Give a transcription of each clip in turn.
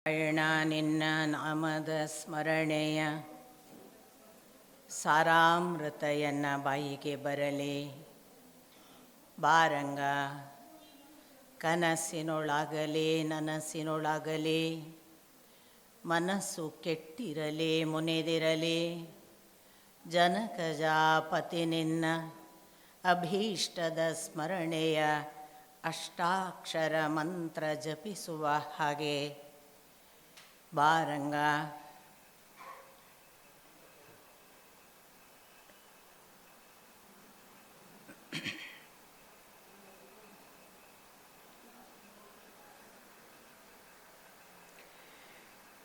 ನಾರಾಯಣ ನಿನ್ನ ನಾಮದ ಸ್ಮರಣೆಯ ಸಾರಾಮೃತಯನ್ನ ಬಾಯಿಗೆ ಬರಲಿ. ಬಾರಂಗ ಕನಸಿನೊಳಗಲಿ ನನಸಿನೊಳಗಲಿ ಮನಸ್ಸು ಕೆಟ್ಟಿರಲಿ ಮುನಿದಿರಲಿ. ಜನಕಜಾಪತಿ ನಿನ್ನ ಅಭೀಷ್ಟದ ಸ್ಮರಣೆಯ ಅಷ್ಟಾಕ್ಷರ ಮಂತ್ರ ಜಪಿಸುವ ಹಾಗೆ ಬಾರಂಗ.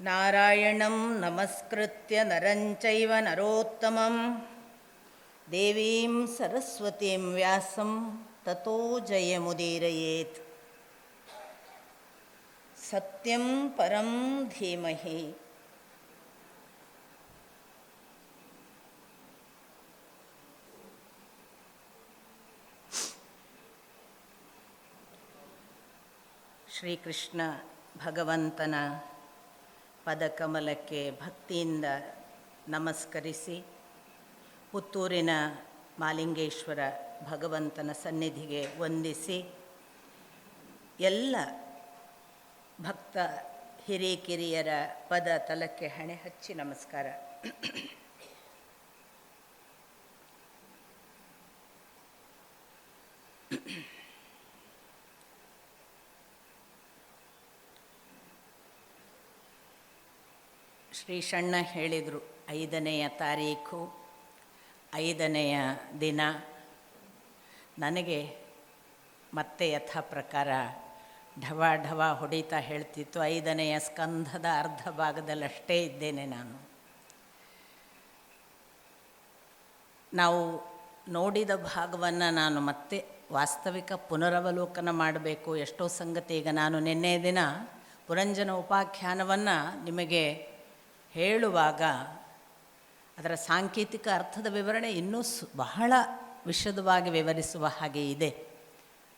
ನಾರಾಯಣಂ ನಮಸ್ಕೃತ್ಯ ನರಂಚೈವ ನರೋತ್ತಮಂ ದೇವೀಂ ಸರಸ್ವತೀಂ ವ್ಯಾಸಂ ತತೋ ಜಯಮುದೀರಯೇತ್. ಸತ್ಯಂ ಪರಂ ಧೀಮಹಿ. ಶ್ರೀಕೃಷ್ಣ ಭಗವಂತನ ಪದಕಮಲಕ್ಕೆ ಭಕ್ತಿಯಿಂದ ನಮಸ್ಕರಿಸಿ ಪುತ್ತೂರಿನ ಮಾಲಿಂಗೇಶ್ವರ ಭಗವಂತನ ಸನ್ನಿಧಿಗೆ ವಂದಿಸಿ ಎಲ್ಲ ಭಕ್ತ ಹಿರಿಕಿರಿಯರ ಪದ ತಲಕ್ಕೆ ಹಣೆ ಹಚ್ಚಿ ನಮಸ್ಕಾರ. ಶ್ರೀ ಶಣ್ಣ ಹೇಳಿದರು, 5ನೆಯ ತಾರೀಖು 5ನೆಯ ದಿನ. ನನಗೆ ಮತ್ತೆ ಯಥಾ ಪ್ರಕಾರ ಢವ ಢವ ಹೊಡಿತಾ ಹೇಳ್ತಿತ್ತು. 5ನೆಯ ಸ್ಕಂಧದ ಅರ್ಧ ಭಾಗದಲ್ಲಷ್ಟೇ ಇದ್ದೇನೆ ನಾನು. ನಾವು ನೋಡಿದ ಭಾಗವನ್ನು ನಾನು ಮತ್ತೆ ವಾಸ್ತವಿಕ ಪುನರವಲೋಕನ ಮಾಡಬೇಕು. ಎಷ್ಟೋ ಸಂಗತಿ ಈಗ ನಾನು ನಿನ್ನೆ ದಿನ ಪುರಂಜನ ಉಪಾಖ್ಯಾನವನ್ನು ನಿಮಗೆ ಹೇಳುವಾಗ ಅದರ ಸಾಂಕೇತಿಕ ಅರ್ಥದ ವಿವರಣೆ ಇನ್ನೂ ಬಹಳ ವಿಶದವಾಗಿ ವಿವರಿಸುವ ಹಾಗೆ ಇದೆ.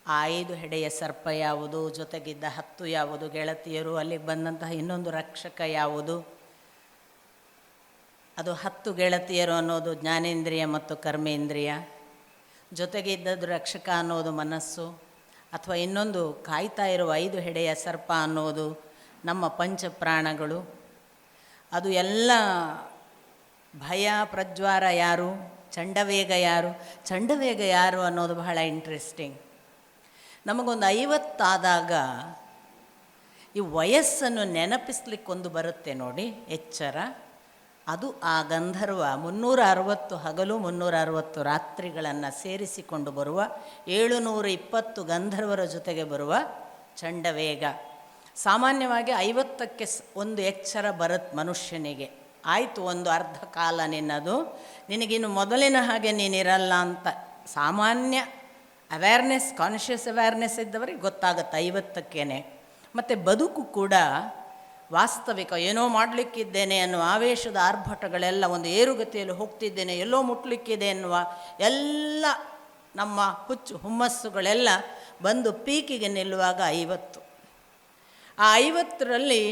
ಆ 5 ಹೆಡೆಯ ಸರ್ಪ ಯಾವುದು, ಜೊತೆಗಿದ್ದ 10 ಯಾವುದು, ಗೆಳತಿಯರು, ಅಲ್ಲಿಗೆ ಬಂದಂತಹ ಇನ್ನೊಂದು ರಕ್ಷಕ ಯಾವುದು, ಅದು 10 ಗೆಳತಿಯರು ಅನ್ನೋದು ಜ್ಞಾನೇಂದ್ರಿಯ ಮತ್ತು ಕರ್ಮೇಂದ್ರಿಯ, ಜೊತೆಗಿದ್ದದ್ದು ರಕ್ಷಕ ಅನ್ನೋದು ಮನಸ್ಸು, ಅಥವಾ ಇನ್ನೊಂದು ಕಾಯ್ತಾ ಇರುವ 5 ಹೆಡೆಯ ಸರ್ಪ ಅನ್ನೋದು ನಮ್ಮ ಪಂಚಪ್ರಾಣಗಳು. ಅದು ಎಲ್ಲ ಭಯ ಪ್ರಜ್ವಾರ ಯಾರು, ಚಂಡವೇಗ ಯಾರು, ಚಂಡವೇಗ ಯಾರು ಅನ್ನೋದು ಬಹಳ ಇಂಟ್ರೆಸ್ಟಿಂಗ್. ನಮಗೊಂದು 50 ಆದಾಗ ಈ ವಯಸ್ಸನ್ನು ನೆನಪಿಸ್ಲಿಕ್ಕೊಂದು ಬರುತ್ತೆ ನೋಡಿ, ಎಚ್ಚರ. ಅದು ಆ ಗಂಧರ್ವ 360 ಹಗಲು 360 ರಾತ್ರಿಗಳನ್ನು ಸೇರಿಸಿಕೊಂಡು ಬರುವ 720 ಗಂಧರ್ವರ ಜೊತೆಗೆ ಬರುವ ಚಂಡವೇಗ. ಸಾಮಾನ್ಯವಾಗಿ 50ಕ್ಕೆ ಒಂದು ಎಚ್ಚರ ಬರುತ್ತೆ ಮನುಷ್ಯನಿಗೆ. ಆಯಿತು, ಒಂದು ಅರ್ಧ ಕಾಲ ನಿನ್ನದು, ನಿನಗಿನ್ನು ಮೊದಲಿನ ಹಾಗೆ ನೀನಿರಲ್ಲ ಅಂತ ಸಾಮಾನ್ಯ ಅವೇರ್ನೆಸ್, ಕಾನ್ಷಿಯಸ್ ಅವೇರ್ನೆಸ್ ಇದ್ದವರಿಗೆ ಗೊತ್ತಾಗುತ್ತೆ 50ಕ್ಕೇನೆ. ಮತ್ತು ಬದುಕು ಕೂಡ ವಾಸ್ತವಿಕ, ಏನೋ ಮಾಡಲಿಕ್ಕಿದ್ದೇನೆ ಅನ್ನುವ ಆವೇಶದ ಆರ್ಭಟಗಳೆಲ್ಲ ಒಂದು ಏರುಗತಿಯಲ್ಲಿ ಹೋಗ್ತಿದ್ದೇನೆ, ಎಲ್ಲೋ ಮುಟ್ಲಿಕ್ಕಿದೆ ಎನ್ನುವ ಎಲ್ಲ ನಮ್ಮ ಹುಮ್ಮಸ್ಸುಗಳೆಲ್ಲ ಬಂದು ಪೀಕಿಗೆ ನಿಲ್ಲುವಾಗ 50. ಆ 50ರಲ್ಲಿ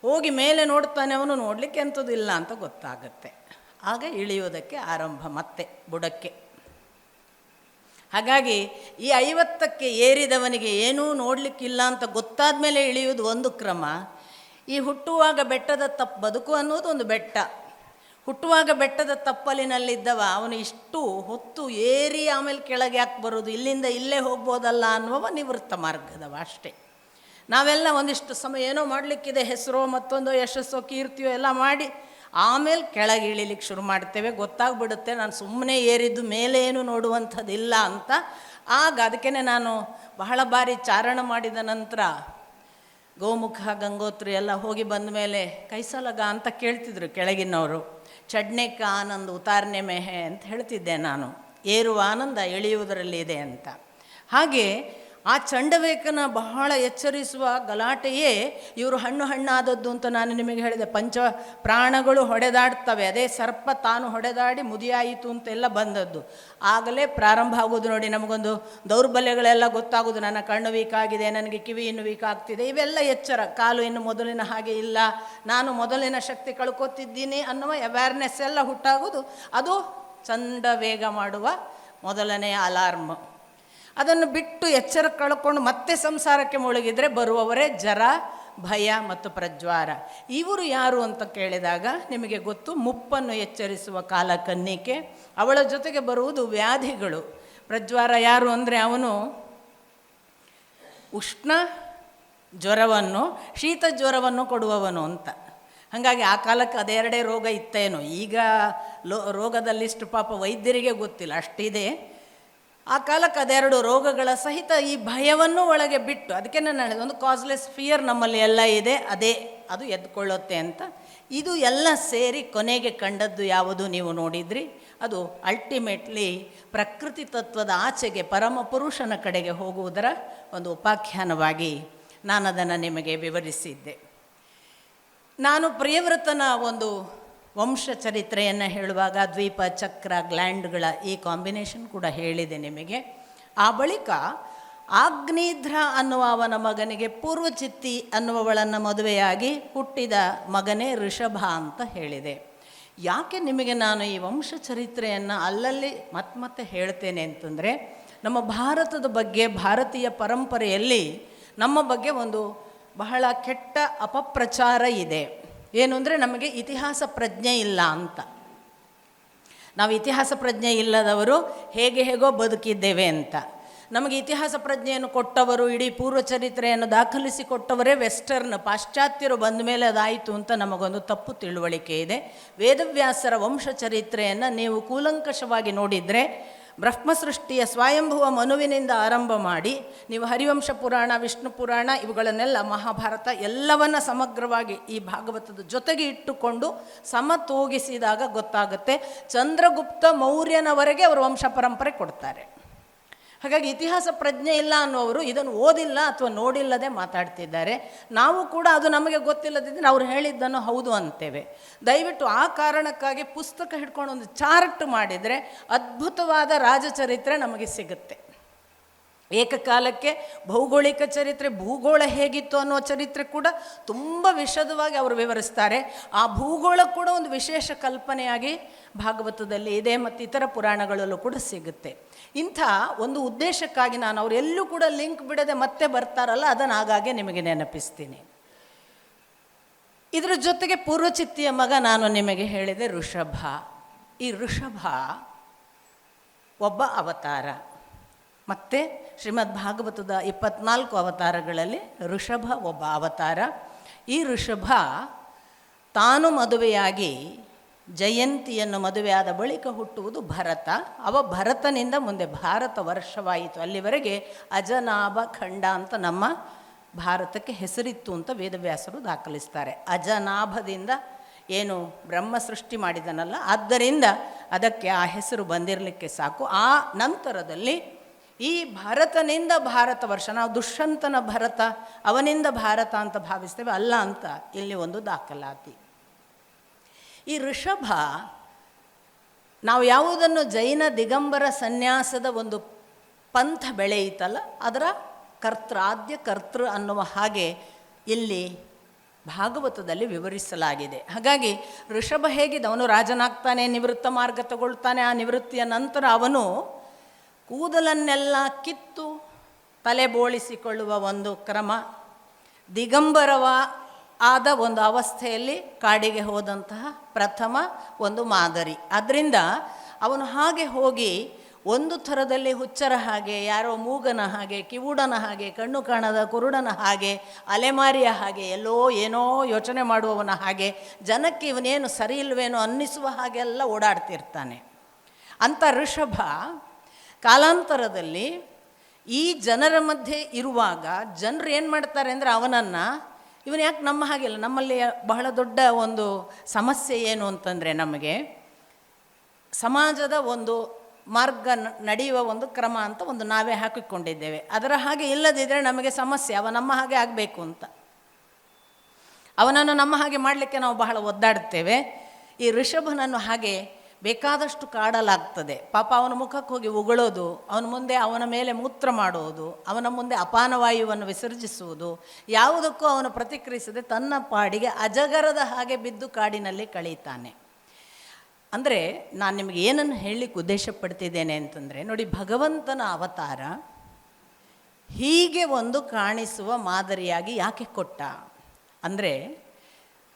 ಹೋಗಿ ಮೇಲೆ ನೋಡ್ತಾನೆ ಅವನು, ನೋಡಲಿಕ್ಕೆ ಎಂಥದಿಲ್ಲ ಅಂತ ಗೊತ್ತಾಗತ್ತೆ. ಆಗ ಇಳಿಯೋದಕ್ಕೆ ಆರಂಭ ಮತ್ತೆ ಬುಡಕ್ಕೆ. ಹಾಗಾಗಿ ಈ 50ಕ್ಕೆ ಏರಿದವನಿಗೆ ಏನೂ ನೋಡಲಿಕ್ಕಿಲ್ಲ ಅಂತ ಗೊತ್ತಾದ ಮೇಲೆ ಇಳಿಯೋದು ಒಂದು ಕ್ರಮ. ಈ ಹುಟ್ಟುವಾಗ ಬೆಟ್ಟದ ತಪ್ಪು ಬದುಕು ಅನ್ನೋದು ಒಂದು ಬೆಟ್ಟ. ಹುಟ್ಟುವಾಗ ಬೆಟ್ಟದ ತಪ್ಪಲಿನಲ್ಲಿದ್ದವ ಅವನು ಇಷ್ಟು ಹೊತ್ತು ಏರಿ ಆಮೇಲೆ ಕೆಳಗೆ ಯಾಕೆ ಬರೋದು, ಇಲ್ಲಿಂದ ಇಲ್ಲೇ ಹೋಗ್ಬೋದಲ್ಲ ಅನ್ನುವ ನಿವೃತ್ತ ಮಾರ್ಗದವ ಅಷ್ಟೇ. ನಾವೆಲ್ಲ ಒಂದಿಷ್ಟು ಸಮಯ ಏನೋ ಮಾಡಲಿಕ್ಕಿದೆ, ಹೆಸರೋ ಮತ್ತೊಂದು ಯಶಸ್ಸೋ ಕೀರ್ತಿಯೋ ಎಲ್ಲ ಮಾಡಿ ಆಮೇಲೆ ಕೆಳಗೆ ಇಳಿಲಿಕ್ಕೆ ಶುರು ಮಾಡ್ತೇವೆ. ಗೊತ್ತಾಗ್ಬಿಡುತ್ತೆ ನಾನು ಸುಮ್ಮನೆ ಏರಿದ್ದು ಮೇಲೆ ಏನು ನೋಡುವಂಥದ್ದಿಲ್ಲ ಅಂತ. ಆಗ ಅದಕ್ಕೇ ನಾನು ಬಹಳ ಬಾರಿ ಚಾರಣ ಮಾಡಿದ ನಂತರ ಗೋಮುಖ ಗಂಗೋತ್ರಿ ಎಲ್ಲ ಹೋಗಿ ಬಂದ ಮೇಲೆ ಕೈಸಲಗ ಅಂತ ಕೇಳ್ತಿದ್ರು ಕೆಳಗಿನವರು. ಚಡ್ನೆ ಕಾ ಆನಂದ ಉತಾರನೆ ಮೆಹೆ ಅಂತ ಹೇಳ್ತಿದ್ದೆ ನಾನು. ಏರುವ ಆನಂದ ಇಳಿಯುವುದರಲ್ಲಿ ಇದೆ ಅಂತ. ಹಾಗೆ ಆ ಚಂಡವೇಕನ ಬಹಳ ಎಚ್ಚರಿಸುವ ಗಲಾಟೆಯೇ ಇವರು ಹಣ್ಣಾದದ್ದು ಅಂತ ನಾನು ನಿಮಗೆ ಹೇಳಿದೆ. ಪಂಚ ಪ್ರಾಣಗಳು ಹೊಡೆದಾಡ್ತವೆ, ಅದೇ ಸರ್ಪ ತಾನು ಹೊಡೆದಾಡಿ ಮುದಿಯಾಯಿತು ಅಂತೆಲ್ಲ ಬಂದದ್ದು. ಆಗಲೇ ಪ್ರಾರಂಭ ಆಗೋದು ನೋಡಿ, ನಮಗೊಂದು ದೌರ್ಬಲ್ಯಗಳೆಲ್ಲ ಗೊತ್ತಾಗೋದು. ನನ್ನ ಕಣ್ಣು ವೀಕ್ ಆಗಿದೆ, ನನಗೆ ಕಿವಿ ಇನ್ನು ವೀಕ್ ಆಗ್ತಿದೆ, ಇವೆಲ್ಲ ಎಚ್ಚರ. ಕಾಲು ಇನ್ನು ಮೊದಲಿನ ಹಾಗೆ ಇಲ್ಲ, ನಾನು ಮೊದಲಿನ ಶಕ್ತಿ ಕಳ್ಕೊತಿದ್ದೀನಿ ಅನ್ನುವ ಅವೇರ್ನೆಸ್ ಎಲ್ಲ ಹುಟ್ಟಾಗೋದು. ಅದು ಚಂಡವೇಗ ಮಾಡುವ ಮೊದಲನೆಯ ಅಲಾರ್ಮ್. ಅದನ್ನು ಬಿಟ್ಟು ಎಚ್ಚರ ಕಳ್ಕೊಂಡು ಮತ್ತೆ ಸಂಸಾರಕ್ಕೆ ಮುಳುಗಿದರೆ ಬರುವವರೇ ಜರ, ಭಯ ಮತ್ತು ಪ್ರಜ್ವಾರ. ಇವರು ಯಾರು ಅಂತ ಕೇಳಿದಾಗ ನಿಮಗೆ ಗೊತ್ತು, ಮುಪ್ಪನ್ನು ಎಚ್ಚರಿಸುವ ಕಾಲಕನ್ನಿಕೆ. ಅವಳ ಜೊತೆಗೆ ಬರುವುದು ವ್ಯಾಧಿಗಳು. ಪ್ರಜ್ವಾರ ಯಾರು ಅಂದರೆ ಅವನು ಉಷ್ಣ ಜ್ವರವನ್ನು, ಶೀತ ಜ್ವರವನ್ನು ಕೊಡುವವನು ಅಂತ. ಹಾಗಾಗಿ ಆ ಕಾಲಕ್ಕೆ ಅದೆರಡೇ ರೋಗ ಇತ್ತೇನೋ. ಈಗ ರೋಗದಲ್ಲಿಷ್ಟು ಪಾಪ ವೈದ್ಯರಿಗೆ ಗೊತ್ತಿಲ್ಲ, ಅಷ್ಟಿದೆ. ಆ ಕಾಲಕ್ಕೆ ಅದೆರಡು ರೋಗಗಳ ಸಹಿತ ಈ ಭಯವನ್ನು ಒಳಗೆ ಬಿಟ್ಟು, ಅದಕ್ಕೆ ನಾನು ಹೇಳಿದೆ, ಒಂದು ಕಾಸ್ಲೆಸ್ ಫಿಯರ್ ನಮ್ಮಲ್ಲಿ ಎಲ್ಲ ಇದೆ, ಅದು ಎದ್ಕೊಳ್ಳುತ್ತೆ ಅಂತ. ಇದು ಎಲ್ಲ ಸೇರಿ ಕೊನೆಗೆ ಕಂಡದ್ದು ಯಾವುದು ನೀವು ನೋಡಿದ್ರಿ, ಅದು ಅಲ್ಟಿಮೇಟ್ಲಿ ಪ್ರಕೃತಿ ತತ್ವದ ಆಚೆಗೆ ಪರಮ ಪುರುಷನ ಕಡೆಗೆ ಹೋಗುವುದರ ಒಂದು ಉಪಾಖ್ಯಾನವಾಗಿ ನಾನು ಅದನ್ನು ನಿಮಗೆ ವಿವರಿಸಿದ್ದೆ. ನಾನು ಪ್ರಿಯವ್ರತನ ಒಂದು ವಂಶ ಚರಿತ್ರೆಯನ್ನು ಹೇಳುವಾಗ ದ್ವೀಪ, ಚಕ್ರ, ಗ್ಲ್ಯಾಂಡ್ಗಳ ಈ ಕಾಂಬಿನೇಷನ್ ಕೂಡ ಹೇಳಿದೆ ನಿಮಗೆ. ಆ ಬಳಿಕ ಆಗ್ನೇಧ್ರ ಅನ್ನುವ ಅವನ ಮಗನಿಗೆ ಪೂರ್ವಚಿತ್ತಿ ಅನ್ನುವವಳನ್ನು ಮದುವೆಯಾಗಿ ಹುಟ್ಟಿದ ಮಗನೇ ಋಷಭ ಅಂತ ಹೇಳಿದೆ. ಯಾಕೆ ನಿಮಗೆ ನಾನು ಈ ವಂಶ ಚರಿತ್ರೆಯನ್ನು ಅಲ್ಲಲ್ಲಿ ಮತ್ತೆ ಹೇಳ್ತೇನೆ ಅಂತಂದರೆ, ನಮ್ಮ ಭಾರತದ ಬಗ್ಗೆ, ಭಾರತೀಯ ಪರಂಪರೆಯಲ್ಲಿ ನಮ್ಮ ಬಗ್ಗೆ ಒಂದು ಬಹಳ ಕೆಟ್ಟ ಅಪಪ್ರಚಾರ ಇದೆ. ಏನು ಅಂದರೆ, ನಮಗೆ ಇತಿಹಾಸ ಪ್ರಜ್ಞೆ ಇಲ್ಲ ಅಂತ. ನಾವು ಇತಿಹಾಸ ಪ್ರಜ್ಞೆ ಇಲ್ಲದವರು ಹೇಗೋ ಬದುಕಿದ್ದೇವೆ ಅಂತ. ನಮಗೆ ಇತಿಹಾಸ ಪ್ರಜ್ಞೆಯನ್ನು ಕೊಟ್ಟವರು, ಇಡೀ ಪೂರ್ವ ಚರಿತ್ರೆಯನ್ನು ದಾಖಲಿಸಿಕೊಟ್ಟವರೇ ವೆಸ್ಟರ್ನ್, ಪಾಶ್ಚಾತ್ಯರು ಬಂದ ಮೇಲೆ ಅದಾಯಿತು ಅಂತ ನಮಗೊಂದು ತಪ್ಪು ತಿಳುವಳಿಕೆ ಇದೆ. ವೇದವ್ಯಾಸರ ವಂಶ ಚರಿತ್ರೆಯನ್ನು ನೀವು ಕೂಲಂಕಷವಾಗಿ ನೋಡಿದರೆ, ಬ್ರಹ್ಮಸೃಷ್ಟಿಯ ಸ್ವಯಂಭುವ ಮನುವಿನಿಂದ ಆರಂಭ ಮಾಡಿ ನೀವು ಹರಿವಂಶ ಪುರಾಣ, ವಿಷ್ಣು ಪುರಾಣ, ಇವುಗಳನ್ನೆಲ್ಲ, ಮಹಾಭಾರತ ಎಲ್ಲವನ್ನ ಸಮಗ್ರವಾಗಿ ಈ ಭಾಗವತದ ಜೊತೆಗೆ ಇಟ್ಟುಕೊಂಡು ಸಮತೂಗಿಸಿದಾಗ ಗೊತ್ತಾಗುತ್ತೆ, ಚಂದ್ರಗುಪ್ತ ಮೌರ್ಯನವರೆಗೆ ಅವರು ವಂಶ ಪರಂಪರೆ ಕೊಡ್ತಾರೆ. ಹಾಗಾಗಿ ಇತಿಹಾಸ ಪ್ರಜ್ಞೆ ಇಲ್ಲ ಅನ್ನುವರು ಇದನ್ನು ಓದಿಲ್ಲ ಅಥವಾ ನೋಡಿಲ್ಲದೆ ಮಾತಾಡ್ತಿದ್ದಾರೆ. ನಾವು ಕೂಡ ಅದು ನಮಗೆ ಗೊತ್ತಿಲ್ಲದಿದ್ದರೆ ಅವ್ರು ಹೇಳಿದ್ದನ್ನು ಹೌದು ಅಂತೇವೆ. ದಯವಿಟ್ಟು ಆ ಕಾರಣಕ್ಕಾಗಿ ಪುಸ್ತಕ ಹಿಡ್ಕೊಂಡು ಒಂದು ಚಾರ್ಟ್ ಮಾಡಿದರೆ ಅದ್ಭುತವಾದ ರಾಜಚರಿತ್ರೆ ನಮಗೆ ಸಿಗುತ್ತೆ. ಏಕಕಾಲಕ್ಕೆ ಭೌಗೋಳಿಕ ಚರಿತ್ರೆ, ಭೂಗೋಳ ಹೇಗಿತ್ತು ಅನ್ನೋ ಚರಿತ್ರೆ ಕೂಡ ತುಂಬ ವಿಶದವಾಗಿ ಅವರು ವಿವರಿಸ್ತಾರೆ. ಆ ಭೂಗೋಳ ಕೂಡ ಒಂದು ವಿಶೇಷ ಕಲ್ಪನೆಯಾಗಿ ಭಾಗವತದಲ್ಲಿ ಇದೆ ಮತ್ತು ಇತರ ಪುರಾಣಗಳಲ್ಲೂ ಕೂಡ ಸಿಗುತ್ತೆ. ಇಂಥ ಒಂದು ಉದ್ದೇಶಕ್ಕಾಗಿ ನಾನು ಅವರೆಲ್ಲೂ ಕೂಡ ಲಿಂಕ್ ಬಿಡದೆ ಮತ್ತೆ ಬರ್ತಾರಲ್ಲ, ಅದನ್ನು ಆಗಾಗ್ಗೆ ನಿಮಗೆ ನೆನಪಿಸ್ತೀನಿ. ಇದರ ಜೊತೆಗೆ ಪೂರ್ವಚಿತ್ತಿಯ ಮಗ ನಾನು ನಿಮಗೆ ಹೇಳಿದೆ ಋಷಭ. ಈ ಋಷಭ ಒಬ್ಬ ಅವತಾರ. ಮತ್ತು ಶ್ರೀಮದ್ ಭಾಗವತದ 24 ಅವತಾರಗಳಲ್ಲಿ ಋಷಭ ಒಬ್ಬ ಅವತಾರ. ಈ ಋಷಭ ತಾನು ಮದುವೆಯಾಗಿ ಜಯಂತಿಯನ್ನು ಮದುವೆಯಾದ ಬಳಿಕ ಹುಟ್ಟುವುದು ಭರತ. ಭರತನಿಂದ ಮುಂದೆ ಭಾರತ ವರ್ಷವಾಯಿತು. ಅಲ್ಲಿವರೆಗೆ ಅಜನಾಭ ಖಂಡ ಅಂತ ನಮ್ಮ ಭಾರತಕ್ಕೆ ಹೆಸರಿತ್ತು ಅಂತ ವೇದವ್ಯಾಸರು ದಾಖಲಿಸ್ತಾರೆ. ಅಜನಾಭದಿಂದ ಏನು ಬ್ರಹ್ಮ ಸೃಷ್ಟಿ ಮಾಡಿದನಲ್ಲ, ಆದ್ದರಿಂದ ಅದಕ್ಕೆ ಆ ಹೆಸರು ಬಂದಿರಲಿಕ್ಕೆ ಸಾಕು. ಆ ನಂತರದಲ್ಲಿ ಈ ಭರತನಿಂದ ಭಾರತ ವರ್ಷ, ನಾವು ದುಷ್ಯಂತನ ಭರತ ಅವನಿಂದ ಭಾರತ ಅಂತ ಭಾವಿಸ್ತೇವೆ, ಅಲ್ಲ ಅಂತ ಇಲ್ಲಿ ಒಂದು ದಾಖಲಾತಿ. ಈ ಋಷಭ, ನಾವು ಯಾವುದನ್ನು ಜೈನ ದಿಗಂಬರ ಸನ್ಯಾಸದ ಒಂದು ಪಂಥ ಬೆಳೆಯಿತಲ್ಲ, ಅದರ ಆದ್ಯ ಕರ್ತೃ ಅನ್ನುವ ಹಾಗೆ ಇಲ್ಲಿ ಭಾಗವತದಲ್ಲಿ ವಿವರಿಸಲಾಗಿದೆ. ಹಾಗಾಗಿ ಋಷಭ ಹೇಗಿದೆ, ಅವನು ರಾಜನಾಗ್ತಾನೆ, ನಿವೃತ್ತ ಮಾರ್ಗ ತಗೊಳ್ತಾನೆ. ಆ ನಿವೃತ್ತಿಯ ನಂತರ ಅವನು ಕೂದಲನ್ನೆಲ್ಲ ಕಿತ್ತು ತಲೆ ಬೋಳಿಸಿಕೊಳ್ಳುವ ಒಂದು ಕ್ರಮ, ದಿಗಂಬರವ ಆದ ಒಂದು ಅವಸ್ಥೆಯಲ್ಲಿ ಕಾಡಿಗೆ ಹೋದಂತಹ ಪ್ರಥಮ ಒಂದು ಮಾದರಿ. ಆದ್ದರಿಂದ ಅವನು ಹಾಗೆ ಹೋಗಿ ಒಂದು ಥರದಲ್ಲಿ ಹುಚ್ಚರ ಹಾಗೆ, ಯಾರೋ ಮೂಗನ ಹಾಗೆ, ಕಿವುಡನ ಹಾಗೆ, ಕಣ್ಣು ಕಾಣದ ಕುರುಡನ ಹಾಗೆ, ಅಲೆಮಾರಿಯ ಹಾಗೆ, ಎಲ್ಲೋ ಏನೋ ಯೋಚನೆ ಮಾಡುವವನ ಹಾಗೆ, ಜನಕ್ಕೆ ಇವನೇನು ಸರಿ ಇಲ್ವೇನೋ ಅನ್ನಿಸುವ ಹಾಗೆಲ್ಲ ಓಡಾಡ್ತಿರ್ತಾನೆ. ಅಂಥ ಋಷಭ ಕಾಲಾಂತರದಲ್ಲಿ ಈ ಜನರ ಮಧ್ಯೆ ಇರುವಾಗ ಜನರು ಏನು ಮಾಡ್ತಾರೆ ಅಂದರೆ, ಅವನನ್ನು, ಇವನು ಯಾಕೆ ನಮ್ಮ ಹಾಗಿಲ್ಲ, ನಮ್ಮಲ್ಲಿ ಬಹಳ ದೊಡ್ಡ ಒಂದು ಸಮಸ್ಯೆ ಏನು ಅಂತಂದರೆ, ನಮಗೆ ಸಮಾಜದ ಒಂದು ಮಾರ್ಗ ನಡೆಯುವ ಒಂದು ಕ್ರಮ ಅಂತ ಒಂದು ನಾವೇ ಹಾಕಿಕೊಂಡಿದ್ದೇವೆ. ಅದರ ಹಾಗೆ ಇಲ್ಲದಿದ್ದರೆ ನಮಗೆ ಸಮಸ್ಯೆ. ಅವ ನಮ್ಮ ಹಾಗೆ ಆಗಬೇಕು ಅಂತ, ಅವನನ್ನು ನಮ್ಮ ಹಾಗೆ ಮಾಡಲಿಕ್ಕೆ ನಾವು ಬಹಳ ಒದ್ದಾಡ್ತೇವೆ. ಈ ಋಷಭನನ್ನು ಹಾಗೆ ಬೇಕಾದಷ್ಟು ಕಾಡಲಾಗ್ತದೆ. ಪಾಪ ಅವನ ಮುಖಕ್ಕೆ ಹೋಗಿ ಉಗುಳೋದು, ಅವನ ಮುಂದೆ ಅವನ ಮೇಲೆ ಮೂತ್ರ ಮಾಡುವುದು, ಅವನ ಮುಂದೆ ಅಪಾನವಾಯುವನ್ನು ವಿಸರ್ಜಿಸುವುದು, ಯಾವುದಕ್ಕೂ ಅವನು ಪ್ರತಿಕ್ರಿಯಿಸದೆ ತನ್ನ ಪಾಡಿಗೆ ಅಜಗರದ ಹಾಗೆ ಬಿದ್ದು ಕಾಡಿನಲ್ಲಿ ಕಳೀತಾನೆ. ಅಂದರೆ ನಾನು ನಿಮಗೆ ಏನನ್ನು ಹೇಳಲಿಕ್ಕೆ ಉದ್ದೇಶ ಪಡ್ತಿದ್ದೇನೆ ಅಂತಂದರೆ, ನೋಡಿ, ಭಗವಂತನ ಅವತಾರ ಹೀಗೆ ಒಂದು ಕಾಣಿಸುವ ಮಾದರಿಯಾಗಿ ಯಾಕೆ ಕೊಟ್ಟ ಅಂದರೆ,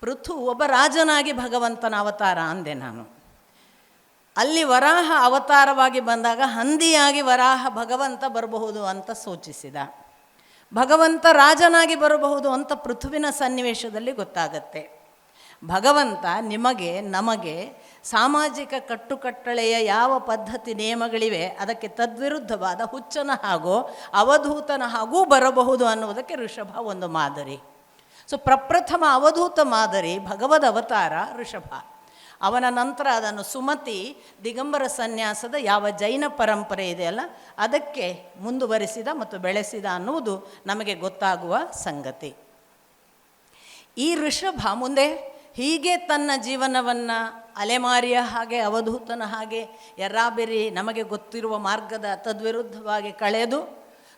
ಪೃಥು ಒಬ್ಬ ರಾಜನಾಗಿ ಭಗವಂತನ ಅವತಾರ ಅಂದೆ ನಾನು. ಅಲ್ಲಿ ವರಾಹ ಅವತಾರವಾಗಿ ಬಂದಾಗ ಹಂದಿಯಾಗಿ ವರಾಹ ಭಗವಂತ ಬರಬಹುದು ಅಂತ ಸೂಚಿಸಿದ. ಭಗವಂತ ರಾಜನಾಗಿ ಬರಬಹುದು ಅಂತ ಪೃಥುವಿನ ಸನ್ನಿವೇಶದಲ್ಲಿ ಗೊತ್ತಾಗತ್ತೆ. ಭಗವಂತ ನಿಮಗೆ ನಮಗೆ ಸಾಮಾಜಿಕ ಕಟ್ಟುಕಟ್ಟಳೆಯ ಯಾವ ಪದ್ಧತಿ ನಿಯಮಗಳಿವೆ ಅದಕ್ಕೆ ತದ್ವಿರುದ್ಧವಾದ ಹುಚ್ಚನ ಹಾಗೂ ಅವಧೂತನ ಹಾಗೂ ಬರಬಹುದು ಅನ್ನುವುದಕ್ಕೆ ಋಷಭ ಒಂದು ಮಾದರಿ. ಸೊ ಪ್ರಪ್ರಥಮ ಅವಧೂತ ಮಾದರಿ ಭಗವದ್ ಅವತಾರ ಋಷಭ. ಅವನ ನಂತರ ಅದನ್ನು ಸುಮತಿ ದಿಗಂಬರ ಸನ್ಯಾಸದ ಯಾವ ಜೈನ ಪರಂಪರೆ ಇದೆಯಲ್ಲ ಅದಕ್ಕೆ ಮುಂದುವರಿಸಿದ ಮತ್ತು ಬೆಳೆಸಿದ ಅನ್ನುವುದು ನಮಗೆ ಗೊತ್ತಾಗುವ ಸಂಗತಿ. ಈ ಋಷಭ ಮುಂದೆ ಹೀಗೆ ತನ್ನ ಜೀವನವನ್ನು ಅಲೆಮಾರಿಯ ಹಾಗೆ ಅವಧೂತನ ಹಾಗೆ ಎರ್ರಾಬೆರಿ ನಮಗೆ ಗೊತ್ತಿರುವ ಮಾರ್ಗದ ತದ್ವಿರುದ್ಧವಾಗಿ ಕಳೆದು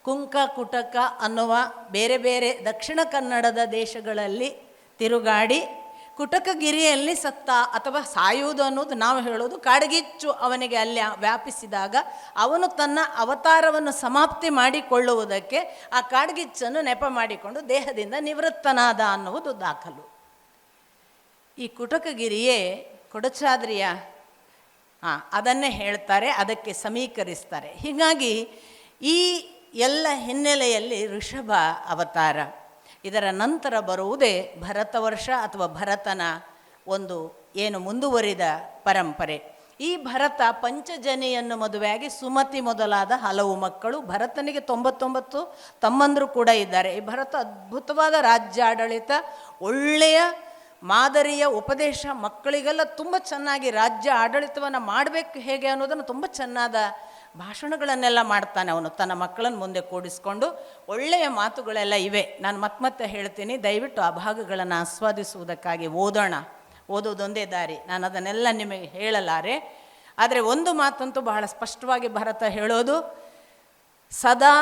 ಕುಂಕ ಕುಟಕ ಅನ್ನುವ ಬೇರೆ ಬೇರೆ ದಕ್ಷಿಣ ಕನ್ನಡದ ದೇಶಗಳಲ್ಲಿ ತಿರುಗಾಡಿ ಕುಟಕಗಿರಿಯಲ್ಲಿ ಸತ್ತ ಅಥವಾ ಸಾಯುವುದು ಅನ್ನೋದು ನಾವು ಹೇಳೋದು, ಕಾಡ್ಗಿಚ್ಚು ಅವನಿಗೆ ಅಲ್ಲಿ ವ್ಯಾಪಿಸಿದಾಗ ಅವನು ತನ್ನ ಅವತಾರವನ್ನು ಸಮಾಪ್ತಿ ಮಾಡಿಕೊಳ್ಳುವುದಕ್ಕೆ ಆ ಕಾಡ್ಗಿಚ್ಚನ್ನು ನೆಪ ಮಾಡಿಕೊಂಡು ದೇಹದಿಂದ ನಿವೃತ್ತನಾದ ಅನ್ನುವುದು ದಾಖಲು. ಈ ಕುಟಕಗಿರಿಯೇ ಕೊಡಚಾದ್ರಿಯ ಅದನ್ನೇ ಹೇಳ್ತಾರೆ, ಅದಕ್ಕೆ ಸಮೀಕರಿಸ್ತಾರೆ. ಹೀಗಾಗಿ ಈ ಎಲ್ಲ ಹಿನ್ನೆಲೆಯಲ್ಲಿ ಋಷಭ ಅವತಾರ. ಇದರ ನಂತರ ಬರುವುದೇ ಭರತ ವರ್ಷ ಅಥವಾ ಭರತನ ಒಂದು ಏನು ಮುಂದುವರಿದ ಪರಂಪರೆ. ಈ ಭರತ ಪಂಚಜನಿಯನ್ನು ಮದುವೆಯಾಗಿ ಸುಮತಿ ಮೊದಲಾದ ಹಲವು ಮಕ್ಕಳು. ಭರತನಿಗೆ 99 ತಮ್ಮಂದರು ಕೂಡ ಇದ್ದಾರೆ. ಈ ಭರತ ಅದ್ಭುತವಾದ ರಾಜ್ಯಾಡಳಿತ, ಒಳ್ಳೆಯ ಮಾದರಿಯ ಉಪದೇಶ, ಮಕ್ಕಳಿಗೆಲ್ಲ ತುಂಬ ಚೆನ್ನಾಗಿ ರಾಜ್ಯ ಆಡಳಿತವನ್ನು ಮಾಡಬೇಕು ಹೇಗೆ ಅನ್ನೋದನ್ನು ತುಂಬ ಚೆನ್ನಾದ ಭಾಷಣಗಳನ್ನೆಲ್ಲ ಮಾಡ್ತಾನೆ ಅವನು ತನ್ನ ಮಕ್ಕಳನ್ನು ಮುಂದೆ ಕೂಡಿಸ್ಕೊಂಡು. ಒಳ್ಳೆಯ ಮಾತುಗಳೆಲ್ಲ ಇವೆ, ನಾನು ಮತ್ತೆ ಹೇಳ್ತೀನಿ, ದಯವಿಟ್ಟು ಆ ಭಾಗಗಳನ್ನು ಆಸ್ವಾದಿಸುವುದಕ್ಕಾಗಿ ಓದೋಣ. ಓದೋದೊಂದೇ ದಾರಿ, ನಾನು ಅದನ್ನೆಲ್ಲ ನಿಮಗೆ ಹೇಳಲಾರೆ. ಆದರೆ ಒಂದು ಮಾತಂತೂ ಬಹಳ ಸ್ಪಷ್ಟವಾಗಿ ಭರತ ಹೇಳೋದು, ಸದಾ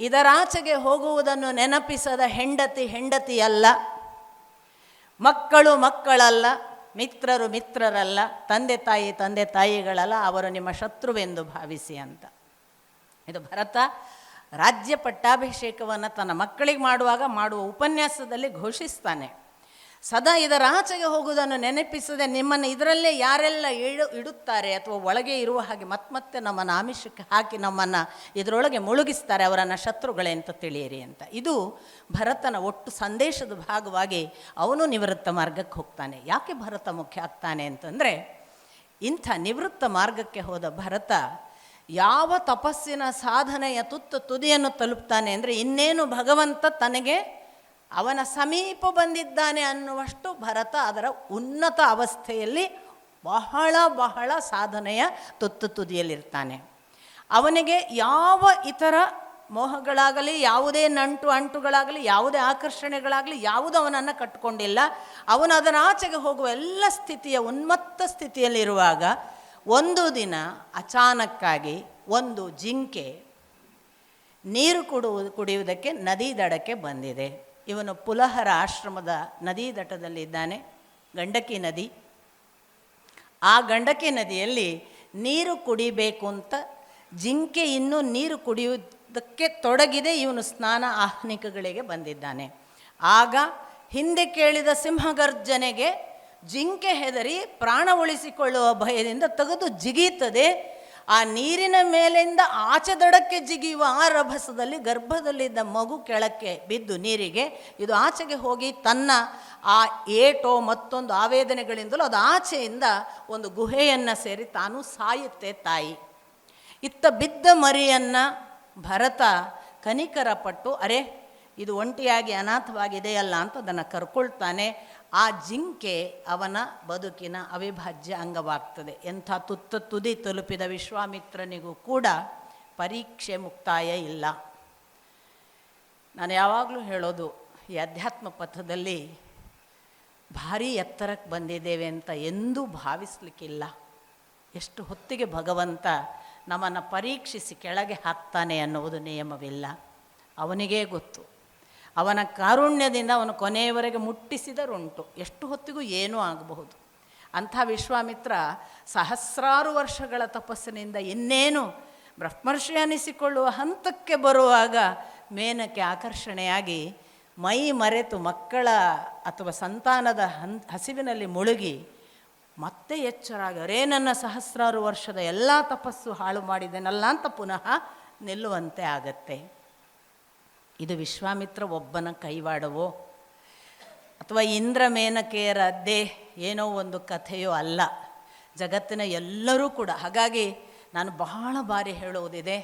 ಇದರಾಚೆಗೆ ಹೋಗುವುದನ್ನು ನೆನಪಿಸದ ಹೆಂಡತಿ ಹೆಂಡತಿಯಲ್ಲ, ಮಕ್ಕಳು ಮಕ್ಕಳಲ್ಲ, ಮಿತ್ರರು ಮಿತ್ರರಲ್ಲ, ತಂದೆ ತಾಯಿಗಳಲ್ಲ, ಅವರು ನಿಮ್ಮ ಶತ್ರುವೆಂದು ಭಾವಿಸಿ ಅಂತ. ಇದು ಭರತ ರಾಜ್ಯ ಪಟ್ಟಾಭಿಷೇಕವನ್ನು ತನ್ನ ಮಕ್ಕಳಿಗೆ ಮಾಡುವ ಉಪನ್ಯಾಸದಲ್ಲಿ ಘೋಷಿಸ್ತಾನೆ. ಸದಾ ಇದರ ಆಚೆಗೆ ಹೋಗುವುದನ್ನು ನೆನಪಿಸದೆ ನಿಮ್ಮನ್ನು ಇದರಲ್ಲೇ ಯಾರೆಲ್ಲ ಇಡುತ್ತಾರೆ ಅಥವಾ ಒಳಗೆ ಇರುವ ಹಾಗೆ ಮತ್ತೆ ನಮ್ಮನ್ನು ಆಮಿಷಕ್ಕೆ ಹಾಕಿ ನಮ್ಮನ್ನು ಇದರೊಳಗೆ ಮುಳುಗಿಸ್ತಾರೆ, ಅವರನ್ನು ಶತ್ರುಗಳೇ ಅಂತ ತಿಳಿಯಿರಿ ಅಂತ. ಇದು ಭರತನ ಒಟ್ಟು ಸಂದೇಶದ ಭಾಗವಾಗಿ ಅವನು ನಿವೃತ್ತ ಮಾರ್ಗಕ್ಕೆ ಹೋಗ್ತಾನೆ. ಯಾಕೆ ಭರತ ಮುಖ್ಯ ಆಗ್ತಾನೆ ಅಂತಂದರೆ, ಇಂಥ ನಿವೃತ್ತ ಮಾರ್ಗಕ್ಕೆ ಹೋದ ಭರತ ಯಾವ ತಪಸ್ಸಿನ ಸಾಧನೆಯ ತುದಿಯನ್ನು ತಲುಪ್ತಾನೆ ಅಂದರೆ, ಇನ್ನೇನು ಭಗವಂತ ತನಗೆ ಅವನ ಸಮೀಪ ಬಂದಿದ್ದಾನೆ ಅನ್ನುವಷ್ಟು ಭರತ ಅದರ ಉನ್ನತ ಅವಸ್ಥೆಯಲ್ಲಿ ಬಹಳ ಸಾಧನೆಯ ತುದಿಯಲ್ಲಿರ್ತಾನೆ. ಅವನಿಗೆ ಯಾವ ಇತರ ಮೋಹಗಳಾಗಲಿ, ಯಾವುದೇ ಅಂಟುಗಳಾಗಲಿ, ಯಾವುದೇ ಆಕರ್ಷಣೆಗಳಾಗಲಿ ಯಾವುದು ಅವನನ್ನು ಕಟ್ಟಿಕೊಂಡಿಲ್ಲ. ಅವನು ಅದರ ಆಚೆಗೆ ಹೋಗುವ ಎಲ್ಲ ಸ್ಥಿತಿಯ ಉನ್ಮತ್ತ ಸ್ಥಿತಿಯಲ್ಲಿರುವಾಗ ಒಂದು ದಿನ ಅಚಾನಕ್ಕಾಗಿ ಒಂದು ಜಿಂಕೆ ನೀರು ಕುಡಿಯುವುದಕ್ಕೆ ನದಿ ದಡಕ್ಕೆ ಬಂದಿದೆ. ಇವನು ಪುಲಹರ ಆಶ್ರಮದ ನದಿ ದಟ್ಟದಲ್ಲಿದ್ದಾನೆ, ಗಂಡಕಿ ನದಿ. ಆ ಗಂಡಕಿ ನದಿಯಲ್ಲಿ ನೀರು ಕುಡಿಬೇಕು ಅಂತ ಜಿಂಕೆ ಇನ್ನೂ ನೀರು ಕುಡಿಯುವುದಕ್ಕೆ ತೊಡಗಿದೆ. ಇವನು ಸ್ನಾನ ಆಹ್ನಿಕಗಳಿಗೆ ಬಂದಿದ್ದಾನೆ. ಆಗ ಹಿಂದೆ ಕೇಳಿದ ಸಿಂಹಗರ್ಜನೆಗೆ ಜಿಂಕೆ ಹೆದರಿ ಪ್ರಾಣ ಉಳಿಸಿಕೊಳ್ಳುವ ಭಯದಿಂದ ತೆಗೆದು ಜಿಗೀತದೆ. ಆ ನೀರಿನ ಮೇಲಿಂದ ಆಚೆ ದಡಕ್ಕೆ ಜಿಗಿಯುವ ಆ ರಭಸದಲ್ಲಿ ಗರ್ಭದಲ್ಲಿದ್ದ ಮಗು ಕೆಳಕ್ಕೆ ಬಿದ್ದು ನೀರಿಗೆ ಇದು ಆಚೆಗೆ ಹೋಗಿ ತನ್ನ ಆ ಏಟೋ ಮತ್ತೊಂದು ಆವೇದನೆಗಳಿಂದಲೂ ಅದು ಆಚೆಯಿಂದ ಒಂದು ಗುಹೆಯನ್ನು ಸೇರಿ ತಾನು ಸಾಯುತ್ತೆ ತಾಯಿ. ಇತ್ತ ಬಿದ್ದ ಮರಿಯನ್ನು ಭರತ ಕನಿಕರಪಟ್ಟು, ಅರೆ ಇದು ಒಂಟಿಯಾಗಿ ಅನಾಥವಾಗಿದೆಯಲ್ಲ ಅಂತ ಅದನ್ನು ಕರ್ಕೊಳ್ತಾನೆ. ಆ ಜಿಂಕೆ ಅವನ ಬದುಕಿನ ಅವಿಭಾಜ್ಯ ಅಂಗವಾಗ್ತದೆ. ಎಂಥ ತುದಿ ತಲುಪಿದ ವಿಶ್ವಾಮಿತ್ರನಿಗೂ ಕೂಡ ಪರೀಕ್ಷೆ ಮುಕ್ತಾಯ ಇಲ್ಲ. ನಾನು ಯಾವಾಗಲೂ ಹೇಳೋದು, ಈ ಅಧ್ಯಾತ್ಮ ಪಥದಲ್ಲಿ ಭಾರೀ ಎತ್ತರಕ್ಕೆ ಬಂದಿದ್ದೇವೆ ಅಂತ ಎಂದೂ ಭಾವಿಸ್ಲಿಕ್ಕಿಲ್ಲ. ಎಷ್ಟು ಹೊತ್ತಿಗೆ ಭಗವಂತ ನಮ್ಮನ್ನು ಪರೀಕ್ಷಿಸಿ ಕೆಳಗೆ ಹಾಕ್ತಾನೆ ಅನ್ನುವುದು ನಿಯಮವಿಲ್ಲ. ಅವನಿಗೇ ಗೊತ್ತು. ಅವನ ಕಾರುಣ್ಯದಿಂದ ಅವನು ಕೊನೆಯವರೆಗೆ ಮುಟ್ಟಿಸಿದರುಂಟು. ಎಷ್ಟು ಹೊತ್ತಿಗೂ ಏನೂ ಆಗಬಹುದು. ಅಂಥ ವಿಶ್ವಾಮಿತ್ರ ಸಹಸ್ರಾರು ವರ್ಷಗಳ ತಪಸ್ಸಿನಿಂದ ಇನ್ನೇನು ಬ್ರಹ್ಮರ್ಷಿ ಅನಿಸಿಕೊಳ್ಳುವ ಹಂತಕ್ಕೆ ಬರುವಾಗ ಮೇನಕ್ಕೆ ಆಕರ್ಷಣೆಯಾಗಿ ಮೈ ಮರೆತು ಮಕ್ಕಳ ಅಥವಾ ಸಂತಾನದ ಹಸಿವಿನಲ್ಲಿ ಮುಳುಗಿ ಮತ್ತೆ ಎಚ್ಚರಾಗಿ, ಅರೇ ನನ್ನ ಸಹಸ್ರಾರು ವರ್ಷದ ಎಲ್ಲ ತಪಸ್ಸು ಹಾಳು ಮಾಡಿದೆನಲ್ಲ ಅಂತ ಪುನಃ ನಿಲ್ಲುವಂತೆ ಆಗತ್ತೆ. ಇದು ವಿಶ್ವಾಮಿತ್ರ ಒಬ್ಬನ ಕೈವಾಡವೋ ಅಥವಾ ಇಂದ್ರ ಮೇನಕೆಯರದ್ದೇ ಏನೋ ಒಂದು ಕಥೆಯೋ ಅಲ್ಲ, ಜಗತ್ತಿನ ಎಲ್ಲರೂ ಕೂಡ. ಹಾಗಾಗಿ ನಾನು ಬಹಳ ಬಾರಿ ಹೇಳುವುದಿದೆ,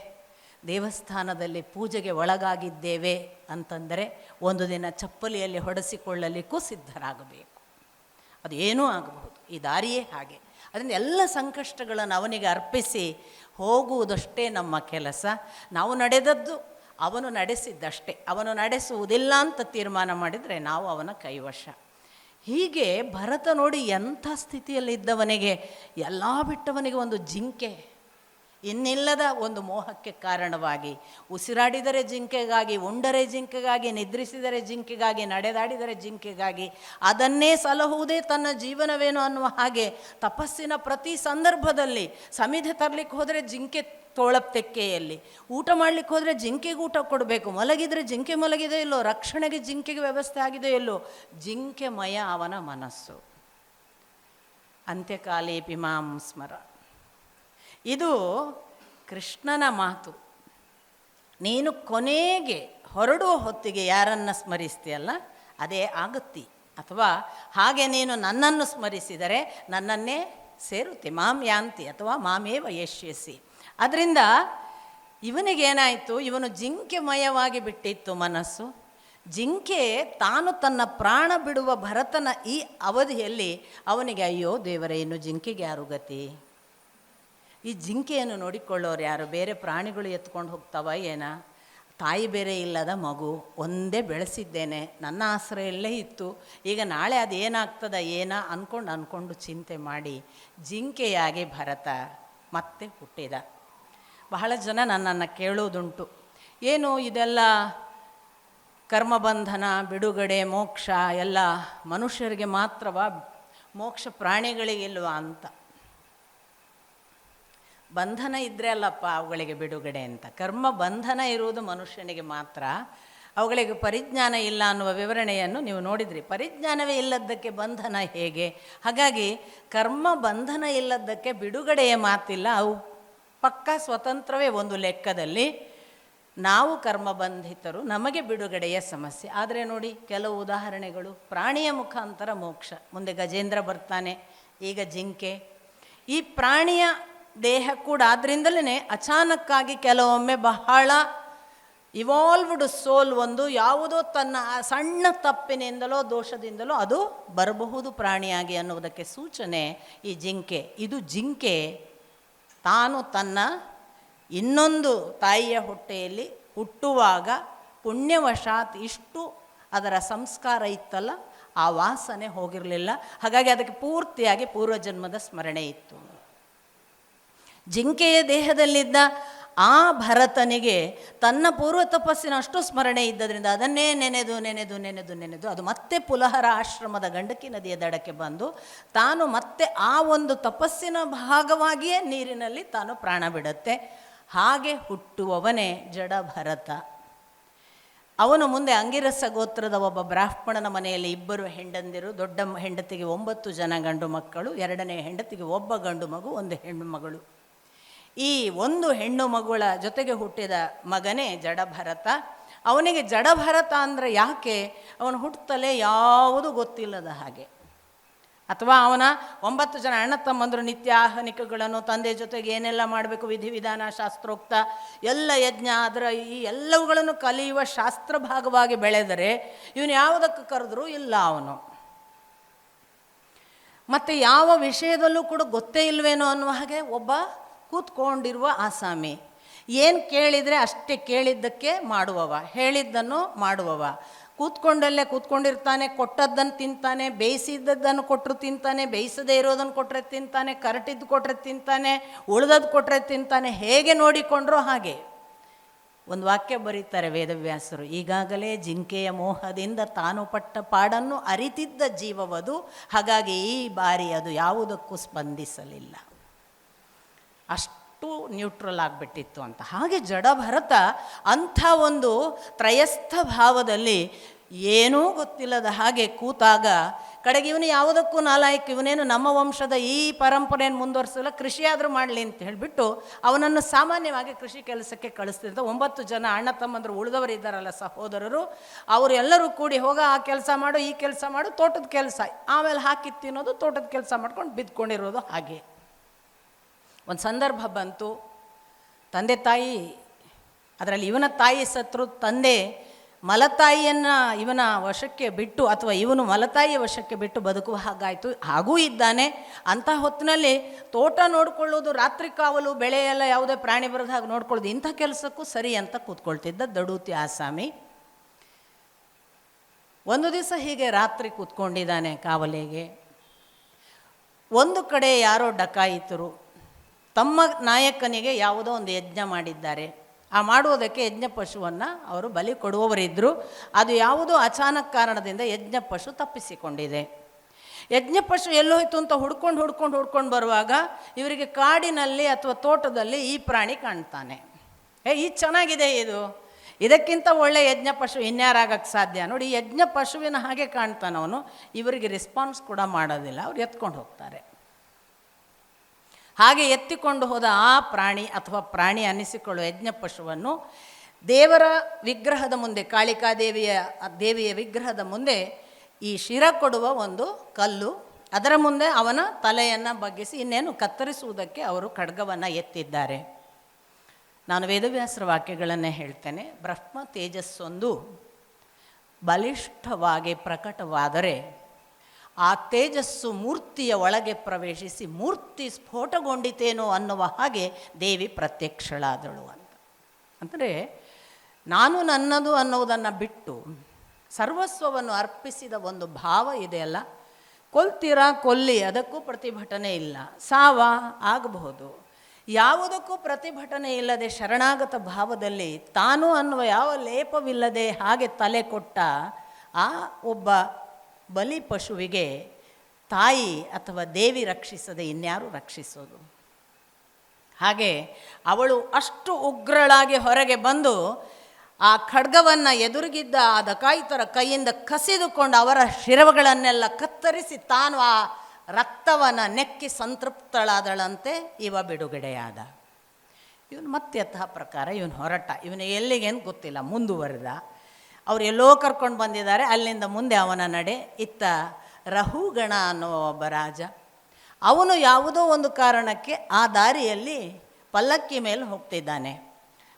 ದೇವಸ್ಥಾನದಲ್ಲಿ ಪೂಜೆಗೆ ಒಳಗಾಗಿದ್ದೇವೆ ಅಂತಂದರೆ ಒಂದು ದಿನ ಚಪ್ಪಲಿಯಲ್ಲಿ ಹೊಡೆಸಿಕೊಳ್ಳಲಿಕ್ಕೂ ಸಿದ್ಧರಾಗಬೇಕು. ಅದು ಏನೂ ಆಗಬಹುದು, ಈ ದಾರಿಯೇ ಹಾಗೆ. ಅದರಿಂದ ಎಲ್ಲ ಸಂಕಷ್ಟಗಳನ್ನು ಅವನಿಗೆ ಅರ್ಪಿಸಿ ಹೋಗುವುದಷ್ಟೇ ನಮ್ಮ ಕೆಲಸ. ನಾವು ನಡೆದದ್ದು ಅವನು ನಡೆಸಿದ್ದಷ್ಟೇ. ಅವನು ನಡೆಸುವುದಿಲ್ಲ ಅಂತ ತೀರ್ಮಾನ ಮಾಡಿದರೆ ನಾವು ಅವನ ಕೈವಶ. ಹೀಗೆ ಭರತ ನೋಡಿ ಎಂಥ ಸ್ಥಿತಿಯಲ್ಲಿದ್ದವನಿಗೆ ಎಲ್ಲ ಬಿಟ್ಟವನಿಗೆ ಒಂದು ಜಿಂಕೆ ಇನ್ನಿಲ್ಲದ ಒಂದು ಮೋಹಕ್ಕೆ ಕಾರಣವಾಗಿ, ಉಸಿರಾಡಿದರೆ ಜಿಂಕೆಗಾಗಿ, ಉಂಡರೆ ಜಿಂಕೆಗಾಗಿ, ನಿದ್ರಿಸಿದರೆ ಜಿಂಕೆಗಾಗಿ, ನಡೆದಾಡಿದರೆ ಜಿಂಕೆಗಾಗಿ, ಅದನ್ನೇ ಸಲಹುವುದೇ ತನ್ನ ಜೀವನವೇನು ಅನ್ನುವ ಹಾಗೆ ತಪಸ್ಸಿನ ಪ್ರತಿ ಸಂದರ್ಭದಲ್ಲಿ ಸಮಿಧೆ ತರಲಿಕ್ಕೆ ಹೋದರೆ ಜಿಂಕೆ ತೋಳಪ್ತೆಕ್ಕೆಯಲ್ಲಿ, ಊಟ ಮಾಡಲಿಕ್ಕೆ ಹೋದರೆ ಜಿಂಕೆಗೆ ಊಟ ಕೊಡಬೇಕು, ಮಲಗಿದರೆ ಜಿಂಕೆ ಮಲಗಿದೆ ಇಲ್ಲೋ, ರಕ್ಷಣೆಗೆ ಜಿಂಕೆಗೆ ವ್ಯವಸ್ಥೆ ಆಗಿದೆ ಇಲ್ಲೋ, ಜಿಂಕೆಮಯ ಅವನ ಮನಸ್ಸು. ಅಂತ್ಯಕಾಲೇಪಿ ಮಾಂ ಸ್ಮರ, ಇದು ಕೃಷ್ಣನ ಮಾತು. ನೀನು ಕೊನೆಗೆ ಹೊರಡುವ ಹೊತ್ತಿಗೆ ಯಾರನ್ನು ಸ್ಮರಿಸ್ತೀಯಲ್ಲ ಅದೇ ಆಗುತ್ತಿ, ಅಥವಾ ಹಾಗೆ ನೀನು ನನ್ನನ್ನು ಸ್ಮರಿಸಿದರೆ ನನ್ನನ್ನೇ ಸೇರುತ್ತಿ, ಮಾಂ ಯಾಂತಿ ಅಥವಾ ಮಾಮೇವ ಯಶ್ಯಸಿ. ಅದರಿಂದ ಇವನಿಗೇನಾಯಿತು, ಇವನು ಜಿಂಕೆಮಯವಾಗಿ ಬಿಟ್ಟಿತ್ತು ಮನಸ್ಸು. ಜಿಂಕೆ ತಾನು ತನ್ನ ಪ್ರಾಣ ಬಿಡುವ ಭರತನ ಈ ಅವಧಿಯಲ್ಲಿ ಅವನಿಗೆ, ಅಯ್ಯೋ ದೇವರೇ, ಇನ್ನು ಜಿಂಕೆಗೆ ಯಾರು ಗತಿ, ಈ ಜಿಂಕೆಯನ್ನು ನೋಡಿಕೊಳ್ಳೋರು ಯಾರು, ಬೇರೆ ಪ್ರಾಣಿಗಳು ಎತ್ಕೊಂಡು ಹೋಗ್ತಾವ ಏನ, ತಾಯಿ ಬೇರೆ ಇಲ್ಲದ ಮಗು, ಒಂದೇ ಬೆಳೆಸಿದ್ದೇನೆ, ನನ್ನ ಆಶ್ರಯಲ್ಲೇ ಇತ್ತು, ಈಗ ನಾಳೆ ಅದೇನಾಗ್ತದ ಅಂದ್ಕೊಂಡು ಚಿಂತೆ ಮಾಡಿ ಜಿಂಕೆಯಾಗಿ ಭರತ ಮತ್ತೆ ಹುಟ್ಟಿದ. ಬಹಳ ಜನ ನನ್ನನ್ನು ಕೇಳೋದುಂಟು, ಏನು ಇದೆಲ್ಲ ಕರ್ಮಬಂಧನ, ಬಿಡುಗಡೆ, ಮೋಕ್ಷ ಎಲ್ಲ ಮನುಷ್ಯರಿಗೆ ಮಾತ್ರವಾ, ಮೋಕ್ಷ ಪ್ರಾಣಿಗಳಿಗಿಲ್ವಾ ಅಂತ. ಬಂಧನ ಇದ್ದರೆ ಅಲ್ಲಪ್ಪ ಅವುಗಳಿಗೆ ಬಿಡುಗಡೆ ಅಂತ. ಕರ್ಮ ಬಂಧನ ಇರುವುದು ಮನುಷ್ಯನಿಗೆ ಮಾತ್ರ, ಅವುಗಳಿಗೆ ಪರಿಜ್ಞಾನ ಇಲ್ಲ ಅನ್ನುವ ವಿವರಣೆಯನ್ನು ನೀವು ನೋಡಿದ್ರಿ. ಪರಿಜ್ಞಾನವೇ ಇಲ್ಲದ್ದಕ್ಕೆ ಬಂಧನ ಹೇಗೆ? ಹಾಗಾಗಿ ಕರ್ಮ ಬಂಧನ ಇಲ್ಲದ್ದಕ್ಕೆ ಬಿಡುಗಡೆಯ ಮಾತಿಲ್ಲ, ಅವು ಪಕ್ಕ ಸ್ವತಂತ್ರವೇ ಒಂದು ಲೆಕ್ಕದಲ್ಲಿ. ನಾವು ಕರ್ಮಬಂಧಿತರು, ನಮಗೆ ಬಿಡುಗಡೆಯ ಸಮಸ್ಯೆ. ಆದರೆ ನೋಡಿ ಕೆಲವು ಉದಾಹರಣೆಗಳು, ಪ್ರಾಣಿಯ ಮುಖಾಂತರ ಮೋಕ್ಷ. ಮುಂದೆ ಗಜೇಂದ್ರ ಬರ್ತಾನೆ, ಈಗ ಜಿಂಕೆ. ಈ ಪ್ರಾಣಿಯ ದೇಹ ಕೂಡ ಆದ್ದರಿಂದಲೇ ಅಚಾನಕ್ಕಾಗಿ ಕೆಲವೊಮ್ಮೆ ಬಹಳ ಇವಾಲ್ವ್ಡ್ ಸೋಲ್ ಒಂದು ಯಾವುದೋ ತನ್ನ ಸಣ್ಣ ತಪ್ಪಿನಿಂದಲೋ ದೋಷದಿಂದಲೋ ಅದು ಬರಬಹುದು ಪ್ರಾಣಿಯಾಗಿ ಅನ್ನುವುದಕ್ಕೆ ಸೂಚನೆ ಈ ಜಿಂಕೆ. ಇದು ಜಿಂಕೆ ತಾನು ತನ್ನ ಇನ್ನೊಂದು ತಾಯಿಯ ಹೊಟ್ಟೆಯಲ್ಲಿ ಹುಟ್ಟುವಾಗ ಪುಣ್ಯವಶಾತ್ ಇಷ್ಟು ಅದರ ಸಂಸ್ಕಾರ ಇತ್ತಲ್ಲ, ಆ ವಾಸನೆ ಹೋಗಿರಲಿಲ್ಲ. ಹಾಗಾಗಿ ಅದಕ್ಕೆ ಪೂರ್ತಿಯಾಗಿ ಪೂರ್ವಜನ್ಮದ ಸ್ಮರಣೆ ಇತ್ತು. ಜಿಂಕೆಯ ದೇಹದಲ್ಲಿದ್ದ ಆ ಭರತನಿಗೆ ತನ್ನ ಪೂರ್ವ ತಪಸ್ಸಿನ ಅಷ್ಟು ಸ್ಮರಣೆ ಇದ್ದದರಿಂದ ಅದನ್ನೇ ನೆನೆದು ನೆನೆದು ನೆನೆದು ನೆನೆದು ಅದು ಮತ್ತೆ ಪುಲಹರ ಆಶ್ರಮದ ಗಂಡಕಿ ನದಿಯ ದಡಕ್ಕೆ ಬಂದು ತಾನು ಮತ್ತೆ ಆ ಒಂದು ತಪಸ್ಸಿನ ಭಾಗವಾಗಿಯೇ ನೀರಿನಲ್ಲಿ ತಾನು ಪ್ರಾಣ ಬಿಡುತ್ತೆ. ಹಾಗೆ ಹುಟ್ಟುವವನೇ ಜಡ ಭರತ. ಅವನು ಮುಂದೆ ಅಂಗಿರಸ ಗೋತ್ರದ ಒಬ್ಬ ಬ್ರಾಹ್ಮಣನ ಮನೆಯಲ್ಲಿ 2 ಹೆಂಡಂದಿರು, ದೊಡ್ಡ ಹೆಂಡತಿಗೆ 9 ಜನ ಗಂಡು ಮಕ್ಕಳು, 2ನೇ ಹೆಂಡತಿಗೆ 1 ಗಂಡು ಮಗು, 1 ಹೆಣ್ಣು ಮಗಳು. ಈ 1 ಹೆಣ್ಣು ಮಗುಳ ಜೊತೆಗೆ ಹುಟ್ಟಿದ ಮಗನೇ ಜಡಭರತ. ಅವನಿಗೆ ಜಡಭರತ ಅಂದರೆ ಯಾಕೆ, ಅವನು ಹುಟ್ಟುತ್ತಲೇ ಯಾವುದೂ ಗೊತ್ತಿಲ್ಲದ ಹಾಗೆ, ಅಥವಾ ಅವನ 9 ಜನ ಅಣ್ಣ ತಮ್ಮಂದರು ನಿತ್ಯ ಆಹ್ನಿಕಗಳನ್ನು ತಂದೆ ಜೊತೆಗೆ ಏನೆಲ್ಲ ಮಾಡಬೇಕು, ವಿಧಿವಿಧಾನ ಶಾಸ್ತ್ರೋಕ್ತ ಎಲ್ಲ ಯಜ್ಞ, ಅದರ ಈ ಎಲ್ಲವುಗಳನ್ನು ಕಲಿಯುವ ಶಾಸ್ತ್ರ ಭಾಗವಾಗಿ ಬೆಳೆದರೆ ಇವನು ಯಾವುದಕ್ಕೆ ಕರೆದ್ರೂ ಇಲ್ಲ ಅವನು. ಮತ್ತು ಯಾವ ವಿಷಯದಲ್ಲೂ ಕೂಡ ಗೊತ್ತೇ ಇಲ್ವೇನೋ ಅನ್ನುವ ಹಾಗೆ ಒಬ್ಬ ಕೂತ್ಕೊಂಡಿರುವ ಆಸಾಮಿ. ಏನು ಕೇಳಿದರೆ ಅಷ್ಟೇ ಕೇಳಿದ್ದಕ್ಕೆ ಮಾಡುವವ, ಹೇಳಿದ್ದನ್ನು ಮಾಡುವವ. ಕೂತ್ಕೊಂಡಲ್ಲೇ ಕೂತ್ಕೊಂಡಿರ್ತಾನೆ, ಕೊಟ್ಟದ್ದನ್ನು ತಿಂತಾನೆ, ಬೇಯಿಸಿದ್ದನ್ನು ಕೊಟ್ಟರು ತಿಂತಾನೆ, ಬೇಯಿಸದೇ ಇರೋದನ್ನು ಕೊಟ್ಟರೆ ತಿಂತಾನೆ, ಕರಟಿದ್ದು ಕೊಟ್ಟರೆ ತಿಂತಾನೆ, ಉಳಿದದ್ದು ಕೊಟ್ಟರೆ ತಿಂತಾನೆ. ಹೇಗೆ ನೋಡಿಕೊಂಡ್ರೋ ಹಾಗೆ. ಒಂದು ವಾಕ್ಯ ಬರೀತಾರೆ ವೇದವ್ಯಾಸರು, ಈಗಾಗಲೇ ಜಿಂಕೆಯ ಮೋಹದಿಂದ ತಾನು ಪಟ್ಟ ಪಾಡನ್ನು ಅರಿತಿದ್ದ ಜೀವವದು, ಹಾಗಾಗಿ ಈ ಬಾರಿ ಅದು ಯಾವುದಕ್ಕೂ ಸ್ಪಂದಿಸಲಿಲ್ಲ. ಅಷ್ಟು ನ್ಯೂಟ್ರಲ್ ಆಗಿಬಿಟ್ಟಿತ್ತು ಅಂತ. ಹಾಗೆ ಜಡಭರತ ಅಂಥ ಒಂದು ತ್ರಯಸ್ಥ ಭಾವದಲ್ಲಿ ಏನೂ ಗೊತ್ತಿಲ್ಲದ ಹಾಗೆ ಕೂತಾಗ ಕಡೆಗೆ ಇವನು ಯಾವುದಕ್ಕೂ ನಾಲಾಯಕ, ಇವನೇನು ನಮ್ಮ ವಂಶದ ಈ ಪರಂಪರೆಯನ್ನು ಮುಂದುವರಿಸಲ್ಲ, ಕೃಷಿ ಆದರೂ ಮಾಡಲಿ ಅಂತ ಹೇಳಿಬಿಟ್ಟು ಅವನನ್ನು ಸಾಮಾನ್ಯವಾಗಿ ಕೃಷಿ ಕೆಲಸಕ್ಕೆ ಕಳಿಸ್ತಿದ್ದ. 9 ಜನ ಅಣ್ಣ ತಮ್ಮಂದರು ಉಳಿದವರು ಇದ್ದಾರಲ್ಲ, ಸಹೋದರರು, ಅವರು ಎಲ್ಲರೂ ಕೂಡಿ ಹೋಗ ಆ ಕೆಲಸ ಮಾಡು, ಈ ಕೆಲಸ ಮಾಡು, ತೋಟದ ಕೆಲಸ, ಆಮೇಲೆ ಹಾಕಿ ತಿನ್ನೋದು, ತೋಟದ ಕೆಲಸ ಮಾಡ್ಕೊಂಡು ಬಿದ್ದುಕೊಂಡಿರೋದು. ಹಾಗೆ ಒಂದು ಸಂದರ್ಭ ಬಂತು, ತಂದೆ ತಾಯಿ, ಅದರಲ್ಲಿ ಇವನ ತಾಯಿ ಸತ್ರು, ತಂದೆ ಮಲತಾಯಿಯನ್ನು ಇವನ ವಶಕ್ಕೆ ಬಿಟ್ಟು, ಅಥವಾ ಇವನು ಮಲತಾಯಿಯ ವಶಕ್ಕೆ ಬಿಟ್ಟು ಬದುಕುವ ಹಾಗಾಯಿತು. ಹಾಗೂ ಇದ್ದಾನೆ. ಅಂಥ ಹೊತ್ತಿನಲ್ಲಿ ತೋಟ ನೋಡ್ಕೊಳ್ಳೋದು, ರಾತ್ರಿ ಕಾವಲು, ಬೆಳೆ ಎಲ್ಲ ಯಾವುದೇ ಪ್ರಾಣಿ ಬರೋದು ಹಾಗೆ ನೋಡ್ಕೊಳ್ಳೋದು, ಇಂಥ ಕೆಲಸಕ್ಕೂ ಸರಿ ಅಂತ ಕೂತ್ಕೊಳ್ತಿದ್ದ ದಡೂತಿ ಆಸಾಮಿ. ಒಂದು ದಿವಸ ಹೀಗೆ ರಾತ್ರಿ ಕೂತ್ಕೊಂಡಿದ್ದಾನೆ ಕಾವಲಿಗೆ. ಒಂದು ಕಡೆ ಯಾರೋ ಡಕಾಯಿತರು ತಮ್ಮ ನಾಯಕನಿಗೆ ಯಾವುದೋ ಒಂದು ಯಜ್ಞ ಮಾಡಿದ್ದಾರೆ. ಆ ಮಾಡುವುದಕ್ಕೆ ಯಜ್ಞ ಪಶುವನ್ನು ಅವರು ಬಲಿ ಕೊಡುವವರಿದ್ದರು. ಅದು ಯಾವುದೋ ಅಚಾನಕ್ ಕಾರಣದಿಂದ ಯಜ್ಞ ಪಶು ತಪ್ಪಿಸಿಕೊಂಡಿದೆ. ಯಜ್ಞ ಪಶು ಎಲ್ಲೋಯ್ತು ಅಂತ ಹುಡ್ಕೊಂಡು ಬರುವಾಗ ಇವರಿಗೆ ಕಾಡಿನಲ್ಲಿ ಅಥವಾ ತೋಟದಲ್ಲಿ ಈ ಪ್ರಾಣಿ ಕಾಣ್ತಾನೆ. ಇದು ಚೆನ್ನಾಗಿದೆ, ಇದಕ್ಕಿಂತ ಒಳ್ಳೆ ಯಜ್ಞ ಪಶು ಇನ್ಯಾರಾಗಕ್ಕೆ ಸಾಧ್ಯ ನೋಡಿ. ಈ ಯಜ್ಞ ಪಶುವಿನ ಹಾಗೆ ಕಾಣ್ತಾನವನು. ಇವರಿಗೆ ರೆಸ್ಪಾನ್ಸ್ ಕೂಡ ಮಾಡೋದಿಲ್ಲ, ಅವ್ರು ಎತ್ಕೊಂಡು ಹೋಗ್ತಾರೆ. ಹಾಗೆ ಎತ್ತಿಕೊಂಡು ಹೋದ ಆ ಪ್ರಾಣಿ ಅಥವಾ ಪ್ರಾಣಿ ಅನ್ನಿಸಿಕೊಳ್ಳುವ ಯಜ್ಞ ಪಶುವನ್ನು ದೇವರ ವಿಗ್ರಹದ ಮುಂದೆ, ದೇವಿಯ ವಿಗ್ರಹದ ಮುಂದೆ ಈ ಶಿರ ಕೊಡುವ ಒಂದು ಕಲ್ಲು, ಅದರ ಮುಂದೆ ಅವನ ತಲೆಯನ್ನು ಬಗ್ಗಿಸಿ ಇನ್ನೇನು ಕತ್ತರಿಸುವುದಕ್ಕೆ ಅವರು ಖಡ್ಗವನ್ನು ಎತ್ತಿದ್ದಾರೆ. ನಾನು ವೇದವ್ಯಾಸರ ವಾಕ್ಯಗಳನ್ನೇ ಹೇಳ್ತೇನೆ. ಬ್ರಹ್ಮ ತೇಜಸ್ಸೊಂದು ಬಲಿಷ್ಠವಾಗಿ ಪ್ರಕಟವಾದರೆ ಆ ತೇಜಸ್ಸು ಮೂರ್ತಿಯ ಒಳಗೆ ಪ್ರವೇಶಿಸಿ ಮೂರ್ತಿ ಸ್ಫೋಟಗೊಂಡಿತೇನೋ ಅನ್ನುವ ಹಾಗೆ ದೇವಿ ಪ್ರತ್ಯಕ್ಷಳಾದಳು ಅಂತ. ಅಂದರೆ ನಾನು ನನ್ನದು ಅನ್ನೋದನ್ನು ಬಿಟ್ಟು ಸರ್ವಸ್ವವನ್ನು ಅರ್ಪಿಸಿದ ಒಂದು ಭಾವ ಇದೆಯಲ್ಲ. ಕೊಲ್ತೀರಾ ಕೊಲ್ಲಿ, ಅದಕ್ಕೂ ಪ್ರತಿಭಟನೆ ಇಲ್ಲ. ಸಾವ ಆಗಬಹುದು, ಯಾವುದಕ್ಕೂ ಪ್ರತಿಭಟನೆ ಇಲ್ಲದೆ ಶರಣಾಗತ ಭಾವದಲ್ಲಿ ತಾನು ಅನ್ನುವ ಯಾವ ಲೇಪವಿಲ್ಲದೆ ಹಾಗೆ ತಲೆ ಕೊಟ್ಟ ಆ ಒಬ್ಬ ಬಲಿ ಪಶುವಿಗೆ ತಾಯಿ ಅಥವಾ ದೇವಿ ರಕ್ಷಿಸದೆ ಇನ್ಯಾರು ರಕ್ಷಿಸೋದು? ಹಾಗೆ ಅವಳು ಅಷ್ಟು ಉಗ್ರಳಾಗಿ ಹೊರಗೆ ಬಂದು ಆ ಖಡ್ಗವನ್ನು ಎದುರಿಗಿದ್ದ ಆ ಡಕಾಯಿತರ ಕೈಯಿಂದ ಕಸಿದುಕೊಂಡು ಅವರ ಶಿರಗಳನ್ನೆಲ್ಲ ಕತ್ತರಿಸಿ ತಾನು ಆ ರಕ್ತವನ್ನು ನೆಕ್ಕಿ ಸಂತೃಪ್ತಳಾದಳಂತೆ. ಇವ ಬಿಡುಗಡೆಯಾದ. ಇವನು ಮತ್ತೆ ಯಥಾ ಪ್ರಕಾರ ಇವನು ಹೊರಟ. ಇವನು ಎಲ್ಲಿಗೇನು ಗೊತ್ತಿಲ್ಲ, ಮುಂದುವರೆದ. ಅವ್ರು ಎಲ್ಲೋ ಕರ್ಕೊಂಡು ಬಂದಿದ್ದಾರೆ. ಅಲ್ಲಿಂದ ಮುಂದೆ ಅವನ ನಡೆ. ಇತ್ತ ರಹುಗಣ ಅನ್ನುವ ಒಬ್ಬ ರಾಜ, ಅವನು ಯಾವುದೋ ಒಂದು ಕಾರಣಕ್ಕೆ ಆ ದಾರಿಯಲ್ಲಿ ಪಲ್ಲಕ್ಕಿ ಮೇಲೆ ಹೋಗ್ತಿದ್ದಾನೆ.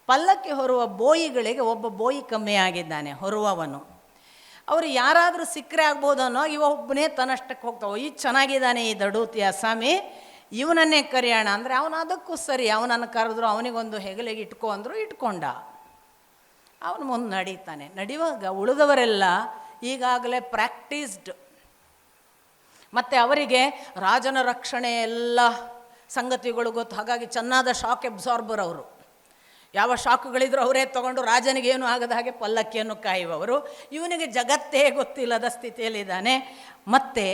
ಪಲ್ಲಕ್ಕಿ ಹೊರುವ ಬೋಯಿಗಳಿಗೆ ಒಬ್ಬ ಬೋಯಿ ಕಮ್ಮಿ ಆಗಿದ್ದಾನೆ, ಹೊರುವವನು. ಅವರು ಯಾರಾದರೂ ಸಿಕ್ಕರೆ ಆಗ್ಬೋದು ಅನ್ನೋ ಇವ ಒಬ್ಬನೇ ತನ್ನಷ್ಟಕ್ಕೆ ಹೋಗ್ತಾವೆ. ಈ ಚೆನ್ನಾಗಿದ್ದಾನೆ ಈ ದಡೂತಿ ಅಸ್ಸಾಮಿ, ಇವನನ್ನೇ ಕರೆಯೋಣ ಅಂದರೆ ಅವನು ಅದಕ್ಕೂ ಸರಿ. ಅವನನ್ನು ಕರೆದ್ರು, ಅವನಿಗೊಂದು ಹೆಗಲಿಗೆ ಇಟ್ಕೊ ಅಂದರು, ಇಟ್ಕೊಂಡ. ಅವನು ಮುಂದೆ ನಡೀತಾನೆ. ನಡೆಯುವಾಗ ಉಳಿದವರೆಲ್ಲ ಈಗಾಗಲೇ ಪ್ರಾಕ್ಟೀಸ್ಡ್, ಮತ್ತು ಅವರಿಗೆ ರಾಜನ ರಕ್ಷಣೆ ಎಲ್ಲ ಸಂಗತಿಗಳು ಗೊತ್ತು. ಹಾಗಾಗಿ ಚೆನ್ನಾದ ಶಾಕ್ ಅಬ್ಸಾರ್ಬರ್ ಅವರು. ಯಾವ ಶಾಕುಗಳಿದ್ರು ಅವರೇ ತಗೊಂಡು ರಾಜನಿಗೇನು ಆಗದ ಹಾಗೆ ಪಲ್ಲಕ್ಕಿಯನ್ನು ಕಾಯುವವರು. ಇವನಿಗೆ ಜಗತ್ತೇ ಗೊತ್ತಿಲ್ಲದ ಸ್ಥಿತಿಯಲ್ಲಿದ್ದಾನೆ. ಮತ್ತು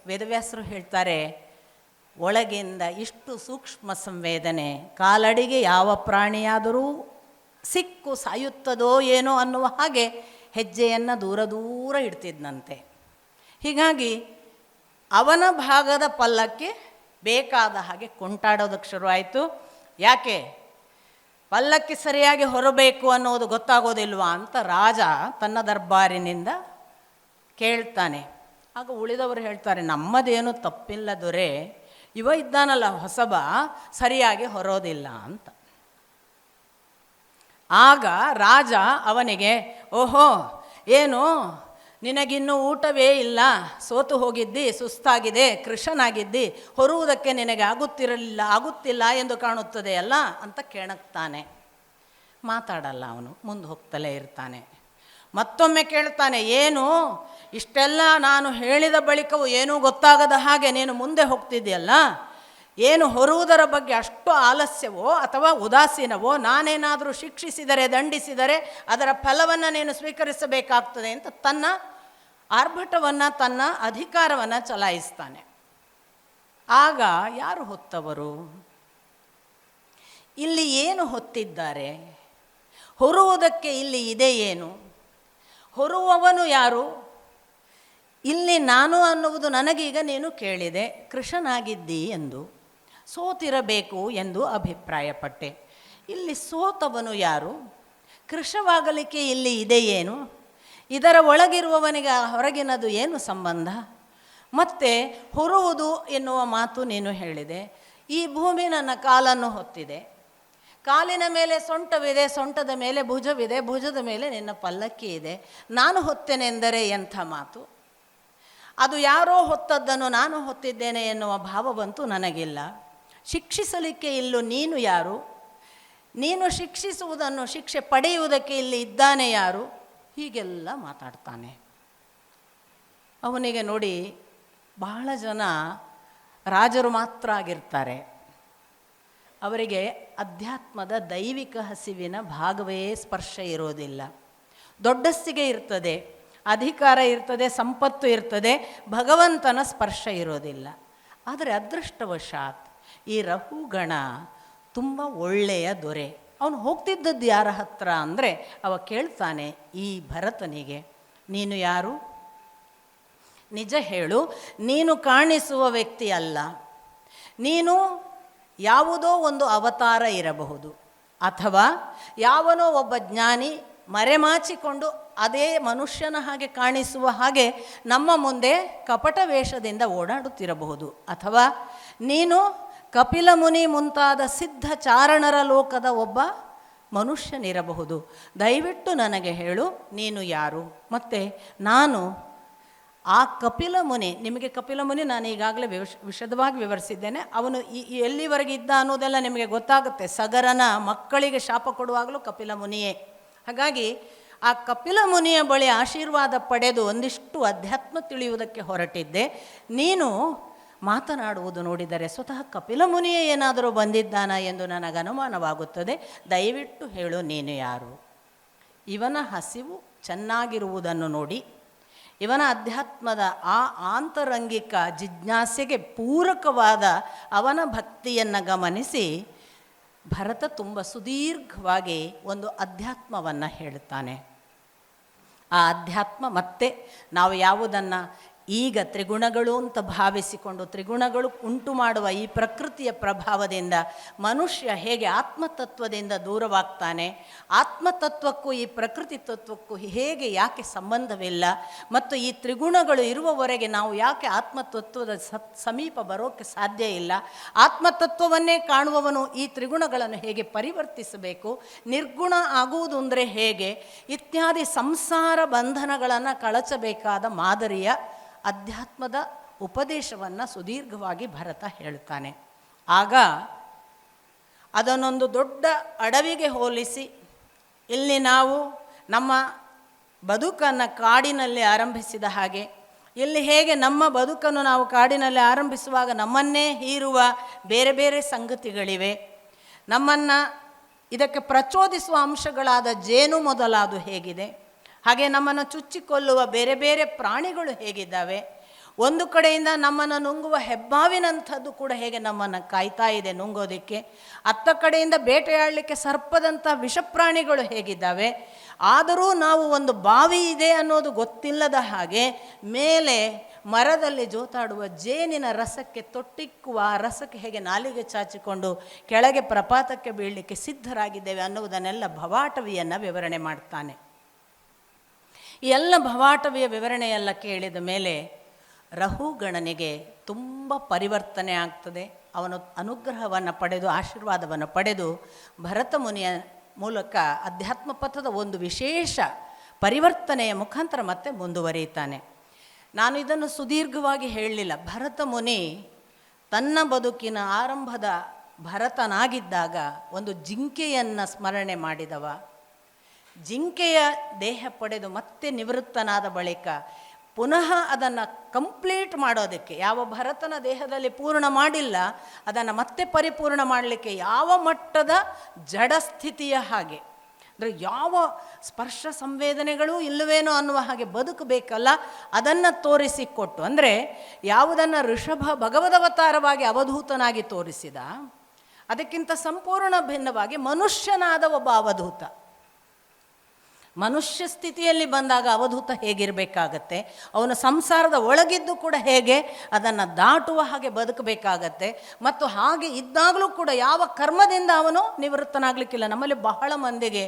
ವೇದವ್ಯಾಸರು ಹೇಳ್ತಾರೆ, ಒಳಗಿಂದ ಇಷ್ಟು ಸೂಕ್ಷ್ಮ ಸಂವೇದನೆ ಕಾಲಡಿಗೆ ಯಾವ ಪ್ರಾಣಿಯಾದರೂ ಸಿಕ್ಕು ಸಾಯುತ್ತದೋ ಏನೋ ಅನ್ನುವ ಹಾಗೆ ಹೆಜ್ಜೆಯನ್ನು ದೂರ ದೂರ ಇಡ್ತಿದ್ದಂತೆ. ಹೀಗಾಗಿ ಅವನ ಭಾಗದ ಪಲ್ಲಕ್ಕಿ ಬೇಕಾದ ಹಾಗೆ ಕೊಂಟಾಡೋದಕ್ಕೆ ಶುರುವಾಯಿತು. ಯಾಕೆ? ಪಲ್ಲಕ್ಕಿ ಸರಿಯಾಗಿ ಹೊರಬೇಕು ಅನ್ನೋದು ಗೊತ್ತಾಗೋದಿಲ್ವಾ ಅಂತ ರಾಜ ತನ್ನ ದರ್ಬಾರಿನಿಂದ ಕೇಳ್ತಾನೆ. ಆಗ ಉಳಿದವರು ಹೇಳ್ತಾರೆ, ನಮ್ಮದೇನು ತಪ್ಪಿಲ್ಲ ದೊರೆ, ಇವ ಇದ್ದಾನಲ್ಲ ಹೊಸಬ, ಸರಿಯಾಗಿ ಹೊರೋದಿಲ್ಲ ಅಂತ. ಆಗ ರಾಜ ಅವನಿಗೆ, ಓಹೋ ಏನು ನಿನಗಿನ್ನೂ ಊಟವೇ ಇಲ್ಲ, ಸೋತು ಹೋಗಿದ್ದಿ, ಸುಸ್ತಾಗಿದೆ, ಕೃಶನಾಗಿದ್ದಿ, ಹೊರುವುದಕ್ಕೆ ನಿನಗೆ ಆಗುತ್ತಿಲ್ಲ ಎಂದು ಕಾಣುತ್ತದೆಯಲ್ಲ ಅಂತ ಕೆಣಕ್ತಾನೆ. ಮಾತಾಡಲ್ಲ ಅವನು, ಮುಂದೆ ಹೋಗ್ತಲೇ ಇರ್ತಾನೆ. ಮತ್ತೊಮ್ಮೆ ಕೇಳ್ತಾನೆ, ಏನು ಇಷ್ಟೆಲ್ಲ ನಾನು ಹೇಳಿದ ಬಳಿಕವೂ ಏನೂ ಗೊತ್ತಾಗದ ಹಾಗೆ ನೀನು ಮುಂದೆ ಹೋಗ್ತಿದ್ಯಲ್ಲ, ಏನು ಹೊರುವುದರ ಬಗ್ಗೆ ಅಷ್ಟು ಆಲಸ್ಯವೋ ಅಥವಾ ಉದಾಸೀನವೋ? ನಾನೇನಾದರೂ ಶಿಕ್ಷಿಸಿದರೆ, ದಂಡಿಸಿದರೆ ಅದರ ಫಲವನ್ನು ನೀನು ಸ್ವೀಕರಿಸಬೇಕಾಗ್ತದೆ ಅಂತ ತನ್ನ ಆರ್ಭಟವನ್ನು, ತನ್ನ ಅಧಿಕಾರವನ್ನು ಚಲಾಯಿಸ್ತಾನೆ. ಆಗ ಯಾರು ಹೊತ್ತವರು? ಇಲ್ಲಿ ಏನು ಹೊತ್ತಿದ್ದಾರೆ? ಹೊರುವುದಕ್ಕೆ ಇಲ್ಲಿ ಇದೆ ಏನು? ಹೊರುವವನು ಯಾರು? ಇಲ್ಲಿ ನಾನು ಅನ್ನುವುದು ನನಗೀಗ ನೀನು ಕೇಳಿದೆ, ಕೃಶನಾಗಿದ್ದಿ ಎಂದು, ಸೋತಿರಬೇಕು ಎಂದು ಅಭಿಪ್ರಾಯಪಟ್ಟೆ. ಇಲ್ಲಿ ಸೋತವನು ಯಾರು? ಕೃಶವಾಗಲಿಕ್ಕೆ ಇಲ್ಲಿ ಇದೆ ಏನು? ಇದರ ಒಳಗಿರುವವನಿಗೆ ಹೊರಗಿನದು ಏನು ಸಂಬಂಧ? ಮತ್ತು ಹೊರುವುದು ಎನ್ನುವ ಮಾತು ನೀನು ಹೇಳಿದೆ. ಈ ಭೂಮಿ ನನ್ನ ಕಾಲನ್ನು ಹೊತ್ತಿದೆ, ಕಾಲಿನ ಮೇಲೆ ಸೊಂಟವಿದೆ, ಸೊಂಟದ ಮೇಲೆ ಭುಜವಿದೆ, ಭುಜದ ಮೇಲೆ ನಿನ್ನ ಪಲ್ಲಕ್ಕಿ ಇದೆ. ನಾನು ಹೊತ್ತೇನೆಂದರೆ ಎಂಥ ಮಾತು? ಅದು ಯಾರೋ ಹೊತ್ತದ್ದನ್ನು ನಾನು ಹೊತ್ತಿದ್ದೇನೆ ಎನ್ನುವ ಭಾವವಂತೂ ನನಗಿಲ್ಲ. ಶಿಕ್ಷಿಸಲಿಕ್ಕೆ ಇಲ್ಲೂ ನೀನು ಯಾರು? ನೀನು ಶಿಕ್ಷಿಸುವುದನ್ನು, ಶಿಕ್ಷೆ ಪಡೆಯುವುದಕ್ಕೆ ಇಲ್ಲಿ ಇದ್ದಾನೆ ಯಾರು? ಹೀಗೆಲ್ಲ ಮಾತಾಡ್ತಾನೆ. ಅವನಿಗೆ ನೋಡಿ, ಬಹಳ ಜನ ರಾಜರು ಮಾತ್ರ ಆಗಿರ್ತಾರೆ, ಅವರಿಗೆ ಅಧ್ಯಾತ್ಮದ ದೈವಿಕ ಹಸಿವಿನ ಭಾಗವೇ ಸ್ಪರ್ಶ ಇರೋದಿಲ್ಲ. ದೊಡ್ಡಸ್ತಿಗೆ ಇರ್ತದೆ, ಅಧಿಕಾರ ಇರ್ತದೆ, ಸಂಪತ್ತು ಇರ್ತದೆ, ಭಗವಂತನ ಸ್ಪರ್ಶ ಇರೋದಿಲ್ಲ. ಆದರೆ ಅದೃಷ್ಟವಶಾತ್ ಈ ರಹುಗಣ ತುಂಬ ಒಳ್ಳೆಯ ದೊರೆ. ಅವನು ಹೋಗ್ತಿದ್ದದ್ದು ಯಾರ ಹತ್ರ ಅಂದರೆ, ಅವ ಕೇಳ್ತಾನೆ ಈ ಭರತನಿಗೆ, ನೀನು ಯಾರು? ನಿಜ ಹೇಳು, ನೀನು ಕಾಣಿಸುವ ವ್ಯಕ್ತಿ ಅಲ್ಲ, ನೀನು ಯಾವುದೋ ಒಂದು ಅವತಾರ ಇರಬಹುದು, ಅಥವಾ ಯಾವನೋ ಒಬ್ಬ ಜ್ಞಾನಿ ಮರೆಮಾಚಿಕೊಂಡು ಅದೇ ಮನುಷ್ಯನ ಹಾಗೆ ಕಾಣಿಸುವ ಹಾಗೆ ನಮ್ಮ ಮುಂದೆ ಕಪಟ ವೇಷದಿಂದ ಓಡಾಡುತ್ತಿರಬಹುದು, ಅಥವಾ ನೀನು ಕಪಿಲ ಮುನಿ ಮುಂತಾದ ಸಿದ್ಧ ಚಾರಣರ ಲೋಕದ ಒಬ್ಬ ಮನುಷ್ಯನಿರಬಹುದು. ದಯವಿಟ್ಟು ನನಗೆ ಹೇಳು, ನೀನು ಯಾರು? ಮತ್ತು ನಾನು ಆ ಕಪಿಲ ಮುನಿ, ನಿಮಗೆ ಕಪಿಲ ಮುನಿ ನಾನು ಈಗಾಗಲೇ ವಿಶದವಾಗಿ ವಿವರಿಸಿದ್ದೇನೆ. ಅವನು ಎಲ್ಲಿವರೆಗೆ ಇದ್ದ ಅನ್ನೋದೆಲ್ಲ ನಿಮಗೆ ಗೊತ್ತಾಗುತ್ತೆ. ಸಗರನ ಮಕ್ಕಳಿಗೆ ಶಾಪ ಕೊಡುವಾಗಲೂ ಕಪಿಲ ಮುನಿಯೇ. ಹಾಗಾಗಿ ಆ ಕಪಿಲ ಮುನಿಯ ಬಳಿ ಆಶೀರ್ವಾದ ಪಡೆದು ಒಂದಿಷ್ಟು ಅಧ್ಯಾತ್ಮ ತಿಳಿಯುವುದಕ್ಕೆ ಹೊರಟಿದ್ದೆ. ನೀನು ಮಾತನಾಡುವುದು ನೋಡಿದರೆ ಸ್ವತಃ ಕಪಿಲ ಮುನಿಯೇ ಏನಾದರೂ ಬಂದಿದ್ದಾನ ಎಂದು ನನಗೆ ಅನುಮಾನವಾಗುತ್ತದೆ. ದಯವಿಟ್ಟು ಹೇಳು, ನೀನು ಯಾರು? ಇವನ ಹಸಿವು ಚೆನ್ನಾಗಿರುವುದನ್ನು ನೋಡಿ, ಇವನ ಅಧ್ಯಾತ್ಮದ ಆ ಆಂತರಂಗಿಕ ಜಿಜ್ಞಾಸೆಗೆ ಪೂರಕವಾದ ಅವನ ಭಕ್ತಿಯನ್ನು ಗಮನಿಸಿ ಭರತ ತುಂಬ ಸುದೀರ್ಘವಾಗಿ ಒಂದು ಅಧ್ಯಾತ್ಮವನ್ನು ಹೇಳ್ತಾನೆ. ಆ ಅಧ್ಯಾತ್ಮ ಮತ್ತೆ ನಾವು ಯಾವುದನ್ನು ಈಗ ತ್ರಿಗುಣಗಳು ಅಂತ ಭಾವಿಸಿಕೊಂಡು, ತ್ರಿಗುಣಗಳು ಉಂಟು ಮಾಡುವ ಈ ಪ್ರಕೃತಿಯ ಪ್ರಭಾವದಿಂದ ಮನುಷ್ಯ ಹೇಗೆ ಆತ್ಮತತ್ವದಿಂದ ದೂರವಾಗ್ತಾನೆ, ಆತ್ಮತತ್ವಕ್ಕೂ ಈ ಪ್ರಕೃತಿ ತತ್ವಕ್ಕೂ ಹೇಗೆ ಯಾಕೆ ಸಂಬಂಧವಿಲ್ಲ, ಮತ್ತು ಈ ತ್ರಿಗುಣಗಳು ಇರುವವರೆಗೆ ನಾವು ಯಾಕೆ ಆತ್ಮತತ್ವದ ಸಮೀಪ ಬರೋಕ್ಕೆ ಸಾಧ್ಯ ಇಲ್ಲ, ಆತ್ಮತತ್ವವನ್ನೇ ಕಾಣುವವನು ಈ ತ್ರಿಗುಣಗಳನ್ನು ಹೇಗೆ ಪರಿವರ್ತಿಸಬೇಕು, ನಿರ್ಗುಣ ಆಗುವುದು ಅಂದರೆ ಹೇಗೆ, ಇತ್ಯಾದಿ ಸಂಸಾರ ಬಂಧನಗಳನ್ನು ಕಳಚಬೇಕಾದ ಮಾದರಿಯ ಅಧ್ಯಾತ್ಮದ ಉಪದೇಶವನ್ನು ಸುದೀರ್ಘವಾಗಿ ಭರತ ಹೇಳ್ತಾನೆ. ಆಗ ಅದನ್ನೊಂದು ದೊಡ್ಡ ಅಡವಿಗೆ ಹೋಲಿಸಿ, ಇಲ್ಲಿ ನಾವು ನಮ್ಮ ಬದುಕನ್ನು ಕಾಡಿನಲ್ಲಿ ಆರಂಭಿಸಿದ ಹಾಗೆ, ಇಲ್ಲಿ ಹೇಗೆ ನಮ್ಮ ಬದುಕನ್ನು ನಾವು ಕಾಡಿನಲ್ಲಿ ಆರಂಭಿಸುವಾಗ ನಮ್ಮನ್ನೇ ಹೀರುವ ಬೇರೆ ಬೇರೆ ಸಂಗತಿಗಳಿವೆ, ನಮ್ಮನ್ನು ಇದಕ್ಕೆ ಪ್ರಚೋದಿಸುವ ಅಂಶಗಳಾದ ಜೇನು ಮೊದಲಾದು ಹೇಗಿದೆ, ಹಾಗೆ ನಮ್ಮನ್ನು ಚುಚ್ಚಿಕೊಳ್ಳುವ ಬೇರೆ ಬೇರೆ ಪ್ರಾಣಿಗಳು ಹೇಗಿದ್ದಾವೆ, ಒಂದು ಕಡೆಯಿಂದ ನಮ್ಮನ್ನು ನುಂಗುವ ಹೆಬ್ಬಾವಿನಂಥದ್ದು ಕೂಡ ಹೇಗೆ ನಮ್ಮನ್ನು ಕಾಯ್ತಾ ಇದೆ ನುಂಗೋದಕ್ಕೆ, ಅತ್ತ ಕಡೆಯಿಂದ ಬೇಟೆಯಾಡಲಿಕ್ಕೆ ಸರ್ಪದಂಥ ವಿಷಪ್ರಾಣಿಗಳು ಹೇಗಿದ್ದಾವೆ, ಆದರೂ ನಾವು ಒಂದು ಬಾವಿ ಇದೆ ಅನ್ನೋದು ಗೊತ್ತಿಲ್ಲದ ಹಾಗೆ ಮೇಲೆ ಮರದಲ್ಲಿ ಜೋತಾಡುವ ಜೇನಿನ ರಸಕ್ಕೆ ತೊಟ್ಟಿಕ್ಕುವ ಆ ರಸಕ್ಕೆ ಹೇಗೆ ನಾಲಿಗೆ ಚಾಚಿಕೊಂಡು ಕೆಳಗೆ ಪ್ರಪಾತಕ್ಕೆ ಬೀಳಲಿಕ್ಕೆ ಸಿದ್ಧರಾಗಿದ್ದೇವೆ ಅನ್ನುವುದನ್ನೆಲ್ಲ ಭವಾಟವಿಯನ್ನು ವಿವರಣೆ ಮಾಡ್ತಾನೆ. ಈ ಎಲ್ಲ ಭವಾಟವಿಯ ವಿವರಣೆಯೆಲ್ಲ ಕೇಳಿದ ಮೇಲೆ ರಹುಗಣನಿಗೆ ತುಂಬ ಪರಿವರ್ತನೆ ಆಗ್ತದೆ. ಅವನು ಅನುಗ್ರಹವನ್ನು ಪಡೆದು, ಆಶೀರ್ವಾದವನ್ನು ಪಡೆದು ಭರತ ಮುನಿಯ ಮೂಲಕ ಅಧ್ಯಾತ್ಮ ಪಥದ ಒಂದು ವಿಶೇಷ ಪರಿವರ್ತನೆಯ ಮುಖಾಂತರ ಮತ್ತೆ ಮುಂದುವರಿತಾನೆ. ನಾನು ಇದನ್ನು ಸುದೀರ್ಘವಾಗಿ ಹೇಳಲಿಲ್ಲ. ಭರತ ಮುನಿ ತನ್ನ ಬದುಕಿನ ಆರಂಭದ ಭರತನಾಗಿದ್ದಾಗ ಒಂದು ಜಿಂಕೆಯನ್ನು ಸ್ಮರಣೆ ಮಾಡಿದವ. ಜಿಂಕೆಯ ದೇಹ ಪಡೆದು ಮತ್ತೆ ನಿವೃತ್ತನಾದ ಬಳಿಕ ಪುನಃ ಅದನ್ನು ಕಂಪ್ಲೀಟ್ ಮಾಡೋದಕ್ಕೆ, ಯಾವ ಭರತನ ದೇಹದಲ್ಲಿ ಪೂರ್ಣ ಮಾಡಿಲ್ಲ ಅದನ್ನು ಮತ್ತೆ ಪರಿಪೂರ್ಣ ಮಾಡಲಿಕ್ಕೆ ಯಾವ ಮಟ್ಟದ ಜಡಸ್ಥಿತಿಯ ಹಾಗೆ, ಅಂದರೆ ಯಾವ ಸ್ಪರ್ಶ ಸಂವೇದನೆಗಳೂ ಇಲ್ಲವೇನೋ ಅನ್ನುವ ಹಾಗೆ ಬದುಕಬೇಕಲ್ಲ, ಅದನ್ನು ತೋರಿಸಿಕೊಟ್ಟು. ಅಂದರೆ ಯಾವುದನ್ನು ಋಷಭ ಭಗವದವತಾರವಾಗಿ ಅವಧೂತನಾಗಿ ತೋರಿಸಿದ, ಅದಕ್ಕಿಂತ ಸಂಪೂರ್ಣ ಭಿನ್ನವಾಗಿ ಮನುಷ್ಯನಾದ ಒಬ್ಬ ಅವಧೂತ. ಮನುಷ್ಯ ಸ್ಥಿತಿಯಲ್ಲಿ ಬಂದಾಗ ಅವಧೂತ ಹೇಗಿರಬೇಕಾಗತ್ತೆ, ಅವನ ಸಂಸಾರದ ಒಳಗಿದ್ದು ಕೂಡ ಹೇಗೆ ಅದನ್ನು ದಾಟುವ ಹಾಗೆ ಬದುಕಬೇಕಾಗತ್ತೆ, ಮತ್ತು ಹಾಗೆ ಇದ್ದಾಗಲೂ ಕೂಡ ಯಾವ ಕರ್ಮದಿಂದ ಅವನು ನಿವೃತ್ತನಾಗಲಿಕ್ಕಿಲ್ಲ. ನಮ್ಮಲ್ಲಿ ಬಹಳ ಮಂದಿಗೆ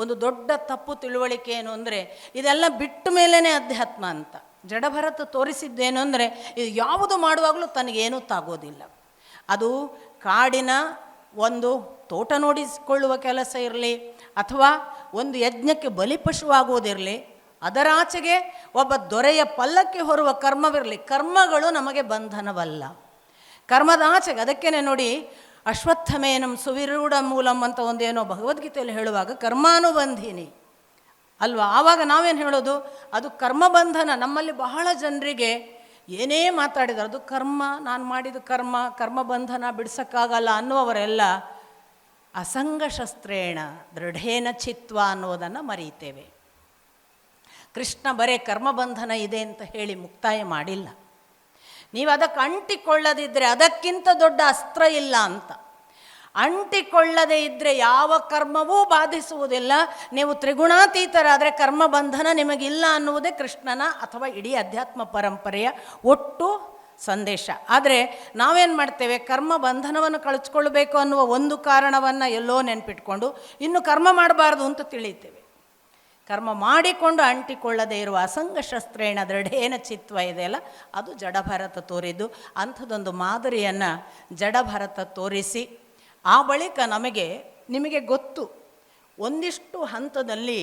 ಒಂದು ದೊಡ್ಡ ತಪ್ಪು ತಿಳುವಳಿಕೆ ಏನು ಅಂದರೆ, ಇದೆಲ್ಲ ಬಿಟ್ಟ ಮೇಲೇ ಅಧ್ಯಾತ್ಮ ಅಂತ. ಜಡಭರತ ತೋರಿಸಿದ್ದೇನು ಅಂದರೆ, ಇದು ಯಾವುದು ಮಾಡುವಾಗಲೂ ತನಗೇನೂ ತಾಗೋದಿಲ್ಲ. ಅದು ಕಾಡಿನ ಒಂದು ತೋಟ ನೋಡಿಸಿಕೊಳ್ಳುವ ಕೆಲಸ ಇರಲಿ, ಅಥವಾ ಒಂದು ಯಜ್ಞಕ್ಕೆ ಬಲಿಪಶುವಾಗುವುದಿರಲಿ, ಅದರಾಚೆಗೆ ಒಬ್ಬ ದೊರೆಯ ಪಲ್ಲಕ್ಕೆ ಹೊರುವ ಕರ್ಮವಿರಲಿ, ಕರ್ಮಗಳು ನಮಗೆ ಬಂಧನವಲ್ಲ. ಕರ್ಮದ ಆಚೆಗೆ, ಅದಕ್ಕೇನೆ ನೋಡಿ ಅಶ್ವತ್ಥಮೇನಂ ಸುವಿರೂಢ ಮೂಲಂ ಅಂತ ಒಂದೇನೋ ಭಗವದ್ಗೀತೆಯಲ್ಲಿ ಹೇಳುವಾಗ ಕರ್ಮಾನುಬಂಧಿನಿ ಅಲ್ವಾ. ಆವಾಗ ನಾವೇನು ಹೇಳೋದು, ಅದು ಕರ್ಮಬಂಧನ. ನಮ್ಮಲ್ಲಿ ಬಹಳ ಜನರಿಗೆ ಏನೇ ಮಾತಾಡಿದ್ರು ಅದು ಕರ್ಮ, ನಾನು ಮಾಡಿದ ಕರ್ಮಬಂಧನ ಬಿಡಿಸೋಕ್ಕಾಗಲ್ಲ ಅನ್ನುವವರೆಲ್ಲ ಅಸಂಗಶಸ್ತ್ರೇಣ ದೃಢೇನ ಚಿತ್ವ ಅನ್ನೋದನ್ನು ಮರೀತೇವೆ. ಕೃಷ್ಣ ಬರೇ ಕರ್ಮಬಂಧನ ಇದೆ ಅಂತ ಹೇಳಿ ಮುಕ್ತಾಯ ಮಾಡಿಲ್ಲ. ನೀವು ಅದಕ್ಕೆ ಅಂಟಿಕೊಳ್ಳದಿದ್ದರೆ ಅದಕ್ಕಿಂತ ದೊಡ್ಡ ಅಸ್ತ್ರ ಇಲ್ಲ ಅಂತ. ಅಂಟಿಕೊಳ್ಳದೇ ಇದ್ದರೆ ಯಾವ ಕರ್ಮವೂ ಬಾಧಿಸುವುದಿಲ್ಲ. ನೀವು ತ್ರಿಗುಣಾತೀತರಾದರೆ ಕರ್ಮಬಂಧನ ನಿಮಗಿಲ್ಲ ಅನ್ನುವುದೇ ಕೃಷ್ಣನ ಅಥವಾ ಇಡೀ ಅಧ್ಯಾತ್ಮ ಪರಂಪರೆಯ ಒಟ್ಟು ಸಂದೇಶ. ಆದರೆ ನಾವೇನು ಮಾಡ್ತೇವೆ, ಕರ್ಮ ಬಂಧನವನ್ನು ಕಳಿಸ್ಕೊಳ್ಬೇಕು ಅನ್ನುವ ಒಂದು ಕಾರಣವನ್ನು ಎಲ್ಲೋ ನೆನಪಿಟ್ಕೊಂಡು ಇನ್ನು ಕರ್ಮ ಮಾಡಬಾರ್ದು ಅಂತ ತಿಳಿತೇವೆ. ಕರ್ಮ ಮಾಡಿಕೊಂಡು ಅಂಟಿಕೊಳ್ಳದೇ ಇರುವ ಅಸಂಗಶಸ್ತ್ರೇಣ ದೃಢೇನ ಚಿತ್ವ ಇದೆಯಲ್ಲ, ಅದು ಜಡಭರತ ತೋರಿದ್ದು. ಅಂಥದ್ದೊಂದು ಮಾದರಿಯನ್ನು ಜಡಭರತ ತೋರಿಸಿ, ಆ ಬಳಿಕ ನಿಮಗೆ ಗೊತ್ತು, ಒಂದಿಷ್ಟು ಹಂತದಲ್ಲಿ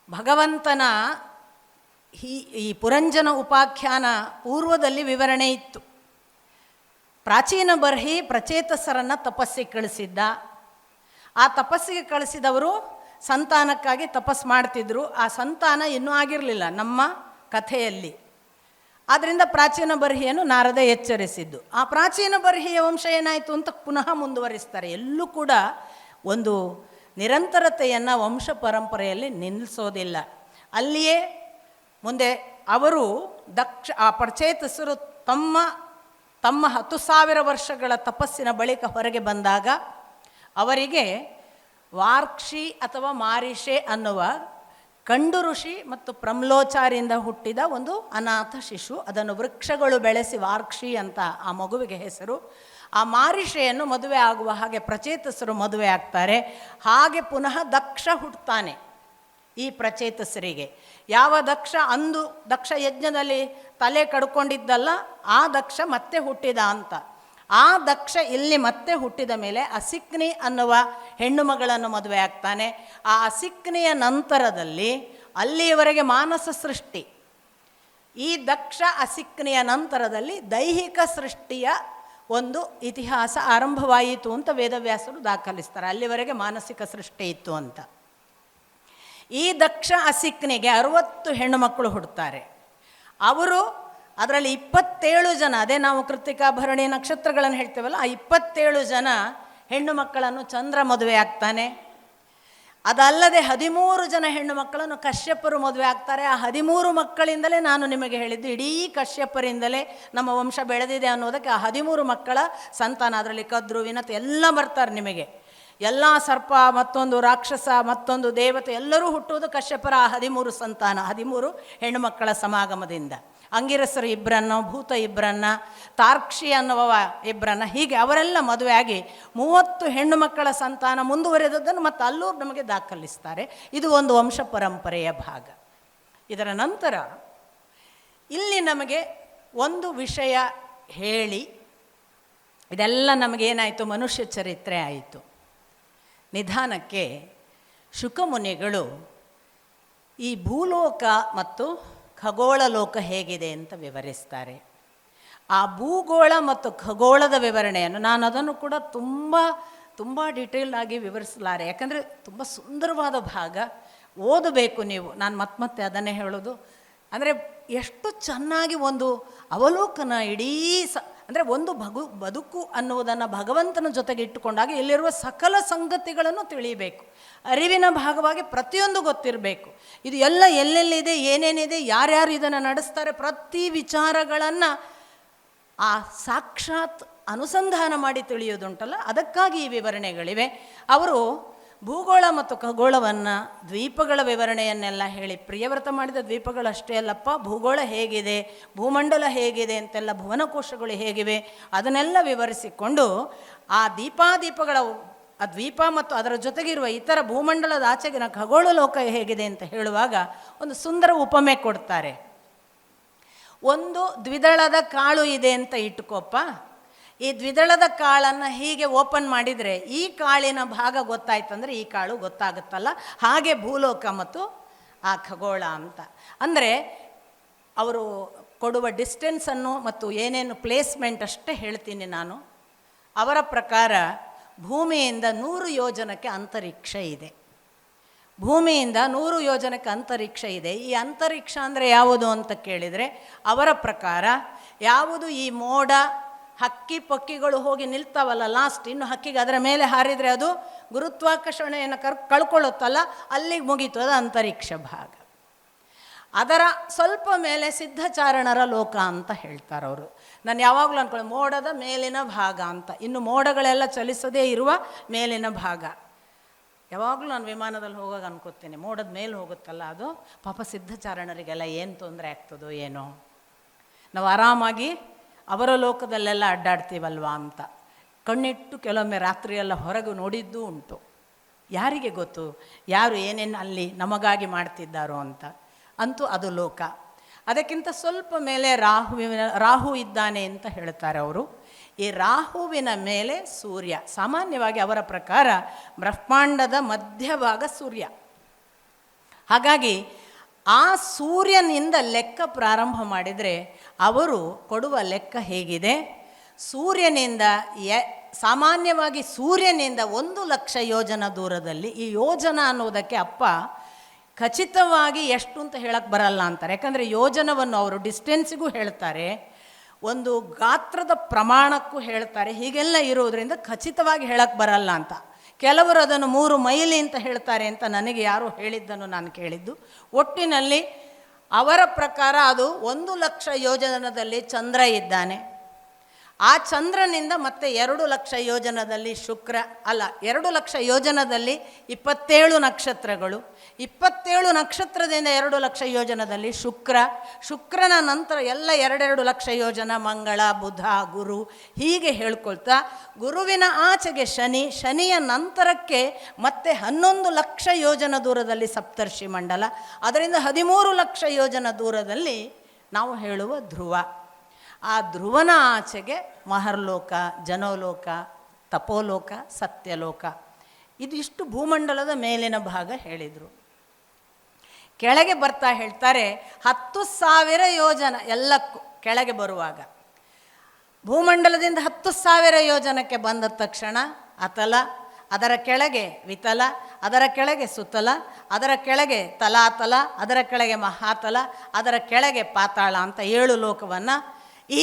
ಭಗವಂತನ ಈ ಪುರಂಜನ ಉಪಾಖ್ಯಾನ ಪೂರ್ವದಲ್ಲಿ ವಿವರಣೆ ಇತ್ತು. ಪ್ರಾಚೀನ ಬರ್ಹಿ ಪ್ರಚೇತಸರನ್ನು ತಪಸ್ಸಿಗೆ ಕಳಿಸಿದ್ದ. ಆ ತಪಸ್ಸಿಗೆ ಕಳಿಸಿದವರು ಸಂತಾನಕ್ಕಾಗಿ ತಪಸ್ಸು ಮಾಡ್ತಿದ್ರು. ಆ ಸಂತಾನ ಇನ್ನೂ ಆಗಿರಲಿಲ್ಲ ನಮ್ಮ ಕಥೆಯಲ್ಲಿ. ಆದ್ದರಿಂದ ಪ್ರಾಚೀನ ಬರ್ಹಿಯನ್ನು ನಾರದ ಎಚ್ಚರಿಸಿದ್ದು. ಆ ಪ್ರಾಚೀನ ಬರ್ಹಿಯ ವಂಶ ಏನಾಯಿತು ಅಂತ ಪುನಃ ಮುಂದುವರಿಸ್ತಾರೆ. ಎಲ್ಲೂ ಕೂಡ ಒಂದು ನಿರಂತರತೆಯನ್ನು ವಂಶ ಪರಂಪರೆಯಲ್ಲಿ ನಿಲ್ಲಿಸೋದಿಲ್ಲ. ಅಲ್ಲಿಯೇ ಮುಂದೆ ಅವರು ಆ ಪ್ರಚೇತಸರು ತಮ್ಮ 10,000 ವರ್ಷಗಳ ತಪಸ್ಸಿನ ಬಳಿಕ ಹೊರಗೆ ಬಂದಾಗ ಅವರಿಗೆ ವಾರ್ಕ್ಷಿ ಅಥವಾ ಮಾರಿಷೆ ಅನ್ನುವ ಕಂಡು ಋಷಿ ಮತ್ತು ಪ್ರಮ್ಲೋಚಾರಿಂದ ಹುಟ್ಟಿದ ಒಂದು ಅನಾಥ ಶಿಶು, ಅದನ್ನು ವೃಕ್ಷಗಳು ಬೆಳೆಸಿ ವಾರ್ಕ್ಷಿ ಅಂತ ಆ ಮಗುವಿಗೆ ಹೆಸರು. ಆ ಮಾರಿಷೆಯನ್ನು ಮದುವೆ ಆಗುವ ಹಾಗೆ ಪ್ರಚೇತಸರು ಮದುವೆ ಆಗ್ತಾರೆ. ಹಾಗೆ ಪುನಃ ದಕ್ಷ ಹುಟ್ಟುತ್ತಾನೆ ಈ ಪ್ರಚೇತಸರಿಗೆ. ಯಾವ ದಕ್ಷ ಯಜ್ಞದಲ್ಲಿ ತಲೆ ಕಡ್ಕೊಂಡಿದ್ದಲ್ಲ, ಆ ದಕ್ಷ ಮತ್ತೆ ಹುಟ್ಟಿದ ಅಂತ. ಆ ದಕ್ಷ ಇಲ್ಲಿ ಮತ್ತೆ ಹುಟ್ಟಿದ ಮೇಲೆ ಅಸಿಕ್ನಿ ಅನ್ನುವ ಹೆಣ್ಣು ಮಗಳನ್ನು ಮದುವೆ ಆಗ್ತಾನೆ. ಆ ಅಸಿಕ್ನಿಯ ನಂತರದಲ್ಲಿ ಅಲ್ಲಿಯವರೆಗೆ ಮಾನಸ ಸೃಷ್ಟಿ, ಈ ದಕ್ಷ ಅಸಿಕ್ನಿಯ ನಂತರದಲ್ಲಿ ದೈಹಿಕ ಸೃಷ್ಟಿಯ ಒಂದು ಇತಿಹಾಸ ಆರಂಭವಾಯಿತು ಅಂತ ವೇದವ್ಯಾಸರು ದಾಖಲಿಸ್ತಾರೆ. ಅಲ್ಲಿವರೆಗೆ ಮಾನಸಿಕ ಸೃಷ್ಟಿ ಇತ್ತು ಅಂತ. ಈ ದಕ್ಷ ಅಸಿಕ್ನಿಗೆ 60 ಹೆಣ್ಣು ಮಕ್ಕಳು ಹುಡ್ತಾರೆ. ಅವರು ಅದರಲ್ಲಿ 27 ಜನ, ಅದೇ ನಾವು ಕೃತಿಕಾ ಭರಣಿ ನಕ್ಷತ್ರಗಳನ್ನು ಹೇಳ್ತೇವಲ್ಲ, ಆ 27 ಜನ ಹೆಣ್ಣು ಮಕ್ಕಳನ್ನು ಚಂದ್ರ ಮದುವೆ ಆಗ್ತಾನೆ. ಅದಲ್ಲದೆ 13 ಜನ ಹೆಣ್ಣು ಮಕ್ಕಳನ್ನು ಕಶ್ಯಪರು ಮದುವೆ ಆಗ್ತಾರೆ. ಆ 13 ಮಕ್ಕಳಿಂದಲೇ ನಾನು ನಿಮಗೆ ಹೇಳಿದ್ದು, ಇಡೀ ಕಶ್ಯಪರಿಂದಲೇ ನಮ್ಮ ವಂಶ ಬೆಳೆದಿದೆ ಅನ್ನೋದಕ್ಕೆ ಆ 13 ಮಕ್ಕಳ ಸಂತಾನ. ಅದರಲ್ಲಿ ಕದ್ರು ವಿನತ್ ಎಲ್ಲ ಬರ್ತಾರೆ ನಿಮಗೆ. ಎಲ್ಲ ಸರ್ಪ, ಮತ್ತೊಂದು ರಾಕ್ಷಸ, ಮತ್ತೊಂದು ದೇವತೆ ಎಲ್ಲರೂ ಹುಟ್ಟುವುದು ಕಶ್ಯಪರ ಆ 13 ಸಂತಾನ, 13 ಹೆಣ್ಣು ಮಕ್ಕಳ ಸಮಾಗಮದಿಂದ. ಅಂಗಿರಸರು 2 ಭೂತ 2 ತಾರ್ಕ್ಷಿ ಅನ್ನುವ 2, ಹೀಗೆ ಅವರೆಲ್ಲ ಮದುವೆಯಾಗಿ 30 ಹೆಣ್ಣು ಮಕ್ಕಳ ಸಂತಾನ ಮುಂದುವರೆದದ್ದನ್ನು ಮತ್ತು ಅಲ್ಲೂ ನಮಗೆ ದಾಖಲಿಸ್ತಾರೆ. ಇದು ಒಂದು ವಂಶ ಪರಂಪರೆಯ ಭಾಗ. ಇದರ ನಂತರ ಇಲ್ಲಿ ನಮಗೆ ಒಂದು ವಿಷಯ ಹೇಳಿ, ಇದೆಲ್ಲ ನಮಗೇನಾಯಿತು, ಮನುಷ್ಯ ಚರಿತ್ರೆ ಆಯಿತು. ನಿಧಾನಕ್ಕೆ ಶುಕಮುನಿಗಳು ಈ ಭೂಲೋಕ ಮತ್ತು ಖಗೋಳ ಲೋಕ ಹೇಗಿದೆ ಅಂತ ವಿವರಿಸ್ತಾರೆ. ಆ ಭೂಗೋಳ ಮತ್ತು ಖಗೋಳದ ವಿವರಣೆಯನ್ನು ನಾನು ಅದನ್ನು ಕೂಡ ತುಂಬ ಡೀಟೇಲ್ ಆಗಿ ವಿವರಿಸಲಾರೆ, ಯಾಕಂದರೆ ತುಂಬ ಸುಂದರವಾದ ಭಾಗ, ಓದಬೇಕು ನೀವು. ನಾನು ಮತ್ತೆ ಅದನ್ನೇ ಹೇಳೋದು. ಅಂದರೆ ಎಷ್ಟು ಚೆನ್ನಾಗಿ ಒಂದು ಅವಲೋಕನ ಇಡೀ ಅಂದರೆ ಒಂದು ಬದುಕು ಅನ್ನುವುದನ್ನು ಭಗವಂತನ ಜೊತೆಗೆ ಇಟ್ಟುಕೊಂಡಾಗ ಇಲ್ಲಿರುವ ಸಕಲ ಸಂಗತಿಗಳನ್ನು ತಿಳಿಯಬೇಕು. ಅರಿವಿನ ಭಾಗವಾಗಿ ಪ್ರತಿಯೊಂದು ಗೊತ್ತಿರಬೇಕು. ಇದು ಎಲ್ಲ ಎಲ್ಲೆಲ್ಲಿದೆ, ಏನೇನಿದೆ, ಯಾರ್ಯಾರು ಇದನ್ನು ನಡೆಸ್ತಾರೆ, ಪ್ರತಿ ವಿಚಾರಗಳನ್ನು ಆ ಸಾಕ್ಷಾತ್ ಅನುಸಂಧಾನ ಮಾಡಿ ತಿಳಿಯೋದುಂಟಲ್ಲ, ಅದಕ್ಕಾಗಿ ಈ ವಿವರಣೆಗಳಿವೆ. ಅವರು ಭೂಗೋಳ ಮತ್ತು ಖಗೋಳವನ್ನು, ದ್ವೀಪಗಳ ವಿವರಣೆಯನ್ನೆಲ್ಲ ಹೇಳಿ, ಪ್ರಿಯವ್ರತ ಮಾಡಿದ ದ್ವೀಪಗಳು ಅಷ್ಟೇ ಅಲ್ಲಪ್ಪ, ಭೂಗೋಳ ಹೇಗಿದೆ, ಭೂಮಂಡಲ ಹೇಗಿದೆ ಅಂತೆಲ್ಲ, ಭುವನಕೋಶಗಳು ಹೇಗಿವೆ ಅದನ್ನೆಲ್ಲ ವಿವರಿಸಿಕೊಂಡು ಆ ದೀಪಾದೀಪಗಳ ಆ ದ್ವೀಪ ಮತ್ತು ಅದರ ಜೊತೆಗಿರುವ ಇತರ ಭೂಮಂಡಲದ ಆಚೆಗಿನ ಖಗೋಳ ಲೋಕ ಹೇಗಿದೆ ಅಂತ ಹೇಳುವಾಗ ಒಂದು ಸುಂದರ ಉಪಮೆ ಕೊಡ್ತಾರೆ. ಒಂದು ದ್ವಿದಳದ ಕಾಳು ಇದೆ ಅಂತ ಇಟ್ಕೋಪ್ಪ. ಈ ದ್ವಿದಳದ ಕಾಳನ್ನು ಹೀಗೆ ಓಪನ್ ಮಾಡಿದರೆ ಈ ಕಾಳಿನ ಭಾಗ ಗೊತ್ತಾಯ್ತಂದರೆ ಈ ಕಾಳು ಗೊತ್ತಾಗುತ್ತಲ್ಲ, ಹಾಗೆ ಭೂಲೋಕ ಮತ್ತು ಆ ಖಗೋಳ ಅಂತ. ಅಂದರೆ ಅವರು ಕೊಡುವ ಡಿಸ್ಟೆನ್ಸನ್ನು ಮತ್ತು ಏನೇನು ಪ್ಲೇಸ್ಮೆಂಟ್ ಅಷ್ಟೇ ಹೇಳ್ತೀನಿ ನಾನು. ಅವರ ಪ್ರಕಾರ ಭೂಮಿಯಿಂದ 100 ಯೋಜನಕ್ಕೆ ಅಂತರಿಕ್ಷ ಇದೆ. ಭೂಮಿಯಿಂದ 100 ಯೋಜನಕ್ಕೆ ಅಂತರಿಕ್ಷ ಇದೆ. ಈ ಅಂತರಿಕ್ಷ ಅಂದರೆ ಯಾವುದು ಅಂತ ಕೇಳಿದರೆ ಅವರ ಪ್ರಕಾರ ಯಾವುದು ಈ ಮೋಡ, ಹಕ್ಕಿ ಪಕ್ಕಿಗಳು ಹೋಗಿ ನಿಲ್ತಾವಲ್ಲ ಲಾಸ್ಟ್, ಇನ್ನು ಹಕ್ಕಿಗೆ ಅದರ ಮೇಲೆ ಹಾರಿದರೆ ಅದು ಗುರುತ್ವಾಕರ್ಷಣೆಯನ್ನು ಕಳ್ಕೊಳ್ಳುತ್ತಲ್ಲ, ಅಲ್ಲಿಗೆ ಮುಗೀತು, ಅದು ಅಂತರಿಕ್ಷ ಭಾಗ. ಅದರ ಸ್ವಲ್ಪ ಮೇಲೆ ಸಿದ್ಧಚಾರಣರ ಲೋಕ ಅಂತ ಹೇಳ್ತಾರೆ ಅವರು. ನಾನು ಯಾವಾಗಲೂ ಅಂದ್ಕೊಳ್ಳಿ ಮೋಡದ ಮೇಲಿನ ಭಾಗ ಅಂತ, ಇನ್ನು ಮೋಡಗಳೆಲ್ಲ ಚಲಿಸದೇ ಇರುವ ಮೇಲಿನ ಭಾಗ. ಯಾವಾಗಲೂ ನಾನು ವಿಮಾನದಲ್ಲಿ ಹೋಗಾಗ ಅನ್ಕೋತೀನಿ ಮೋಡದ ಮೇಲೆ ಹೋಗುತ್ತಲ್ಲ ಅದು, ಪಾಪ ಸಿದ್ಧಚಾರಣರಿಗೆಲ್ಲ ಏನು ತೊಂದರೆ ಆಗ್ತದೋ ಏನೋ, ನಾವು ಆರಾಮಾಗಿ ಅವರ ಲೋಕದಲ್ಲೆಲ್ಲ ಅಡ್ಡಾಡ್ತೀವಲ್ವಾ ಅಂತ ಕಣ್ಣಿಟ್ಟು ಕೆಲವೊಮ್ಮೆ ರಾತ್ರಿಯೆಲ್ಲ ಹೊರಗೆ ನೋಡಿದ್ದೂ ಉಂಟು. ಯಾರಿಗೆ ಗೊತ್ತು ಯಾರು ಏನೇನು ಅಲ್ಲಿ ನಮಗಾಗಿ ಮಾಡ್ತಿದ್ದಾರೋ ಅಂತ. ಅಂತೂ ಅದು ಲೋಕ. ಅದಕ್ಕಿಂತ ಸ್ವಲ್ಪ ಮೇಲೆ ರಾಹು ಇದ್ದಾನೆ ಅಂತ ಹೇಳ್ತಾರೆ ಅವರು. ಈ ರಾಹುವಿನ ಮೇಲೆ ಸೂರ್ಯ. ಸಾಮಾನ್ಯವಾಗಿ ಅವರ ಪ್ರಕಾರ ಬ್ರಹ್ಮಾಂಡದ ಮಧ್ಯಭಾಗ ಸೂರ್ಯ. ಹಾಗಾಗಿ ಆ ಸೂರ್ಯನಿಂದ ಲೆಕ್ಕ ಪ್ರಾರಂಭ ಮಾಡಿದರೆ ಅವರು ಕೊಡುವ ಲೆಕ್ಕ ಹೇಗಿದೆ, ಸೂರ್ಯನಿಂದ ಸಾಮಾನ್ಯವಾಗಿ ಸೂರ್ಯನಿಂದ 1,00,000 ಯೋಜನ ದೂರದಲ್ಲಿ, ಈ ಯೋಜನ ಅನ್ನೋದಕ್ಕೆ ಅಪ್ಪ ಖಚಿತವಾಗಿ ಎಷ್ಟು ಅಂತ ಹೇಳಕ್ಕೆ ಬರಲ್ಲ ಅಂತಾರೆ. ಯಾಕಂದರೆ ಯೋಜನವನ್ನು ಅವರು ಡಿಸ್ಟೆನ್ಸಿಗೂ ಹೇಳ್ತಾರೆ, ಒಂದು ಗಾತ್ರದ ಪ್ರಮಾಣಕ್ಕೂ ಹೇಳ್ತಾರೆ. ಹೀಗೆಲ್ಲ ಇರೋದರಿಂದ ಖಚಿತವಾಗಿ ಹೇಳಕ್ಕೆ ಬರಲ್ಲ ಅಂತ. ಕೆಲವರು ಅದನ್ನು 3 ಮೈಲಿ ಅಂತ ಹೇಳ್ತಾರೆ ಅಂತ ನನಗೆ ಯಾರೋ ಹೇಳಿದ್ದನ್ನು ನಾನು ಕೇಳಿದ್ದು. ಒಟ್ಟಿನಲ್ಲಿ ಅವರ ಪ್ರಕಾರ ಅದು 1,00,000 ಯೋಜನದಲ್ಲಿ ಚಂದ್ರ ಇದ್ದಾನೆ. ಆ ಚಂದ್ರನಿಂದ ಮತ್ತೆ 2,00,000 ಯೋಜನದಲ್ಲಿ ಶುಕ್ರ, ಅಲ್ಲ 2,00,000 ಯೋಜನದಲ್ಲಿ 27 ನಕ್ಷತ್ರಗಳು, 27 ನಕ್ಷತ್ರದಿಂದ 2,00,000 ಯೋಜನದಲ್ಲಿ ಶುಕ್ರನ ನಂತರ ಎಲ್ಲ 2,00,000 ಯೋಜನ ಮಂಗಳ, ಬುಧ, ಗುರು, ಹೀಗೆ ಹೇಳ್ಕೊಳ್ತಾ ಗುರುವಿನ ಆಚೆಗೆ ಶನಿಯ ನಂತರಕ್ಕೆ ಮತ್ತೆ 11,00,000 ಯೋಜನ ದೂರದಲ್ಲಿ ಸಪ್ತರ್ಷಿ ಮಂಡಲ, ಅದರಿಂದ 13,00,000 ಯೋಜನ ದೂರದಲ್ಲಿ ನಾವು ಹೇಳುವ ಧ್ರುವ. ಆ ಧ್ರುವನ ಆಚೆಗೆ ಮಹರ್ಲೋಕ, ಜನೋಲೋಕ, ತಪೋಲೋಕ, ಸತ್ಯಲೋಕ. ಇದು ಇಷ್ಟು ಭೂಮಂಡಲದ ಮೇಲಿನ ಭಾಗ ಹೇಳಿದರು. ಕೆಳಗೆ ಬರ್ತಾ ಹೇಳ್ತಾರೆ 10,000 ಯೋಜನ ಎಲ್ಲಕ್ಕೂ ಕೆಳಗೆ ಬರುವಾಗ. ಭೂಮಂಡಲದಿಂದ 10,000 ಯೋಜನಕ್ಕೆ ಬಂದ ತಕ್ಷಣ ಅತಲ, ಅದರ ಕೆಳಗೆ ವಿತಲ, ಅದರ ಕೆಳಗೆ ಸುತಲ, ಅದರ ಕೆಳಗೆ ತಲಾತಲ, ಅದರ ಕೆಳಗೆ ಮಹಾತಲ, ಅದರ ಕೆಳಗೆ ಪಾತಾಳ ಅಂತ 7 ಲೋಕವನ್ನು ಈ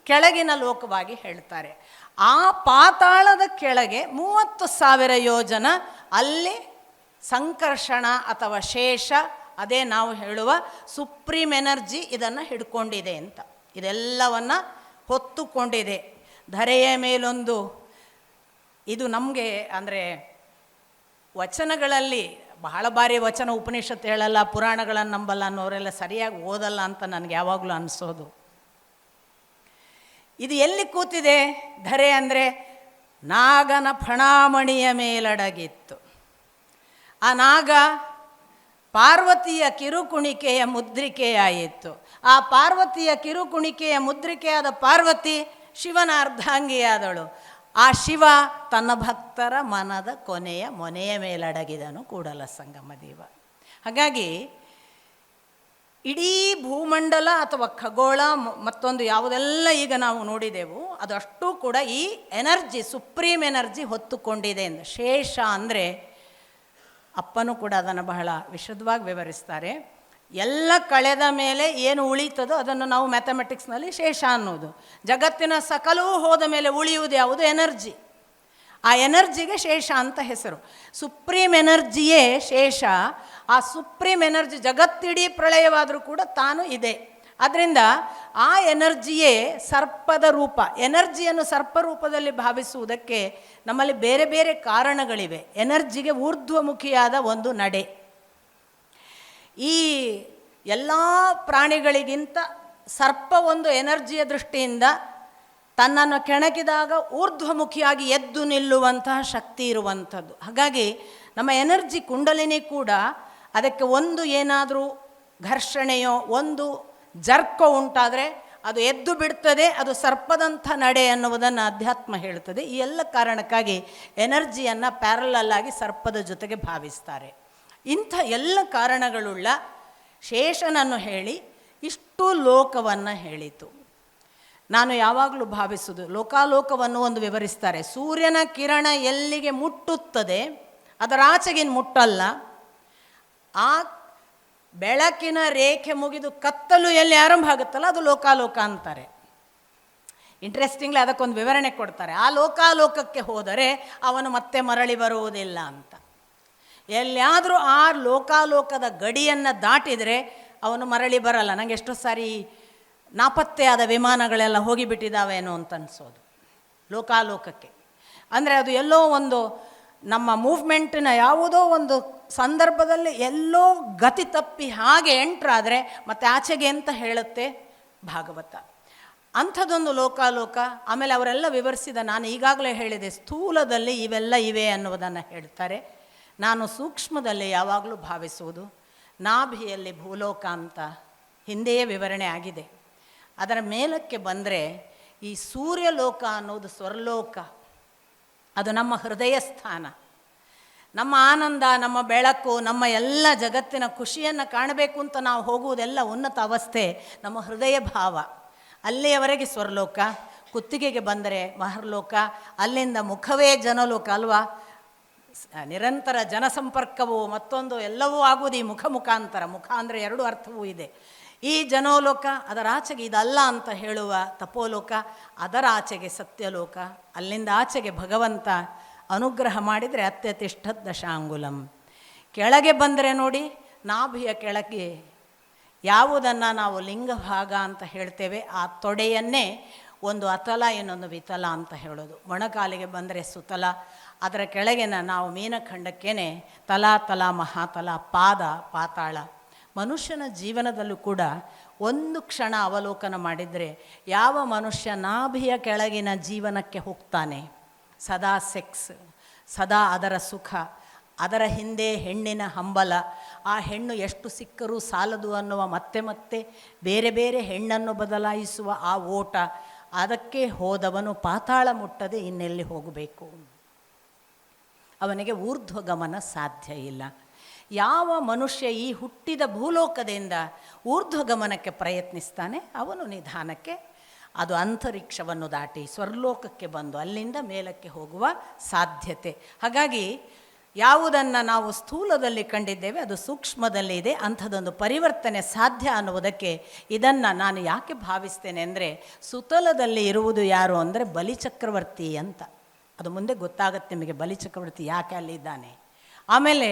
ಕೆಳಗಿನ ಲೋಕವಾಗಿ ಹೇಳ್ತಾರೆ. ಆ ಪಾತಾಳದ ಕೆಳಗೆ 30,000 ಯೋಜನ ಅಲ್ಲಿ ಸಂಕರ್ಷಣ ಅಥವಾ ಶೇಷ, ಅದೇ ನಾವು ಹೇಳುವ ಸುಪ್ರೀಂ ಎನರ್ಜಿ ಇದನ್ನು ಹಿಡ್ಕೊಂಡಿದೆ ಅಂತ, ಇದೆಲ್ಲವನ್ನು ಹೊತ್ತುಕೊಂಡಿದೆ. ಧರೆಯ ಮೇಲೊಂದು, ಇದು ನಮಗೆ ಅಂದರೆ ವಚನಗಳಲ್ಲಿ ಬಹಳ ಬಾರಿ ವಚನ ಉಪನಿಷತ್ತು ಹೇಳಲ್ಲ, ಪುರಾಣಗಳನ್ನು ನಂಬಲ್ಲ ಅನ್ನೋರೆಲ್ಲ ಸರಿಯಾಗಿ ಓದಲ್ಲ ಅಂತ ನನಗೆ ಯಾವಾಗಲೂ ಅನಿಸೋದು. ಇದು ಎಲ್ಲಿ ಕೂತಿದೆ ಧರೆ ಅಂದರೆ ನಾಗನ ಫಣಾಮಣಿಯ ಮೇಲಡಗಿತ್ತು. ಆ ನಾಗ ಪಾರ್ವತಿಯ ಕಿರುಕುಣಿಕೆಯ ಮುದ್ರಿಕೆಯಾಯಿತು. ಆ ಪಾರ್ವತಿಯ ಕಿರುಕುಣಿಕೆಯ ಮುದ್ರಿಕೆಯಾದ ಪಾರ್ವತಿ ಶಿವನ ಅರ್ಧಾಂಗಿಯಾದಳು. ಆ ಶಿವ ತನ್ನ ಭಕ್ತರ ಮನದ ಕೊನೆಯ ಮೊನೆಯ ಮೇಲಡಗಿದನು ಕೂಡಲ ಸಂಗಮ ದೇವ. ಹಾಗಾಗಿ ಇಡೀ ಭೂಮಂಡಲ ಅಥವಾ ಖಗೋಳ ಮತ್ತೊಂದು ಯಾವುದೆಲ್ಲ ಈಗ ನಾವು ನೋಡಿದೆವು ಅದು ಅಷ್ಟೂ ಕೂಡ ಈ ಎನರ್ಜಿ, ಸುಪ್ರೀಂ ಎನರ್ಜಿ ಹೊತ್ತುಕೊಂಡಿದೆ ಎಂದು. ಶೇಷ ಅಂದರೆ ಅಪ್ಪನೂ ಕೂಡ ಅದನ್ನು ಬಹಳ ವಿಶದವಾಗಿ ವಿವರಿಸ್ತಾರೆ. ಎಲ್ಲ ಕಳೆದ ಮೇಲೆ ಏನು ಉಳಿತದೋ ಅದನ್ನು ನಾವು ಮ್ಯಾಥಮೆಟಿಕ್ಸ್ನಲ್ಲಿ ಶೇಷ ಅನ್ನೋದು. ಜಗತ್ತಿನ ಸಕಲವೂ ಹೋದ ಮೇಲೆ ಉಳಿಯುವುದು ಯಾವುದು? ಎನರ್ಜಿ. ಆ ಎನರ್ಜಿಗೆ ಶೇಷ ಅಂತ ಹೆಸರು. ಸುಪ್ರೀಂ ಎನರ್ಜಿಯೇ ಶೇಷ. ಆ ಸುಪ್ರೀಂ ಎನರ್ಜಿ ಜಗತ್ತಿಡೀ ಪ್ರಳಯವಾದರೂ ಕೂಡ ತಾನು ಇದೆ. ಆದ್ದರಿಂದ ಆ ಎನರ್ಜಿಯೇ ಸರ್ಪದ ರೂಪ. ಎನರ್ಜಿಯನ್ನು ಸರ್ಪರೂಪದಲ್ಲಿ ಭಾವಿಸುವುದಕ್ಕೆ ನಮ್ಮಲ್ಲಿ ಬೇರೆ ಬೇರೆ ಕಾರಣಗಳಿವೆ. ಎನರ್ಜಿಗೆ ಊರ್ಧ್ವಮುಖಿಯಾದ ಒಂದು ನಡೆ. ಈ ಎಲ್ಲ ಪ್ರಾಣಿಗಳಿಗಿಂತ ಸರ್ಪ ಒಂದು ಎನರ್ಜಿಯ ದೃಷ್ಟಿಯಿಂದ ತನ್ನನ್ನು ಕೆಣಕಿದಾಗ ಊರ್ಧ್ವಮುಖಿಯಾಗಿ ಎದ್ದು ನಿಲ್ಲುವಂತಹ ಶಕ್ತಿ ಇರುವಂಥದ್ದು. ಹಾಗಾಗಿ ನಮ್ಮ ಎನರ್ಜಿ ಕುಂಡಲಿನಿ ಕೂಡ ಅದಕ್ಕೆ ಒಂದು ಏನಾದರೂ ಘರ್ಷಣೆಯೋ ಒಂದು ಜರ್ಕೋ ಉಂಟಾದರೆ ಅದು ಎದ್ದು ಬಿಡ್ತದೆ. ಅದು ಸರ್ಪದಂಥ ನಡೆ ಅನ್ನುವುದನ್ನು ಅಧ್ಯಾತ್ಮ ಹೇಳ್ತದೆ. ಈ ಎಲ್ಲ ಕಾರಣಕ್ಕಾಗಿ ಎನರ್ಜಿಯನ್ನು ಪ್ಯಾರಲಲ್ ಆಗಿ ಸರ್ಪದ ಜೊತೆಗೆ ಭಾವಿಸ್ತಾರೆ. ಇಂಥ ಎಲ್ಲ ಕಾರಣಗಳುಳ್ಳ ಶೇಷನನ್ನು ಹೇಳಿ ಇಷ್ಟು ಲೋಕವನ್ನು ಹೇಳಿತು. ನಾನು ಯಾವಾಗಲೂ ಭಾವಿಸುವುದು, ಲೋಕಾಲೋಕವನ್ನು ಒಂದು ವಿವರಿಸ್ತಾರೆ. ಸೂರ್ಯನ ಕಿರಣ ಎಲ್ಲಿಗೆ ಮುಟ್ಟುತ್ತದೆ ಅದರ ಆಚೆಗಿನ ಮುಟ್ಟಲ್ಲ. ಆ ಬೆಳಕಿನ ರೇಖೆ ಮುಗಿದು ಕತ್ತಲು ಎಲ್ಲಿ ಆರಂಭ ಆಗುತ್ತಲ್ಲ ಅದು ಲೋಕಾಲೋಕ ಅಂತಾರೆ. ಇಂಟ್ರೆಸ್ಟಿಂಗ್ಲಿ ಅದಕ್ಕೊಂದು ವಿವರಣೆ ಕೊಡ್ತಾರೆ. ಆ ಲೋಕಾಲೋಕಕ್ಕೆ ಹೋದರೆ ಅವನು ಮತ್ತೆ ಮರಳಿ ಬರುವುದಿಲ್ಲ ಅಂತ. ಎಲ್ಲಿಯಾದರೂ ಆ ಲೋಕಾಲೋಕದ ಗಡಿಯನ್ನು ದಾಟಿದರೆ ಅವನು ಮರಳಿ ಬರಲ್ಲ. ನನಗೆ ಎಷ್ಟೋ ಸಾರಿ ನಾಪತ್ತೆಯಾದ ವಿಮಾನಗಳೆಲ್ಲ ಹೋಗಿಬಿಟ್ಟಿದ್ದಾವೇನೋ ಅಂತ ಅನಿಸೋದು ಲೋಕಾಲೋಕಕ್ಕೆ. ಅಂದರೆ ಅದು ಎಲ್ಲೋ ಒಂದು ನಮ್ಮ ಮೂವ್ಮೆಂಟಿನ ಯಾವುದೋ ಒಂದು ಸಂದರ್ಭದಲ್ಲಿ ಎಲ್ಲೋ ಗತಿ ತಪ್ಪಿ ಹಾಗೆ ಎಂಟ್ರಾದರೆ ಮತ್ತೆ ಆಚೆಗೆ ಅಂತ ಹೇಳುತ್ತೆ ಭಾಗವತ. ಅಂಥದ್ದೊಂದು ಲೋಕಾಲೋಕ. ಆಮೇಲೆ ಅವರೆಲ್ಲ ವಿವರಿಸಿದ, ನಾನು ಈಗಾಗಲೇ ಹೇಳಿದೆ ಸ್ಥೂಲದಲ್ಲಿ ಇವೆಲ್ಲ ಇವೆ ಅನ್ನುವುದನ್ನು ಹೇಳ್ತಾರೆ. ನಾನು ಸೂಕ್ಷ್ಮದಲ್ಲಿ ಯಾವಾಗಲೂ ಭಾವಿಸುವುದು ನಾಭಿಯಲ್ಲಿ ಭೂಲೋಕ ಅಂತ ಹಿಂದೆಯೇ ವಿವರಣೆ ಆಗಿದೆ. ಅದರ ಮೇಲಕ್ಕೆ ಬಂದರೆ ಈ ಸೂರ್ಯಲೋಕ ಅನ್ನೋದು ಸ್ವರ್ಲೋಕ. ಅದು ನಮ್ಮ ಹೃದಯ ಸ್ಥಾನ. ನಮ್ಮ ಆನಂದ, ನಮ್ಮ ಬೆಳಕು, ನಮ್ಮ ಎಲ್ಲ ಜಗತ್ತಿನ ಖುಷಿಯನ್ನು ಕಾಣಬೇಕು ಅಂತ ನಾವು ಹೋಗುವುದೆಲ್ಲ ಉನ್ನತ ಅವಸ್ಥೆ ನಮ್ಮ ಹೃದಯ ಭಾವ. ಅಲ್ಲಿಯವರೆಗೆ ಸ್ವರ್ಲೋಕ. ಕುತ್ತಿಗೆಗೆ ಬಂದರೆ ಮಹರ್ಲೋಕ. ಅಲ್ಲಿಂದ ಮುಖವೇ ಜನಲೋಕ ಅಲ್ವಾ. ನಿರಂತರ ಜನಸಂಪರ್ಕವು ಮತ್ತೊಂದು ಎಲ್ಲವೂ ಆಗುವುದು ಈ ಮುಖಾಂತರ. ಮುಖ ಅಂದರೆ ಎರಡು ಅರ್ಥವೂ ಇದೆ. ಈ ಜನೋಲೋಕ, ಅದರ ಆಚೆಗೆ ಇದಲ್ಲ ಅಂತ ಹೇಳುವ ತಪೋಲೋಕ, ಅದರ ಆಚೆಗೆ ಸತ್ಯಲೋಕ. ಅಲ್ಲಿಂದ ಆಚೆಗೆ ಭಗವಂತ ಅನುಗ್ರಹ ಮಾಡಿದರೆ ಅತ್ಯತಿಷ್ಠದ್ ದಶಾಂಗುಲಂ. ಕೆಳಗೆ ಬಂದರೆ ನೋಡಿ, ನಾಭಿಯ ಕೆಳಗೆ ಯಾವುದನ್ನು ನಾವು ಲಿಂಗಭಾಗ ಅಂತ ಹೇಳ್ತೇವೆ ಆ ತೊಡೆಯನ್ನೇ ಒಂದು ಅತಲ ಇನ್ನೊಂದು ವಿತಲ ಅಂತ ಹೇಳೋದು. ಮೊಣಕಾಲಿಗೆ ಬಂದರೆ ಸುತಲ, ಅದರ ಕೆಳಗಿನ ನಾವು ಮೀನಖಂಡಕ್ಕೇನೆ ತಲಾ ಮಹಾತಲ, ಪಾದ ಪಾತಾಳ. ಮನುಷ್ಯನ ಜೀವನದಲ್ಲೂ ಕೂಡ ಒಂದು ಕ್ಷಣ ಅವಲೋಕನ ಮಾಡಿದರೆ ಯಾವ ಮನುಷ್ಯ ನಾಭಿಯ ಕೆಳಗಿನ ಜೀವನಕ್ಕೆ ಹೋಗ್ತಾನೆ, ಸದಾ ಸೆಕ್ಸ್, ಸದಾ ಅದರ ಸುಖ, ಅದರ ಹಿಂದೆ ಹೆಣ್ಣಿನ ಹಂಬಲ, ಆ ಹೆಣ್ಣು ಎಷ್ಟು ಸಿಕ್ಕರೂ ಸಾಲದು ಅನ್ನುವ ಮತ್ತೆ ಮತ್ತೆ ಬೇರೆ ಬೇರೆ ಹೆಣ್ಣನ್ನು ಬದಲಾಯಿಸುವ ಆ ಓಟ, ಅದಕ್ಕೆ ಹೋದವನು ಪಾತಾಳ ಮುಟ್ಟದೆ ಇನ್ನೆಲ್ಲಿ ಹೋಗಬೇಕು. ಅವನಿಗೆ ಊರ್ಧ್ವಗಮನ ಸಾಧ್ಯ ಇಲ್ಲ. ಯಾವ ಮನುಷ್ಯ ಈ ಹುಟ್ಟಿದ ಭೂಲೋಕದಿಂದ ಊರ್ಧ್ವಗಮನಕ್ಕೆ ಪ್ರಯತ್ನಿಸ್ತಾನೆ ಅವನು ನಿಧಾನಕ್ಕೆ ಅದು ಅಂತರಿಕ್ಷವನ್ನು ದಾಟಿ ಸ್ವರ್ಲೋಕಕ್ಕೆ ಬಂದು ಅಲ್ಲಿಂದ ಮೇಲಕ್ಕೆ ಹೋಗುವ ಸಾಧ್ಯತೆ. ಹಾಗಾಗಿ ಯಾವುದನ್ನು ನಾವು ಸ್ಥೂಲದಲ್ಲಿ ಕಂಡಿದ್ದೇವೆ ಅದು ಸೂಕ್ಷ್ಮದಲ್ಲಿ ಇದೆ. ಅಂಥದ್ದೊಂದು ಪರಿವರ್ತನೆ ಸಾಧ್ಯ ಅನ್ನುವುದಕ್ಕೆ ಇದನ್ನು ನಾನು ಯಾಕೆ ಭಾವಿಸ್ತೇನೆ ಅಂದರೆ, ಸುತಲದಲ್ಲಿ ಇರುವುದು ಯಾರು ಅಂದರೆ ಬಲಿಚಕ್ರವರ್ತಿ ಅಂತ. ಅದು ಮುಂದೆ ಗೊತ್ತಾಗುತ್ತೆ ನಿಮಗೆ ಬಲಿಚಕ್ರವರ್ತಿ ಯಾಕೆ ಅಲ್ಲಿದ್ದಾನೆ. ಆಮೇಲೆ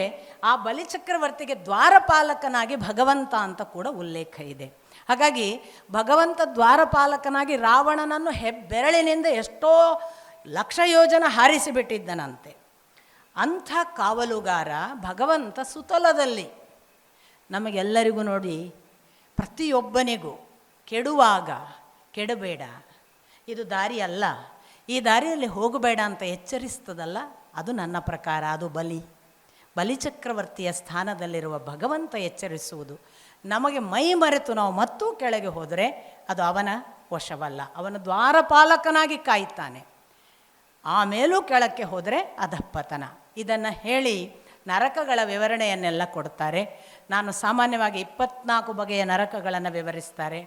ಆ ಬಲಿಚಕ್ರವರ್ತಿಗೆ ದ್ವಾರಪಾಲಕನಾಗಿ ಭಗವಂತ ಅಂತ ಕೂಡ ಉಲ್ಲೇಖ ಇದೆ. ಹಾಗಾಗಿ ಭಗವಂತ ದ್ವಾರಪಾಲಕನಾಗಿ ರಾವಣನನ್ನು ಬೆರಳಿನಿಂದ ಎಷ್ಟೋ ಲಕ್ಷ ಯೋಜನ ಹಾರಿಸಿಬಿಟ್ಟಿದ್ದನಂತೆ. ಅಂಥ ಕಾವಲುಗಾರ ಭಗವಂತ ಸುತಲದಲ್ಲಿ. ನಮಗೆಲ್ಲರಿಗೂ ನೋಡಿ, ಪ್ರತಿಯೊಬ್ಬನಿಗೂ ಕೆಡುವಾಗ ಕೆಡಬೇಡ, ಇದು ದಾರಿ ಅಲ್ಲ, ಈ ದಾರಿಯಲ್ಲಿ ಹೋಗಬೇಡ ಅಂತ ಎಚ್ಚರಿಸ್ತದಲ್ಲ, ಅದು ನನ್ನ ಪ್ರಕಾರ ಅದು ಬಲಿಚಕ್ರವರ್ತಿಯ ಸ್ಥಾನದಲ್ಲಿರುವ ಭಗವಂತ ಎಚ್ಚರಿಸುವುದು. ನಮಗೆ ಮೈ ಮರೆತು ನಾವು ಮತ್ತೂ ಕೆಳಗೆ ಹೋದರೆ ಅದು ಅವನ ವಶವಲ್ಲ, ಅವನ ದ್ವಾರಪಾಲಕನಾಗಿ ಕಾಯ್ತಾನೆ. ಆಮೇಲೂ ಕೆಳಕ್ಕೆ ಹೋದರೆ ಅಧಃಪತನ. ಇದನ್ನು ಹೇಳಿ ನರಕಗಳ ವಿವರಣೆಯನ್ನೆಲ್ಲ ಕೊಡ್ತಾರೆ. ನಾನು ಸಾಮಾನ್ಯವಾಗಿ 24 ಬಗೆಯ ನರಕಗಳನ್ನು ವಿವರಿಸ್ತಾರೆ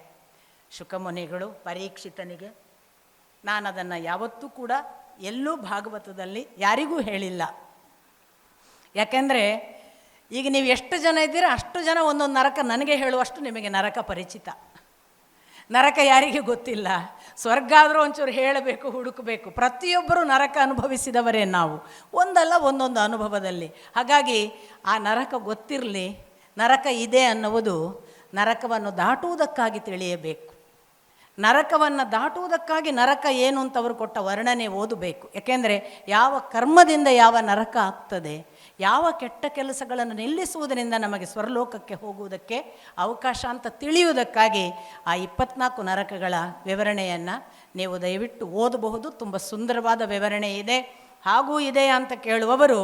ಶುಕಮುನಿಗಳು ಪರೀಕ್ಷಿತನಿಗೆ. ನಾನು ಅದನ್ನು ಯಾವತ್ತೂ ಕೂಡ ಎಲ್ಲೂ ಭಾಗವತದಲ್ಲಿ ಯಾರಿಗೂ ಹೇಳಿಲ್ಲ. ಯಾಕೆಂದರೆ ಈಗ ನೀವು ಎಷ್ಟು ಜನ ಇದ್ದೀರ ಅಷ್ಟು ಜನ ಒಂದೊಂದು ನರಕ ನನಗೆ ಹೇಳುವಷ್ಟು ನಿಮಗೆ ನರಕ ಪರಿಚಿತ. ನರಕ ಯಾರಿಗೆ ಗೊತ್ತಿಲ್ಲ. ಸ್ವರ್ಗ ಆದರೂ ಒಂಚೂರು ಹೇಳಬೇಕು, ಹುಡುಕಬೇಕು. ಪ್ರತಿಯೊಬ್ಬರೂ ನರಕ ಅನುಭವಿಸಿದವರೇ ನಾವು, ಒಂದಲ್ಲ ಒಂದೊಂದು ಅನುಭವದಲ್ಲಿ. ಹಾಗಾಗಿ ಆ ನರಕ ಗೊತ್ತಿರಲಿ. ನರಕ ಇದೆ ಅನ್ನುವುದು ನರಕವನ್ನು ದಾಟುವುದಕ್ಕಾಗಿ ತಿಳಿಯಬೇಕು. ನರಕವನ್ನು ದಾಟುವುದಕ್ಕಾಗಿ ನರಕ ಏನು ಅಂತ ಅವರು ಕೊಟ್ಟ ವರ್ಣನೆ ಓದಬೇಕು. ಯಾಕೆಂದರೆ ಯಾವ ಕರ್ಮದಿಂದ ಯಾವ ನರಕ ಆಗ್ತದೆ, ಯಾವ ಕೆಟ್ಟ ಕೆಲಸಗಳನ್ನು ನಿಲ್ಲಿಸುವುದರಿಂದ ನಮಗೆ ಸ್ವರ್ಲೋಕಕ್ಕೆ ಹೋಗುವುದಕ್ಕೆ ಅವಕಾಶ ಅಂತ ತಿಳಿಯುವುದಕ್ಕಾಗಿ ಆ 24 ನರಕಗಳ ವಿವರಣೆಯನ್ನು ನೀವು ದಯವಿಟ್ಟು ಓದಬಹುದು. ತುಂಬ ಸುಂದರವಾದ ವಿವರಣೆ ಇದೆ. ಹಾಗೂ ಇದೆಯಾ ಅಂತ ಕೇಳುವವರು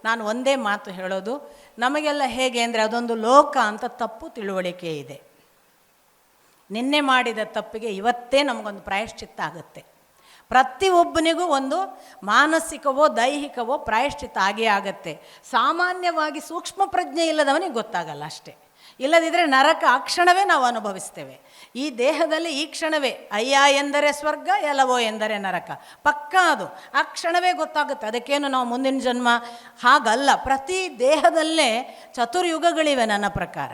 ನಾನು ಒಂದೇ ಮಾತು ಹೇಳೋದು, ನಮಗೆಲ್ಲ ಹೇಗೆ ಅಂದರೆ ಅದೊಂದು ಲೋಕ ಅಂತ ತಪ್ಪು ತಿಳುವಳಿಕೆ ಇದೆ. ನಿನ್ನೆ ಮಾಡಿದ ತಪ್ಪಿಗೆ ಇವತ್ತೇ ನಮಗೊಂದು ಪ್ರಾಯಶ್ಚಿತ್ತ ಆಗುತ್ತೆ. ಪ್ರತಿಯೊಬ್ಬನಿಗೂ ಒಂದು ಮಾನಸಿಕವೋ ದೈಹಿಕವೋ ಪ್ರಾಯಶ್ಚಿತ್ತ ಆಗೇ ಆಗುತ್ತೆ. ಸಾಮಾನ್ಯವಾಗಿ ಸೂಕ್ಷ್ಮ ಪ್ರಜ್ಞೆ ಇಲ್ಲದವನಿಗೆ ಗೊತ್ತಾಗಲ್ಲ ಅಷ್ಟೇ. ಇಲ್ಲದಿದ್ದರೆ ನರಕ ಆ ಕ್ಷಣವೇ ನಾವು ಅನುಭವಿಸ್ತೇವೆ. ಈ ದೇಹದಲ್ಲಿ ಈ ಕ್ಷಣವೇ ಅಯ್ಯ ಎಂದರೆ ಸ್ವರ್ಗ, ಎಲವೋ ಎಂದರೆ ನರಕ, ಪಕ್ಕ ಅದು ಆ ಕ್ಷಣವೇ ಗೊತ್ತಾಗುತ್ತೆ. ಅದಕ್ಕೇನು ನಾವು ಮುಂದಿನ ಜನ್ಮ ಹಾಗಲ್ಲ. ಪ್ರತಿ ದೇಹದಲ್ಲೇ ಚತುರ್ಯುಗಗಳಿವೆ ನನ್ನ ಪ್ರಕಾರ.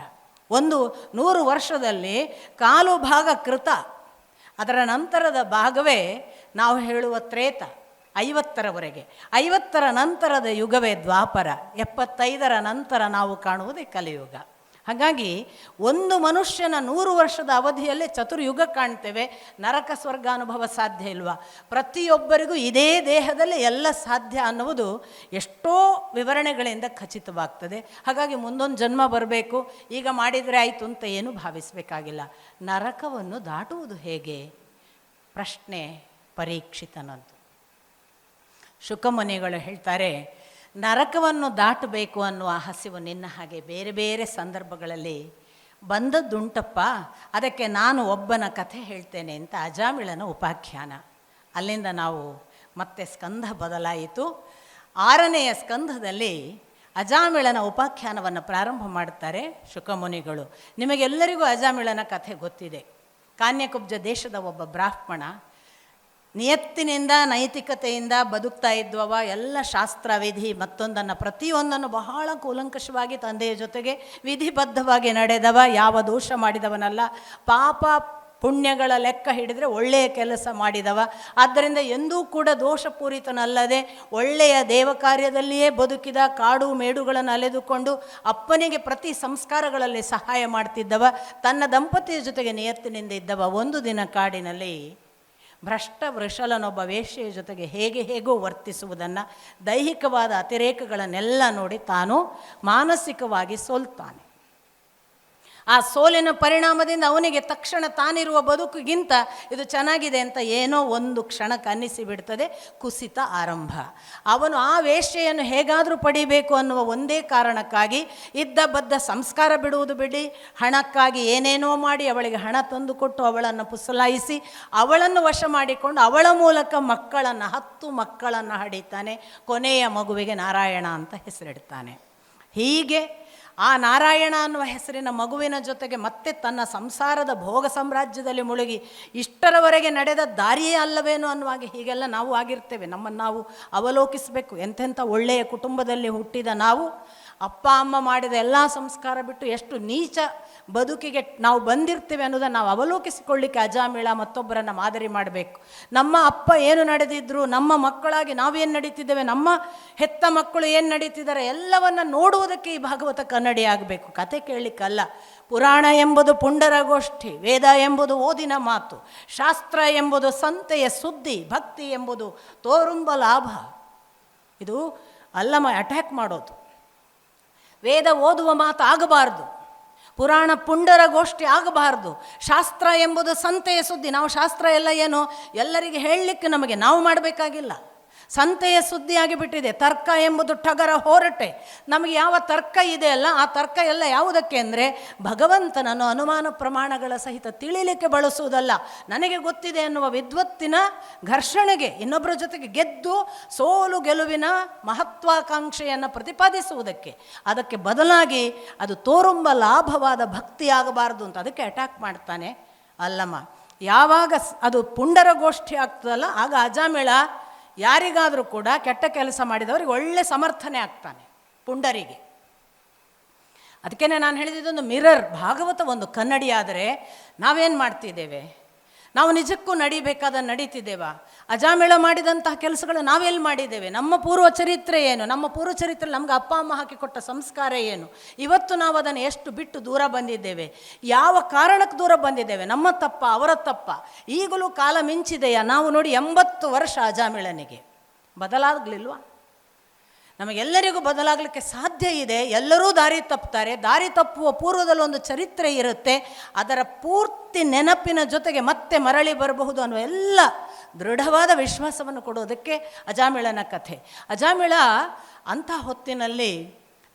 ಒಂದು 100 ವರ್ಷದಲ್ಲಿ ಕಾಲು ಭಾಗ ಕೃತ, ಅದರ ನಂತರದ ಭಾಗವೇ ನಾವು ಹೇಳುವ ತ್ರೇತ, 50ರವರೆಗೆ. 50ರ ನಂತರದ ಯುಗವೇ ದ್ವಾಪರ, 75ರ ನಂತರ ನಾವು ಕಾಣುವುದೇ ಕಲಿಯುಗ. ಹಾಗಾಗಿ ಒಂದು ಮನುಷ್ಯನ 100 ವರ್ಷದ ಅವಧಿಯಲ್ಲೇ ಚತುರ್ಯುಗ ಕಾಣ್ತೇವೆ. ನರಕ ಸ್ವರ್ಗ ಅನುಭವ ಸಾಧ್ಯ ಇಲ್ವಾ? ಪ್ರತಿಯೊಬ್ಬರಿಗೂ ಇದೇ ದೇಹದಲ್ಲಿ ಎಲ್ಲ ಸಾಧ್ಯ ಅನ್ನುವುದು ಎಷ್ಟೋ ವಿವರಣೆಗಳಿಂದ ಖಚಿತವಾಗ್ತದೆ. ಹಾಗಾಗಿ ಮುಂದೊಂದು ಜನ್ಮ ಬರಬೇಕು, ಈಗ ಮಾಡಿದರೆ ಆಯಿತು ಅಂತ ಏನೂ ಭಾವಿಸಬೇಕಾಗಿಲ್ಲ. ನರಕವನ್ನು ದಾಟುವುದು ಹೇಗೆ? ಪ್ರಶ್ನೆ ಪರೀಕ್ಷಿತನದ್ದು. ಶುಕಮುನಿಗಳು ಹೇಳ್ತಾರೆ, ನರಕವನ್ನು ದಾಟಬೇಕು ಅನ್ನುವ ಹಸಿವು ನಿನ್ನ ಹಾಗೆ ಬೇರೆ ಬೇರೆ ಸಂದರ್ಭಗಳಲ್ಲಿ ಬಂದದ್ದುಂಟಪ್ಪ. ಅದಕ್ಕೆ ನಾನು ಒಬ್ಬನ ಕಥೆ ಹೇಳ್ತೇನೆ ಅಂತ ಅಜಾಮಿಳನ ಉಪಾಖ್ಯಾನ. ಅಲ್ಲಿಂದ ನಾವು ಮತ್ತೆ ಸ್ಕಂಧ ಬದಲಾಯಿತು. 6ನೆಯ ಸ್ಕಂಧದಲ್ಲಿ ಅಜಾಮಿಳನ ಉಪಾಖ್ಯಾನವನ್ನು ಪ್ರಾರಂಭ ಮಾಡ್ತಾರೆ ಶುಕಮುನಿಗಳು. ನಿಮಗೆಲ್ಲರಿಗೂ ಅಜಾಮಿಳನ ಕಥೆ ಗೊತ್ತಿದೆ. ಕಾನ್ಯಕುಬ್ಜ ದೇಶದ ಒಬ್ಬ ಬ್ರಾಹ್ಮಣ, ನಿಯತ್ತಿನಿಂದ ನೈತಿಕತೆಯಿಂದ ಬದುಕ್ತಾ ಇದ್ವವ. ಎಲ್ಲ ಶಾಸ್ತ್ರ ವಿಧಿ ಮತ್ತೊಂದನ್ನು ಪ್ರತಿಯೊಂದನ್ನು ಬಹಳ ಕೂಲಂಕಷವಾಗಿ ತಂದೆಯ ಜೊತೆಗೆ ವಿಧಿಬದ್ಧವಾಗಿ ನಡೆದವ. ಯಾವ ದೋಷ ಮಾಡಿದವನಲ್ಲ. ಪಾಪ ಪುಣ್ಯಗಳ ಲೆಕ್ಕ ಹಿಡಿದರೆ ಒಳ್ಳೆಯ ಕೆಲಸ ಮಾಡಿದವ. ಆದ್ದರಿಂದ ಎಂದೂ ಕೂಡ ದೋಷಪೂರಿತನಲ್ಲದೆ ಒಳ್ಳೆಯ ದೇವ ಕಾರ್ಯದಲ್ಲಿಯೇ ಬದುಕಿದ. ಕಾಡು ಮೇಡುಗಳನ್ನು ಅಲೆದುಕೊಂಡು ಅಪ್ಪನಿಗೆ ಪ್ರತಿ ಸಂಸ್ಕಾರಗಳಲ್ಲಿ ಸಹಾಯ ಮಾಡ್ತಿದ್ದವ. ತನ್ನ ದಂಪತಿಯ ಜೊತೆಗೆ ನಿಯತ್ತಿನಿಂದ ಇದ್ದವ. ಒಂದು ದಿನ ಕಾಡಿನಲ್ಲಿ ಭ್ರಷ್ಟ ವೃಷಲನೊಬ್ಬ ವೇಶ್ಯೆಯ ಜೊತೆಗೆ ಹೇಗೋ ವರ್ತಿಸುವುದನ್ನು, ದೈಹಿಕವಾದ ಅತಿರೇಕಗಳನ್ನೆಲ್ಲ ನೋಡಿ ತಾನು ಮಾನಸಿಕವಾಗಿ ಸೋಲ್ತಾನೆ. ಆ ಸೋಲಿನ ಪರಿಣಾಮದಿಂದ ಅವನಿಗೆ ತಕ್ಷಣ ತಾನಿರುವ ಬದುಕಿಗಿಂತ ಇದು ಚೆನ್ನಾಗಿದೆ ಅಂತ ಏನೋ ಒಂದು ಕ್ಷಣಕ್ಕೆ ಅನ್ನಿಸಿಬಿಡ್ತದೆ. ಕುಸಿತ ಆರಂಭ. ಅವನು ಆ ವೇಶ್ಯೆಯನ್ನು ಹೇಗಾದರೂ ಪಡಿಬೇಕು ಅನ್ನುವ ಒಂದೇ ಕಾರಣಕ್ಕಾಗಿ ಇದ್ದ ಬದ್ದ ಸಂಸ್ಕಾರ ಬಿಡುವುದು ಬಿಡಿ, ಹಣಕ್ಕಾಗಿ ಏನೇನೋ ಮಾಡಿ ಅವಳಿಗೆ ಹಣ ತಂದು ಕೊಟ್ಟು ಅವಳನ್ನು ಪುಸಲಾಯಿಸಿ ಅವಳನ್ನು ವಶ ಮಾಡಿಕೊಂಡು ಅವಳ ಮೂಲಕ 10 ಮಕ್ಕಳನ್ನು ಹಡಿತಾನೆ. ಕೊನೆಯ ಮಗುವಿಗೆ ನಾರಾಯಣ ಅಂತ ಹೆಸರಿಡ್ತಾನೆ. ಹೀಗೆ ಆ ನಾರಾಯಣ ಅನ್ನುವ ಹೆಸರಿನ ಮಗುವಿನ ಜೊತೆಗೆ ಮತ್ತೆ ತನ್ನ ಸಂಸಾರದ ಭೋಗ ಸಾಮ್ರಾಜ್ಯದಲ್ಲಿ ಮುಳುಗಿ ಇಷ್ಟರವರೆಗೆ ನಡೆದ ದಾರಿಯೇ ಅಲ್ಲವೇನೋ ಅನ್ನುವಾಗ ಹೀಗೆಲ್ಲ ನಾವು ಆಗಿರ್ತೇವೆ. ನಮ್ಮನ್ನು ನಾವು ಅವಲೋಕಿಸಬೇಕು. ಎಂತೆಂಥ ಒಳ್ಳೆಯ ಕುಟುಂಬದಲ್ಲಿ ಹುಟ್ಟಿದ ನಾವು ಅಪ್ಪ ಅಮ್ಮ ಮಾಡಿದ ಎಲ್ಲ ಸಂಸ್ಕಾರ ಬಿಟ್ಟು ಎಷ್ಟು ನೀಚ ಬದುಕಿಗೆ ನಾವು ಬಂದಿರ್ತೇವೆ ಅನ್ನೋದನ್ನು ನಾವು ಅವಲೋಕಿಸಿಕೊಳ್ಳಿಕ್ಕೆ ಅಜಾಮಿಳ ಮತ್ತೊಬ್ಬರನ್ನು ಮಾದರಿ ಮಾಡಬೇಕು. ನಮ್ಮ ಅಪ್ಪ ಏನು ನಡೆದಿದ್ರು, ನಮ್ಮ ಮಕ್ಕಳಾಗಿ ನಾವೇನು ನಡೀತಿದ್ದೇವೆ, ನಮ್ಮ ಹೆತ್ತ ಮಕ್ಕಳು ಏನು ನಡೀತಿದ್ದಾರೆ, ಎಲ್ಲವನ್ನು ನೋಡುವುದಕ್ಕೆ ಈ ಭಾಗವತ ಕನ್ನಡಿ ಆಗಬೇಕು. ಕತೆ ಕೇಳಲಿಕ್ಕಲ್ಲ. ಪುರಾಣ ಎಂಬುದು ಪುಂಡರಗೋಷ್ಠಿ, ವೇದ ಎಂಬುದು ಓದಿನ ಮಾತು, ಶಾಸ್ತ್ರ ಎಂಬುದು ಸಂತೆಯ ಸುದ್ದಿ, ಭಕ್ತಿ ಎಂಬುದು ತೋರುಂಬ ಲಾಭ. ಇದು ಅಲ್ಲಮ ಅಟ್ಯಾಕ್ ಮಾಡೋದು. ವೇದ ಓದುವ ಮಾತು ಆಗಬಾರ್ದು, ಪುರಾಣ ಪುಂಡರ ಗೋಷ್ಠಿ ಆಗಬಾರ್ದು, ಶಾಸ್ತ್ರ ಎಂಬುದು ಸಂತೆಯ ಸುದ್ದಿ. ನಾವು ಶಾಸ್ತ್ರ ಎಲ್ಲ ಏನು ಎಲ್ಲರಿಗೆ ಹೇಳಲಿಕ್ಕೆ ನಮಗೆ ನಾವು ಮಾಡಬೇಕಾಗಿಲ್ಲ. ಸಂತೆಯ ಸುದ್ದಿಯಾಗಿ ಬಿಟ್ಟಿದೆ. ತರ್ಕ ಎಂಬುದು ಟಗರ ಹೊರಟೆ. ನಮಗೆ ಯಾವ ತರ್ಕ ಇದೆ ಅಲ್ಲ, ಆ ತರ್ಕ ಎಲ್ಲ ಯಾವುದಕ್ಕೆ ಅಂದರೆ ಭಗವಂತನನ್ನು ಅನುಮಾನ ಪ್ರಮಾಣಗಳ ಸಹಿತ ತಿಳಿಲಿಕ್ಕೆ ಬಳಸುವುದಲ್ಲ, ನನಗೆ ಗೊತ್ತಿದೆ ಎನ್ನುವ ವಿದ್ವತ್ತಿನ ಘರ್ಷಣೆಗೆ, ಇನ್ನೊಬ್ಬರ ಜೊತೆಗೆ ಗೆದ್ದು ಸೋಲು ಗೆಲುವಿನ ಮಹತ್ವಾಕಾಂಕ್ಷೆಯನ್ನು ಪ್ರತಿಪಾದಿಸುವುದಕ್ಕೆ. ಅದಕ್ಕೆ ಬದಲಾಗಿ ಅದು ತೋರುಂಬ ಲಾಭವಾದ ಭಕ್ತಿಯಾಗಬಾರದು ಅಂತ ಅದಕ್ಕೆ ಅಟ್ಯಾಕ್ ಮಾಡ್ತಾನೆ. ಅಲ್ಲಮ್ಮ, ಯಾವಾಗ ಅದು ಪುಂಡರ ಗೋಷ್ಠಿ ಆಗ್ತದಲ್ಲ, ಆಗ ಅಜಾಮಿಳ ಯಾರಿಗಾದರೂ ಕೂಡ ಕೆಟ್ಟ ಕೆಲಸ ಮಾಡಿದವರಿಗೆ ಒಳ್ಳೆ ಸಮರ್ಥನೆ ಆಗ್ತಾನೆ, ಪುಂಡರಿಗೆ. ಅದಕ್ಕೇ ನಾನು ಹೇಳಿದ್ದೊಂದು ಮಿರರ್, ಭಾಗವತ ಒಂದು ಕನ್ನಡಿ ಆದರೆ ನಾವೇನು ಮಾಡ್ತಿದ್ದೇವೆ? ನಾವು ನಿಜಕ್ಕೂ ನಡಿಬೇಕಾದ ನಡೀತಿದ್ದೇವಾ? ಅಜಾಮಿಳ ಮಾಡಿದಂತಹ ಕೆಲಸಗಳು ನಾವೆಲ್ಲಿ ಮಾಡಿದ್ದೇವೆ? ನಮ್ಮ ಪೂರ್ವ ಚರಿತ್ರೆ ಏನು? ನಮ್ಮ ಪೂರ್ವ ಚರಿತ್ರೆ ನಮ್ಗೆ ಅಪ್ಪ ಅಮ್ಮ ಹಾಕಿಕೊಟ್ಟ ಸಂಸ್ಕಾರ ಏನು? ಇವತ್ತು ನಾವು ಅದನ್ನು ಎಷ್ಟು ಬಿಟ್ಟು ದೂರ ಬಂದಿದ್ದೇವೆ? ಯಾವ ಕಾರಣಕ್ಕೆ ದೂರ ಬಂದಿದ್ದೇವೆ? ನಮ್ಮ ತಪ್ಪ, ಅವರ ತಪ್ಪ? ಈಗಲೂ ಕಾಲ ಮಿಂಚಿದೆಯಾ? ನಾವು ನೋಡಿ 80 ವರ್ಷ ಅಜಾಮಿಳನಿಗೆ ಬದಲಾಗಲಿಲ್ವಾ? ನಮಗೆಲ್ಲರಿಗೂ ಬದಲಾಗಲಿಕ್ಕೆ ಸಾಧ್ಯ ಇದೆ. ಎಲ್ಲರೂ ದಾರಿ ತಪ್ಪುತ್ತಾರೆ. ದಾರಿ ತಪ್ಪುವ ಪೂರ್ವದಲ್ಲಿ ಒಂದು ಚರಿತ್ರೆ ಇರುತ್ತೆ, ಅದರ ಪೂರ್ತಿ ನೆನಪಿನ ಜೊತೆಗೆ ಮತ್ತೆ ಮರಳಿ ಬರಬಹುದು ಅನ್ನೋ ಎಲ್ಲ ದೃಢವಾದ ವಿಶ್ವಾಸವನ್ನು ಕೊಡೋದಕ್ಕೆ ಅಜಾಮಿಳನ ಕಥೆ. ಅಜಾಮಿಳ ಅಂಥ ಹೊತ್ತಿನಲ್ಲಿ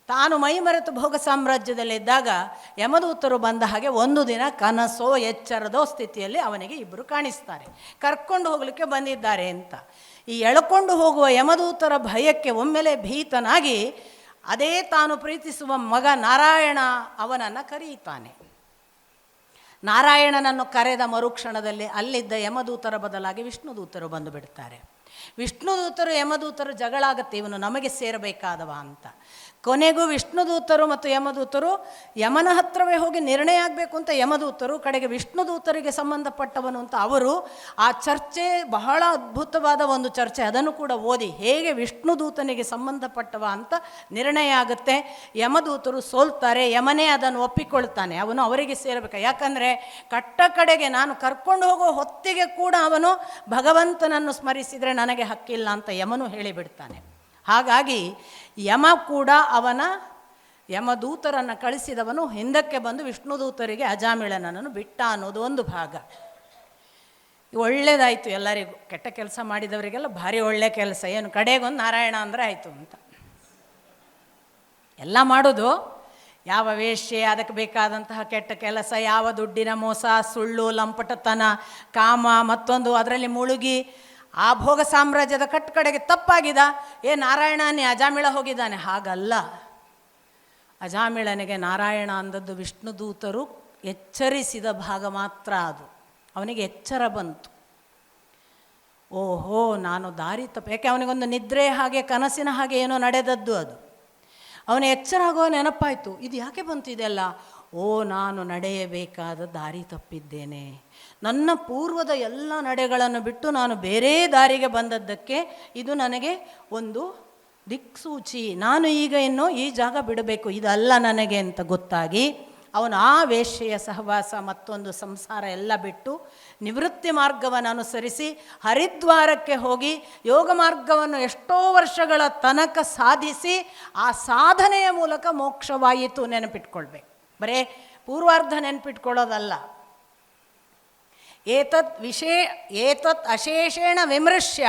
ತಾನು ಮೈಮರೆತು ಭೋಗ ಸಾಮ್ರಾಜ್ಯದಲ್ಲಿದ್ದಾಗ ಯಮದೂತರು ಬಂದ ಹಾಗೆ ಒಂದು ದಿನ ಕನಸೋ ಎಚ್ಚರದೋ ಸ್ಥಿತಿಯಲ್ಲಿ ಅವನಿಗೆ ಇಬ್ಬರು ಕಾಣಿಸ್ತಾರೆ, ಕರ್ಕೊಂಡು ಹೋಗಲಿಕ್ಕೆ ಬಂದಿದ್ದಾರೆ ಅಂತ. ಈ ಎಳ್ಕೊಂಡು ಹೋಗುವ ಯಮದೂತರ ಭಯಕ್ಕೆ ಒಮ್ಮೆಲೆ ಭೀತನಾಗಿ ಅದೇ ತಾನು ಪ್ರೀತಿಸುವ ಮಗ ನಾರಾಯಣ ಅವನನ್ನು ಕರೆಯುತ್ತಾನೆ. ನಾರಾಯಣನನ್ನು ಕರೆದ ಮರುಕ್ಷಣದಲ್ಲಿ ಅಲ್ಲಿದ್ದ ಯಮದೂತರ ಬದಲಾಗಿ ವಿಷ್ಣುದೂತರು ಬಂದು ಬಿಡ್ತಾರೆ. ವಿಷ್ಣುದೂತರು ಯಮದೂತರು ಜಗಳಾಗತ್ತೆ, ಇವನು ನಮಗೆ ಸೇರಬೇಕಾದವ ಅಂತ. ಕೊನೆಗೂ ವಿಷ್ಣುದೂತರು ಮತ್ತು ಯಮದೂತರು ಯಮನ ಹತ್ರವೇ ಹೋಗಿ ನಿರ್ಣಯ ಆಗಬೇಕು ಅಂತ ಯಮದೂತರು, ಕಡೆಗೆ ವಿಷ್ಣುದೂತರಿಗೆ ಸಂಬಂಧಪಟ್ಟವನು ಅಂತ ಅವರು. ಆ ಚರ್ಚೆ ಬಹಳ ಅದ್ಭುತವಾದ ಒಂದು ಚರ್ಚೆ, ಅದನ್ನು ಕೂಡ ಓದಿ, ಹೇಗೆ ವಿಷ್ಣುದೂತನಿಗೆ ಸಂಬಂಧಪಟ್ಟವ ಅಂತ ನಿರ್ಣಯ ಆಗುತ್ತೆ. ಯಮದೂತರು ಸೋಲ್ತಾರೆ, ಯಮನೇ ಅದನ್ನು ಒಪ್ಪಿಕೊಳ್ತಾನೆ, ಅವನು ಅವರಿಗೆ ಸೇರಬೇಕು. ಯಾಕಂದರೆ ಕಟ್ಟ ಕಡೆಗೆ ನಾನು ಕರ್ಕೊಂಡು ಹೋಗೋ ಹೊತ್ತಿಗೆ ಕೂಡ ಅವನು ಭಗವಂತನನ್ನು ಸ್ಮರಿಸಿದರೆ ನನಗೆ ಹಕ್ಕಿಲ್ಲ ಅಂತ ಯಮನು ಹೇಳಿಬಿಡ್ತಾನೆ. ಹಾಗಾಗಿ ಯಮ ಕೂಡ ಅವನ ಯಮದೂತರನ್ನು ಕಳಿಸಿದವನು ಹಿಂದಕ್ಕೆ ಬಂದು ವಿಷ್ಣುದೂತರಿಗೆ ಅಜಾಮಿಳನನ್ನು ಬಿಟ್ಟ ಅನ್ನೋದು ಒಂದು ಭಾಗ. ಒಳ್ಳೆಯದಾಯಿತು ಎಲ್ಲರಿಗೂ, ಕೆಟ್ಟ ಕೆಲಸ ಮಾಡಿದವರಿಗೆಲ್ಲ ಭಾರಿ ಒಳ್ಳೆಯ ಕೆಲಸ, ಏನು ಕಡೆಗೊಂದು ನಾರಾಯಣ ಅಂದರೆ ಆಯಿತು ಅಂತ ಎಲ್ಲ ಮಾಡೋದು. ಯಾವ ವೇಶ್ಯೆ, ಅದಕ್ಕೆ ಬೇಕಾದಂತಹ ಕೆಟ್ಟ ಕೆಲಸ, ಯಾವ ದುಡ್ಡಿನ ಮೋಸ, ಸುಳ್ಳು, ಲಂಪಟತನ, ಕಾಮ, ಮತ್ತೊಂದು ಅದರಲ್ಲಿ ಮುಳುಗಿ ಆ ಭೋಗ ಸಾಮ್ರಾಜ್ಯದ ಕಡೆಗೆ ತಪ್ಪಾಗಿದ, ನಾರಾಯಣನೇ ಅಜಾಮಿಳ ಹೋಗಿದ್ದಾನೆ. ಹಾಗಲ್ಲ, ಅಜಾಮಿಳನಿಗೆ ನಾರಾಯಣ ಅಂದದ್ದು ವಿಷ್ಣುದೂತರು ಎಚ್ಚರಿಸಿದ ಭಾಗ ಮಾತ್ರ. ಅದು ಅವನಿಗೆ ಎಚ್ಚರ ಬಂತು, ಓಹೋ ನಾನು ದಾರಿ ತಪ್ಪು. ಯಾಕೆ ಅವನಿಗೊಂದು ನಿದ್ರೆ ಹಾಗೆ ಕನಸಿನ ಹಾಗೆ ಏನೋ ನಡೆದದ್ದು ಅದು. ಅವನ ಎಚ್ಚರ ಆಗೋ ನೆನಪಾಯಿತು, ಇದು ಯಾಕೆ ಬಂತು ಇದೆಲ್ಲ? ಓ ನಾನು ನಡೆಯಬೇಕಾದ ದಾರಿ ತಪ್ಪಿದ್ದೇನೆ, ನನ್ನ ಪೂರ್ವದ ಎಲ್ಲ ನಡೆಗಳನ್ನು ಬಿಟ್ಟು ನಾನು ಬೇರೆ ದಾರಿಗೆ ಬಂದದ್ದಕ್ಕೆ ಇದು ನನಗೆ ಒಂದು ದಿಕ್ಸೂಚಿ, ನಾನು ಈಗ ಇನ್ನೂ ಈ ಜಾಗ ಬಿಡಬೇಕು, ಇದಲ್ಲ ನನಗೆ ಅಂತ ಗೊತ್ತಾಗಿ ಅವನು ಆ ವೇಶ್ಯೆಯ ಸಹವಾಸ ಮತ್ತೊಂದು ಸಂಸಾರ ಎಲ್ಲ ಬಿಟ್ಟು ನಿವೃತ್ತಿ ಮಾರ್ಗವನ್ನು ಅನುಸರಿಸಿ ಹರಿದ್ವಾರಕ್ಕೆ ಹೋಗಿ ಯೋಗ ಮಾರ್ಗವನ್ನು ಎಷ್ಟೋ ವರ್ಷಗಳ ತನಕ ಸಾಧಿಸಿ ಆ ಸಾಧನೆಯ ಮೂಲಕ ಮೋಕ್ಷವಾಯಿತು. ನೆನಪಿಟ್ಕೊಳ್ಬೇಕು, ಬರೇ ಪೂರ್ವಾರ್ಧ ನೆನಪಿಟ್ಕೊಳ್ಳೋದಲ್ಲ. ಏತತ್ ಅಶೇಷೇಣ ವಿಮೃಶ್ಯ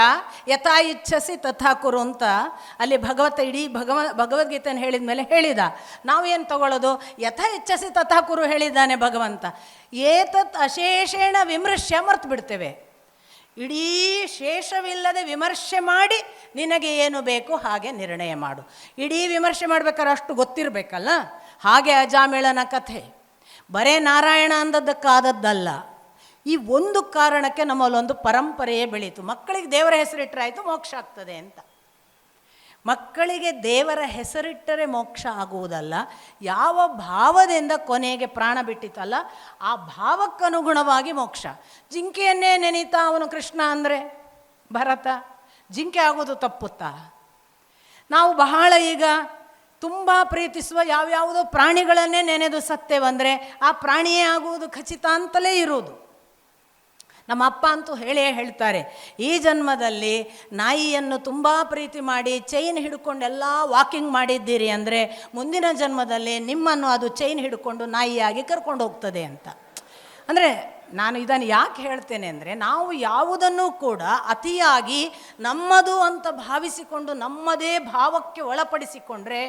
ಯಥಾ ಇಚ್ಛಸಿ ತಥಾ ಕುರು ಅಂತ ಅಲ್ಲಿ ಇಡೀ ಭಗವದ್ಗೀತೆಯನ್ನು ಹೇಳಿದ ಮೇಲೆ ಹೇಳಿದ. ನಾವೇನು ತಗೊಳ್ಳೋದು? ಯಥಾ ಇಚ್ಛಸಿ ತಥಾ ಕುರು ಹೇಳಿದ್ದಾನೆ ಭಗವಂತ. ಏತತ್ ಅಶೇಷೇಣ ವಿಮೃಶ್ಯ ಮರ್ತು ಬಿಡ್ತೇವೆ. ಇಡೀ ಶೇಷವಿಲ್ಲದೆ ವಿಮರ್ಶೆ ಮಾಡಿ ನಿನಗೆ ಏನು ಬೇಕು ಹಾಗೆ ನಿರ್ಣಯ ಮಾಡು. ಇಡೀ ವಿಮರ್ಶೆ ಮಾಡ್ಬೇಕಾದ್ರೆ ಅಷ್ಟು ಗೊತ್ತಿರಬೇಕಲ್ಲ. ಹಾಗೆ ಅಜಾಮಿಳನ ಕಥೆ ಬರೇ ನಾರಾಯಣ ಅಂದದ್ದಕ್ಕಾದದ್ದಲ್ಲ. ಈ ಒಂದು ಕಾರಣಕ್ಕೆ ನಮ್ಮಲ್ಲೊಂದು ಪರಂಪರೆಯೇ ಬೆಳೀತು. ಮಕ್ಕಳಿಗೆ ದೇವರ ಹೆಸರಿಟ್ಟರೆ ಆಯಿತು ಮೋಕ್ಷ ಆಗ್ತದೆ ಅಂತ. ಮಕ್ಕಳಿಗೆ ದೇವರ ಹೆಸರಿಟ್ಟರೆ ಮೋಕ್ಷ ಆಗುವುದಲ್ಲ, ಯಾವ ಭಾವದಿಂದ ಕೊನೆಗೆ ಪ್ರಾಣ ಬಿಟ್ಟಿತಲ್ಲ ಆ ಭಾವಕ್ಕನುಗುಣವಾಗಿ ಮೋಕ್ಷ. ಜಿಂಕೆಯನ್ನೇ ನೆನೀತಾ ಅವನು ಕೃಷ್ಣ ಅಂದರೆ ಭರತ, ಜಿಂಕೆ ಆಗೋದು ತಪ್ಪುತ್ತಾ? ನಾವು ಬಹಳ ಈಗ ತುಂಬ ಪ್ರೀತಿಸುವ ಯಾವ್ಯಾವುದೋ ಪ್ರಾಣಿಗಳನ್ನೇ ನೆನೆದು ಸತ್ತೇವಂದರೆ ಆ ಪ್ರಾಣಿಯೇ ಆಗುವುದು ಖಚಿತ ಅಂತಲೇ ಇರುವುದು. ನಮ್ಮ ಅಪ್ಪ ಅಂತೂ ಹೇಳ್ತಾರೆ, ಈ ಜನ್ಮದಲ್ಲಿ ನಾಯಿಯನ್ನು ತುಂಬ ಪ್ರೀತಿ ಮಾಡಿ ಚೈನ್ ಹಿಡ್ಕೊಂಡೆಲ್ಲ ವಾಕಿಂಗ್ ಮಾಡಿದ್ದೀರಿ ಅಂದರೆ ಮುಂದಿನ ಜನ್ಮದಲ್ಲಿ ನಿಮ್ಮನ್ನು ಅದು ಚೈನ್ ಹಿಡ್ಕೊಂಡು ನಾಯಿಯಾಗಿ ಕರ್ಕೊಂಡು ಹೋಗ್ತದೆ ಅಂತ. ಅಂದರೆ ನಾನು ಇದನ್ನು ಯಾಕೆ ಹೇಳ್ತೇನೆ ಅಂದರೆ, ನಾವು ಯಾವುದನ್ನು ಕೂಡ ಅತಿಯಾಗಿ ನಮ್ಮದು ಅಂತ ಭಾವಿಸಿಕೊಂಡು ನಮ್ಮದೇ ಭಾವಕ್ಕೆ ಒಳಪಡಿಸಿಕೊಂಡ್ರೆ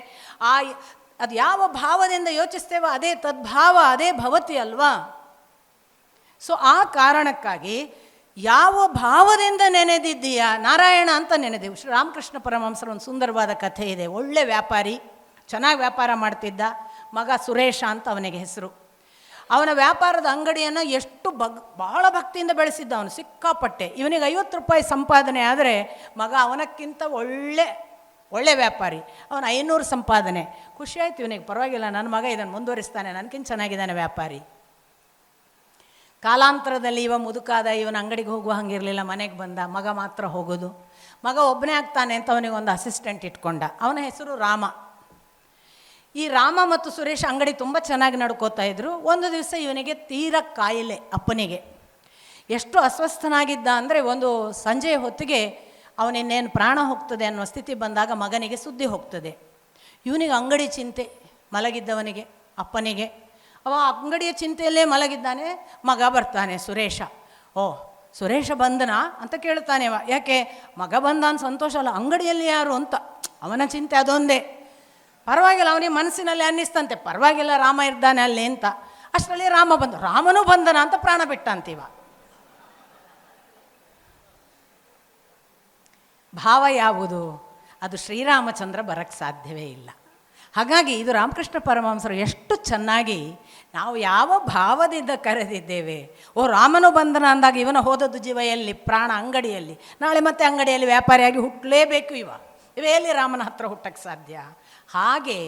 ಅದು ಯಾವ ಭಾವದಿಂದ ಯೋಚಿಸ್ತೇವೋ ಅದೇ ತದ್ಭಾವ, ಅದೇ ಭವತಿ ಅಲ್ವಾ. ಸೊ ಆ ಕಾರಣಕ್ಕಾಗಿ ಯಾವ ಭಾವದಿಂದ ನೆನೆದಿದ್ದೀಯಾ ನಾರಾಯಣ ಅಂತ ನೆನೆದೆವು. ಶ್ರೀರಾಮಕೃಷ್ಣ ಪರಮಹಂಸರ ಒಂದು ಸುಂದರವಾದ ಕಥೆ ಇದೆ. ಒಳ್ಳೆ ವ್ಯಾಪಾರಿ, ಚೆನ್ನಾಗಿ ವ್ಯಾಪಾರ ಮಾಡ್ತಿದ್ದ. ಮಗ ಸುರೇಶ ಅಂತ ಅವನಿಗೆ ಹೆಸರು. ಅವನ ವ್ಯಾಪಾರದ ಅಂಗಡಿಯನ್ನು ಎಷ್ಟು ಬಹಳ ಭಕ್ತಿಯಿಂದ ಬೆಳೆಸಿದ್ದ ಅವನು, ಸಿಕ್ಕಾಪಟ್ಟೆ. ಇವನಿಗೆ 50 ರೂಪಾಯಿ ಸಂಪಾದನೆ ಆದರೆ ಮಗ ಅವನಕ್ಕಿಂತ ಒಳ್ಳೆ ವ್ಯಾಪಾರಿ, ಅವನ 500 ಸಂಪಾದನೆ. ಖುಷಿಯಾಯ್ತು ಇವನಿಗೆ, ಪರವಾಗಿಲ್ಲ ನನ್ನ ಮಗ ಇದನ್ನು ಮುಂದುವರಿಸ್ತಾನೆ, ನನಗಿಂತ ಚೆನ್ನಾಗಿದ್ದಾನೆ ವ್ಯಾಪಾರಿ. ಕಾಲಾಂತರದಲ್ಲಿ ಇವ ಮುದುಕಾದ, ಇವನ ಅಂಗಡಿಗೆ ಹೋಗುವ ಹಂಗಿರಲಿಲ್ಲ, ಮನೆಗೆ ಬಂದ. ಮಗ ಮಾತ್ರ ಹೋಗೋದು. ಮಗ ಒಬ್ಬನೇ ಆಗ್ತಾನೆ ಅಂತ ಅವನಿಗೆ ಒಂದು ಅಸಿಸ್ಟೆಂಟ್ ಇಟ್ಕೊಂಡ. ಅವನ ಹೆಸರು ರಾಮ. ಈ ರಾಮ ಮತ್ತು ಸುರೇಶ್ ಅಂಗಡಿ ತುಂಬ ಚೆನ್ನಾಗಿ ನಡ್ಕೋತಾ ಇದ್ರು. ಒಂದು ದಿವಸ ಇವನಿಗೆ ತೀರ ಕಾಯಿಲೆ, ಅಪ್ಪನಿಗೆ ಎಷ್ಟು ಅಸ್ವಸ್ಥನಾಗಿದ್ದ ಅಂದರೆ, ಒಂದು ಸಂಜೆಯ ಹೊತ್ತಿಗೆ ಅವನಿನ್ನೇನು ಪ್ರಾಣ ಹೋಗ್ತದೆ ಅನ್ನೋ ಸ್ಥಿತಿ ಬಂದಾಗ ಮಗನಿಗೆ ಸುದ್ದಿ ಹೋಗ್ತದೆ. ಇವನಿಗೆ ಅಂಗಡಿ ಚಿಂತೆ, ಮಲಗಿದ್ದವನಿಗೆ ಅಪ್ಪನಿಗೆ. ಅವ ಅಂಗಡಿಯ ಚಿಂತೆಯಲ್ಲೇ ಮಲಗಿದ್ದಾನೆ. ಮಗ ಬರ್ತಾನೆ ಸುರೇಶ. ಸುರೇಶ ಬಂದನಾ ಅಂತ ಕೇಳ್ತಾನೆ ಅವ. ಯಾಕೆ ಮಗ ಬಂದ ಅಂತ ಸಂತೋಷ ಅಲ್ಲ, ಅಂಗಡಿಯಲ್ಲಿ ಯಾರು ಅಂತ ಅವನ ಚಿಂತೆ ಅದೊಂದೇ. ಪರವಾಗಿಲ್ಲ, ಅವನಿಗೆ ಮನಸ್ಸಿನಲ್ಲಿ ಅನ್ನಿಸ್ತಂತೆ, ಪರವಾಗಿಲ್ಲ ರಾಮ ಇದ್ದಾನೆ ಅಲ್ಲಿ ಅಂತ. ಅಷ್ಟರಲ್ಲಿ ರಾಮ ಬಂದ. ರಾಮನೂ ಬಂದನ ಅಂತ ಪ್ರಾಣ ಬಿಟ್ಟಂತೀವ. ಭಾವ ಯಾವುದು? ಅದು ಶ್ರೀರಾಮಚಂದ್ರ ಬರಕ್ಕೆ ಸಾಧ್ಯವೇ ಇಲ್ಲ. ಹಾಗಾಗಿ ಇದು ರಾಮಕೃಷ್ಣ ಪರಮಹಂಸರು ಎಷ್ಟು ಚೆನ್ನಾಗಿ ನಾವು ಯಾವ ಭಾವದಿಂದ ಕರೆದಿದ್ದೇವೆ. ರಾಮನು ಬಂದನ ಅಂದಾಗ ಇವನ ಹೋದದ್ದು ಜೀವ ಎಲ್ಲಿ? ಪ್ರಾಣ ಅಂಗಡಿಯಲ್ಲಿ. ನಾಳೆ ಮತ್ತೆ ಅಂಗಡಿಯಲ್ಲಿ ವ್ಯಾಪಾರಿಯಾಗಿ ಹುಟ್ಟಲೇಬೇಕು ಇವೆಲ್ಲಿ ರಾಮನ ಹತ್ರ ಹುಟ್ಟಕ್ಕೆ ಸಾಧ್ಯ? ಹಾಗೆ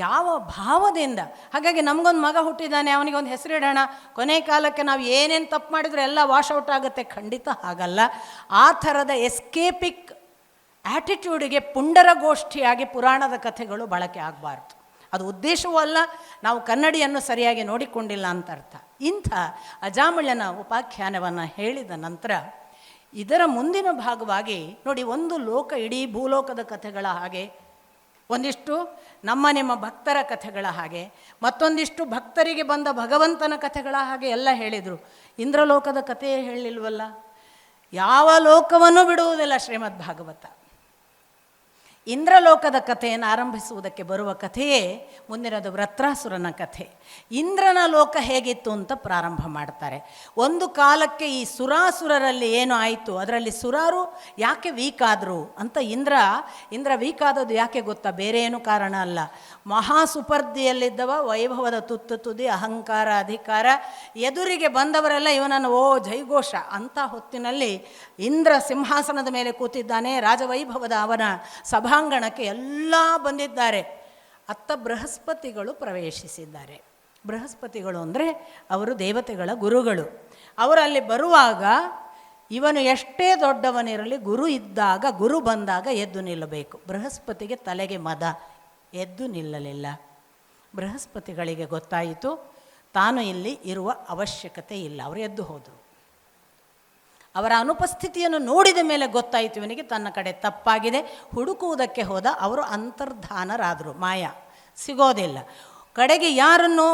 ಯಾವ ಭಾವದಿಂದ. ಹಾಗಾಗಿ ನಮಗೊಂದು ಮಗ ಹುಟ್ಟಿದ್ದಾನೆ, ಅವನಿಗೆ ಒಂದು ಹೆಸರಿಡೋಣ, ಕೊನೆ ಕಾಲಕ್ಕೆ ನಾವು ಏನೇನು ತಪ್ಪು ಮಾಡಿದ್ರು ಎಲ್ಲ ವಾಶೌಟ್ ಆಗುತ್ತೆ. ಖಂಡಿತ ಹಾಗಲ್ಲ. ಆ ಥರದ ಎಸ್ಕೇಪಿಕ್ ಆ್ಯಟಿಟ್ಯೂಡಿಗೆ ಪುಂಡರಗೋಷ್ಠಿಯಾಗಿ ಪುರಾಣದ ಕಥೆಗಳು ಬಳಕೆ ಆಗಬಾರ್ದು. ಅದು ಉದ್ದೇಶವೂ ಅಲ್ಲ, ನಾವು ಕನ್ನಡಿಯನ್ನು ಸರಿಯಾಗಿ ನೋಡಿಕೊಂಡಿಲ್ಲ ಅಂತ ಅರ್ಥ. ಇಂಥ ಅಜಾಮಿಳನ ಉಪಾಖ್ಯಾನವನ್ನು ಹೇಳಿದ ನಂತರ ಇದರ ಮುಂದಿನ ಭಾಗವಾಗಿ ನೋಡಿ, ಒಂದು ಲೋಕ, ಇಡೀ ಭೂಲೋಕದ ಕಥೆಗಳ ಹಾಗೆ, ಒಂದಿಷ್ಟು ನಿಮ್ಮ ಭಕ್ತರ ಕಥೆಗಳ ಹಾಗೆ, ಮತ್ತೊಂದಿಷ್ಟು ಭಕ್ತರಿಗೆ ಬಂದ ಭಗವಂತನ ಕಥೆಗಳ ಹಾಗೆ ಎಲ್ಲ ಹೇಳಿದರು. ಇಂದ್ರಲೋಕದ ಕಥೆಯೇ ಹೇಳಲಿಲ್ವಲ್ಲ. ಯಾವ ಲೋಕವನ್ನು ಬಿಡುವುದಿಲ್ಲ ಶ್ರೀಮದ್ ಭಾಗವತ. ಇಂದ್ರಲೋಕದ ಕಥೆಯನ್ನು ಆರಂಭಿಸುವುದಕ್ಕೆ ಬರುವ ಕಥೆಯೇ ಮುಂದಿನದು ವೃತ್ರಾಸುರನ ಕಥೆ. ಇಂದ್ರನ ಲೋಕ ಹೇಗಿತ್ತು ಅಂತ ಪ್ರಾರಂಭ ಮಾಡ್ತಾರೆ. ಒಂದು ಕಾಲಕ್ಕೆ ಈ ಸುರಾಸುರರಲ್ಲಿ ಏನು ಆಯಿತು, ಅದರಲ್ಲಿ ಸುರಾರು ಯಾಕೆ ವೀಕ್ ಆದರು ಅಂತ. ಇಂದ್ರ ವೀಕ್ ಆದದ್ದು ಯಾಕೆ ಗೊತ್ತಾ? ಬೇರೆ ಏನು ಕಾರಣ ಅಲ್ಲ. ಮಹಾಸುಪರ್ದಿಯಲ್ಲಿದ್ದವ, ವೈಭವದ ತುದಿ, ಅಹಂಕಾರ, ಅಧಿಕಾರ, ಎದುರಿಗೆ ಬಂದವರೆಲ್ಲ ಇವನನ್ನು ಜೈಘೋಷ ಅಂತ ಹೊತ್ತಿನಲ್ಲಿ ಇಂದ್ರ ಸಿಂಹಾಸನದ ಮೇಲೆ ಕೂತಿದ್ದಾನೆ. ರಾಜವೈಭವದ ಅವನ ಸಭಾಂಗಣಕ್ಕೆ ಎಲ್ಲ ಬಂದಿದ್ದಾರೆ. ಅತ್ತ ಬೃಹಸ್ಪತಿಗಳು ಪ್ರವೇಶಿಸಿದ್ದಾರೆ. ಬೃಹಸ್ಪತಿಗಳು ಅಂದರೆ ಅವರು ದೇವತೆಗಳ ಗುರುಗಳು. ಅವರಲ್ಲಿ ಬರುವಾಗ ಇವನು ಎಷ್ಟೇ ದೊಡ್ಡವನಿರಲಿ ಗುರು ಬಂದಾಗ ಎದ್ದು ನಿಲ್ಲಬೇಕು. ಬೃಹಸ್ಪತಿಗೆ ತಲೆಗೆ ಮದ, ಎದ್ದು ನಿಲ್ಲಲಿಲ್ಲ. ಬೃಹಸ್ಪತಿಗಳಿಗೆ ಗೊತ್ತಾಯಿತು ತಾನು ಇಲ್ಲಿ ಇರುವ ಅವಶ್ಯಕತೆ ಇಲ್ಲ. ಅವರು ಎದ್ದು ಹೋದರು. ಅವರ ಅನುಪಸ್ಥಿತಿಯನ್ನು ನೋಡಿದ ಮೇಲೆ ಗೊತ್ತಾಯಿತು ಇವನಿಗೆ ತನ್ನ ಕಡೆ ತಪ್ಪಾಗಿದೆ. ಹುಡುಕುವುದಕ್ಕೆ ಹೋದ. ಅವರು ಅಂತರ್ಧಾನರಾದರು. ಮಾಯ ಸಿಗೋದಿಲ್ಲ. ಕಡೆಗೆ ಯಾರನ್ನು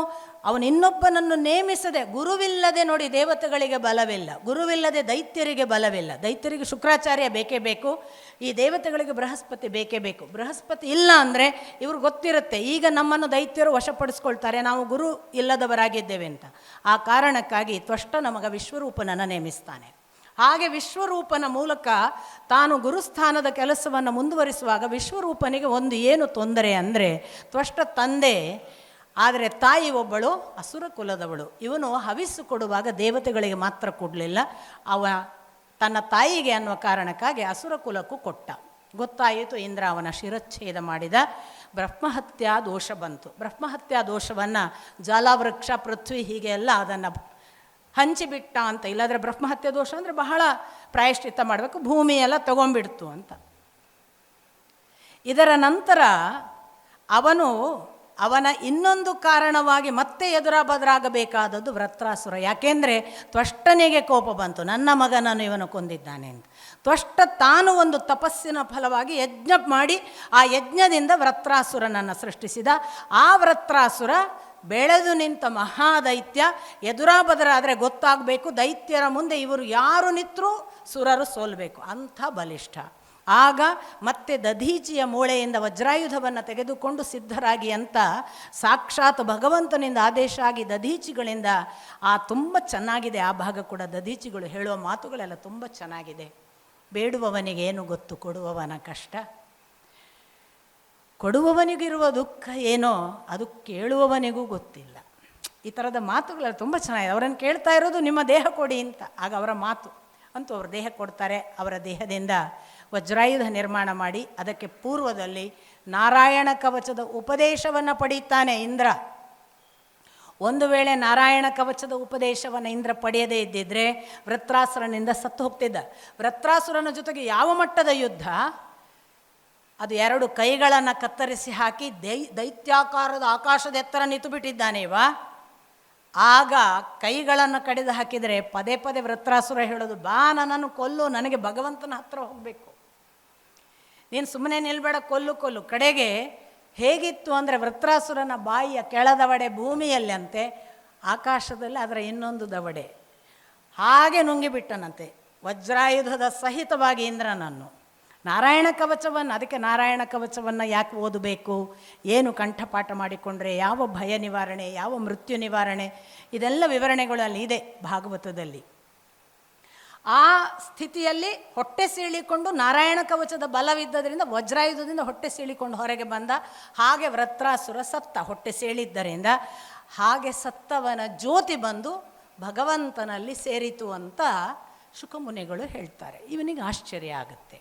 ಅವನು ಇನ್ನೊಬ್ಬನನ್ನು ನೇಮಿಸದೆ, ಗುರುವಿಲ್ಲದೆ ನೋಡಿ ದೇವತೆಗಳಿಗೆ ಬಲವಿಲ್ಲ, ಗುರುವಿಲ್ಲದೆ ದೈತ್ಯರಿಗೆ ಬಲವಿಲ್ಲ. ದೈತ್ಯರಿಗೆ ಶುಕ್ರಾಚಾರ್ಯ ಬೇಕೇ ಬೇಕು, ಈ ದೇವತೆಗಳಿಗೆ ಬೃಹಸ್ಪತಿ ಬೇಕೇ ಬೇಕು. ಬೃಹಸ್ಪತಿ ಇಲ್ಲ ಅಂದರೆ ಇವ್ರಿಗೆ ಗೊತ್ತಿರುತ್ತೆ ಈಗ ನಮ್ಮನ್ನು ದೈತ್ಯರು ವಶಪಡಿಸ್ಕೊಳ್ತಾರೆ, ನಾವು ಗುರು ಇಲ್ಲದವರಾಗಿದ್ದೇವೆ ಅಂತ. ಆ ಕಾರಣಕ್ಕಾಗಿ ತ್ವಷ್ಟ ನಮಗ ವಿಶ್ವರೂಪನನ್ನು ನೇಮಿಸ್ತಾನೆ. ಹಾಗೆ ವಿಶ್ವರೂಪನ ಮೂಲಕ ತಾನು ಗುರುಸ್ಥಾನದ ಕೆಲಸವನ್ನು ಮುಂದುವರಿಸುವಾಗ ವಿಶ್ವರೂಪನಿಗೆ ಒಂದು ಏನು ತೊಂದರೆ ಅಂದರೆ, ತ್ವಷ್ಟ ತಂದೆ, ಆದರೆ ತಾಯಿ ಒಬ್ಬಳು ಅಸುರ ಕುಲದವಳು. ಇವನು ಹವಿಸ್ಸು ಕೊಡುವಾಗ ದೇವತೆಗಳಿಗೆ ಮಾತ್ರ ಕೊಡಲಿಲ್ಲ, ತನ್ನ ತಾಯಿಗೆ ಅನ್ನುವ ಕಾರಣಕ್ಕಾಗಿ ಅಸುರ ಕುಲಕ್ಕೂ ಕೊಟ್ಟ. ಗೊತ್ತಾಯಿತು. ಇಂದ್ರ ಅವನ ಶಿರಚ್ಛೇದ ಮಾಡಿದ. ಬ್ರಹ್ಮಹತ್ಯಾ ದೋಷ ಬಂತು. ಬ್ರಹ್ಮಹತ್ಯಾ ದೋಷವನ್ನು ಜಾಲವೃಕ್ಷ, ಪೃಥ್ವಿ ಹೀಗೆ ಎಲ್ಲ ಅದನ್ನು ಹಂಚಿಬಿಟ್ಟ ಅಂತ. ಇಲ್ಲಾಂದರೆ ಬ್ರಹ್ಮಹತ್ಯೆ ದೋಷ ಅಂದರೆ ಬಹಳ ಪ್ರಾಯಶ್ಚಿತ್ತ ಮಾಡಬೇಕು, ಭೂಮಿ ಎಲ್ಲ ತಗೊಂಡ್ಬಿಡ್ತು ಅಂತ. ಇದರ ನಂತರ ಅವನ ಇನ್ನೊಂದು ಕಾರಣವಾಗಿ ಮತ್ತೆ ಎದುರಾಬದ್ರಾಗಬೇಕಾದದ್ದು ವೃತ್ರಾಸುರ. ಯಾಕೆಂದರೆ ತ್ವಷ್ಟನಿಗೆ ಕೋಪ ಬಂತು, ನನ್ನ ಮಗನನ್ನು ಇವನು ಕೊಂದಿದ್ದಾನೆ ಅಂತ. ತ್ವಷ್ಟ ತಾನು ಒಂದು ತಪಸ್ಸಿನ ಫಲವಾಗಿ ಯಜ್ಞ ಮಾಡಿ ಆ ಯಜ್ಞದಿಂದ ವೃತ್ರಾಸುರನನ್ನು ಸೃಷ್ಟಿಸಿದ. ಆ ವೃತ್ರಾಸುರ ಬೆಳೆದು ನಿಂತ ಮಹಾದೈತ್ಯ. ಎದುರಾಬದರ ಆದರೆ ಗೊತ್ತಾಗಬೇಕು, ದೈತ್ಯರ ಮುಂದೆ ಇವರು ಯಾರು ನಿಂತರೂ ಸುರರು ಸೋಲ್ಬೇಕು, ಅಂಥ ಬಲಿಷ್ಠ. ಆಗ ಮತ್ತೆ ದಧೀಚಿಯ ಮೂಳೆಯಿಂದ ವಜ್ರಾಯುಧವನ್ನು ತೆಗೆದುಕೊಂಡು ಸಿದ್ಧರಾಗಿ ಅಂತ ಸಾಕ್ಷಾತ್ ಭಗವಂತನಿಂದ ಆದೇಶ ಆಗಿ ದಧೀಚಿಗಳಿಂದ ತುಂಬ ಚೆನ್ನಾಗಿದೆ ಆ ಭಾಗ ಕೂಡ. ದಧೀಚಿಗಳು ಹೇಳುವ ಮಾತುಗಳೆಲ್ಲ ತುಂಬ ಚೆನ್ನಾಗಿದೆ. ಬೇಡುವವನಿಗೇನು ಗೊತ್ತು ಕೊಡುವವನ ಕಷ್ಟ, ಕೊಡುವವನಿಗಿರುವ ದುಃಖ ಏನೋ ಅದು ಕೇಳುವವನಿಗೂ ಗೊತ್ತಿಲ್ಲ. ಈ ಥರದ ಮಾತುಗಳೆಲ್ಲ ತುಂಬ ಚೆನ್ನಾಗಿದೆ. ಅವರನ್ನು ಕೇಳ್ತಾ ಇರೋದು ನಿಮ್ಮ ದೇಹ ಕೊಡಿ ಅಂತ, ಆಗ ಅವರ ಮಾತು ಅಂತೂ ಅವರು ದೇಹ ಕೊಡ್ತಾರೆ. ಅವರ ದೇಹದಿಂದ ವಜ್ರಾಯುಧ ನಿರ್ಮಾಣ ಮಾಡಿ ಅದಕ್ಕೆ ಪೂರ್ವದಲ್ಲಿ ನಾರಾಯಣ ಕವಚದ ಉಪದೇಶವನ್ನು ಪಡೀತಾನೆ ಇಂದ್ರ. ಒಂದು ವೇಳೆ ನಾರಾಯಣ ಕವಚದ ಉಪದೇಶವನ್ನು ಇಂದ್ರ ಪಡೆಯದೇ ಇದ್ದಿದ್ರೆ ವೃತ್ರಾಸುರನಿಂದ ಸತ್ತು ಹೋಗ್ತಿದ್ದ. ವೃತ್ರಾಸುರನ ಜೊತೆಗೆ ಯಾವ ಮಟ್ಟದ ಯುದ್ಧ, ಅದು 2 ಕೈಗಳನ್ನು ಕತ್ತರಿಸಿ ಹಾಕಿ ದೈತ್ಯಾಕಾರದ ಆಕಾಶದ ಎತ್ತರ ನಿಂತು ಬಿಟ್ಟಿದ್ದಾನೆ ಇವ. ಆಗ ಕೈಗಳನ್ನು ಕಡಿದು ಹಾಕಿದರೆ ಪದೇ ಪದೇ ವೃತ್ರಾಸುರ ಹೇಳೋದು, ಬಾ ನನ್ನನ್ನು ಕೊಲ್ಲು, ನನಗೆ ಭಗವಂತನ ಹತ್ರ ಹೋಗಬೇಕು, ನೀನು ಸುಮ್ಮನೆ ನಿಲ್ಬೇಡ, ಕೊಲ್ಲು ಕೊಲ್ಲು. ಕಡೆಗೆ ಹೇಗಿತ್ತು ಅಂದರೆ ವೃತ್ರಾಸುರನ ಬಾಯಿಯ ಕೆಳದವಡೆ ಭೂಮಿಯಲ್ಲಿ ಅಂತೆ, ಆಕಾಶದಲ್ಲಿ ಅದರ ಇನ್ನೊಂದು ದವಡೆ ಹಾಗೆ ನುಂಗಿಬಿಟ್ಟನಂತೆ ವಜ್ರಾಯುಧದ ಸಹಿತವಾಗಿ ಇಂದ್ರನನ್ನು. ನಾರಾಯಣ ಕವಚವನ್ನು, ಅದಕ್ಕೆ ನಾರಾಯಣ ಕವಚವನ್ನು ಯಾಕೆ ಓದಬೇಕು, ಏನು ಕಂಠಪಾಠ ಮಾಡಿಕೊಂಡ್ರೆ ಯಾವ ಭಯ ನಿವಾರಣೆ, ಯಾವ ಮೃತ್ಯು ನಿವಾರಣೆ, ಇದೆಲ್ಲ ವಿವರಣೆಗಳಲ್ಲಿ ಇದೆ ಭಾಗವತದಲ್ಲಿ. ಆ ಸ್ಥಿತಿಯಲ್ಲಿ ಹೊಟ್ಟೆ ಸೀಳಿಕೊಂಡು ನಾರಾಯಣ ಕವಚದ ಬಲವಿದ್ದರಿಂದ ವಜ್ರಾಯುಧದಿಂದ ಹೊಟ್ಟೆ ಸೀಳಿಕೊಂಡು ಹೊರಗೆ ಬಂದ. ಹಾಗೆ ವೃತ್ರಾಸುರ ಸತ್ತ, ಹೊಟ್ಟೆ ಸೀಳಿದ್ದರಿಂದ. ಹಾಗೆ ಸತ್ತವನ ಜ್ಯೋತಿ ಬಂದು ಭಗವಂತನಲ್ಲಿ ಸೇರಿತು ಅಂತ ಶುಕಮುನಿಗಳು ಹೇಳ್ತಾರೆ. ಇವನಿಗೆ ಆಶ್ಚರ್ಯ ಆಗುತ್ತೆ,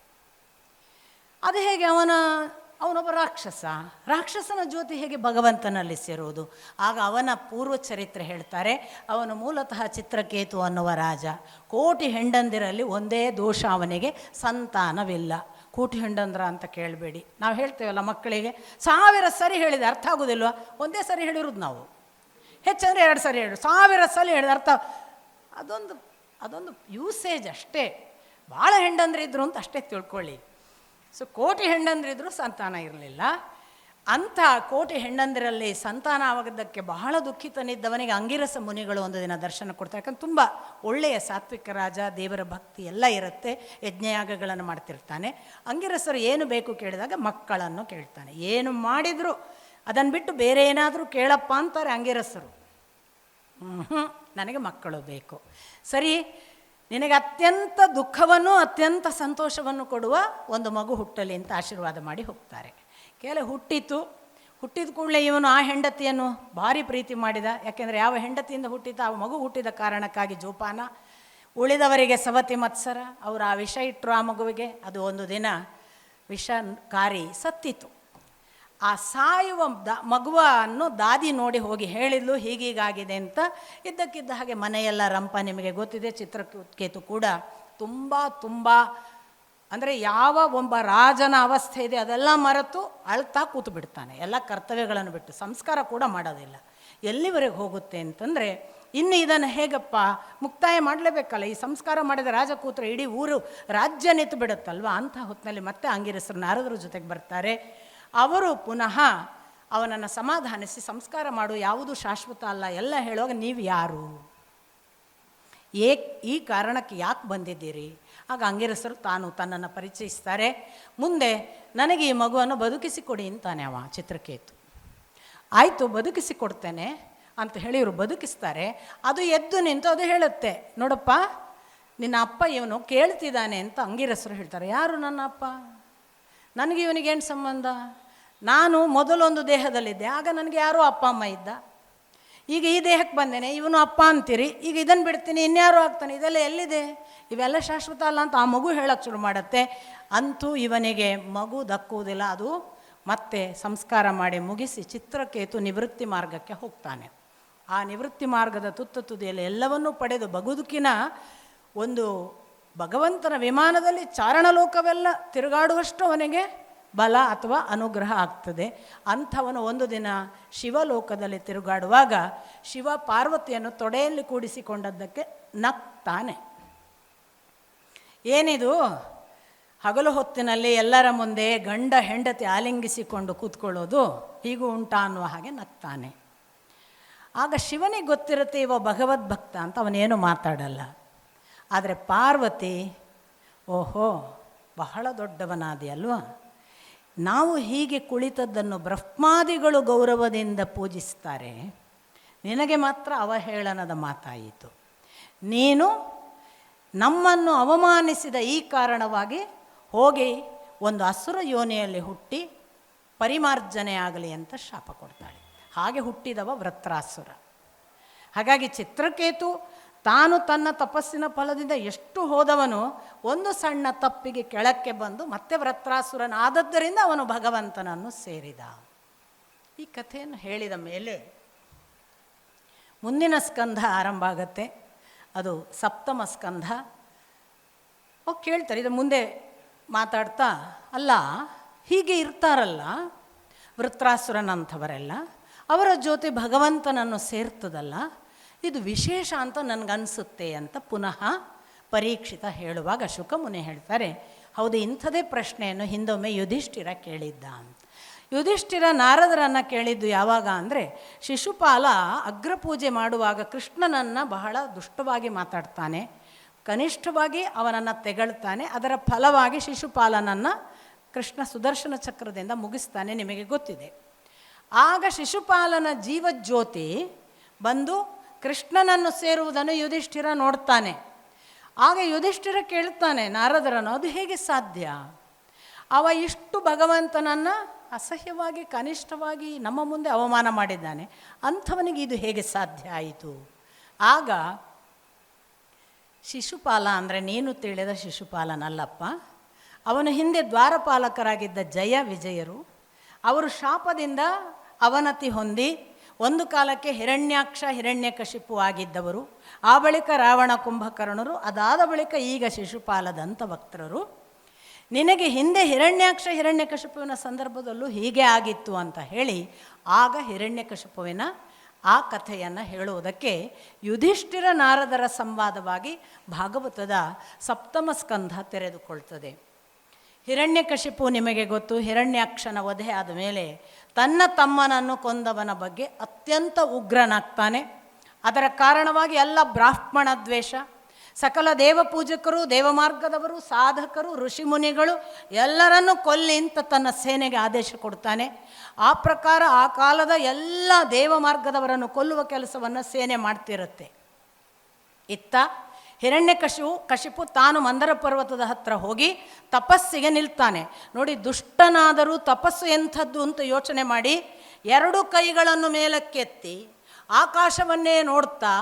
ಅದು ಹೇಗೆ, ಅವನೊಬ್ಬ ರಾಕ್ಷಸನ ಜ್ಯೋತಿ ಹೇಗೆ ಭಗವಂತನಲ್ಲಿ ಸೇರುವುದು? ಆಗ ಅವನ ಪೂರ್ವ ಚರಿತ್ರೆ ಹೇಳ್ತಾರೆ. ಅವನು ಮೂಲತಃ ಚಿತ್ರಕೇತು ಅನ್ನುವ ರಾಜ. ಕೋಟಿ ಹೆಂಡಂದಿರಲ್ಲಿ ಒಂದೇ ದೋಷ, ಅವನಿಗೆ ಸಂತಾನವಿಲ್ಲ. ಕೋಟಿ ಹೆಂಡಂದ್ರ ಅಂತ ಕೇಳಬೇಡಿ, ನಾವು ಹೇಳ್ತೇವಲ್ಲ ಮಕ್ಕಳಿಗೆ, 1000 ಸರಿ ಹೇಳಿದೆ ಅರ್ಥ ಆಗೋದಿಲ್ವ? ಒಂದೇ ಸರಿ ಹೇಳಿರೋದು ನಾವು, ಹೆಚ್ಚಂದರೆ 2 ಸರಿ ಹೇಳಿ, 1000 ಸಲ ಹೇಳಿದ ಅರ್ಥ, ಅದೊಂದು ಯೂಸೇಜ್ ಅಷ್ಟೇ. ಭಾಳ ಹೆಂಡಂದ್ರಿದ್ರು ಅಂತ ಅಷ್ಟೇ ತಿಳ್ಕೊಳ್ಳಿ. ಸೊ ಕೋಟಿ ಹೆಂಡಂದ್ರಿದ್ರು ಸಂತಾನ ಇರಲಿಲ್ಲ. ಅಂಥ ಕೋಟಿ ಹೆಂಡಂದಿರಲ್ಲಿ ಸಂತಾನ ಆಗೋದಕ್ಕೆ ಬಹಳ ದುಃಖಿತನಿದ್ದವನಿಗೆ ಅಂಗಿರಸ ಮುನಿಗಳು ಒಂದು ದಿನ ದರ್ಶನ ಕೊಡ್ತಾರೆ. ಯಾಕಂದ್ರೆ ತುಂಬ ಒಳ್ಳೆಯ ಸಾತ್ವಿಕ ರಾಜ, ದೇವರ ಭಕ್ತಿ ಎಲ್ಲ ಇರುತ್ತೆ, ಯಜ್ಞಯಾಗಗಳನ್ನು ಮಾಡ್ತಿರ್ತಾನೆ. ಅಂಗಿರಸರು ಏನು ಬೇಕು ಕೇಳಿದಾಗ ಮಕ್ಕಳನ್ನು ಕೇಳ್ತಾನೆ. ಏನು ಮಾಡಿದರೂ ಅದನ್ನು ಬಿಟ್ಟು ಬೇರೆ ಏನಾದರೂ ಕೇಳಪ್ಪ ಅಂತಾರೆ ಅಂಗಿರಸರು. ನನಗೆ ಮಕ್ಕಳು ಬೇಕು. ಸರಿ, ನಿನಗೆ ಅತ್ಯಂತ ದುಃಖವನ್ನು ಅತ್ಯಂತ ಸಂತೋಷವನ್ನು ಕೊಡುವ ಒಂದು ಮಗು ಹುಟ್ಟಲಿ ಅಂತ ಆಶೀರ್ವಾದ ಮಾಡಿ ಹೋಗ್ತಾರೆ. ಹುಟ್ಟಿದ ಕೂಡಲೇ ಇವನು ಆ ಹೆಂಡತಿಯನ್ನು ಭಾರಿ ಪ್ರೀತಿ ಮಾಡಿದ. ಯಾಕೆಂದರೆ ಯಾವ ಹೆಂಡತಿಯಿಂದ ಹುಟ್ಟಿದ ಆ ಮಗು ಹುಟ್ಟಿದ ಕಾರಣಕ್ಕಾಗಿ ಜೋಪಾನ. ಉಳಿದವರಿಗೆ ಸವತಿ ಮತ್ಸರ. ಅವರು ಆ ವಿಷ ಇಟ್ಟರು ಆ ಮಗುವಿಗೆ. ಅದು ಒಂದು ದಿನ ವಿಷಕಾರಿ ಸತ್ತಿತು. ಆ ಸಾಯುವ ಮಗುವನ್ನು ದಾದಿ ನೋಡಿ ಹೋಗಿ ಹೇಳಿದ್ಲು, ಹೀಗೀಗಾಗಿದೆ ಅಂತ. ಇದ್ದಕ್ಕಿದ್ದ ಹಾಗೆ ಮನೆಯೆಲ್ಲ ರಂಪ, ನಿಮಗೆ ಗೊತ್ತಿದೆ. ಚಿತ್ರಕೇತು ಕೂಡ ತುಂಬ ಅಂದರೆ ಯಾವ ಒಬ್ಬ ರಾಜನ ಅವಸ್ಥೆ ಇದೆ ಅದೆಲ್ಲ ಮರೆತು ಅಳ್ತಾ ಕೂತು ಬಿಡ್ತಾನೆ. ಎಲ್ಲ ಕರ್ತವ್ಯಗಳನ್ನು ಬಿಟ್ಟು ಸಂಸ್ಕಾರ ಕೂಡ ಮಾಡೋದಿಲ್ಲ. ಎಲ್ಲಿವರೆಗೆ ಹೋಗುತ್ತೆ ಅಂತಂದರೆ, ಇನ್ನು ಇದನ್ನು ಹೇಗಪ್ಪ ಮುಕ್ತಾಯ ಮಾಡಲೇಬೇಕಲ್ಲ, ಈ ಸಂಸ್ಕಾರ ಮಾಡಿದ ರಾಜ ಕೂತ್ರೆ ಇಡೀ ಊರು ರಾಜ್ಯ ನಿಂತು ಬಿಡುತ್ತಲ್ವ. ಅಂಥ ಹೊತ್ತಿನಲ್ಲಿ ಮತ್ತೆ ಅಂಗಿರಸರು ನಾರದರ ಜೊತೆಗೆ ಬರ್ತಾರೆ. ಅವರು ಪುನಃ ಅವನನ್ನು ಸಮಾಧಾನಿಸಿ, ಸಂಸ್ಕಾರ ಮಾಡು, ಯಾವುದು ಶಾಶ್ವತ ಅಲ್ಲ, ಎಲ್ಲ ಹೇಳುವಾಗ ನೀವು ಯಾರು, ಈ ಕಾರಣಕ್ಕೆ ಯಾಕೆ ಬಂದಿದ್ದೀರಿ? ಆಗ ಅಂಗಿರಸರು ತನ್ನನ್ನು ಪರಿಚಯಿಸ್ತಾರೆ. ಮುಂದೆ ನನಗೆ ಈ ಮಗುವನ್ನು ಬದುಕಿಸಿಕೊಡಿ ಅಂತಾನೆ ಅವ ಚಿತ್ರಕೇತು. ಆಯಿತು, ಬದುಕಿಸಿಕೊಡ್ತೇನೆ ಅಂತ ಹೇಳಿ ಇವರು ಬದುಕಿಸ್ತಾರೆ. ಅದು ಎದ್ದು ನಿಂತು ಅದು ಹೇಳುತ್ತೆ, ನೋಡಪ್ಪ ನಿನ್ನ ಅಪ್ಪ ಇವನು ಕೇಳ್ತಿದ್ದಾನೆ ಅಂತ ಅಂಗಿರಸರು ಹೇಳ್ತಾರೆ. ಯಾರು ನನ್ನ ಅಪ್ಪ? ನನಗೆ ಇವನಿಗೇನು ಸಂಬಂಧ? ನಾನು ಮೊದಲೊಂದು ದೇಹದಲ್ಲಿದ್ದೆ, ಆಗ ನನಗೆ ಯಾರೋ ಅಪ್ಪ ಅಮ್ಮ ಇದ್ದ. ಈಗ ಈ ದೇಹಕ್ಕೆ ಬಂದೇನೆ, ಇವನು ಅಪ್ಪ ಅಂತೀರಿ, ಈಗ ಇದನ್ನು ಬಿಡ್ತೀನಿ, ಇನ್ಯಾರೋ ಆಗ್ತಾನೆ, ಇದೆಲ್ಲ ಎಲ್ಲಿದೆ? ಇವೆಲ್ಲ ಶಾಶ್ವತ ಅಲ್ಲ ಅಂತ ಆ ಮಗು ಹೇಳಕ್ಕೆ ಶುರು ಮಾಡುತ್ತೆ. ಅಂತೂ ಇವನಿಗೆ ಮಗು ದಕ್ಕುವುದಿಲ್ಲ. ಅದು ಮತ್ತೆ ಸಂಸ್ಕಾರ ಮಾಡಿ ಮುಗಿಸಿ ಚಿತ್ರಕೇತು ನಿವೃತ್ತಿ ಮಾರ್ಗಕ್ಕೆ ಹೋಗ್ತಾನೆ. ಆ ನಿವೃತ್ತಿ ಮಾರ್ಗದ ತುದಿಯಲ್ಲಿ ಎಲ್ಲವನ್ನೂ ಪಡೆದು ಬದುಕಿನ ಒಂದು ಭಗವಂತನ ವಿಮಾನದಲ್ಲಿ ಚಾರಣಲೋಕವೆಲ್ಲ ತಿರುಗಾಡುವಷ್ಟು ಅವನಿಗೆ ಬಲ ಅಥವಾ ಅನುಗ್ರಹ ಆಗ್ತದೆ. ಅಂಥವನು ಒಂದು ದಿನ ಶಿವಲೋಕದಲ್ಲಿ ತಿರುಗಾಡುವಾಗ ಶಿವ ಪಾರ್ವತಿಯನ್ನು ತೊಡೆಯಲ್ಲಿ ಕೂಡಿಸಿಕೊಂಡದ್ದಕ್ಕೆ ನಗ್ತಾನೆ. ಏನಿದು, ಹಗಲು ಹೊತ್ತಿನಲ್ಲಿ ಎಲ್ಲರ ಮುಂದೆ ಗಂಡ ಹೆಂಡತಿ ಆಲಿಂಗಿಸಿಕೊಂಡು ಕೂತ್ಕೊಳ್ಳೋದು ಹೀಗೂ ಉಂಟಾ ಅನ್ನುವ ಹಾಗೆ ನಗ್ತಾನೆ. ಆಗ ಶಿವನಿಗೆ ಗೊತ್ತಿರುತ್ತೆ ಇವ ಭಗವದ್ಭಕ್ತ ಅಂತ, ಅವನೇನು ಮಾತಾಡಲ್ಲ. ಆದರೆ ಪಾರ್ವತಿ, ಓಹೋ ಬಹಳ ದೊಡ್ಡವನಾದಿ ಅಲ್ವಾ, ನಾವು ಹೀಗೆ ಕುಳಿತದ್ದನ್ನು ಬ್ರಹ್ಮಾದಿಗಳು ಗೌರವದಿಂದ ಪೂಜಿಸ್ತಾರೆ, ನಿನಗೆ ಮಾತ್ರ ಅವಹೇಳನದ ಮಾತಾಯಿತು. ನೀನು ನಮ್ಮನ್ನು ಅವಮಾನಿಸಿದ ಈ ಕಾರಣವಾಗಿ ಹೋಗಿ ಒಂದು ಅಸುರ ಯೋನಿಯಲ್ಲಿ ಹುಟ್ಟಿ ಪರಿಮಾರ್ಜನೆ ಆಗಲಿ ಅಂತ ಶಾಪ ಕೊಡ್ತಾಳೆ. ಹಾಗೆ ಹುಟ್ಟಿದವ ವೃತ್ರಾಸುರ. ಹಾಗಾಗಿ ಚಿತ್ರಕೇತು ತಾನು ತನ್ನ ತಪಸ್ಸಿನ ಫಲದಿಂದ ಎಷ್ಟು ಹೋದವನು, ಒಂದು ಸಣ್ಣ ತಪ್ಪಿಗೆ ಕೆಳಕ್ಕೆ ಬಂದು ಮತ್ತೆ ವೃತ್ರಾಸುರನಾದದ್ದರಿಂದ ಅವನು ಭಗವಂತನನ್ನು ಸೇರಿದ. ಈ ಕಥೆಯನ್ನು ಹೇಳಿದ ಮೇಲೆ ಮುಂದಿನ ಸ್ಕಂಧ ಆರಂಭ ಆಗತ್ತೆ. ಅದು ಸಪ್ತಮ ಸ್ಕಂಧ. ಕೇಳ್ತಾರೆ, ಇದು ಮುಂದೆ ಮಾತಾಡ್ತಾ, ಅಲ್ಲ ಹೀಗೆ ಇರ್ತಾರಲ್ಲ ವೃತ್ರಾಸುರನಂಥವರೆಲ್ಲ, ಅವರ ಜೊತೆ ಭಗವಂತನನ್ನು ಸೇರ್ತದಲ್ಲ, ಇದು ವಿಶೇಷ ಅಂತ ನನಗನ್ಸುತ್ತೆ ಅಂತ ಪುನಃ ಪರೀಕ್ಷಿತ ಹೇಳುವಾಗ ಶುಕಮುನಿ ಹೇಳ್ತಾರೆ, ಹೌದು ಇಂಥದೇ ಪ್ರಶ್ನೆಯನ್ನು ಹಿಂದೊಮ್ಮೆ ಯುಧಿಷ್ಠಿರ ಕೇಳಿದ್ದ ಅಂತ. ಯುಧಿಷ್ಠಿರ ನಾರದರನ್ನು ಕೇಳಿದ್ದು ಯಾವಾಗ ಅಂದರೆ, ಶಿಶುಪಾಲ ಅಗ್ರಪೂಜೆ ಮಾಡುವಾಗ ಕೃಷ್ಣನನ್ನು ಬಹಳ ದುಷ್ಟವಾಗಿ ಮಾತಾಡ್ತಾನೆ, ಕನಿಷ್ಠವಾಗಿ ಅವನನ್ನು ತೆಗಳ್ತಾನೆ. ಅದರ ಫಲವಾಗಿ ಶಿಶುಪಾಲನನ್ನು ಕೃಷ್ಣ ಸುದರ್ಶನ ಚಕ್ರದಿಂದ ಮುಗಿಸ್ತಾನೆ, ನಿಮಗೆ ಗೊತ್ತಿದೆ. ಆಗ ಶಿಶುಪಾಲನ ಜೀವಜ್ಯೋತಿ ಬಂದು ಕೃಷ್ಣನನ್ನು ಸೇರುವುದನ್ನು ಯುಧಿಷ್ಠಿರ ನೋಡ್ತಾನೆ. ಆಗ ಯುಧಿಷ್ಠಿರ ಕೇಳ್ತಾನೆ ನಾರದರನ್ನು, ಅದು ಹೇಗೆ ಸಾಧ್ಯ? ಅವ ಇಷ್ಟು ಭಗವಂತನನ್ನು ಅಸಹ್ಯವಾಗಿ ಕನಿಷ್ಠವಾಗಿ ನಮ್ಮ ಮುಂದೆ ಅವಮಾನ ಮಾಡಿದ್ದಾನೆ, ಅಂಥವನಿಗೆ ಇದು ಹೇಗೆ ಸಾಧ್ಯ ಆಯಿತು? ಆಗ ಶಿಶುಪಾಲ ಅಂದರೆ ನೀನು ತಿಳಿದ ಶಿಶುಪಾಲನಲ್ಲಪ್ಪ, ಅವನು ಹಿಂದೆ ದ್ವಾರಪಾಲಕರಾಗಿದ್ದ ಜಯ ವಿಜಯರು, ಅವರು ಶಾಪದಿಂದ ಅವನತಿ ಹೊಂದಿ ಒಂದು ಕಾಲಕ್ಕೆ ಹಿರಣ್ಯಾಕ್ಷ ಹಿರಣ್ಯಕಶಿಪು ಆಗಿದ್ದವರು, ಆ ಬಳಿಕ ರಾವಣ ಕುಂಭಕರ್ಣರು, ಅದಾದ ಬಳಿಕ ಈಗ ಶಿಶುಪಾಲದಂಥ ಭಕ್ತರು. ನಿನಗೆ ಹಿಂದೆ ಹಿರಣ್ಯಾಕ್ಷ ಹಿರಣ್ಯಕಶಿಪುವಿನ ಸಂದರ್ಭದಲ್ಲೂ ಹೀಗೆ ಆಗಿತ್ತು ಅಂತ ಹೇಳಿ ಆಗ ಹಿರಣ್ಯಕಶಿಪುವಿನ ಆ ಕಥೆಯನ್ನು ಹೇಳುವುದಕ್ಕೆ ಯುಧಿಷ್ಠಿರ ನಾರದರ ಸಂವಾದವಾಗಿ ಭಾಗವತದ ಸಪ್ತಮ ಸ್ಕಂಧ ತೆರೆದುಕೊಳ್ತದೆ. ಹಿರಣ್ಯಕಶಿಪು ನಿಮಗೆ ಗೊತ್ತು, ಹಿರಣ್ಯಾಕ್ಷನ ವಧೆ ಆದ ಮೇಲೆ ತನ್ನ ತಮ್ಮನನ್ನು ಕೊಂದವನ ಬಗ್ಗೆ ಅತ್ಯಂತ ಉಗ್ರನಾಗ್ತಾನೆ. ಅದರ ಕಾರಣವಾಗಿ ಎಲ್ಲ ಬ್ರಾಹ್ಮಣ ದ್ವೇಷ, ಸಕಲ ದೇವಪೂಜಕರು, ದೇವಮಾರ್ಗದವರು, ಸಾಧಕರು, ಋಷಿಮುನಿಗಳು ಎಲ್ಲರನ್ನೂ ಕೊಲ್ಲಿ ಅಂತ ತನ್ನ ಸೇನೆಗೆ ಆದೇಶ ಕೊಡ್ತಾನೆ. ಆ ಪ್ರಕಾರ ಆ ಕಾಲದ ಎಲ್ಲ ದೇವಮಾರ್ಗದವರನ್ನು ಕೊಲ್ಲುವ ಕೆಲಸವನ್ನು ಸೇನೆ ಮಾಡ್ತಿರುತ್ತೆ. ಇತ್ತ ಕಶಿಪು ತಾನು ಮಂದರ ಪರ್ವತದ ಹತ್ರ ಹೋಗಿ ತಪಸ್ಸಿಗೆ ನಿಲ್ತಾನೆ. ನೋಡಿ, ದುಷ್ಟನಾದರೂ ತಪಸ್ಸು ಎಂಥದ್ದು ಅಂತ ಯೋಚನೆ ಮಾಡಿ 2 ಕೈಗಳನ್ನು ಮೇಲಕ್ಕೆತ್ತಿ ಆಕಾಶವನ್ನೇ ನೋಡ್ತಾ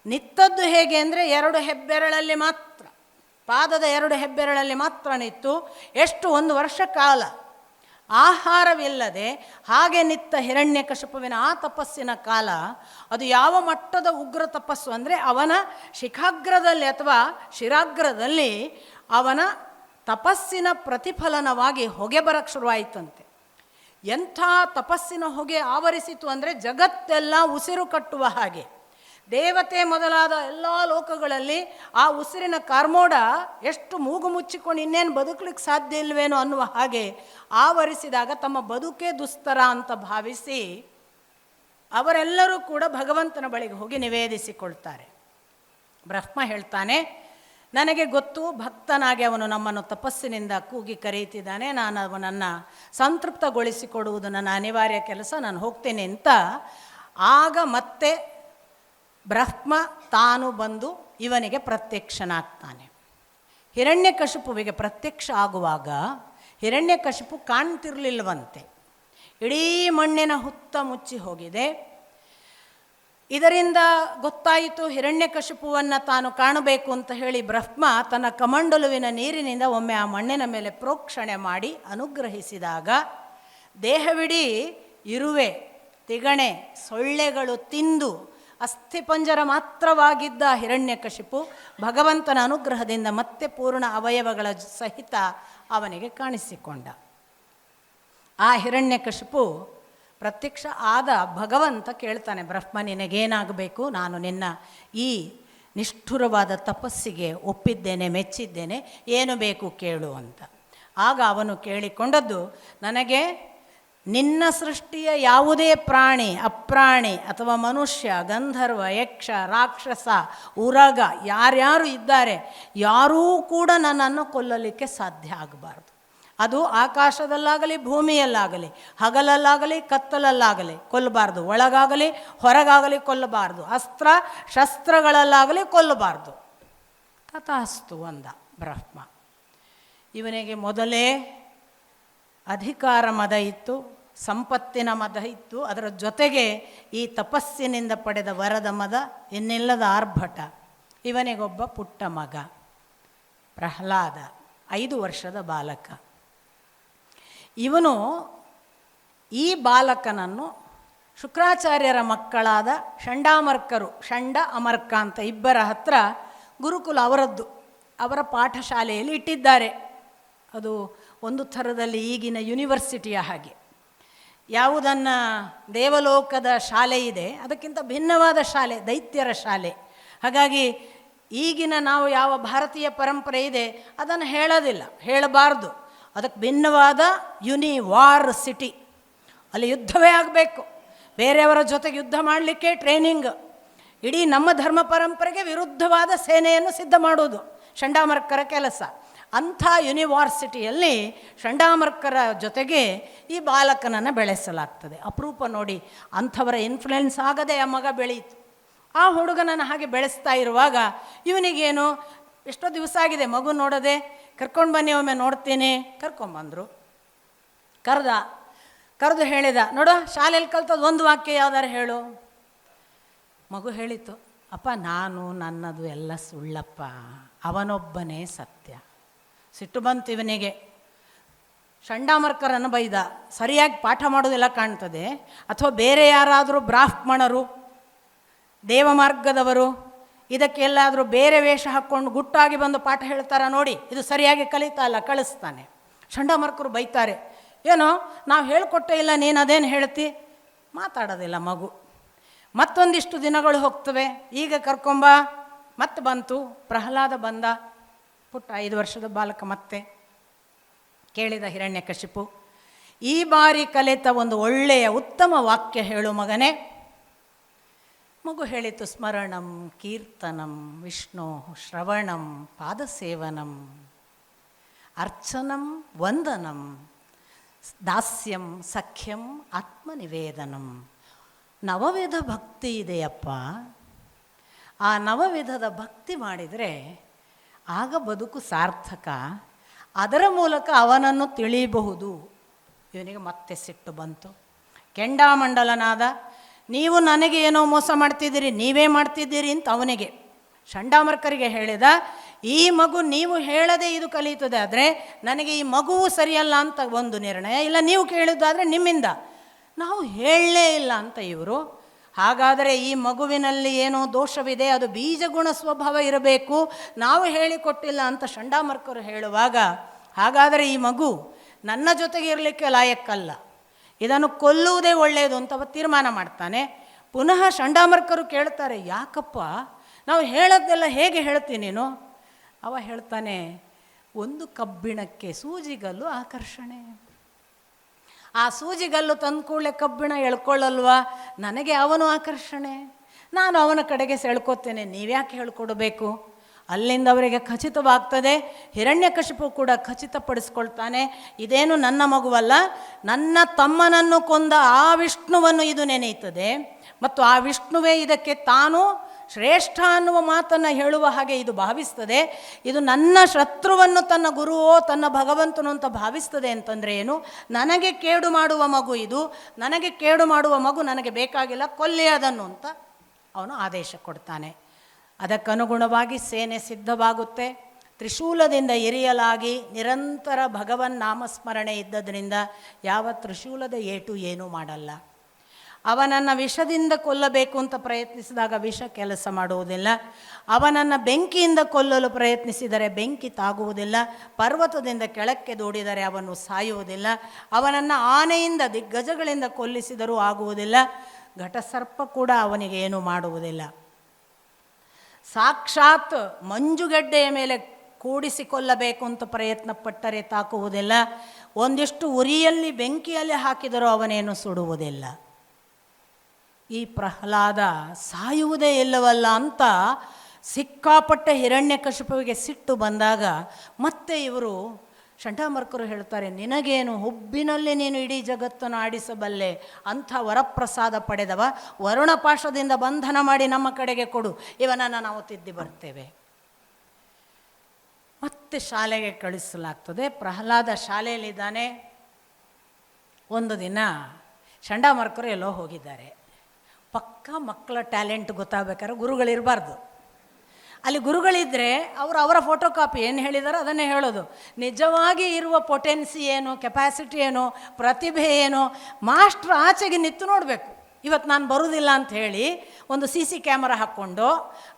ನಿತ್ತದ್ದು ಹೇಗೆ ಅಂದರೆ 2 ಹೆಬ್ಬೆರಳಲ್ಲಿ ಮಾತ್ರ, ಪಾದದ 2 ಹೆಬ್ಬೆರಳಲ್ಲಿ ಮಾತ್ರ ನಿತ್ತು. ಎಷ್ಟು 1 ವರ್ಷ ಕಾಲ ಆಹಾರವಿಲ್ಲದೆ ಹಾಗೆ ನಿತ್ತ ಹಿರಣ್ಯಕಶಿಪುವಿನ ಆ ತಪಸ್ಸಿನ ಕಾಲ ಅದು ಯಾವ ಮಟ್ಟದ ಉಗ್ರ ತಪಸ್ಸು ಅಂದರೆ, ಅವನ ಶಿಖಾಗ್ರದಲ್ಲಿ ಅಥವಾ ಶಿರಾಗ್ರದಲ್ಲಿ ಅವನ ತಪಸ್ಸಿನ ಪ್ರತಿಫಲನವಾಗಿ ಹೊಗೆ ಬರಕ್ಕೆ ಶುರುವಾಯಿತಂತೆ. ಎಂಥ ತಪಸ್ಸಿನ ಹೊಗೆ ಆವರಿಸಿತು ಅಂದರೆ ಜಗತ್ತೆಲ್ಲ ಉಸಿರು ಕಟ್ಟುವ ಹಾಗೆ. ದೇವತೆ ಮೊದಲಾದ ಎಲ್ಲ ಲೋಕಗಳಲ್ಲಿ ಆ ಉಸಿರಿನ ಕಾರ್ಮೋಡ ಎಷ್ಟು ಮೂಗು ಮುಚ್ಚಿಕೊಂಡು ಇನ್ನೇನು ಬದುಕಲಿಕ್ಕೆ ಸಾಧ್ಯ ಇಲ್ವೇನೋ ಅನ್ನುವ ಹಾಗೆ ಆವರಿಸಿದಾಗ ತಮ್ಮ ಬದುಕೇ ದುಸ್ತರ ಅಂತ ಭಾವಿಸಿ ಅವರೆಲ್ಲರೂ ಕೂಡ ಭಗವಂತನ ಬಳಿಗೆ ಹೋಗಿ ನಿವೇದಿಸಿಕೊಳ್ತಾರೆ. ಬ್ರಹ್ಮ ಹೇಳ್ತಾನೆ, ನನಗೆ ಗೊತ್ತು ಭಕ್ತನಾಗಿ ಅವನು ನಮ್ಮನ್ನು ತಪಸ್ಸಿನಿಂದ ಕೂಗಿ ಕರೆಯುತ್ತಿದ್ದಾನೆ, ನಾನು ಅವನನ್ನು ಸಂತೃಪ್ತಗೊಳಿಸಿಕೊಡುವುದು ನನ್ನ ಅನಿವಾರ್ಯ ಕೆಲಸ, ನಾನು ಹೋಗ್ತೇನೆ ಅಂತ. ಆಗ ಮತ್ತೆ ಬ್ರಹ್ಮ ತಾನು ಬಂದು ಇವನಿಗೆ ಪ್ರತ್ಯಕ್ಷನಾಗ್ತಾನೆ. ಹಿರಣ್ಯಕಶಿಪುವಿಗೆ ಪ್ರತ್ಯಕ್ಷ ಆಗುವಾಗ ಹಿರಣ್ಯಕಶಿಪು ಕಾಣ್ತಿರ್ಲಿಲ್ವಂತೆ, ಇಡೀ ಮಣ್ಣಿನ ಹುತ್ತ ಮುಚ್ಚಿ ಹೋಗಿದೆ. ಇದರಿಂದ ಗೊತ್ತಾಯಿತು ಹಿರಣ್ಯಕಶಿಪುವನ್ನು ತಾನು ಕಾಣಬೇಕು ಅಂತ ಹೇಳಿ ಬ್ರಹ್ಮ ತನ್ನ ಕಮಂಡಲುವಿನ ನೀರಿನಿಂದ ಒಮ್ಮೆ ಆ ಮಣ್ಣಿನ ಮೇಲೆ ಪ್ರೋಕ್ಷಣೆ ಮಾಡಿ ಅನುಗ್ರಹಿಸಿದಾಗ ದೇಹವಿಡೀ ಇರುವೆ, ತಿಗಣೆ, ಸೊಳ್ಳೆಗಳು ತಿಂದು ಅಸ್ಥಿಪಂಜರ ಮಾತ್ರವಾಗಿದ್ದ ಹಿರಣ್ಯಕಶಿಪು ಭಗವಂತನ ಅನುಗ್ರಹದಿಂದ ಮತ್ತೆ ಪೂರ್ಣ ಅವಯವಗಳ ಸಹಿತ ಅವನಿಗೆ ಕಾಣಿಸಿಕೊಂಡ. ಆ ಹಿರಣ್ಯಕಶಿಪು ಪ್ರತ್ಯಕ್ಷ ಆದ ಭಗವಂತ ಕೇಳ್ತಾನೆ, ಬ್ರಹ್ಮ ನಿನಗೇನಾಗಬೇಕು? ನಾನು ನಿನ್ನ ಈ ನಿಷ್ಠುರವಾದ ತಪಸ್ಸಿಗೆ ಒಪ್ಪಿದ್ದೇನೆ, ಮೆಚ್ಚಿದ್ದೇನೆ, ಏನು ಬೇಕು ಕೇಳು ಅಂತ. ಆಗ ಅವನು ಕೇಳಿಕೊಂಡದ್ದು, ನನಗೆ ನಿನ್ನ ಸೃಷ್ಟಿಯ ಯಾವುದೇ ಪ್ರಾಣಿ, ಅಪ್ರಾಣಿ ಅಥವಾ ಮನುಷ್ಯ, ಗಂಧರ್ವ, ಯಕ್ಷ, ರಾಕ್ಷಸ, ಉರಗ ಯಾರ್ಯಾರು ಇದ್ದಾರೆ ಯಾರೂ ಕೂಡ ನನ್ನನ್ನು ಕೊಲ್ಲಲಿಕ್ಕೆ ಸಾಧ್ಯ ಆಗಬಾರ್ದು. ಅದು ಆಕಾಶದಲ್ಲಾಗಲಿ ಭೂಮಿಯಲ್ಲಾಗಲಿ, ಹಗಲಲ್ಲಾಗಲಿ ಕತ್ತಲಲ್ಲಾಗಲಿ ಕೊಲ್ಲಬಾರ್ದು, ಒಳಗಾಗಲಿ ಹೊರಗಾಗಲಿ ಕೊಲ್ಲಬಾರ್ದು, ಅಸ್ತ್ರ ಶಸ್ತ್ರಗಳಲ್ಲಾಗಲಿ ಕೊಲ್ಲಬಾರ್ದು. ತಥಾಸ್ತು ಅಂದ ಬ್ರಹ್ಮ. ಇವನಿಗೆ ಮೊದಲೇ ಅಧಿಕಾರ ಮದ ಇತ್ತು, ಸಂಪತ್ತಿನ ಮದ ಇತ್ತು, ಅದರ ಜೊತೆಗೆ ಈ ತಪಸ್ಸಿನಿಂದ ಪಡೆದ ವರದ ಮದ, ಇನ್ನಿಲ್ಲದ ಆರ್ಭಟ. ಇವನಿಗೊಬ್ಬ ಪುಟ್ಟ ಮಗ ಪ್ರಹ್ಲಾದ, 5 ವರ್ಷದ ಬಾಲಕ. ಇವನು ಈ ಬಾಲಕನನ್ನು ಶುಕ್ರಾಚಾರ್ಯರ ಮಕ್ಕಳಾದ ಷಂಡಾಮರ್ಕರು, ಷಂಡ ಅಮರ್ಕ ಅಂತ ಇಬ್ಬರ ಹತ್ರ ಗುರುಕುಲ ಅವರದ್ದು, ಅವರ ಪಾಠಶಾಲೆಯಲ್ಲಿ ಇಟ್ಟಿದ್ದಾರೆ. ಅದು ಒಂದು ಥರದಲ್ಲಿ ಈಗಿನ ಯೂನಿವರ್ಸಿಟಿಯ ಹಾಗೆ. ಯಾವುದನ್ನು ದೇವಲೋಕದ ಶಾಲೆ ಇದೆ ಅದಕ್ಕಿಂತ ಭಿನ್ನವಾದ ಶಾಲೆ, ದೈತ್ಯರ ಶಾಲೆ. ಹಾಗಾಗಿ ಈಗಿನ ನಾವು ಯಾವ ಭಾರತೀಯ ಪರಂಪರೆ ಇದೆ ಅದನ್ನು ಹೇಳೋದಿಲ್ಲ, ಹೇಳಬಾರ್ದು. ಅದಕ್ಕೆ ಭಿನ್ನವಾದ ವಾರ್ ಸಿಟಿ. ಅಲ್ಲಿ ಯುದ್ಧವೇ ಆಗಬೇಕು, ಬೇರೆಯವರ ಜೊತೆಗೆ ಯುದ್ಧ ಮಾಡಲಿಕ್ಕೆ ಟ್ರೈನಿಂಗ್. ಇಡೀ ನಮ್ಮ ಧರ್ಮ ಪರಂಪರೆಗೆ ವಿರುದ್ಧವಾದ ಸೇನೆಯನ್ನು ಸಿದ್ಧ ಮಾಡುವುದು ಷಂಡಾಮರ್ಕರ ಕೆಲಸ. ಅಂಥ ಯೂನಿವರ್ಸಿಟಿಯಲ್ಲಿ ಷಂಡಾಮರ್ಕರ ಜೊತೆಗೆ ಈ ಬಾಲಕನನ್ನು ಬೆಳೆಸಲಾಗ್ತದೆ. ಅಪರೂಪ ನೋಡಿ, ಅಂಥವರ ಇನ್ಫ್ಲುಯೆನ್ಸ್ ಆಗದೆ ಆ ಮಗ ಬೆಳೀತು. ಆ ಹುಡುಗನನ್ನು ಹಾಗೆ ಬೆಳೆಸ್ತಾ ಇರುವಾಗ ಇವನಿಗೇನು, ಎಷ್ಟೋ ದಿವಸ ಆಗಿದೆ ಮಗು ನೋಡದೆ, ಕರ್ಕೊಂಡು ಬನ್ನಿ ಒಮ್ಮೆ ನೋಡ್ತೀನಿ. ಕರ್ಕೊಂಬಂದರು. ಕರೆದು ಹೇಳಿದ, ನೋಡು ಶಾಲೆಯಲ್ಲಿ ಕಲ್ತದ್ದು ಒಂದು ವಾಕ್ಯ ಯಾವ್ದಾರು ಹೇಳು. ಮಗು ಹೇಳಿತು, ಅಪ್ಪ ನನ್ನದು ಎಲ್ಲ ಸುಳ್ಳಪ್ಪ, ಅವನೊಬ್ಬನೇ ಸತ್ಯ. ಸಿಟ್ಟು ಬಂತು ಇವನಿಗೆ. ಷಂಡಾಮರ್ಕರನ್ನು ಬೈದ, ಸರಿಯಾಗಿ ಪಾಠ ಮಾಡೋದೆಲ್ಲ ಕಾಣ್ತದೆ, ಅಥವಾ ಬೇರೆ ಯಾರಾದರೂ ಬ್ರಾಹ್ಮಣರು, ದೇವಮಾರ್ಗದವರು ಇದಕ್ಕೆಲ್ಲಾದರೂ ಬೇರೆ ವೇಷ ಹಾಕ್ಕೊಂಡು ಗುಟ್ಟಾಗಿ ಬಂದು ಪಾಠ ಹೇಳ್ತಾರ ನೋಡಿ, ಇದು ಸರಿಯಾಗಿ ಕಲಿತಾ ಇಲ್ಲ, ಕಳಿಸ್ತಾನೆ. ಷಂಡಾಮರ್ಕರು ಬೈತಾರೆ, ಏನೋ ನಾವು ಹೇಳ್ಕೊಟ್ಟೇ ಇಲ್ಲ, ನೀನು ಅದೇನು ಹೇಳ್ತಿ. ಮಾತಾಡೋದಿಲ್ಲ ಮಗು. ಮತ್ತೊಂದಿಷ್ಟು ದಿನಗಳು ಹೋಗ್ತವೆ. ಈಗ ಕರ್ಕೊಂಬ. ಮತ್ತೆ ಬಂತು, ಪ್ರಹ್ಲಾದ ಬಂದ, ಪುಟ್ಟ 5 ವರ್ಷದ ಬಾಲಕ. ಮತ್ತೆ ಕೇಳಿದ ಹಿರಣ್ಯಕಶಿಪು, ಈ ಬಾರಿ ಕಲಿತ ಒಂದು ಒಳ್ಳೆಯ ಉತ್ತಮ ವಾಕ್ಯ ಹೇಳು ಮಗನೇ. ಮಗು ಹೇಳಿತು, ಸ್ಮರಣಂ ಕೀರ್ತನಂ ವಿಷ್ಣು ಶ್ರವಣಂ ಪಾದಸೇವನಂ ಅರ್ಚನಂ ವಂದನಂ ದಾಸ್ಯಂ ಸಖ್ಯಂ ಆತ್ಮನಿವೇದನಂ. ನವವಿಧ ಭಕ್ತಿ ಇದೆಯಪ್ಪ. ಆ ನವವಿಧದ ಭಕ್ತಿ ಮಾಡಿದರೆ ಆಗ ಬದುಕು ಸಾರ್ಥಕ. ಅದರ ಮೂಲಕ ಅವನನ್ನು ತಿಳಿಯಬಹುದು. ಇವನಿಗೆ ಮತ್ತೆ ಸಿಟ್ಟು ಬಂತು. ಕೆಂಡಾಮಂಡಲನಾದ, ನೀವು ನನಗೆ ಏನೋ ಮೋಸ ಮಾಡ್ತಿದ್ದೀರಿ, ನೀವೇ ಮಾಡ್ತಿದ್ದೀರಿ ಅಂತ ಅವನಿಗೆ. ಷಂಡಾಮರ್ಕರಿಗೆ ಹೇಳಿದ, ಈ ಮಗು ನೀವು ಹೇಳದೆ ಇದು ಕಲಿಯುತ್ತದೆ, ಆದರೆ ನನಗೆ ಈ ಮಗುವು ಸರಿಯಲ್ಲ ಅಂತ ಒಂದು ನಿರ್ಣಯ. ಇಲ್ಲ, ನೀವು ಕೇಳಿದ್ದಾದರೆ ನಿಮ್ಮಿಂದ, ನಾವು ಹೇಳಲೇ ಇಲ್ಲ ಅಂತ ಇವರು. ಹಾಗಾದರೆ ಈ ಮಗುವಿನಲ್ಲಿ ಏನೋ ದೋಷವಿದೆ, ಅದು ಬೀಜಗುಣ ಸ್ವಭಾವ ಇರಬೇಕು, ನಾವು ಹೇಳಿಕೊಟ್ಟಿಲ್ಲ ಅಂತ ಷಂಡಾಮರ್ಕರು ಹೇಳುವಾಗ, ಹಾಗಾದರೆ ಈ ಮಗು ನನ್ನ ಜೊತೆಗೆ ಇರಲಿಕ್ಕೆ ಲಾಯಕ್ಕಲ್ಲ, ಇದನ್ನು ಕೊಲ್ಲುವುದೇ ಒಳ್ಳೆಯದು ಅಂತ ಅವ ತೀರ್ಮಾನ ಮಾಡ್ತಾನೆ. ಪುನಃ ಷಂಡಾಮರ್ಕರು ಕೇಳ್ತಾರೆ, ಯಾಕಪ್ಪ ನಾವು ಹೇಳೋದೆಲ್ಲ ಹೇಗೆ ಹೇಳ್ತೀನಿ ನೀನು? ಅವ ಹೇಳ್ತಾನೆ, ಒಂದು ಕಬ್ಬಿಣಕ್ಕೆ ಸೂಜಿಗಲ್ಲು ಆಕರ್ಷಣೆ. ಆ ಸೂಜಿಗಲ್ಲು ತಂದು ಕೂಡಲೇ ಕಬ್ಬಿಣ ಎಳ್ಕೊಳ್ಳಲ್ವಾ? ನನಗೆ ಅವನು ಆಕರ್ಷಣೆ, ನಾನು ಅವನ ಕಡೆಗೆ ಸೆಳ್ಕೊತೇನೆ, ನೀವ್ಯಾಕೆ ಹೇಳ್ಕೊಡ್ಬೇಕು? ಅಲ್ಲಿಂದ ಅವರಿಗೆ ಖಚಿತವಾಗ್ತದೆ. ಹಿರಣ್ಯಕಶಿಪು ಕೂಡ ಖಚಿತಪಡಿಸ್ಕೊಳ್ತಾನೆ, ಇದೇನು ನನ್ನ ಮಗುವಲ್ಲ, ನನ್ನ ತಮ್ಮನನ್ನು ಕೊಂದ ಆ ವಿಷ್ಣುವನ್ನು ಇದು ನೆನೆಯುತ್ತದೆ, ಮತ್ತು ಆ ವಿಷ್ಣುವೇ ಇದಕ್ಕೆ ತಾನು ಶ್ರೇಷ್ಠ ಅನ್ನುವ ಮಾತನ್ನು ಹೇಳುವ ಹಾಗೆ ಇದು ಭಾವಿಸ್ತದೆ. ಇದು ನನ್ನ ಶತ್ರುವನ್ನು ತನ್ನ ಗುರುವೋ ತನ್ನ ಭಗವಂತನು ಅಂತ ಭಾವಿಸ್ತದೆ. ಅಂತಂದರೆ ಏನು? ನನಗೆ ಕೇಡು ಮಾಡುವ ಮಗು ಇದು, ನನಗೆ ಕೇಡು ಮಾಡುವ ಮಗು ನನಗೆ ಬೇಕಾಗಿಲ್ಲ, ಕೊಲ್ಲಿ ಅದನ್ನು ಅಂತ ಅವನು ಆದೇಶ ಕೊಡ್ತಾನೆ. ಅದಕ್ಕನುಗುಣವಾಗಿ ಸೇನೆ ಸಿದ್ಧವಾಗುತ್ತೆ. ತ್ರಿಶೂಲದಿಂದ ಎರಿಯಲಾಗಿ ನಿರಂತರ ಭಗವನ್ ನಾಮಸ್ಮರಣೆ ಇದ್ದದರಿಂದ ಯಾವ ತ್ರಿಶೂಲದ ಏಟು ಏನೂ ಮಾಡಲ್ಲ. ಅವನನ್ನು ವಿಷದಿಂದ ಕೊಲ್ಲಬೇಕು ಅಂತ ಪ್ರಯತ್ನಿಸಿದಾಗ ವಿಷ ಕೆಲಸ ಮಾಡುವುದಿಲ್ಲ. ಅವನನ್ನು ಬೆಂಕಿಯಿಂದ ಕೊಲ್ಲಲು ಪ್ರಯತ್ನಿಸಿದರೆ ಬೆಂಕಿ ತಾಗುವುದಿಲ್ಲ. ಪರ್ವತದಿಂದ ಕೆಳಕ್ಕೆ ದೂಡಿದರೆ ಅವನು ಸಾಯುವುದಿಲ್ಲ. ಅವನನ್ನು ಆನೆಯಿಂದ ದಿಗ್ಗಜಗಳಿಂದ ಕೊಲ್ಲಿಸಿದರೂ ಆಗುವುದಿಲ್ಲ. ಘಟಸರ್ಪ ಕೂಡ ಅವನಿಗೆ ಏನು ಮಾಡುವುದಿಲ್ಲ. ಸಾಕ್ಷಾತ್ ಮಂಜುಗಡ್ಡೆಯ ಮೇಲೆ ಕೂಡಿಸಿಕೊಳ್ಳಬೇಕು ಅಂತ ಪ್ರಯತ್ನ ಪಟ್ಟರೆ ತಾಕುವುದಿಲ್ಲ. ಒಂದಿಷ್ಟು ಉರಿಯಲ್ಲಿ ಬೆಂಕಿಯಲ್ಲಿ ಹಾಕಿದರೂ ಅವನೇನು ಸುಡುವುದಿಲ್ಲ. ಈ ಪ್ರಹ್ಲಾದ ಸಾಯುವುದೇ ಇಲ್ಲವಲ್ಲ ಅಂತ ಸಿಕ್ಕಾಪಟ್ಟೆ ಹಿರಣ್ಯಕಶಿಪುವಿಗೆ ಸಿಟ್ಟು ಬಂದಾಗ ಮತ್ತೆ ಇವರು ಚಂಡಾಮರ್ಕರು ಹೇಳ್ತಾರೆ, ನಿನಗೇನು, ಹುಬ್ಬಿನಲ್ಲಿ ನೀನು ಇಡೀ ಜಗತ್ತನ್ನು ಆಡಿಸಬಲ್ಲೆ, ಅಂಥ ವರಪ್ರಸಾದ ಪಡೆದವ, ವರುಣಪಾಶದಿಂದ ಬಂಧನ ಮಾಡಿ ನಮ್ಮ ಕಡೆಗೆ ಕೊಡು, ಇವನನ್ನು ನಾವು ತಿದ್ದಿ ಬರ್ತೇವೆ. ಮತ್ತೆ ಶಾಲೆಗೆ ಕಳಿಸಲಾಗ್ತದೆ. ಪ್ರಹ್ಲಾದ ಶಾಲೆಯಲ್ಲಿದ್ದಾನೆ. ಒಂದು ದಿನ ಚಂಡಾಮರ್ಕರು ಎಲ್ಲೋ ಹೋಗಿದ್ದಾರೆ. ಪಕ್ಕ ಮಕ್ಕಳ ಟ್ಯಾಲೆಂಟ್ ಗೊತ್ತಾಗಬೇಕಾದ್ರೆ ಗುರುಗಳಿರಬಾರ್ದು. ಅಲ್ಲಿ ಗುರುಗಳಿದ್ದರೆ ಅವರ ಫೋಟೋ ಕಾಪಿ ಏನು ಹೇಳಿದಾರೋ ಅದನ್ನೇ ಹೇಳೋದು. ನಿಜವಾಗಿ ಇರುವ ಪೊಟೆನ್ಸಿ ಏನು, ಕೆಪಾಸಿಟಿ ಏನು, ಪ್ರತಿಭೆ ಏನು, ಮಾಸ್ಟ್ರ್ ಆಚೆಗೆ ನಿಂತು ನೋಡಬೇಕು. ಇವತ್ತು ನಾನು ಬರುವುದಿಲ್ಲ ಅಂತ ಹೇಳಿ ಒಂದು CC ಕ್ಯಾಮರಾ ಹಾಕ್ಕೊಂಡು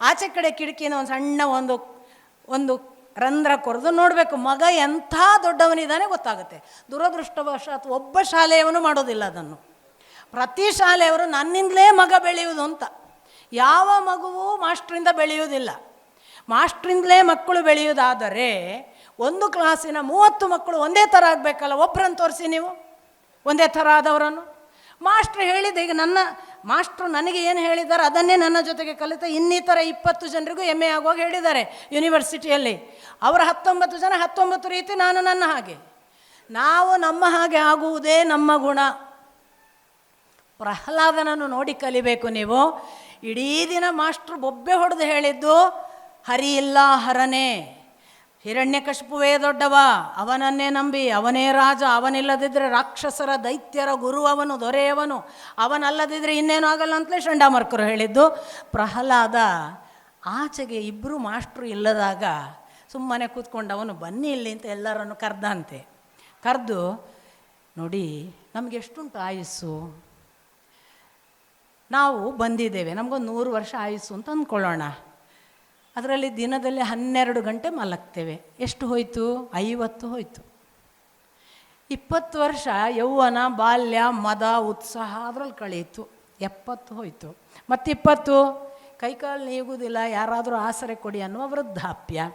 ಆಚೆ ಕಡೆ ಕಿಟಕಿನ ಒಂದು ಸಣ್ಣ ಒಂದು ರಂಧ್ರ ಕೊರೆದು ನೋಡಬೇಕು, ಮಗ ಎಂಥ ದೊಡ್ಡವನಿದ್ದಾನೆ ಗೊತ್ತಾಗುತ್ತೆ. ದುರದೃಷ್ಟವಶಾತ್ ಒಬ್ಬ ಶಾಲೆಯವನು ಮಾಡೋದಿಲ್ಲ ಅದನ್ನು. ಪ್ರತಿ ಶಾಲೆಯವರು ನನ್ನಿಂದಲೇ ಮಗ ಬೆಳೆಯುವುದು ಅಂತ. ಯಾವ ಮಗುವೂ ಮಾಸ್ಟ್ರಿಂದ ಬೆಳೆಯುವುದಿಲ್ಲ. ಮಾಸ್ಟ್ರಿಂದಲೇ ಮಕ್ಕಳು ಬೆಳೆಯುವುದಾದರೆ ಒಂದು ಕ್ಲಾಸಿನ 30 ಮಕ್ಕಳು ಒಂದೇ ಥರ ಆಗಬೇಕಲ್ಲ. ಒಬ್ಬರನ್ನು ತೋರಿಸಿ ನೀವು ಒಂದೇ ಥರ ಆದವರನ್ನು. ಮಾಸ್ಟ್ರು ಹೇಳಿದ, ಈಗ ನನ್ನ ಮಾಸ್ಟ್ರು ನನಗೆ ಏನು ಹೇಳಿದ್ದಾರೆ ಅದನ್ನೇ ನನ್ನ ಜೊತೆಗೆ ಕಲಿತ ಇನ್ನಿತರ 20 ಜನರಿಗೂ MA ಆಗುವಾಗ ಹೇಳಿದ್ದಾರೆ ಯೂನಿವರ್ಸಿಟಿಯಲ್ಲಿ. ಅವರ 19 ಜನ 19 ರೀತಿ, ನಾನು ನನ್ನ ಹಾಗೆ. ನಾವು ನಮ್ಮ ಹಾಗೆ ಆಗುವುದೇ ನಮ್ಮ ಗುಣ. ಪ್ರಹ್ಲಾದನನ್ನು ನೋಡಿ ಕಲಿಬೇಕು ನೀವು. ಇಡೀ ದಿನ ಮಾಸ್ಟ್ರು ಬೊಬ್ಬೆ ಹೊಡೆದು ಹೇಳಿದ್ದು, ಹರಿ ಇಲ್ಲ ಹರನೇ, ಹಿರಣ್ಯಕಶಿಪುವೇ ದೊಡ್ಡವ, ಅವನನ್ನೇ ನಂಬಿ, ಅವನೇ ರಾಜ, ಅವನಿಲ್ಲದಿದ್ದರೆ ರಾಕ್ಷಸರ ದೈತ್ಯರ ಗುರು ಅವನು, ದೊರೆಯವನು, ಅವನಲ್ಲದಿದ್ದರೆ ಇನ್ನೇನು ಆಗಲ್ಲ ಅಂತಲೇ ಚಂಡಾಮರ್ಕರು ಹೇಳಿದ್ದು. ಪ್ರಹ್ಲಾದ ಆಚೆಗೆ ಇಬ್ಬರು ಮಾಸ್ಟ್ರು ಇಲ್ಲದಾಗ ಸುಮ್ಮನೆ ಕೂತ್ಕೊಂಡವನು, ಬನ್ನಿ ಇಲ್ಲಿ ಅಂತ ಎಲ್ಲರನ್ನು ಕರೆದಂತೆ. ಕರೆದು, ನೋಡಿ ನಮಗೆ ಎಷ್ಟುಂಟು ಆಯುಸ್ಸು, ನಾವು ಬಂದಿದ್ದೇವೆ, ನಮಗೊಂದು 100 ವರ್ಷ ಆಯುಸ್ಸು ಅಂತ ಅಂದ್ಕೊಳ್ಳೋಣ. ಅದರಲ್ಲಿ ದಿನದಲ್ಲಿ 12 ಗಂಟೆ ಮಲಗ್ತೇವೆ. ಎಷ್ಟು ಹೋಯಿತು? 50 ಹೋಯಿತು. 20 ವರ್ಷ ಯೌವನ, ಬಾಲ್ಯ, ಮದ, ಉತ್ಸಾಹ ಅದರಲ್ಲಿ ಕಳೆಯಿತು. 70 ಹೋಯಿತು. ಮತ್ತು 20 ಕೈಕಾಲು ನೀಗುವುದಿಲ್ಲ, ಯಾರಾದರೂ ಆಸರೆ ಕೊಡಿ ಅನ್ನುವ ವೃದ್ಧಾಪ್ಯ.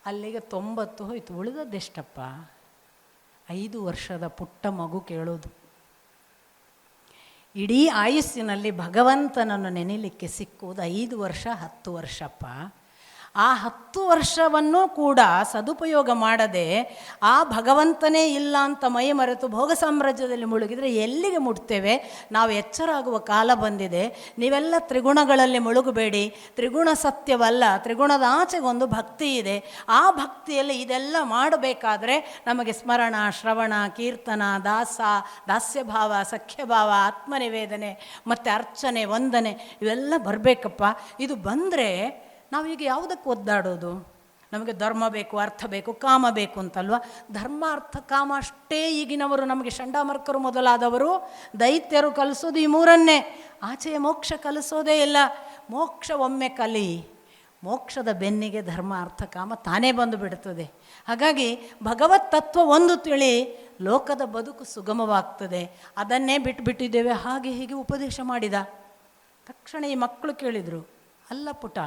ಅಲ್ಲಿಗೆ 90 ಹೋಯಿತು. ಉಳಿದದ್ದೆಷ್ಟಪ್ಪ? 5 ವರ್ಷದ ಪುಟ್ಟ ಮಗು ಕೇಳೋದು. ಇಡೀ ಆಯುಸ್ಸಿನಲ್ಲಿ ಭಗವಂತನನ್ನು ನೆನೆಯಲಿಕ್ಕೆ ಸಿಕ್ಕುವುದು 5 ವರ್ಷ 10 ವರ್ಷಪ್ಪ. ಆ 10 ವರ್ಷವನ್ನು ಕೂಡ ಸದುಪಯೋಗ ಮಾಡದೆ ಆ ಭಗವಂತನೇ ಇಲ್ಲ ಅಂತ ಮೈ ಮರೆತು ಭೋಗ ಸಾಮ್ರಾಜ್ಯದಲ್ಲಿ ಮುಳುಗಿದರೆ ಎಲ್ಲಿಗೆ ಮುಟ್ತೇವೆ? ನಾವು ಎಚ್ಚರಾಗುವ ಕಾಲ ಬಂದಿದೆ. ನೀವೆಲ್ಲ ತ್ರಿಗುಣಗಳಲ್ಲಿ ಮುಳುಗಬೇಡಿ. ತ್ರಿಗುಣ ಸತ್ಯವಲ್ಲ, ತ್ರಿಗುಣದ ಆಚೆಗೊಂದು ಭಕ್ತಿ ಇದೆ. ಆ ಭಕ್ತಿಯಲ್ಲಿ ಇದೆಲ್ಲ ಮಾಡಬೇಕಾದ್ರೆ ನಮಗೆ ಸ್ಮರಣ, ಶ್ರವಣ, ಕೀರ್ತನ, ದಾಸ್ಯಭಾವ, ಸಖ್ಯಭಾವ, ಆತ್ಮನಿವೇದನೆ ಮತ್ತು ಅರ್ಚನೆ, ವಂದನೆ ಇವೆಲ್ಲ ಬರಬೇಕಪ್ಪ. ಇದು ಬಂದರೆ ನಾವೀಗ ಯಾವುದಕ್ಕೆ ಒದ್ದಾಡೋದು? ನಮಗೆ ಧರ್ಮ ಬೇಕು, ಅರ್ಥ ಬೇಕು, ಕಾಮ ಬೇಕು ಅಂತಲ್ವ? ಧರ್ಮ, ಅರ್ಥ, ಕಾಮ ಅಷ್ಟೇ ಈಗಿನವರು. ನಮಗೆ ಚಂಡಾಮರ್ಕರು ಮೊದಲಾದವರು ದೈತ್ಯರು ಕಲಿಸೋದು ಈ 3ಅನ್ನೇ. ಆಚೆಯ ಮೋಕ್ಷ ಕಲಿಸೋದೇ ಇಲ್ಲ. ಮೋಕ್ಷ ಒಮ್ಮೆ ಕಲಿ, ಮೋಕ್ಷದ ಬೆನ್ನಿಗೆ ಧರ್ಮ, ಅರ್ಥ, ಕಾಮ ತಾನೇ ಬಂದು ಬಿಡುತ್ತದೆ. ಹಾಗಾಗಿ ಭಗವತ್ ತತ್ವ ಒಂದು ತಿಳಿ, ಲೋಕದ ಬದುಕು ಸುಗಮವಾಗ್ತದೆ. ಅದನ್ನೇ ಬಿಟ್ಟುಬಿಟ್ಟಿದ್ದೇವೆ. ಹಾಗೆ ಹೀಗೆ ಉಪದೇಶ ಮಾಡಿದ ತಕ್ಷಣ ಈ ಮಕ್ಕಳು ಕೇಳಿದರು, ಅಲ್ಲ ಪುಟ,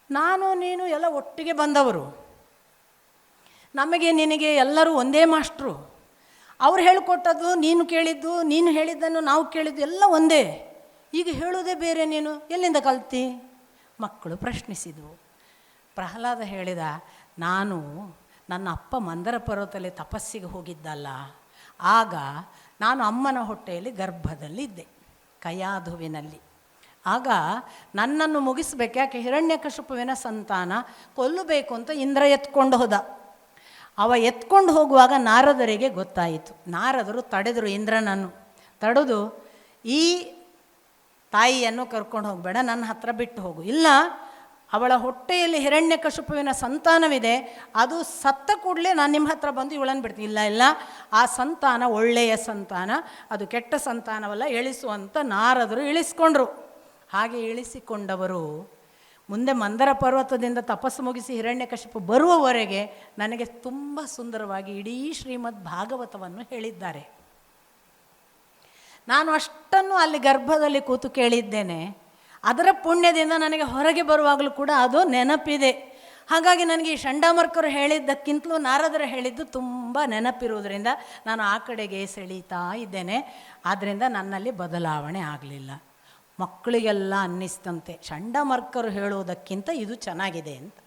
ನಾನು ನೀನು ಎಲ್ಲ ಒಟ್ಟಿಗೆ ಬಂದವರು, ನಮಗೆ ನಿನಗೆ ಎಲ್ಲರೂ ಒಂದೇ ಮಾಸ್ಟ್ರು. ಅವ್ರು ಹೇಳಿಕೊಟ್ಟದ್ದು ನೀನು ಕೇಳಿದ್ದು, ನೀನು ಹೇಳಿದ್ದನ್ನು ನಾವು ಕೇಳಿದ್ದು ಎಲ್ಲ ಒಂದೇ. ಈಗ ಹೇಳೋದೇ ಬೇರೆ, ನೀನು ಎಲ್ಲಿಂದ ಕಲ್ತಿ? ಮಕ್ಕಳು ಪ್ರಶ್ನಿಸಿದವು. ಪ್ರಹ್ಲಾದ ಹೇಳಿದ, ನಾನು ನನ್ನ ಅಪ್ಪ ಮಂದರ ಪರ್ವತದಲ್ಲಿ ತಪಸ್ಸಿಗೆ ಹೋಗಿದ್ದಲ್ಲ, ಆಗ ನಾನು ಅಮ್ಮನ ಹೊಟ್ಟೆಯಲ್ಲಿ ಗರ್ಭದಲ್ಲಿದ್ದೆ, ಕಯಾಧುವಿನಲ್ಲಿ. ಆಗ ನನ್ನನ್ನು ಮುಗಿಸ್ಬೇಕು, ಯಾಕೆ ಹಿರಣ್ಯಕಶಿಪುವಿನ ಸಂತಾನ ಕೊಲ್ಲಬೇಕು ಅಂತ ಇಂದ್ರ ಎತ್ಕೊಂಡು ಹೋದ. ಅವ ಎತ್ಕೊಂಡು ಹೋಗುವಾಗ ನಾರದರಿಗೆ ಗೊತ್ತಾಯಿತು. ನಾರದರು ತಡೆದರು, ಇಂದ್ರನನ್ನು ತಡೆದು, ಈ ತಾಯಿಯನ್ನು ಕರ್ಕೊಂಡು ಹೋಗಬೇಡ, ನನ್ನ ಹತ್ರ ಬಿಟ್ಟು ಹೋಗು. ಇಲ್ಲ, ಅವಳ ಹೊಟ್ಟೆಯಲ್ಲಿ ಹಿರಣ್ಯಕಶಿಪುವಿನ ಸಂತಾನವಿದೆ, ಅದು ಸತ್ತ ಕೂಡಲೇ ನಾನು ನಿಮ್ಮ ಹತ್ರ ಬಂದು ಇವಳನ್ನು ಬಿಡ್ತೀನಿ. ಇಲ್ಲ, ಆ ಸಂತಾನ ಒಳ್ಳೆಯ ಸಂತಾನ, ಅದು ಕೆಟ್ಟ ಸಂತಾನವಲ್ಲ, ಇಳಿಸುವಂತ ನಾರದರು ಇಳಿಸ್ಕೊಂಡ್ರು. ಹಾಗೆ ಇಳಿಸಿಕೊಂಡವರು ಮುಂದೆ ಮಂದರ ಪರ್ವತದಿಂದ ತಪಸ್ಸು ಮುಗಿಸಿ ಹಿರಣ್ಯಕಶಿಪು ಬರುವವರೆಗೆ ನನಗೆ ತುಂಬ ಸುಂದರವಾಗಿ ಇಡೀ ಶ್ರೀಮದ್ ಭಾಗವತವನ್ನು ಹೇಳಿದ್ದಾರೆ. ನಾನು ಅಷ್ಟನ್ನು ಅಲ್ಲಿ ಗರ್ಭದಲ್ಲಿ ಕೂತು ಕೇಳಿದ್ದೇನೆ. ಅದರ ಪುಣ್ಯದಿಂದ ನನಗೆ ಹೊರಗೆ ಬರುವಾಗಲೂ ಕೂಡ ಅದು ನೆನಪಿದೆ. ಹಾಗಾಗಿ ನನಗೆ ಈ ಚಂಡಾಮರ್ಕರು ಹೇಳಿದ್ದಕ್ಕಿಂತಲೂ ನಾರದರು ಹೇಳಿದ್ದು ತುಂಬ ನೆನಪಿರುವುದರಿಂದ ನಾನು ಆ ಕಡೆಗೆ ಸೆಳೀತಾ ಇದ್ದೇನೆ. ಆದ್ದರಿಂದ ನನ್ನಲ್ಲಿ ಬದಲಾವಣೆ ಆಗಲಿಲ್ಲ. ಮಕ್ಕಳಿಗೆಲ್ಲ ಅನ್ನಿಸ್ತಂತೆ ಚಂಡಾಮರ್ಕರು ಹೇಳುವುದಕ್ಕಿಂತ ಇದು ಚೆನ್ನಾಗಿದೆ ಅಂತ.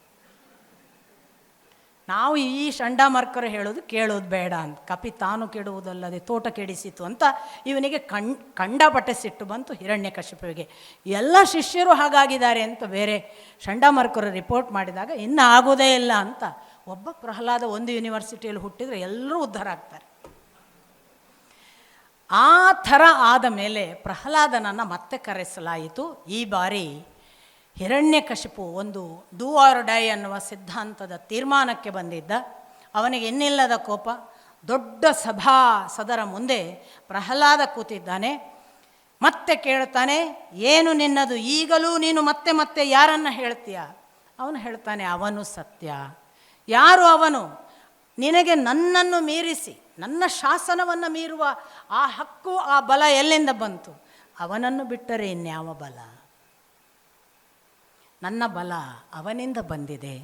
ನಾವು ಈ ಚಂಡಾಮರ್ಕರು ಹೇಳೋದು ಕೇಳೋದು ಬೇಡ ಅಂತ. ಕಪಿ ತಾನು ಕೆಡುವುದಲ್ಲದೆ ತೋಟ ಕೆಡಿಸಿತು ಅಂತ ಇವನಿಗೆ ಕಂಡಪಟ್ಟೆ ಸಿಟ್ಟು ಬಂತು ಹಿರಣ್ಯಕಶಿಪುವಿಗೆ. ಎಲ್ಲ ಶಿಷ್ಯರು ಹಾಗಾಗಿದ್ದಾರೆ ಅಂತ ಬೇರೆ ಚಂಡಾಮರ್ಕರು ರಿಪೋರ್ಟ್ ಮಾಡಿದಾಗ ಇನ್ನು ಆಗೋದೇ ಇಲ್ಲ ಅಂತ. ಒಬ್ಬ ಪ್ರಹ್ಲಾದ ಒಂದು ಯೂನಿವರ್ಸಿಟಿಯಲ್ಲಿ ಹುಟ್ಟಿದರೆ ಎಲ್ಲರೂ ಉದ್ಧಾರ ಆಗ್ತಾರೆ. ಆ ಥರ ಆದ ಮೇಲೆ ಪ್ರಹ್ಲಾದನನ್ನು ಮತ್ತೆ ಕರೆಸಲಾಯಿತು. ಈ ಬಾರಿ ಹಿರಣ್ಯಕಶಿಪು ಒಂದು ಡೂ ಆರ್ ಡೈ ಅನ್ನುವ ಸಿದ್ಧಾಂತದ ತೀರ್ಮಾನಕ್ಕೆ ಬಂದಿದ್ದ. ಅವನಿಗೆ ಇನ್ನಿಲ್ಲದ ಕೋಪ. ದೊಡ್ಡ ಸಭಾ ಸದರ ಮುಂದೆ ಪ್ರಹ್ಲಾದ ಕೂತಿದ್ದಾನೆ. ಮತ್ತೆ ಕೇಳ್ತಾನೆ, ಏನು ನಿನ್ನದು? ಈಗಲೂ ನೀನು ಮತ್ತೆ ಮತ್ತೆ ಯಾರನ್ನು ಹೇಳ್ತೀಯ? ಅವನು ಹೇಳ್ತಾನೆ, ಅವನು ಸತ್ಯ. ಯಾರು ಅವನು? ನಿನಗೆ ನನ್ನನ್ನು ಮೀರಿಸಿ ನನ್ನ ಶಾಸನವನ್ನು ಮೀರುವ ಆ ಹಕ್ಕು ಆ ಬಲ ಎಲ್ಲಿಂದ ಬಂತು? ಅವನನ್ನು ಬಿಟ್ಟರೆ ಇನ್ಯಾವ ಬಲ? ನನ್ನ ಬಲ ಅವನಿಂದ ಬಂದಿದೆ.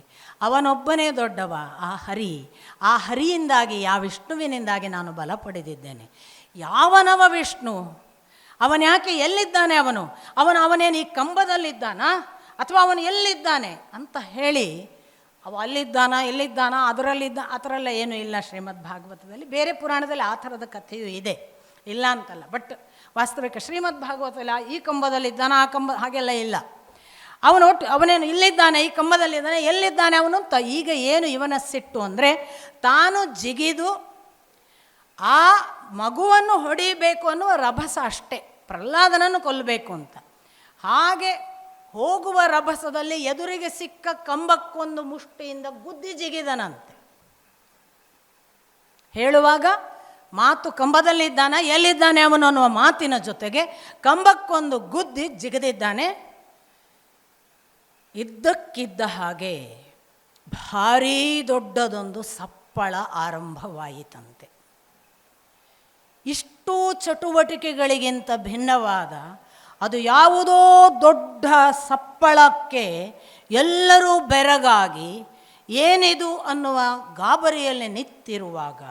ಅವನೊಬ್ಬನೇ ದೊಡ್ಡವ, ಆ ಹರಿಯಿಂದಾಗಿ, ಯಾವ ವಿಷ್ಣುವಿನಿಂದಾಗಿ ನಾನು ಬಲ ಪಡೆದಿದ್ದೇನೆ. ಯಾವನವ ವಿಷ್ಣು? ಅವನ್ಯಾಕೆ ಎಲ್ಲಿದ್ದಾನೆ? ಅವನೇನು ಈ ಕಂಬದಲ್ಲಿದ್ದಾನಾ ಅಥವಾ ಅವನು ಎಲ್ಲಿದ್ದಾನೆ ಅಂತ ಹೇಳಿ, ಎಲ್ಲಿದ್ದಾನ ಆ ಥರಲ್ಲ ಏನೂ ಇಲ್ಲ ಶ್ರೀಮದ್ ಭಾಗವತದಲ್ಲಿ. ಬೇರೆ ಪುರಾಣದಲ್ಲಿ ಆ ಥರದ ಕಥೆಯೂ ಇದೆ, ಇಲ್ಲ ಅಂತಲ್ಲ. ಬಟ್ ವಾಸ್ತವಿಕ ಶ್ರೀಮದ್ ಭಾಗವತದಲ್ಲಿ ಈ ಕಂಬದಲ್ಲಿದ್ದಾನ, ಆ ಕಂಬ ಹಾಗೆಲ್ಲ ಇಲ್ಲ. ಅವನೇನು ಇಲ್ಲಿದ್ದಾನೆ, ಈ ಕಂಬದಲ್ಲಿದ್ದಾನೆ, ಎಲ್ಲಿದ್ದಾನೆ ಅವನು ಅಂತ. ಈಗ ಏನು ಇವನ ಸಿಟ್ಟು ಅಂದರೆ, ತಾನು ಜಿಗಿದು ಆ ಮಗುವನ್ನು ಹೊಡಿಬೇಕು ಅನ್ನುವ ರಭಸ ಅಷ್ಟೇ, ಪ್ರಹ್ಲಾದನನ್ನು ಕೊಲ್ಲಬೇಕು ಅಂತ. ಹಾಗೆ ಹೋಗುವ ರಭಸದಲ್ಲಿ ಎದುರಿಗೆ ಸಿಕ್ಕ ಕಂಬಕ್ಕೊಂದು ಮುಷ್ಟಿಯಿಂದ ಗುದ್ದಿ ಜಿಗಿದನಂತೆ. ಹೇಳುವಾಗ ಮಾತು ಕಂಬದಲ್ಲಿದ್ದಾನ, ಎಲ್ಲಿದ್ದಾನೆ ಅವನು ಅನ್ನುವ ಮಾತಿನ ಜೊತೆಗೆ ಕಂಬಕ್ಕೊಂದು ಗುದ್ದಿ ಜಿಗಿದಿದ್ದಾನೆ. ಇದ್ದಕ್ಕಿದ್ದ ಹಾಗೆ ಭಾರೀ ದೊಡ್ಡದೊಂದು ಸಪ್ಪಳ ಆರಂಭವಾಯಿತಂತೆ. ಇಷ್ಟೂ ಚಟುವಟಿಕೆಗಳಿಗಿಂತ ಭಿನ್ನವಾದ ಅದು ಯಾವುದೋ ದೊಡ್ಡ ಸಪ್ಪಳಕ್ಕೆ ಎಲ್ಲರೂ ಬೆರಗಾಗಿ ಏನಿದು ಅನ್ನುವ ಗಾಬರಿಯಲ್ಲಿ ನಿಂತಿರುವಾಗ,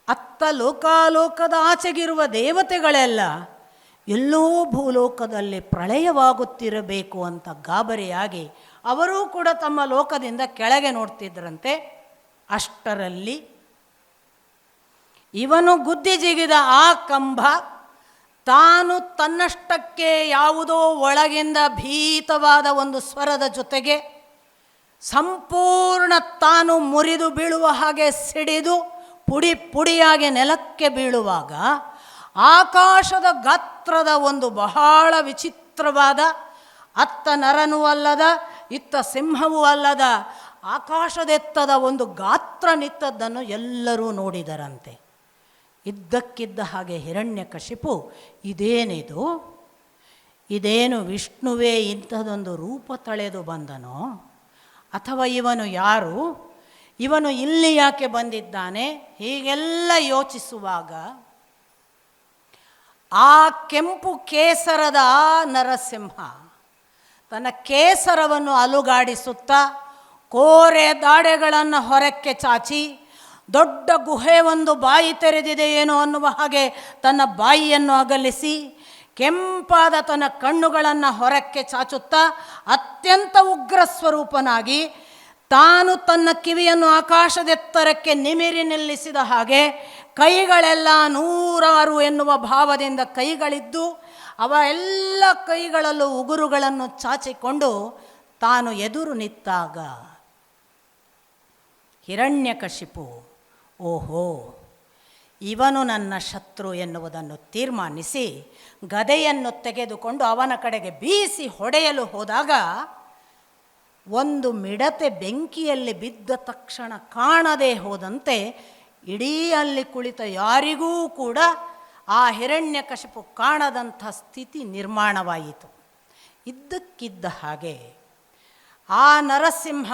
ಅತ್ತ ಲೋಕಾಲೋಕದ ಆಚೆಗಿರುವ ದೇವತೆಗಳೆಲ್ಲ ಎಲ್ಲೋ ಭೂಲೋಕದಲ್ಲಿ ಪ್ರಳಯವಾಗುತ್ತಿರಬೇಕು ಅಂತ ಗಾಬರಿಯಾಗಿ ಅವರೂ ಕೂಡ ತಮ್ಮ ಲೋಕದಿಂದ ಕೆಳಗೆ ನೋಡ್ತಿದ್ರಂತೆ. ಅಷ್ಟರಲ್ಲಿ ಇವನು ಗುದ್ದಿ ಜಿಗಿದ ಆ ಕಂಬ ತಾನು ತನ್ನಷ್ಟಕ್ಕೆ ಯಾವುದೋ ಒಳಗಿಂದ ಭೀತವಾದ ಒಂದು ಸ್ವರದ ಜೊತೆಗೆ ಸಂಪೂರ್ಣ ತಾನು ಮುರಿದು ಬೀಳುವ ಹಾಗೆ ಸಿಡಿದು ಪುಡಿ ಪುಡಿಯಾಗಿ ನೆಲಕ್ಕೆ ಬೀಳುವಾಗ, ಆಕಾಶದ ಗಾತ್ರದ ಒಂದು ಬಹಳ ವಿಚಿತ್ರವಾದ, ಅತ್ತ ನರನೂ ಅಲ್ಲದ ಇತ್ತ ಸಿಂಹವೂ ಅಲ್ಲದ ಆಕಾಶದೆತ್ತದ ಒಂದು ಗಾತ್ರ ನಿತ್ತದ್ದನ್ನು ಎಲ್ಲರೂ ನೋಡಿದರಂತೆ. ಇದ್ದಕ್ಕಿದ್ದ ಹಾಗೆ ಹಿರಣ್ಯಕಶಿಪು, ಇದೇನು ವಿಷ್ಣುವೇ ಇಂಥದೊಂದು ರೂಪ ತಳೆದು ಬಂದನೋ, ಅಥವಾ ಇವನು ಯಾರು? ಇವನು ಇಲ್ಲಿ ಯಾಕೆ ಬಂದಿದ್ದಾನೆ? ಹೀಗೆಲ್ಲ ಯೋಚಿಸುವಾಗ ಆ ಕೆಂಪು ಕೇಸರದ ಆ ನರಸಿಂಹ ತನ್ನ ಕೇಸರವನ್ನು ಅಲುಗಾಡಿಸುತ್ತಾ ಕೋರೆ ದಾಡೆಗಳನ್ನು ಹೊರಕ್ಕೆ ಚಾಚಿ, ದೊಡ್ಡ ಗುಹೆ ಒಂದು ಬಾಯಿ ತೆರೆದಿದೆ ಏನೋ ಅನ್ನುವ ಹಾಗೆ ತನ್ನ ಬಾಯಿಯನ್ನು ಅಗಲಿಸಿ, ಕೆಂಪಾದ ತನ್ನ ಕಣ್ಣುಗಳನ್ನು ಹೊರಕ್ಕೆ ಚಾಚುತ್ತಾ ಅತ್ಯಂತ ಉಗ್ರ ಸ್ವರೂಪನಾಗಿ, ತಾನು ತನ್ನ ಕಿವಿಯನ್ನು ಆಕಾಶದೆತ್ತರಕ್ಕೆ ನಿಮಿರಿ ನಿಲ್ಲಿಸಿದ ಹಾಗೆ ಕೈಗಳೆಲ್ಲ 106 ಎನ್ನುವ ಭಾವದಿಂದ ಕೈಗಳಿದ್ದು, ಅವ ಎಲ್ಲ ಕೈಗಳಲ್ಲೂ ಉಗುರುಗಳನ್ನು ಚಾಚಿಕೊಂಡು ತಾನು ಎದುರು ನಿಂತಾಗ ಹಿರಣ್ಯಕಶಿಪು, ಓಹೋ ಇವನು ನನ್ನ ಶತ್ರು ಎನ್ನುವುದನ್ನು ತೀರ್ಮಾನಿಸಿ ಗದೆಯನ್ನು ತೆಗೆದುಕೊಂಡು ಅವನ ಕಡೆಗೆ ಬೀಸಿ ಹೊಡೆಯಲು ಹೋದಾಗ, ಒಂದು ಮಿಡತೆ ಬೆಂಕಿಯಲ್ಲಿ ಬಿದ್ದ ತಕ್ಷಣ ಕಾಣದೆ ಹೋದಂತೆ ಇಡೀ ಅಲ್ಲಿ ಕುಳಿತ ಯಾರಿಗೂ ಕೂಡ ಆ ಹಿರಣ್ಯಕಶಿಪು ಕಾಣದಂಥ ಸ್ಥಿತಿ ನಿರ್ಮಾಣವಾಯಿತು. ಇದ್ದಕ್ಕಿದ್ದ ಹಾಗೆ ಆ ನರಸಿಂಹ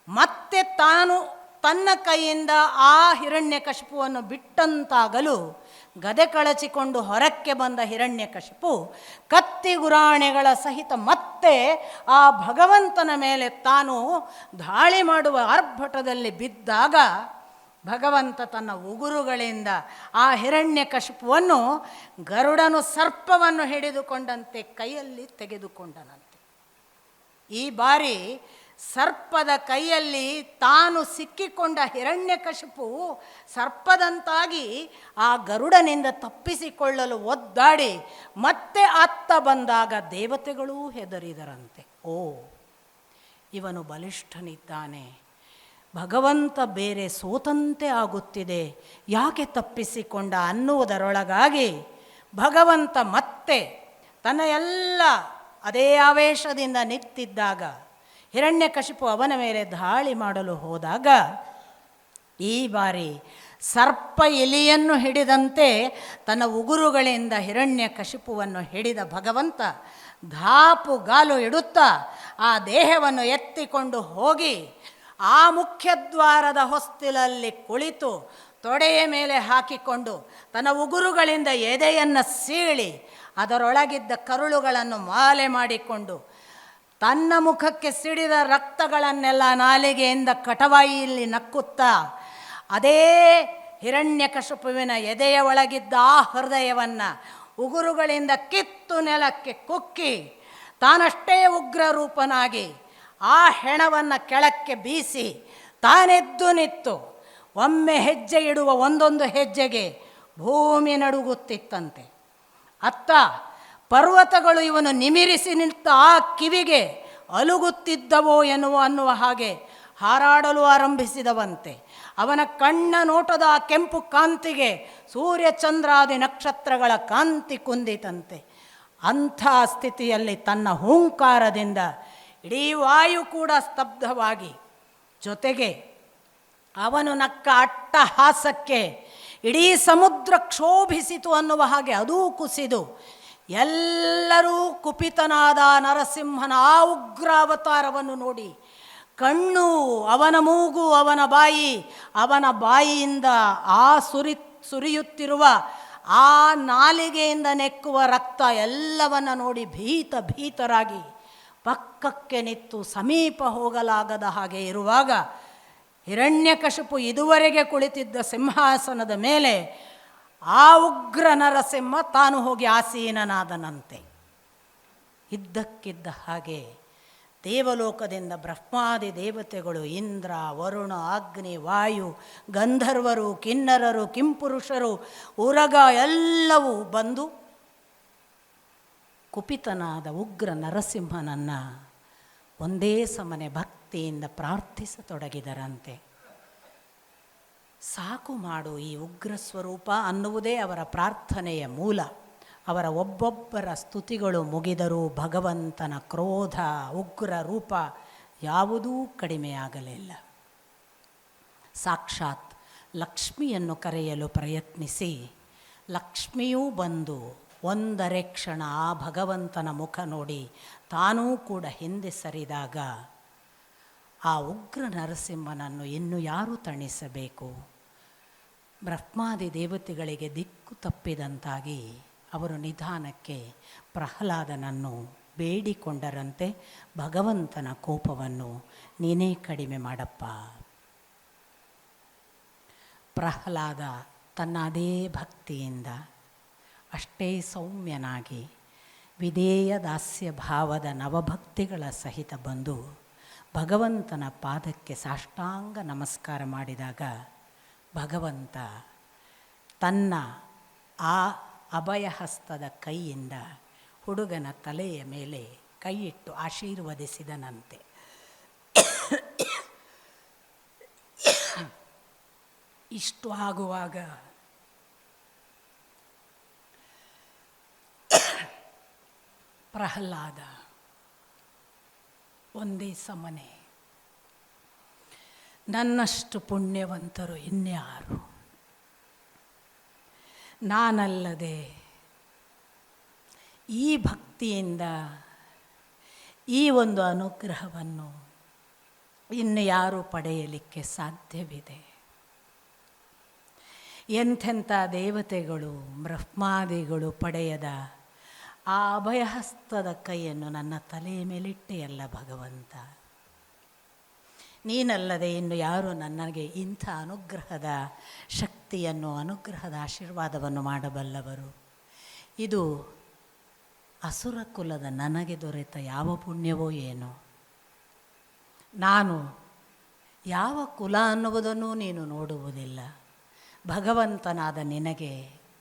ಮತ್ತೆ ತಾನು ತನ್ನ ಕೈಯಿಂದ ಆ ಹಿರಣ್ಯಕಶಿಪುವನ್ನು ಬಿಟ್ಟಂತಾಗಲು ಗದೆ ಕಳಚಿಕೊಂಡು ಹೊರಕ್ಕೆ ಬಂದ ಹಿರಣ್ಯಕಶಿಪು ಕತ್ತಿ ಗುರಾಣೆಗಳ ಸಹಿತ ಮತ್ತೆ ಆ ಭಗವಂತನ ಮೇಲೆ ತಾನು ದಾಳಿ ಮಾಡುವ ಆರ್ಭಟದಲ್ಲಿ ಬಿದ್ದಾಗ ಭಗವಂತ ತನ್ನ ಉಗುರುಗಳಿಂದ ಆ ಹಿರಣ್ಯಕಶಿಪುವನ್ನು ಗರುಡನು ಸರ್ಪವನ್ನು ಹಿಡಿದುಕೊಂಡಂತೆ ಕೈಯಲ್ಲಿ ತೆಗೆದುಕೊಂಡನಂತೆ. ಈ ಬಾರಿ ಸರ್ಪದ ಕೈಯಲ್ಲಿ ತಾನು ಸಿಕ್ಕಿಕೊಂಡ ಹಿರಣ್ಯಕಶಿಪು ಸರ್ಪದಂತಾಗಿ ಆ ಗರುಡನಿಂದ ತಪ್ಪಿಸಿಕೊಳ್ಳಲು ಒದ್ದಾಡಿ ಮತ್ತೆ ಅತ್ತ ಬಂದಾಗ ದೇವತೆಗಳೂ ಹೆದರಿದರಂತೆ. ಓ, ಇವನು ಬಲಿಷ್ಠನಿದ್ದಾನೆ, ಭಗವಂತ ಬೇರೆ ಸೋತಂತೆ ಆಗುತ್ತಿದೆ, ಯಾಕೆ ತಪ್ಪಿಸಿಕೊಂಡ ಅನ್ನುವುದರೊಳಗಾಗಿ ಭಗವಂತ ಮತ್ತೆ ತನ್ನ ಎಲ್ಲ ಅದೇ ಆವೇಶದಿಂದ ನಿಂತಿದ್ದಾಗ ಹಿರಣ್ಯಕಶಿಪು ಅವನ ಮೇಲೆ ದಾಳಿ ಮಾಡಲು ಹೋದಾಗ ಈ ಬಾರಿ ಸರ್ಪ ಎಲಿಯನ್ನು ಹಿಡಿದಂತೆ ತನ್ನ ಉಗುರುಗಳಿಂದ ಹಿರಣ್ಯಕಶಿಪುವನ್ನು ಹಿಡಿದ ಭಗವಂತ ಧಾಪುಗಾಲು ಇಡುತ್ತಾ ಆ ದೇಹವನ್ನು ಎತ್ತಿಕೊಂಡು ಹೋಗಿ ಆ ಮುಖ್ಯದ್ವಾರದ ಹೊಸ್ತಿಲಲ್ಲಿ ಕುಳಿತು ತೊಡೆಯ ಮೇಲೆ ಹಾಕಿಕೊಂಡು ತನ್ನ ಉಗುರುಗಳಿಂದ ಎದೆಯನ್ನು ಸೀಳಿ ಅದರೊಳಗಿದ್ದ ಕರುಳುಗಳನ್ನು ಮಾಲೆ ಮಾಡಿಕೊಂಡು ತನ್ನ ಮುಖಕ್ಕೆ ಸಿಡಿದ ರಕ್ತಗಳನ್ನೆಲ್ಲ ನಾಲಿಗೆಯಿಂದ ಕಟವಾಯಿಯಲ್ಲಿ ನಕ್ಕುತ್ತಾ ಅದೇ ಹಿರಣ್ಯಕಶಿಪುವಿನ ಎದೆಯ ಒಳಗಿದ್ದ ಆ ಹೃದಯವನ್ನು ಉಗುರುಗಳಿಂದ ಕಿತ್ತು ನೆಲಕ್ಕೆ ಕುಕ್ಕಿ ತಾನಷ್ಟೇ ಉಗ್ರ ರೂಪನಾಗಿ ಆ ಹೆಣವನ್ನು ಕೆಳಕ್ಕೆ ಬೀಸಿ ತಾನೆದ್ದು ನಿಂತು ಒಮ್ಮೆ ಹೆಜ್ಜೆ ಇಡುವ ಒಂದೊಂದು ಹೆಜ್ಜೆಗೆ ಭೂಮಿ ನಡುಗುತ್ತಿತ್ತಂತೆ. ಅತ್ತ ಪರ್ವತಗಳು ಇವನು ನಿಮಿರಿಸಿ ನಿಂತ ಆ ಕಿವಿಗೆ ಅಲುಗುತ್ತಿದ್ದವೋ ಅನ್ನುವ ಹಾಗೆ ಹಾರಾಡಲು ಆರಂಭಿಸಿದವಂತೆ. ಅವನ ಕಣ್ಣ ನೋಟದ ಆ ಕೆಂಪು ಕಾಂತಿಗೆ ಸೂರ್ಯಚಂದ್ರಾದಿ ನಕ್ಷತ್ರಗಳ ಕಾಂತಿ ಕುಂದಿತಂತೆ. ಅಂಥ ಸ್ಥಿತಿಯಲ್ಲಿ ತನ್ನ ಹೂಂಕಾರದಿಂದ ಇಡೀ ವಾಯು ಕೂಡ ಸ್ತಬ್ಧವಾಗಿ, ಜೊತೆಗೆ ಅವನು ನಕ್ಕ ಅಟ್ಟಹಾಸಕ್ಕೆ ಇಡೀ ಸಮುದ್ರ ಕ್ಷೋಭಿಸಿತು ಅನ್ನುವ ಹಾಗೆ ಅದೂ ಕುಸಿದು ಎಲ್ಲರೂ ಕುಪಿತನಾದ ನರಸಿಂಹನ ಆ ಉಗ್ರಾವತಾರವನ್ನು ನೋಡಿ ಕಣ್ಣು, ಅವನ ಮೂಗು, ಅವನ ಬಾಯಿ, ಅವನ ಬಾಯಿಯಿಂದ ಆ ಸುರಿಯುತ್ತಿರುವ ಆ ನಾಲಿಗೆಯಿಂದ ನೆಕ್ಕುವ ರಕ್ತ ಎಲ್ಲವನ್ನ ನೋಡಿ ಭೀತರಾಗಿ ಪಕ್ಕಕ್ಕೆ ನಿಂತು ಸಮೀಪ ಹೋಗಲಾಗದ ಹಾಗೆ ಇರುವಾಗ ಹಿರಣ್ಯಕಶಿಪು ಇದುವರೆಗೆ ಕುಳಿತಿದ್ದ ಸಿಂಹಾಸನದ ಮೇಲೆ ಆ ಉಗ್ರ ನರಸಿಂಹ ತಾನು ಹೋಗಿ ಆಸೀನನಾದನಂತೆ. ಇದ್ದಕ್ಕಿದ್ದ ಹಾಗೆ ದೇವಲೋಕದಿಂದ ಬ್ರಹ್ಮಾದಿ ದೇವತೆಗಳು, ಇಂದ್ರ, ವರುಣ, ಅಗ್ನಿ, ವಾಯು, ಗಂಧರ್ವರು, ಕಿನ್ನರರು, ಕಿಂಪುರುಷರು, ಉರಗ ಎಲ್ಲವೂ ಬಂದು ಕುಪಿತನಾದ ಉಗ್ರ ನರಸಿಂಹನನ್ನು ಒಂದೇ ಸಮನೆ ಭಕ್ತಿಯಿಂದ ಪ್ರಾರ್ಥಿಸತೊಡಗಿದರಂತೆ. ಸಾಕು ಮಾಡು ಈ ಉಗ್ರ ಸ್ವರೂಪ ಅನ್ನುವುದೇ ಅವರ ಪ್ರಾರ್ಥನೆಯ ಮೂಲ. ಅವರ ಒಬ್ಬೊಬ್ಬರ ಸ್ತುತಿಗಳು ಮುಗಿದರೂ ಭಗವಂತನ ಕ್ರೋಧ, ಉಗ್ರ ರೂಪ ಯಾವುದೂ ಕಡಿಮೆಯಾಗಲಿಲ್ಲ. ಸಾಕ್ಷಾತ್ ಲಕ್ಷ್ಮಿಯನ್ನು ಕರೆಯಲು ಪ್ರಯತ್ನಿಸಿ ಲಕ್ಷ್ಮಿಯೂ ಬಂದು ಒಂದರೆ ಕ್ಷಣ ಆ ಭಗವಂತನ ಮುಖ ನೋಡಿ ತಾನೂ ಕೂಡ ಹಿಂದೆ ಸರಿದಾಗ ಆ ಉಗ್ರ ನರಸಿಂಹನನ್ನು ಇನ್ನು ಯಾರು ತಣಿಸಬೇಕು? ಬ್ರಹ್ಮಾದಿ ದೇವತೆಗಳಿಗೆ ದಿಕ್ಕು ತಪ್ಪಿದಂತಾಗಿ ಅವರು ನಿಧಾನಕ್ಕೆ ಪ್ರಹ್ಲಾದನನ್ನು ಬೇಡಿಕೊಂಡರಂತೆ, ಭಗವಂತನ ಕೋಪವನ್ನು ನೀನೇ ಕಡಿಮೆ ಮಾಡಪ್ಪ. ಪ್ರಹ್ಲಾದ ತನ್ನ ಅದೇ ಭಕ್ತಿಯಿಂದ ಅಷ್ಟೇ ಸೌಮ್ಯನಾಗಿ ವಿಧೇಯ ದಾಸ್ಯ ಭಾವದ ನವಭಕ್ತಿಗಳ ಸಹಿತ ಬಂದು ಭಗವಂತನ ಪಾದಕ್ಕೆ ಸಾಷ್ಟಾಂಗ ನಮಸ್ಕಾರ ಮಾಡಿದಾಗ ಭಗವಂತ ತನ್ನ ಆ ಅಭಯಹಸ್ತದ ಕೈಯಿಂದ ಹುಡುಗನ ತಲೆಯ ಮೇಲೆ ಕೈಯಿಟ್ಟು ಆಶೀರ್ವದಿಸಿದನಂತೆ. ಇಷ್ಟು ಆಗುವಾಗ ಪ್ರಹ್ಲಾದ ಒಂದೇ ಸಮನೆ ನನ್ನಷ್ಟು ಪುಣ್ಯವಂತರು ಇನ್ಯಾರು, ನಾನಲ್ಲದೆ ಈ ಭಕ್ತಿಯಿಂದ ಈ ಒಂದು ಅನುಗ್ರಹವನ್ನು ಇನ್ನು ಯಾರು ಪಡೆಯಲಿಕ್ಕೆ ಸಾಧ್ಯವಿದೆ? ಎಂಥೆಂಥ ದೇವತೆಗಳು ಬ್ರಹ್ಮಾದಿಗಳು ಪಡೆಯದ ಆ ಅಭಯಹಸ್ತದ ಕೈಯನ್ನು ನನ್ನ ತಲೆಯ ಮೇಲಿಟ್ಟೆಯಲ್ಲ ಭಗವಂತ. ನೀನಲ್ಲದೆ ಇನ್ನು ಯಾರು ನನಗೆ ಇಂಥ ಅನುಗ್ರಹದ ಶಕ್ತಿಯನ್ನು, ಅನುಗ್ರಹದ ಆಶೀರ್ವಾದವನ್ನು ಮಾಡಬಲ್ಲವರು? ಇದು ಅಸುರ ಕುಲದ ನನಗೆ ದೊರೆತ ಯಾವ ಪುಣ್ಯವೋ ಏನೋ. ನಾನು ಯಾವ ಕುಲ ಅನ್ನುವುದನ್ನು ನೀನು ನೋಡುವುದಿಲ್ಲ. ಭಗವಂತನಾದ ನಿನಗೆ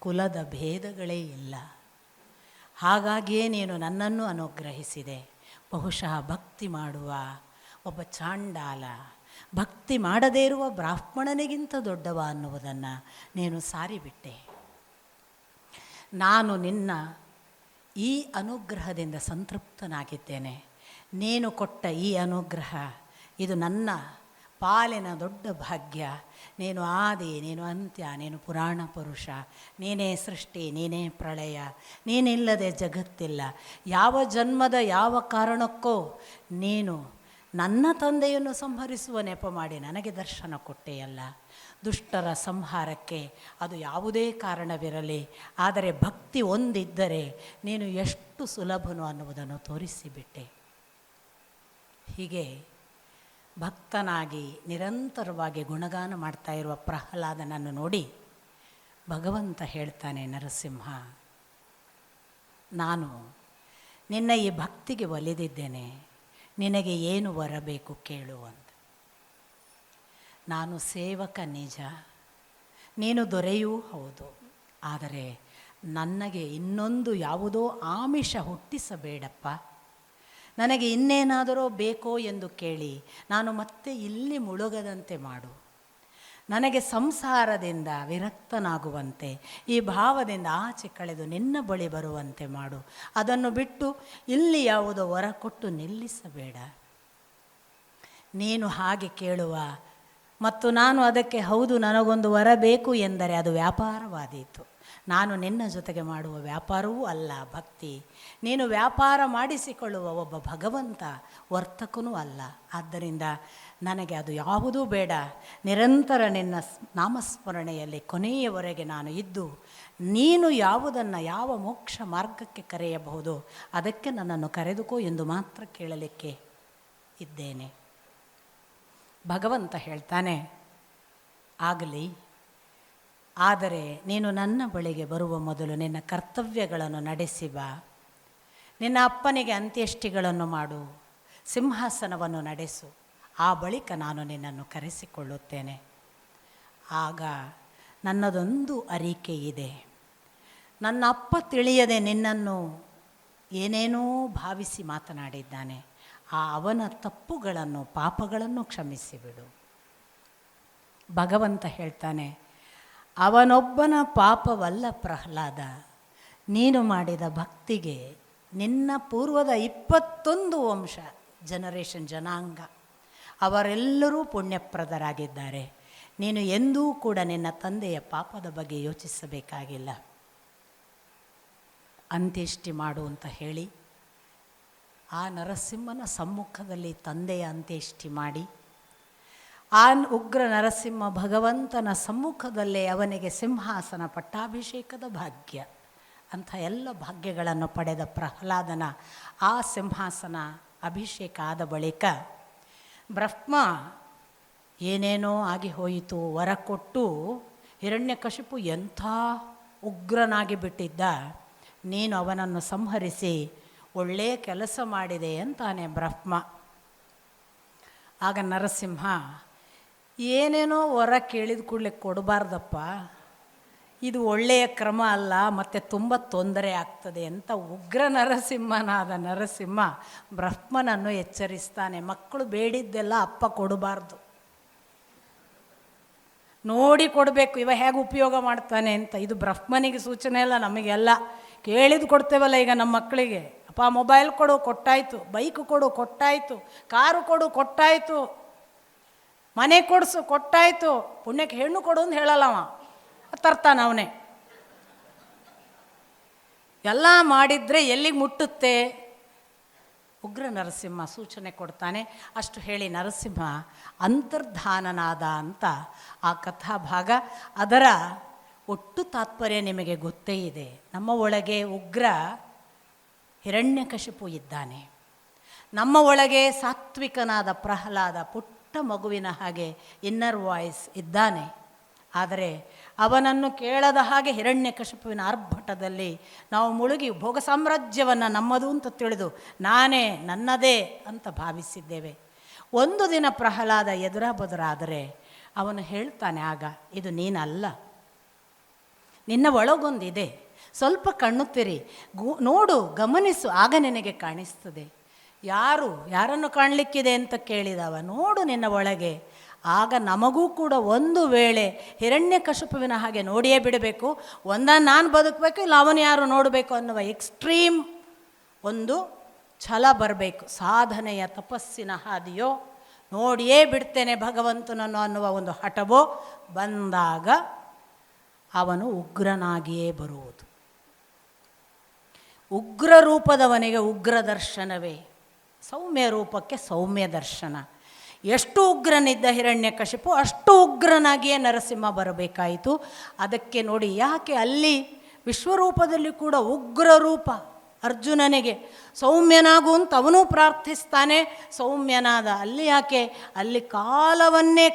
ಕುಲದ ಭೇದಗಳೇ ಇಲ್ಲ. ಹಾಗಾಗಿಯೇ ನೀನು ನನ್ನನ್ನು ಅನುಗ್ರಹಿಸಿದೆ. ಬಹುಶಃ ಭಕ್ತಿ ಮಾಡುವ ಒಬ್ಬ ಚಾಂಡಾಲ ಭಕ್ತಿ ಮಾಡದೇ ಇರುವ ಬ್ರಾಹ್ಮಣನಿಗಿಂತ ದೊಡ್ಡವ ಅನ್ನುವುದನ್ನು ನೀನು ಸಾರಿಬಿಟ್ಟೆ. ನಾನು ನಿನ್ನ ಈ ಅನುಗ್ರಹದಿಂದ ಸಂತೃಪ್ತನಾಗಿದ್ದೇನೆ. ನೀನು ಕೊಟ್ಟ ಈ ಅನುಗ್ರಹ ಇದು ನನ್ನ ಪಾಲಿನ ದೊಡ್ಡ ಭಾಗ್ಯ. ನೀನು ಆದಿ, ನೀನು ಅಂತ್ಯ, ನೀನು ಪುರಾಣ ಪುರುಷ, ನೀನೇ ಸೃಷ್ಟಿ, ನೀನೇ ಪ್ರಳಯ, ನೀನಿಲ್ಲದೆ ಜಗತ್ತಿಲ್ಲ. ಯಾವ ಜನ್ಮದ ಯಾವ ಕಾರಣಕ್ಕೋ ನೀನು ನನ್ನ ತಂದೆಯನ್ನು ಸಂಹರಿಸುವ ನೆಪ ಮಾಡಿ ನನಗೆ ದರ್ಶನ ಕೊಟ್ಟೆಯಲ್ಲ. ದುಷ್ಟರ ಸಂಹಾರಕ್ಕೆ ಅದು ಯಾವುದೇ ಕಾರಣವಿರಲಿ, ಆದರೆ ಭಕ್ತಿ ಒಂದಿದ್ದರೆ ನೀನು ಎಷ್ಟು ಸುಲಭನು ಅನ್ನುವುದನ್ನು ತೋರಿಸಿಬಿಟ್ಟೆ. ಹೀಗೆ ಭಕ್ತನಾಗಿ ನಿರಂತರವಾಗಿ ಗುಣಗಾನ ಮಾಡ್ತಾ ಇರುವ ಪ್ರಹ್ಲಾದನನ್ನು ನೋಡಿ ಭಗವಂತ ಹೇಳ್ತಾನೆ, ನರಸಿಂಹ, ನಾನು ನಿನ್ನ ಈ ಭಕ್ತಿಗೆ ಒಲಿದಿದ್ದೇನೆ. ನಿನಗೆ ಏನು ಬರಬೇಕು ಕೇಳು ಅಂತ. ನಾನು ಸೇವಕ ನಿಜ, ನೀನು ದೊರೆಯೂ ಹೌದು. ಆದರೆ ನನಗೆ ಇನ್ನೊಂದು ಯಾವುದೋ ಆಮಿಷ ಹುಟ್ಟಿಸಬೇಡಪ್ಪ. ನನಗೆ ಇನ್ನೇನಾದರೂ ಬೇಕೋ ಎಂದು ಕೇಳಿ ನಾನು ಮತ್ತೆ ಇಲ್ಲಿ ಮುಳುಗದಂತೆ ಮಾಡು. ನನಗೆ ಸಂಸಾರದಿಂದ ವಿರಕ್ತನಾಗುವಂತೆ, ಈ ಭಾವದಿಂದ ಆಚೆ ಕಳೆದು ನಿನ್ನ ಬಳಿ ಬರುವಂತೆ ಮಾಡು. ಅದನ್ನು ಬಿಟ್ಟು ಇಲ್ಲಿ ಯಾವುದೋ ವರ ಕೊಟ್ಟು ನಿಲ್ಲಿಸಬೇಡ. ನೀನು ಹಾಗೆ ಕೇಳುವ ಮತ್ತು ನಾನು ಅದಕ್ಕೆ ಹೌದು ನನಗೊಂದು ವರ ಬೇಕು ಎಂದರೆ ಅದು ವ್ಯಾಪಾರವಾದೀತು. ನಾನು ನಿನ್ನ ಜೊತೆಗೆ ಮಾಡುವ ವ್ಯಾಪಾರವೂ ಅಲ್ಲ ಭಕ್ತಿ. ನೀನು ವ್ಯಾಪಾರ ಮಾಡಿಸಿಕೊಳ್ಳುವ ಒಬ್ಬ ಭಗವಂತ, ವರ್ತಕನೂ ಅಲ್ಲ. ಆದ್ದರಿಂದ ನನಗೆ ಅದು ಯಾವುದೂ ಬೇಡ. ನಿರಂತರ ನಿನ್ನ ನಾಮಸ್ಮರಣೆಯಲ್ಲಿ ಕೊನೆಯವರೆಗೆ ನಾನು ಇದ್ದು ನೀನು ಯಾವುದನ್ನು, ಯಾವ ಮೋಕ್ಷ ಮಾರ್ಗಕ್ಕೆ ಕರೆಯಬಹುದು ಅದಕ್ಕೆ ನನ್ನನ್ನು ಕರೆದುಕೋ ಎಂದು ಮಾತ್ರ ಕೇಳಲಿಕ್ಕೆ ಇದ್ದೇನೆ. ಭಗವಂತ ಹೇಳ್ತಾನೆ, ಆಗಲಿ, ಆದರೆ ನೀನು ನನ್ನ ಬಳಿಗೆ ಬರುವ ಮೊದಲು ನಿನ್ನ ಕರ್ತವ್ಯಗಳನ್ನು ನಡೆಸಿ ಬಾ. ನಿನ್ನ ಅಪ್ಪನಿಗೆ ಅಂತ್ಯಷ್ಟಿಗಳನ್ನು ಮಾಡು, ಸಿಂಹಾಸನವನ್ನು ನಡೆಸು. ಆ ಬಳಿಕ ನಾನು ನಿನ್ನನ್ನು ಕರೆಸಿಕೊಳ್ಳುತ್ತೇನೆ. ಆಗ ನನ್ನದೊಂದು ಅರಿಕೆ ಇದೆ. ನನ್ನ ಅಪ್ಪ ತಿಳಿಯದೆ ನಿನ್ನನ್ನು ಏನೇನೋ ಭಾವಿಸಿ ಮಾತನಾಡಿದ್ದಾನೆ. ಆ ಅವನ ತಪ್ಪುಗಳನ್ನು, ಪಾಪಗಳನ್ನು ಕ್ಷಮಿಸಿಬಿಡು. ಭಗವಂತ ಹೇಳ್ತಾನೆ, ಅವನೊಬ್ಬನ ಪಾಪವಲ್ಲ ಪ್ರಹ್ಲಾದ, ನೀನು ಮಾಡಿದ ಭಕ್ತಿಗೆ ನಿನ್ನ ಪೂರ್ವದ 21 ವಂಶ ಜನಾಂಗ ಅವರೆಲ್ಲರೂ ಪುಣ್ಯಪ್ರದರಾಗಿದ್ದಾರೆ. ನೀನು ಎಂದೂ ಕೂಡ ನಿನ್ನ ತಂದೆಯ ಪಾಪದ ಬಗ್ಗೆ ಯೋಚಿಸಬೇಕಾಗಿಲ್ಲ. ಅಂತ್ಯಷ್ಟಿ ಮಾಡು ಅಂತ ಹೇಳಿ ಆ ನರಸಿಂಹನ ಸಮ್ಮುಖದಲ್ಲಿ ತಂದೆಯ ಅಂತ್ಯಷ್ಟಿ ಮಾಡಿ, ಆ ಉಗ್ರ ನರಸಿಂಹ ಭಗವಂತನ ಸಮ್ಮುಖದಲ್ಲೇ ಅವನಿಗೆ ಸಿಂಹಾಸನ ಪಟ್ಟಾಭಿಷೇಕದ ಭಾಗ್ಯ ಅಂಥ ಎಲ್ಲ ಭಾಗ್ಯಗಳನ್ನು ಪಡೆದ ಪ್ರಹ್ಲಾದನ ಆ ಸಿಂಹಾಸನ ಅಭಿಷೇಕ ಆದ ಬಳಿಕ ಬ್ರಹ್ಮ ಏನೇನೋ ಆಗಿ ಹೋಯಿತು, ವರ ಕೊಟ್ಟು ಹಿರಣ್ಯಕಶಿಪು ಎಂಥ ಉಗ್ರನಾಗಿ ಬಿಟ್ಟಿದ್ದ, ನೀನು ಅವನನ್ನು ಸಂಹರಿಸಿ ಒಳ್ಳೆಯ ಕೆಲಸ ಮಾಡಿದೆ ಅಂತಾನೆ ಬ್ರಹ್ಮ. ಆಗ ನರಸಿಂಹ, ಏನೇನೋ ವರ ಕೇಳಿದ ಕೂಡಲೇ ಕೊಡಬಾರ್ದಪ್ಪ, ಇದು ಒಳ್ಳೆಯ ಕ್ರಮ ಅಲ್ಲ, ಮತ್ತು ತುಂಬ ತೊಂದರೆ ಆಗ್ತದೆ ಅಂತ ಉಗ್ರ ನರಸಿಂಹನಾದ ನರಸಿಂಹ ಬ್ರಹ್ಮನನ್ನು ಎಚ್ಚರಿಸ್ತಾನೆ. ಮಕ್ಕಳು ಬೇಡಿದ್ದೆಲ್ಲ ಅಪ್ಪ ಕೊಡಬಾರ್ದು, ನೋಡಿ ಕೊಡಬೇಕು, ಇವ ಹೇಗೆ ಉಪಯೋಗ ಮಾಡ್ತಾನೆ ಅಂತ. ಇದು ಬ್ರಹ್ಮನಿಗೆ ಸೂಚನೆ ಅಲ್ಲ, ನಮಗೆಲ್ಲ ಕೇಳಿದು ಕೊಡ್ತೇವಲ್ಲ ಈಗ ನಮ್ಮ ಮಕ್ಕಳಿಗೆ. ಅಪ್ಪ ಮೊಬೈಲ್ ಕೊಡು, ಕೊಟ್ಟಾಯಿತು. ಬೈಕ್ ಕೊಡು, ಕೊಟ್ಟಾಯಿತು. ಕಾರು ಕೊಡು, ಕೊಟ್ಟಾಯಿತು. ಮನೆ ಕೊಡಿಸು, ಕೊಟ್ಟಾಯಿತು. ಪುಣ್ಯಕ್ಕೆ ಹೆಣ್ಣು ಕೊಡು ಅಂತ ಹೇಳಲ್ಲವ, ತರ್ತಾನ ಅವನೇ. ಎಲ್ಲ ಮಾಡಿದರೆ ಎಲ್ಲಿಗೆ ಮುಟ್ಟುತ್ತೆ? ಉಗ್ರ ನರಸಿಂಹ ಸೂಚನೆ ಕೊಡ್ತಾನೆ. ಅಷ್ಟು ಹೇಳಿ ನರಸಿಂಹ ಅಂತರ್ಧಾನನಾದ ಅಂತ ಆ ಕಥಾಭಾಗ. ಅದರ ಒಟ್ಟು ತಾತ್ಪರ್ಯ ನಿಮಗೆ ಗೊತ್ತೇ ಇದೆ. ನಮ್ಮ ಒಳಗೆ ಉಗ್ರ ಹಿರಣ್ಯಕಶಿಪು ಇದ್ದಾನೆ, ನಮ್ಮ ಒಳಗೆ ಸಾತ್ವಿಕನಾದ ಪ್ರಹ್ಲಾದ ಪುಟ್ಟ ಮಗುವಿನ ಹಾಗೆ ಇನ್ನರ್ ವಾಯ್ಸ್ ಇದ್ದಾನೆ. ಆದರೆ ಅವನನ್ನು ಕೇಳದ ಹಾಗೆ ಹಿರಣ್ಯಕಶಿಪುವಿನ ಆರ್ಭಟದಲ್ಲಿ ನಾವು ಮುಳುಗಿ ಭೋಗ ಸಾಮ್ರಾಜ್ಯವನ್ನು ನಮ್ಮದು ಅಂತ ತಿಳಿದು ನಾನೇ ನನ್ನದೇ ಅಂತ ಭಾವಿಸಿದ್ದೇವೆ. ಒಂದು ದಿನ ಪ್ರಹ್ಲಾದ ಎದುರಾಬದುರಾದರೆ ಅವನು ಹೇಳ್ತಾನೆ, ಆಗ ಇದು ನೀನಲ್ಲ, ನಿನ್ನ ಒಳಗೊಂದಿದೆ, ಸ್ವಲ್ಪ ಕಣ್ಣು ತೆರಿ, ನೋಡು, ಗಮನಿಸು, ಆಗ ನಿನಗೆ ಕಾಣಿಸ್ತದೆ. ಯಾರನ್ನು ಕಾಣಲಿಕ್ಕಿದೆ ಅಂತ ಕೇಳಿದವ, ನೋಡು ನಿನ್ನ ಒಳಗೆ. ಆಗ ನಮಗೂ ಕೂಡ ಒಂದು ವೇಳೆ ಹಿರಣ್ಯಕಶಿಪುವಿನ ಹಾಗೆ ನೋಡಿಯೇ ಬಿಡಬೇಕು, ನಾನು ಬದುಕಬೇಕು, ಇಲ್ಲ ಅವನು ಯಾರು ನೋಡಬೇಕು ಅನ್ನುವ ಎಕ್ಸ್ಟ್ರೀಮ್ ಒಂದು ಛಲ ಬರಬೇಕು. ಸಾಧನೆಯ ತಪಸ್ಸಿನ ಹಾದಿಯೋ, ನೋಡಿಯೇ ಬಿಡ್ತೇನೆ ಭಗವಂತನನ್ನು ಅನ್ನುವ ಒಂದು ಹಠವೋ ಬಂದಾಗ ಅವನು ಉಗ್ರನಾಗಿಯೇ ಬರುವುದು. ಉಗ್ರ ರೂಪದವನಿಗೆ ಉಗ್ರ ದರ್ಶನವೇ, ಸೌಮ್ಯ ರೂಪಕ್ಕೆ ಸೌಮ್ಯ ದರ್ಶನ. ಎಷ್ಟು ಉಗ್ರನಿದ್ದ ಹಿರಣ್ಯಕಶಿಪು ಅಷ್ಟು ಉಗ್ರನಾಗಿಯೇ ನರಸಿಂಹ ಬರಬೇಕಾಯಿತು. ಅದಕ್ಕೆ ನೋಡಿ, ಯಾಕೆ ಅಲ್ಲಿ ವಿಶ್ವರೂಪದಲ್ಲಿ ಕೂಡ ಉಗ್ರ ರೂಪ ಅರ್ಜುನನಿಗೆ ಸೌಮ್ಯನಾಗು ಅಂತ ಅವನೂ ಪ್ರಾರ್ಥಿಸ್ತಾನೆ, ಸೌಮ್ಯನಾದ. ಅಲ್ಲಿ ಯಾಕೆ? ಅಲ್ಲಿ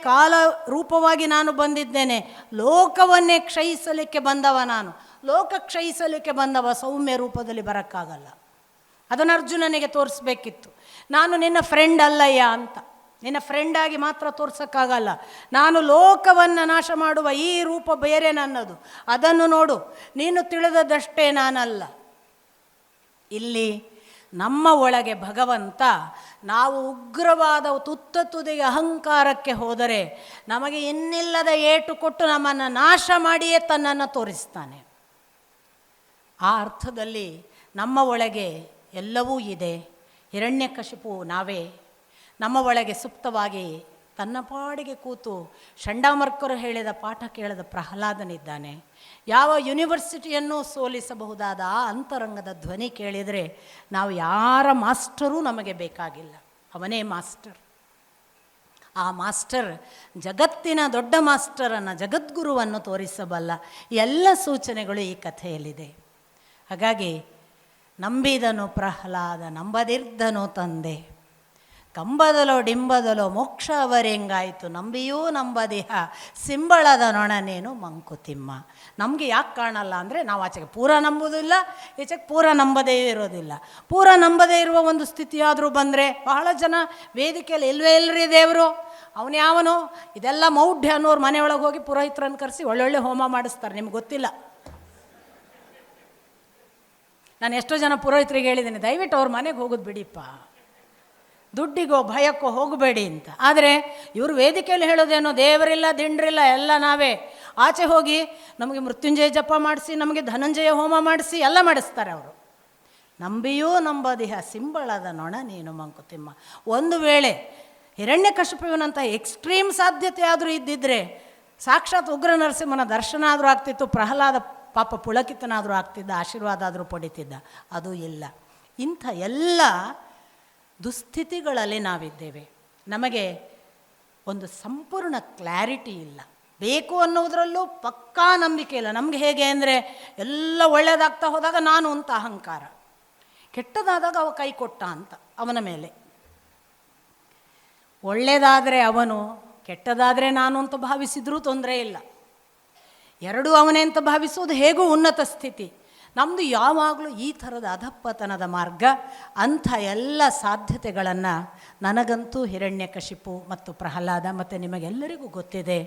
ಕಾಲ ರೂಪವಾಗಿ ನಾನು ಬಂದಿದ್ದೇನೆ, ಲೋಕವನ್ನೇ ಕ್ಷಯಿಸಲಿಕ್ಕೆ ಬಂದವ ನಾನು. ಲೋಕ ಕ್ಷಯಿಸಲಿಕ್ಕೆ ಬಂದವ ಸೌಮ್ಯ ರೂಪದಲ್ಲಿ ಬರೋಕ್ಕಾಗಲ್ಲ. ಅದನ್ನು ಅರ್ಜುನನಿಗೆ ತೋರಿಸ್ಬೇಕಿತ್ತು. ನಾನು ನಿನ್ನ ಫ್ರೆಂಡ್ ಅಲ್ಲಯ್ಯ ಅಂತ, ನಿನ್ನ ಫ್ರೆಂಡಾಗಿ ಮಾತ್ರ ತೋರ್ಸೋಕ್ಕಾಗಲ್ಲ. ನಾನು ಲೋಕವನ್ನು ನಾಶ ಮಾಡುವ ಈ ರೂಪ ಬೇರೆ ನನ್ನದು, ಅದನ್ನು ನೋಡು, ನೀನು ತಿಳಿದದಷ್ಟೇ ನಾನಲ್ಲ. ಇಲ್ಲಿ ನಮ್ಮ ಒಳಗೆ ಭಗವಂತ ನಾವು ಉಗ್ರವಾದ ತುದಿಗೆ ಅಹಂಕಾರಕ್ಕೆ ಹೋದರೆ ನಮಗೆ ಇನ್ನಿಲ್ಲದ ಏಟು ಕೊಟ್ಟು ನಮ್ಮನ್ನು ನಾಶ ಮಾಡಿಯೇ ತನ್ನನ್ನು ತೋರಿಸ್ತಾನೆ. ಆ ಅರ್ಥದಲ್ಲಿ ನಮ್ಮ ಒಳಗೆ ಎಲ್ಲವೂ ಇದೆ. ಹಿರಣ್ಯಕಶಿಪು ನಾವೇ. ನಮ್ಮ ಒಳಗೆ ಸುಪ್ತವಾಗಿ ತನ್ನ ಪಾಡಿಗೆ ಕೂತು ಷಂಡಾಮರ್ಕರು ಹೇಳಿದ ಪಾಠ ಕೇಳದ ಪ್ರಹ್ಲಾದನಿದ್ದಾನೆ. ಯಾವ ಯೂನಿವರ್ಸಿಟಿಯನ್ನು ಸೋಲಿಸಬಹುದಾದ ಆ ಅಂತರಂಗದ ಧ್ವನಿ ಕೇಳಿದರೆ ನಾವು ಯಾರ ಮಾಸ್ಟರೂ ನಮಗೆ ಬೇಕಾಗಿಲ್ಲ, ಅವನೇ ಮಾಸ್ಟರ್. ಆ ಮಾಸ್ಟರ್ ಜಗತ್ತಿನ ದೊಡ್ಡ ಮಾಸ್ಟರನ್ನು, ಜಗದ್ಗುರುವನ್ನು ತೋರಿಸಬಲ್ಲ. ಎಲ್ಲ ಸೂಚನೆಗಳು ಈ ಕಥೆಯಲ್ಲಿದೆ. ಹಾಗಾಗಿ ನಂಬಿದನು ಪ್ರಹ್ಲಾದ, ನಂಬದಿರ್ದನು ತಂದೆ, ಕಂಬದಲೋ ಡಿಂಬದಲೋ ಮೋಕ್ಷ ಅವರೆಂಗಾಯಿತು, ನಂಬಿಯೂ ನಂಬದಿಹ ಸಿಂಬಳದ ನೊಣನೇನು ಮಂಕುತಿಮ್ಮ. ನಮಗೆ ಯಾಕೆ ಕಾಣಲ್ಲ ಅಂದರೆ ನಾವು ಆಚೆಗೆ ಪೂರ ನಂಬೋದಿಲ್ಲ, ಈಚೆಗೆ ಪೂರ ನಂಬದೇ ಇರೋದಿಲ್ಲ. ಪೂರ ನಂಬದೇ ಇರುವ ಒಂದು ಸ್ಥಿತಿಯಾದರೂ ಬಂದರೆ ಬಹಳ ಜನ ವೇದಿಕೆಯಲ್ಲಿ ಇಲ್ವೇ ದೇವರು ಅವನು ಯಾವನು ಇದೆಲ್ಲ ಮೌಢ್ಯ ಅನ್ನೋರು ಮನೆಯೊಳಗೆ ಹೋಗಿ ಪುರೋಹಿತರನ್ನು ಕರೆಸಿ ಒಳ್ಳೊಳ್ಳೆ ಹೋಮ ಮಾಡಿಸ್ತಾರೆ. ನಿಮ್ಗೆ ಗೊತ್ತಿಲ್ಲ. ನಾನು ಎಷ್ಟೋ ಜನ ಪುರೋಹಿತರಿಗೆ ಹೇಳಿದ್ದೀನಿ, ದಯವಿಟ್ಟು ಅವ್ರ ಮನೆಗೆ ಹೋಗೋದು ಬಿಡಿಪ್ಪ, ದುಡ್ಡಿಗೋ ಭಯಕ್ಕೋ ಹೋಗಬೇಡಿ ಅಂತ. ಆದರೆ ಇವರು ವೇದಿಕೆಯಲ್ಲಿ ಹೇಳೋದೇನೋ ದೇವರಿಲ್ಲ ದಿಂಡ್ರಿಲ್ಲ ಎಲ್ಲ ನಾವೇ. ಆಚೆ ಹೋಗಿ ನಮಗೆ ಮೃತ್ಯುಂಜಯ ಜಪ ಮಾಡಿಸಿ, ನಮಗೆ ಧನಂಜಯ ಹೋಮ ಮಾಡಿಸಿ ಎಲ್ಲ ಮಾಡಿಸ್ತಾರೆ ಅವರು. ನಂಬಿಯೂ ನಂಬದಿಹ ಸಿಂಬಳದ ನೊಣ ನೀನು ಮಂಕುತಿಮ್ಮ. ಒಂದು ವೇಳೆ ಹಿರಣ್ಯಕಶಿಪುವಿನಂಥ ಎಕ್ಸ್ಟ್ರೀಮ್ ಸಾಧ್ಯತೆ ಆದರೂ ಇದ್ದಿದ್ದರೆ ಸಾಕ್ಷಾತ್ ಉಗ್ರ ನರಸಿಂಹನ ದರ್ಶನ ಆದರೂ ಆಗ್ತಿತ್ತು, ಪ್ರಹ್ಲಾದ ಪಾಪ ಪುಳಕಿತನಾದರೂ ಆಗ್ತಿದ್ದ, ಆಶೀರ್ವಾದ ಆದರೂ ಪಡಿತಿದ್ದ. ಅದು ಇಲ್ಲ. ಇಂಥ ಎಲ್ಲ ದುಸ್ಥಿತಿಗಳಲ್ಲಿ ನಾವಿದ್ದೇವೆ. ನಮಗೆ ಒಂದು ಸಂಪೂರ್ಣ ಕ್ಲಾರಿಟಿ ಇಲ್ಲ, ಬೇಕು ಅನ್ನೋದರಲ್ಲೂ ಪಕ್ಕಾ ನಂಬಿಕೆ ಇಲ್ಲ. ನಮಗೆ ಹೇಗೆ ಅಂದರೆ ಎಲ್ಲ ಒಳ್ಳೆಯದಾಗ್ತಾ ಹೋದಾಗ ನಾನು ಅಂತ ಅಹಂಕಾರ, ಕೆಟ್ಟದಾದಾಗ ಅವ ಕೈ ಕೊಟ್ಟ ಅಂತ ಅವನ ಮೇಲೆ. ಒಳ್ಳೆಯದಾದರೆ ಅವನು, ಕೆಟ್ಟದಾದರೆ ನಾನು ಅಂತ ಭಾವಿಸಿದ್ರೂ ತೊಂದರೆ ಇಲ್ಲ. ಎರಡೂ ಅವನೇ ಅಂತ ಭಾವಿಸೋದು ಹೇಗೂ ಉನ್ನತ ಸ್ಥಿತಿ. ನಮ್ಮದು ಯಾವಾಗಲೂ ಈ ಥರದ ಅಧಪ್ಪತನದ ಮಾರ್ಗ. ಅಂಥ ಎಲ್ಲ ಸಾಧ್ಯತೆಗಳನ್ನು ನನಗಂತೂ ಹಿರಣ್ಯಕಶಿಪು ಮತ್ತು ಪ್ರಹ್ಲಾದ ಮತ್ತು ನಿಮಗೆಲ್ಲರಿಗೂ ಗೊತ್ತಿದೆ.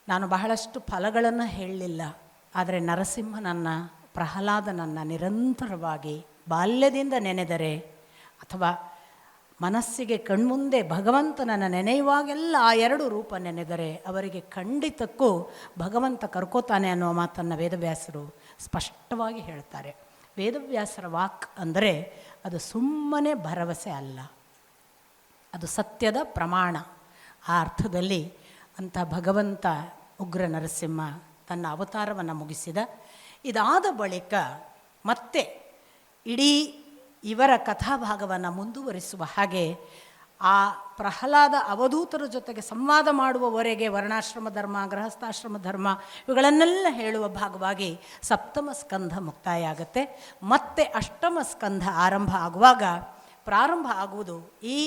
ನಾನು ಬಹಳಷ್ಟು ಫಲಗಳನ್ನು ಹೇಳಲಿಲ್ಲ, ಆದರೆ ನರಸಿಂಹನನ್ನು ಪ್ರಹ್ಲಾದನನ್ನು ನಿರಂತರವಾಗಿ ಬಾಲ್ಯದಿಂದ ನೆನೆದರೆ ಅಥವಾ ಮನಸ್ಸಿಗೆ ಕಣ್ಮುಂದೆ ಭಗವಂತನನ್ನು ನೆನೆಯುವಾಗೆಲ್ಲ ಆ ಎರಡು ರೂಪ ನೆನೆದರೆ ಅವರಿಗೆ ಖಂಡಿತಕ್ಕೂ ಭಗವಂತ ಕರ್ಕೋತಾನೆ ಅನ್ನುವ ಮಾತನ್ನು ವೇದವ್ಯಾಸರು ಸ್ಪಷ್ಟವಾಗಿ ಹೇಳ್ತಾರೆ. ವೇದವ್ಯಾಸರ ವಾಕ್ ಅಂದರೆ ಅದು ಸುಮ್ಮನೆ ಭರವಸೆ ಅಲ್ಲ, ಅದು ಸತ್ಯದ ಪ್ರಮಾಣ. ಆ ಅರ್ಥದಲ್ಲಿ ಅಂಥ ಭಗವಂತ ಉಗ್ರ ನರಸಿಂಹ ತನ್ನ ಅವತಾರವನ್ನು ಮುಗಿಸಿದ. ಇದಾದ ಬಳಿಕ ಮತ್ತೆ ಇಡೀ ಇವರ ಕಥಾಭಾಗವನ್ನು ಮುಂದುವರಿಸುವ ಹಾಗೆ ಆ ಪ್ರಹ್ಲಾದ ಅವಧೂತರ ಜೊತೆಗೆ ಸಂವಾದ ಮಾಡುವವರೆಗೆ ವರ್ಣಾಶ್ರಮ ಧರ್ಮ, ಗೃಹಸ್ಥಾಶ್ರಮ ಧರ್ಮ ಇವುಗಳನ್ನೆಲ್ಲ ಹೇಳುವ ಭಾಗವಾಗಿ ಸಪ್ತಮ ಸ್ಕಂಧ ಮುಕ್ತಾಯ ಆಗುತ್ತೆ. ಮತ್ತೆ ಅಷ್ಟಮ ಸ್ಕಂಧ ಆರಂಭ ಆಗುವಾಗ ಪ್ರಾರಂಭ ಆಗುವುದು ಈ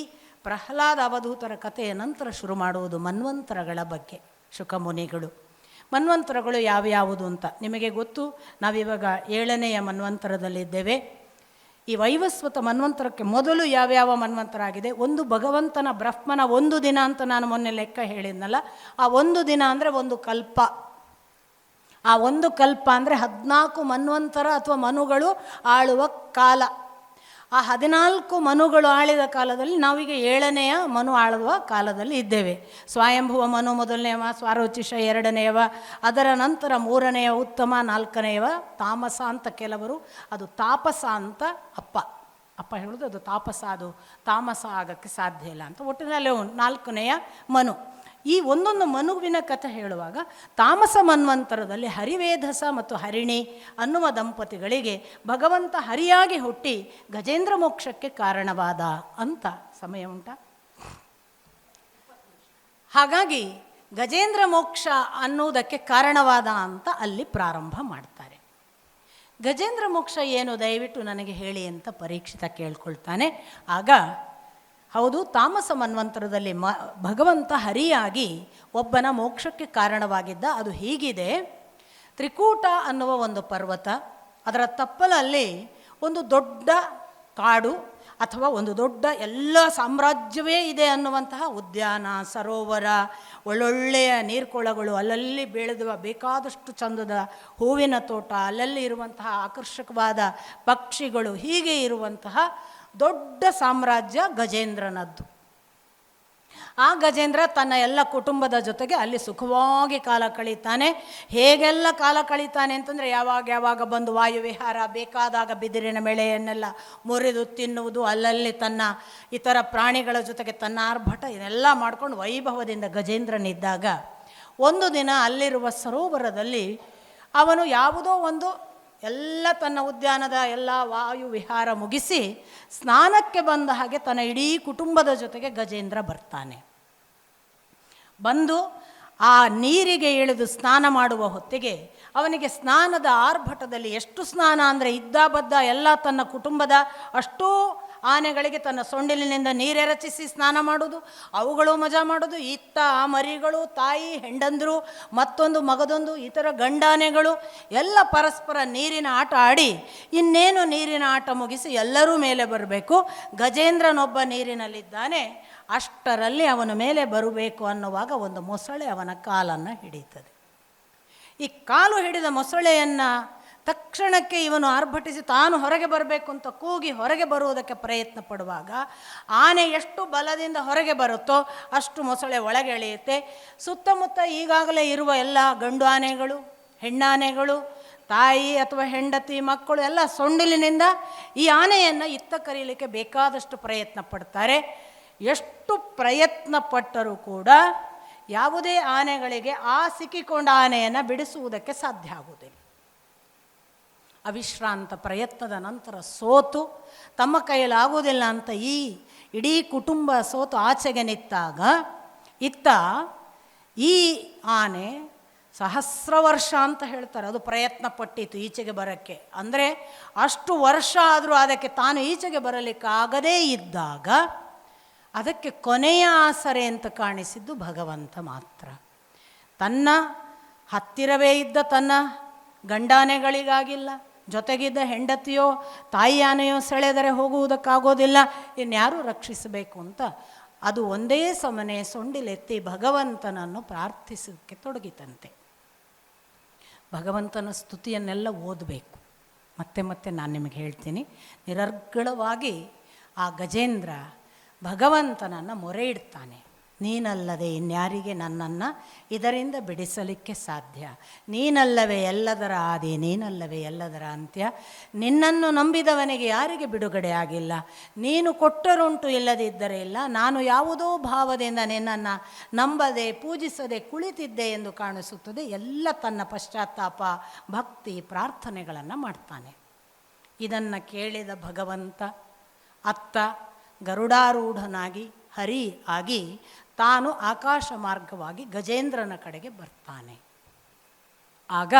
ಪ್ರಹ್ಲಾದ ಅವಧೂತರ ಕಥೆಯ ನಂತರ ಶುರು ಮಾಡುವುದು ಮನ್ವಂತರಗಳ ಬಗ್ಗೆ. ಶುಕಮುನಿಗಳು ಮನ್ವಂತರಗಳು ಯಾವ್ಯಾವುದು ಅಂತ ನಿಮಗೆ ಗೊತ್ತು. ನಾವಿವಾಗ 7ನೆಯ ಮನ್ವಂತರದಲ್ಲಿದ್ದೇವೆ. ಈ ವೈವಸ್ವತ ಮನ್ವಂತರಕ್ಕೆ ಮೊದಲು ಯಾವ್ಯಾವ ಮನ್ವಂತರ ಆಗಿದೆ? ಒಂದು ಭಗವಂತನ ಬ್ರಹ್ಮನ 1 ದಿನ ಅಂತ ನಾನು ಮೊನ್ನೆ ಲೆಕ್ಕ ಹೇಳಿದ್ನಲ್ಲ, ಆ 1 ದಿನ ಅಂದರೆ 1 ಕಲ್ಪ. ಆ 1 ಕಲ್ಪ ಅಂದರೆ 14 ಮನ್ವಂತರ ಅಥವಾ ಮನುಗಳು ಆಳುವ ಕಾಲ. ಆ 14 ಮನುಗಳು ಆಳಿದ ಕಾಲದಲ್ಲಿ ನಾವೀಗ 7ನೆಯ ಮನು ಆಳುವ ಕಾಲದಲ್ಲಿ ಇದ್ದೇವೆ. ಸ್ವಯಂಭುವ ಮನು ಮೊದಲನೆಯವ, ಸ್ವಾರೋಚಿಷ 2ನೇಯವ, ಅದರ ನಂತರ 3ನೇಯ ಉತ್ತಮ, 4ನೇಯವ ತಾಮಸ ಅಂತ ಕೆಲವರು. ಅದು ತಾಪಸ ಅಂತ ಅಪ್ಪ ಹೇಳೋದು, ಅದು ತಾಪಸ, ಅದು ತಾಮಸ ಆಗೋಕ್ಕೆ ಸಾಧ್ಯ ಇಲ್ಲ ಅಂತ. ಒಟ್ಟಿನಲ್ಲಿ 4ನೇಯ ಮನು. ಈ ಒಂದೊಂದು ಮನುವಿನ ಕಥೆ ಹೇಳುವಾಗ ತಾಮಸ ಮನ್ವಂತರದಲ್ಲಿ ಹರಿವೇಧಸ ಮತ್ತು ಹರಿಣಿ ಅನ್ನುವ ದಂಪತಿಗಳಿಗೆ ಭಗವಂತ ಹರಿಯಾಗಿ ಹುಟ್ಟಿ ಗಜೇಂದ್ರ ಮೋಕ್ಷಕ್ಕೆ ಕಾರಣವಾದ ಅಂತ ಸಮಯ ಉಂಟಾ? ಹಾಗಾಗಿ ಗಜೇಂದ್ರ ಮೋಕ್ಷ ಅನ್ನುವುದಕ್ಕೆ ಕಾರಣವಾದ ಅಂತ ಅಲ್ಲಿ ಪ್ರಾರಂಭ ಮಾಡ್ತಾರೆ. ಗಜೇಂದ್ರ ಮೋಕ್ಷ ಏನು ದಯವಿಟ್ಟು ನನಗೆ ಹೇಳಿ ಅಂತ ಪರೀಕ್ಷಿತ ಕೇಳ್ಕೊಳ್ತಾನೆ. ಆಗ ಹೌದು, ತಾಮಸ ಮನ್ವಂತರದಲ್ಲಿ ಭಗವಂತ ಹರಿಯಾಗಿ ಒಬ್ಬನ ಮೋಕ್ಷಕ್ಕೆ ಕಾರಣವಾಗಿದ್ದ. ಅದು ಹೀಗಿದೆ. ತ್ರಿಕೂಟ ಅನ್ನುವ ಒಂದು ಪರ್ವತ, ಅದರ ತಪ್ಪಲಲ್ಲಿ ಒಂದು ದೊಡ್ಡ ಕಾಡು ಅಥವಾ ಒಂದು ದೊಡ್ಡ ಎಲ್ಲ ಸಾಮ್ರಾಜ್ಯವೇ ಇದೆ ಅನ್ನುವಂತಹ ಉದ್ಯಾನ, ಸರೋವರ, ಒಳ್ಳೊಳ್ಳೆಯ ನೀರ್ಕೊಳಗಳು, ಅಲ್ಲಲ್ಲಿ ಬೆಳೆದುವ ಬೇಕಾದಷ್ಟು ಚಂದದ ಹೂವಿನ ತೋಟ, ಅಲ್ಲಲ್ಲಿ ಇರುವಂತಹ ಆಕರ್ಷಕವಾದ ಪಕ್ಷಿಗಳು, ಹೀಗೆ ಇರುವಂತಹ ದೊಡ್ಡ ಸಾಮ್ರಾಜ್ಯ ಗಜೇಂದ್ರನದ್ದು. ಆ ಗಜೇಂದ್ರ ತನ್ನ ಎಲ್ಲ ಕುಟುಂಬದ ಜೊತೆಗೆ ಅಲ್ಲಿ ಸುಖವಾಗಿ ಕಾಲ ಕಳೀತಾನೆ. ಹೇಗೆಲ್ಲ ಕಾಲ ಕಳೀತಾನೆ ಅಂತಂದರೆ, ಯಾವಾಗ ಬಂದು ವಾಯುವಿಹಾರ, ಬೇಕಾದಾಗ ಬಿದಿರಿನ ಮೆಳೆಯನ್ನೆಲ್ಲ ಮುರಿದು ತಿನ್ನುವುದು, ಅಲ್ಲಲ್ಲಿ ತನ್ನ ಇತರ ಪ್ರಾಣಿಗಳ ಜೊತೆಗೆ ತನ್ನ ಆರ್ಭಟ ಇದೆಲ್ಲ ಮಾಡ್ಕೊಂಡು ವೈಭವದಿಂದ ಗಜೇಂದ್ರನಿದ್ದಾಗ ಒಂದು ದಿನ ಅಲ್ಲಿರುವ ಸರೋವರದಲ್ಲಿ ಅವನು ಯಾವುದೋ ಒಂದು ಎಲ್ಲ ತನ್ನ ಉದ್ಯಾನದ ಎಲ್ಲ ವಾಯು ವಿಹಾರ ಮುಗಿಸಿ ಸ್ನಾನಕ್ಕೆ ಬಂದ ಹಾಗೆ ತನ್ನ ಇಡೀ ಕುಟುಂಬದ ಜೊತೆಗೆ ಗಜೇಂದ್ರ ಬರ್ತಾನೆ. ಬಂದು ಆ ನೀರಿಗೆ ಇಳಿದು ಸ್ನಾನ ಮಾಡುವ ಹೊತ್ತಿಗೆ ಅವನಿಗೆ ಸ್ನಾನದ ಆರ್ಭಟದಲ್ಲಿ ಎಷ್ಟು ಸ್ನಾನ ಅಂದರೆ ಇದ್ದ ಬದ್ದ ಎಲ್ಲ ತನ್ನ ಕುಟುಂಬದ ಅಷ್ಟೂ ಆನೆಗಳಿಗೆ ತನ್ನ ಸೊಂಡಿಲಿನಿಂದ ನೀರೆರಚಿಸಿ ಸ್ನಾನ ಮಾಡೋದು, ಅವುಗಳು ಮಜಾ ಮಾಡೋದು, ಇತ್ತ ಆ ಮರಿಗಳು, ತಾಯಿ, ಹೆಂಡಂದರು, ಮತ್ತೊಂದು ಮಗದೊಂದು, ಇತರ ಗಂಡಾನೆಗಳು ಎಲ್ಲ ಪರಸ್ಪರ ನೀರಿನ ಆಟ ಆಡಿ ಇನ್ನೇನು ನೀರಿನ ಆಟ ಮುಗಿಸಿ ಎಲ್ಲರೂ ಮೇಲೆ ಬರಬೇಕು. ಗಜೇಂದ್ರನೊಬ್ಬ ನೀರಿನಲ್ಲಿದ್ದಾನೆ. ಅಷ್ಟರಲ್ಲಿ ಅವನ ಮೇಲೆ ಬರಬೇಕು ಅನ್ನುವಾಗ ಒಂದು ಮೊಸಳೆ ಅವನ ಕಾಲನ್ನು ಹಿಡಿಯುತ್ತದೆ. ಈ ಕಾಲು ಹಿಡಿದ ಮೊಸಳೆಯನ್ನು ತಕ್ಷಣಕ್ಕೆ ಇವನು ಆರ್ಭಟಿಸಿ ತಾನು ಹೊರಗೆ ಬರಬೇಕು ಅಂತ ಕೂಗಿ ಹೊರಗೆ ಬರುವುದಕ್ಕೆ ಪ್ರಯತ್ನ ಪಡುವಾಗ ಆನೆ ಎಷ್ಟು ಬಲದಿಂದ ಹೊರಗೆ ಬರುತ್ತೋ ಅಷ್ಟು ಮೊಸಳೆ ಒಳಗೆ ಎಳೆಯುತ್ತೆ. ಸುತ್ತಮುತ್ತ ಈಗಾಗಲೇ ಇರುವ ಎಲ್ಲ ಗಂಡು ಆನೆಗಳು, ಹೆಣ್ಣಾನೆಗಳು, ತಾಯಿ ಅಥವಾ ಹೆಂಡತಿ, ಮಕ್ಕಳು ಎಲ್ಲ ಸೊಂಡಿಲಿನಿಂದ ಈ ಆನೆಯನ್ನು ಇತ್ತ ಕರೀಲಿಕ್ಕೆ ಬೇಕಾದಷ್ಟು ಪ್ರಯತ್ನ ಪಡ್ತಾರೆ. ಎಷ್ಟು ಪ್ರಯತ್ನ ಪಟ್ಟರೂ ಕೂಡ ಯಾವುದೇ ಆನೆಗಳಿಗೆ ಆ ಸಿಕ್ಕಿಕೊಂಡ ಆನೆಯನ್ನು ಬಿಡಿಸುವುದಕ್ಕೆ ಸಾಧ್ಯ ಆಗುವುದಿಲ್ಲ. ಅವಿಶ್ರಾಂತ ಪ್ರಯತ್ನದ ನಂತರ ಸೋತು ತಮ್ಮ ಕೈಯಲ್ಲಾಗುವುದಿಲ್ಲ ಅಂತ ಈ ಇಡೀ ಕುಟುಂಬ ಸೋತು ಆಚೆಗೆ ನಿಂತಾಗ ಇತ್ತ ಈ ಆನೆ ಸಹಸ್ರ ವರ್ಷ ಅಂತ ಹೇಳ್ತಾರೆ ಅದು ಪ್ರಯತ್ನ ಪಟ್ಟಿತ್ತು ಈಚೆಗೆ ಬರೋಕ್ಕೆ. ಅಂದರೆ ಅಷ್ಟು ವರ್ಷ ಆದರೂ ಅದಕ್ಕೆ ತಾನು ಈಚೆಗೆ ಬರಲಿಕ್ಕಾಗದೇ ಇದ್ದಾಗ ಅದಕ್ಕೆ ಕೊನೆಯ ಆಸರೆ ಅಂತ ಕಾಣಿಸಿದ್ದು ಭಗವಂತ ಮಾತ್ರ. ತನ್ನ ಹತ್ತಿರವೇ ಇದ್ದ ತನ್ನ ಗಂಡಾನೆಗಳಿಗಾಗಿಲ್ಲ, ಜೊತೆಗಿದ್ದ ಹೆಂಡತಿಯೋ ತಾಯಿ ಆನೆಯೋ ಸೆಳೆದರೆ ಹೋಗುವುದಕ್ಕಾಗೋದಿಲ್ಲ, ಇನ್ಯಾರೂ ರಕ್ಷಿಸಬೇಕು ಅಂತ ಅದು ಒಂದೇ ಸಮನೆ ಸೊಂಡಿಲೆತ್ತಿ ಭಗವಂತನನ್ನು ಪ್ರಾರ್ಥಿಸೋಕ್ಕೆ ತೊಡಗಿತಂತೆ. ಭಗವಂತನ ಸ್ತುತಿಯನ್ನೆಲ್ಲ ಓದಬೇಕು. ಮತ್ತೆ ಮತ್ತೆ ನಾನು ನಿಮಗೆ ಹೇಳ್ತೀನಿ, ನಿರರ್ಗಳವಾಗಿ ಆ ಗಜೇಂದ್ರ ಭಗವಂತನನ್ನು ಮೊರೆ ಇಡ್ತಾನೆ. ನೀನಲ್ಲದೆ ಇನ್ಯಾರಿಗೆ ನನ್ನನ್ನು ಇದರಿಂದ ಬಿಡಿಸಲಿಕ್ಕೆ ಸಾಧ್ಯ? ನೀನಲ್ಲವೇ ಎಲ್ಲದರ ಆದಿ, ನೀನಲ್ಲವೇ ಎಲ್ಲದರ ಅಂತ್ಯ. ನಿನ್ನನ್ನು ನಂಬಿದವನಿಗೆ ಯಾರಿಗೆ ಬಿಡುಗಡೆ ಆಗಿಲ್ಲ. ನೀನು ಕೊಟ್ಟರುಂಟು, ಇಲ್ಲದಿದ್ದರೆ ಇಲ್ಲ. ನಾನು ಯಾವುದೋ ಭಾವದಿಂದ ನಿನ್ನನ್ನು ನಂಬದೆ ಪೂಜಿಸದೆ ಕುಳಿತಿದ್ದೆ ಎಂದು ಕಾಣಿಸುತ್ತದೆ. ಎಲ್ಲ ತನ್ನ ಪಶ್ಚಾತ್ತಾಪ, ಭಕ್ತಿ, ಪ್ರಾರ್ಥನೆಗಳನ್ನು ಮಾಡ್ತಾನೆ. ಇದನ್ನು ಕೇಳಿದ ಭಗವಂತ ಅತ್ತ ಗರುಡಾರೂಢನಾಗಿ ಹರಿ ಆಗಿ ತಾನು ಆಕಾಶ ಮಾರ್ಗವಾಗಿ ಗಜೇಂದ್ರನ ಕಡೆಗೆ ಬರ್ತಾನೆ. ಆಗ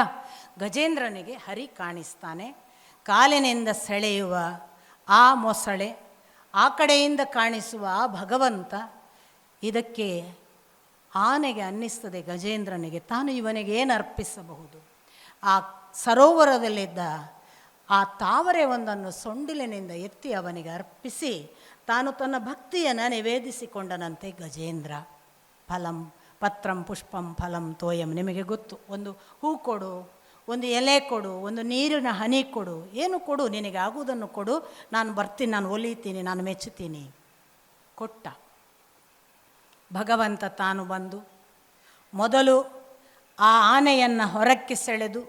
ಗಜೇಂದ್ರನಿಗೆ ಹರಿ ಕಾಣಿಸ್ತಾನೆ. ಕಾಲಿನಿಂದ ಸೆಳೆಯುವ ಆ ಮೊಸಳೆ, ಆ ಕಡೆಯಿಂದ ಕಾಣಿಸುವ ಆ ಭಗವಂತ. ಇದಕ್ಕೆ ಆನೆಗೆ ಅನ್ನಿಸ್ತದೆ ಗಜೇಂದ್ರನಿಗೆ, ತಾನು ಇವನಿಗೆ ಏನು ಅರ್ಪಿಸಬಹುದು. ಆ ಸರೋವರದಲ್ಲಿದ್ದ ಆ ತಾವರೆ ಒಂದನ್ನು ಸೊಂಡಿಲಿನಿಂದ ಎತ್ತಿ ಅವನಿಗೆ ಅರ್ಪಿಸಿ ತಾನು ತನ್ನ ಭಕ್ತಿಯನ್ನು ನಿವೇದಿಸಿಕೊಂಡನಂತೆ ಗಜೇಂದ್ರ. ಫಲಂ ಪತ್ರಂ ಪುಷ್ಪಂ ಫಲಂ ತೋಯಂ. ನಿಮಗೆ ಗೊತ್ತು, ಒಂದು ಹೂ ಕೊಡು, ಒಂದು ಎಲೆ ಕೊಡು, ಒಂದು ನೀರಿನ ಹನಿ ಕೊಡು, ಏನು ಕೊಡು, ನಿನಗೆ ಆಗುವುದನ್ನು ಕೊಡು, ನಾನು ಬರ್ತೀನಿ, ನಾನು ಒಲಿತೀನಿ, ನಾನು ಮೆಚ್ಚುತ್ತೀನಿ. ಕೊಟ್ಟ. ಭಗವಂತ ತಾನು ಬಂದು ಮೊದಲು ಆ ಆನೆಯನ್ನು ಹೊರಕ್ಕೆ ಸೆಳೆದು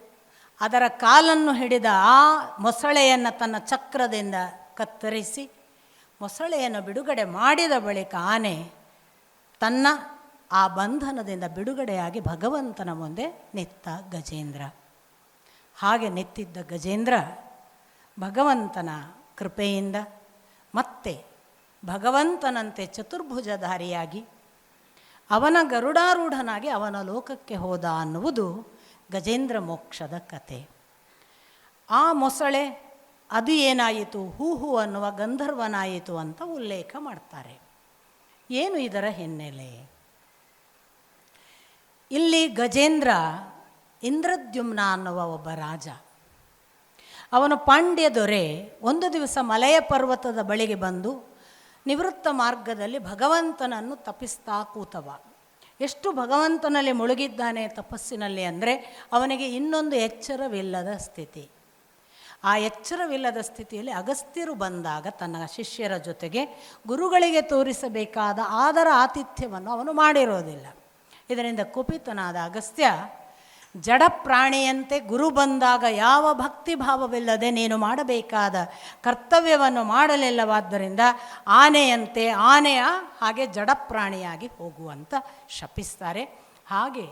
ಅದರ ಕಾಲನ್ನು ಹಿಡಿದ ಆ ಮೊಸಳೆಯನ್ನು ತನ್ನ ಚಕ್ರದಿಂದ ಕತ್ತರಿಸಿ ಮೊಸಳೆಯನ್ನು ಬಿಡುಗಡೆ ಮಾಡಿದ ಬಳಿಕ ಆನೆ ತನ್ನ ಆ ಬಂಧನದಿಂದ ಬಿಡುಗಡೆಯಾಗಿ ಭಗವಂತನ ಮುಂದೆ ನಿಂತ ಗಜೇಂದ್ರ. ಹಾಗೆ ನಿಂತಿದ್ದ ಗಜೇಂದ್ರ ಭಗವಂತನ ಕೃಪೆಯಿಂದ ಮತ್ತೆ ಭಗವಂತನಂತೆ ಚತುರ್ಭುಜಧಾರಿಯಾಗಿ ಅವನ ಗರುಡಾರೂಢನಾಗಿ ಅವನ ಲೋಕಕ್ಕೆ ಹೋದ ಅನ್ನುವುದು ಗಜೇಂದ್ರ ಮೋಕ್ಷದ ಕತೆ. ಆ ಮೊಸಳೆ ಅದು ಏನಾಯಿತು, ಹೂಹು ಅನ್ನುವ ಗಂಧರ್ವನಾಯಿತು ಅಂತ ಉಲ್ಲೇಖ ಮಾಡ್ತಾರೆ. ಏನು ಇದರ ಹಿನ್ನೆಲೆ? ಇಲ್ಲಿ ಗಜೇಂದ್ರ ಇಂದ್ರದ್ಯುಮ್ನ ಅನ್ನುವ ಒಬ್ಬ ರಾಜ. ಅವನು ಪಾಂಡ್ಯ ದೊರೆ. ಒಂದು ದಿವಸ ಮಲಯ ಪರ್ವತದ ಬಳಿಗೆ ಬಂದು ನಿವೃತ್ತ ಮಾರ್ಗದಲ್ಲಿ ಭಗವಂತನನ್ನು ತಪಿಸ್ತಾ ಕೂತವ. ಎಷ್ಟು ಭಗವಂತನಲ್ಲಿ ಮುಳುಗಿದ್ದಾನೆ ತಪಸ್ಸಿನಲ್ಲಿ ಅಂದರೆ ಅವನಿಗೆ ಇನ್ನೊಂದು ಎಚ್ಚರವಿಲ್ಲದ ಸ್ಥಿತಿ. ಆ ಎಚ್ಚರವಿಲ್ಲದ ಸ್ಥಿತಿಯಲ್ಲಿ ಅಗಸ್ತ್ಯರು ಬಂದಾಗ ತನ್ನ ಶಿಷ್ಯರ ಜೊತೆಗೆ ಗುರುಗಳಿಗೆ ತೋರಿಸಬೇಕಾದ ಆದರ ಆತಿಥ್ಯವನ್ನು ಅವನು ಮಾಡಿರೋದಿಲ್ಲ. ಇದರಿಂದ ಕುಪಿತನಾದ ಅಗಸ್ತ್ಯ, ಜಡ ಪ್ರಾಣಿಯಂತೆ ಗುರು ಬಂದಾಗ ಯಾವ ಭಕ್ತಿ ಭಾವವಿಲ್ಲದೆ ನೀನು ಮಾಡಬೇಕಾದ ಕರ್ತವ್ಯವನ್ನು ಮಾಡಲಿಲ್ಲವಾದ್ದರಿಂದ ಆನೆಯಂತೆ ಆನೆಯ ಹಾಗೆ ಜಡ ಪ್ರಾಣಿಯಾಗಿ ಹೋಗುವಂತ ಶಪಿಸ್ತಾರೆ. ಹಾಗೆ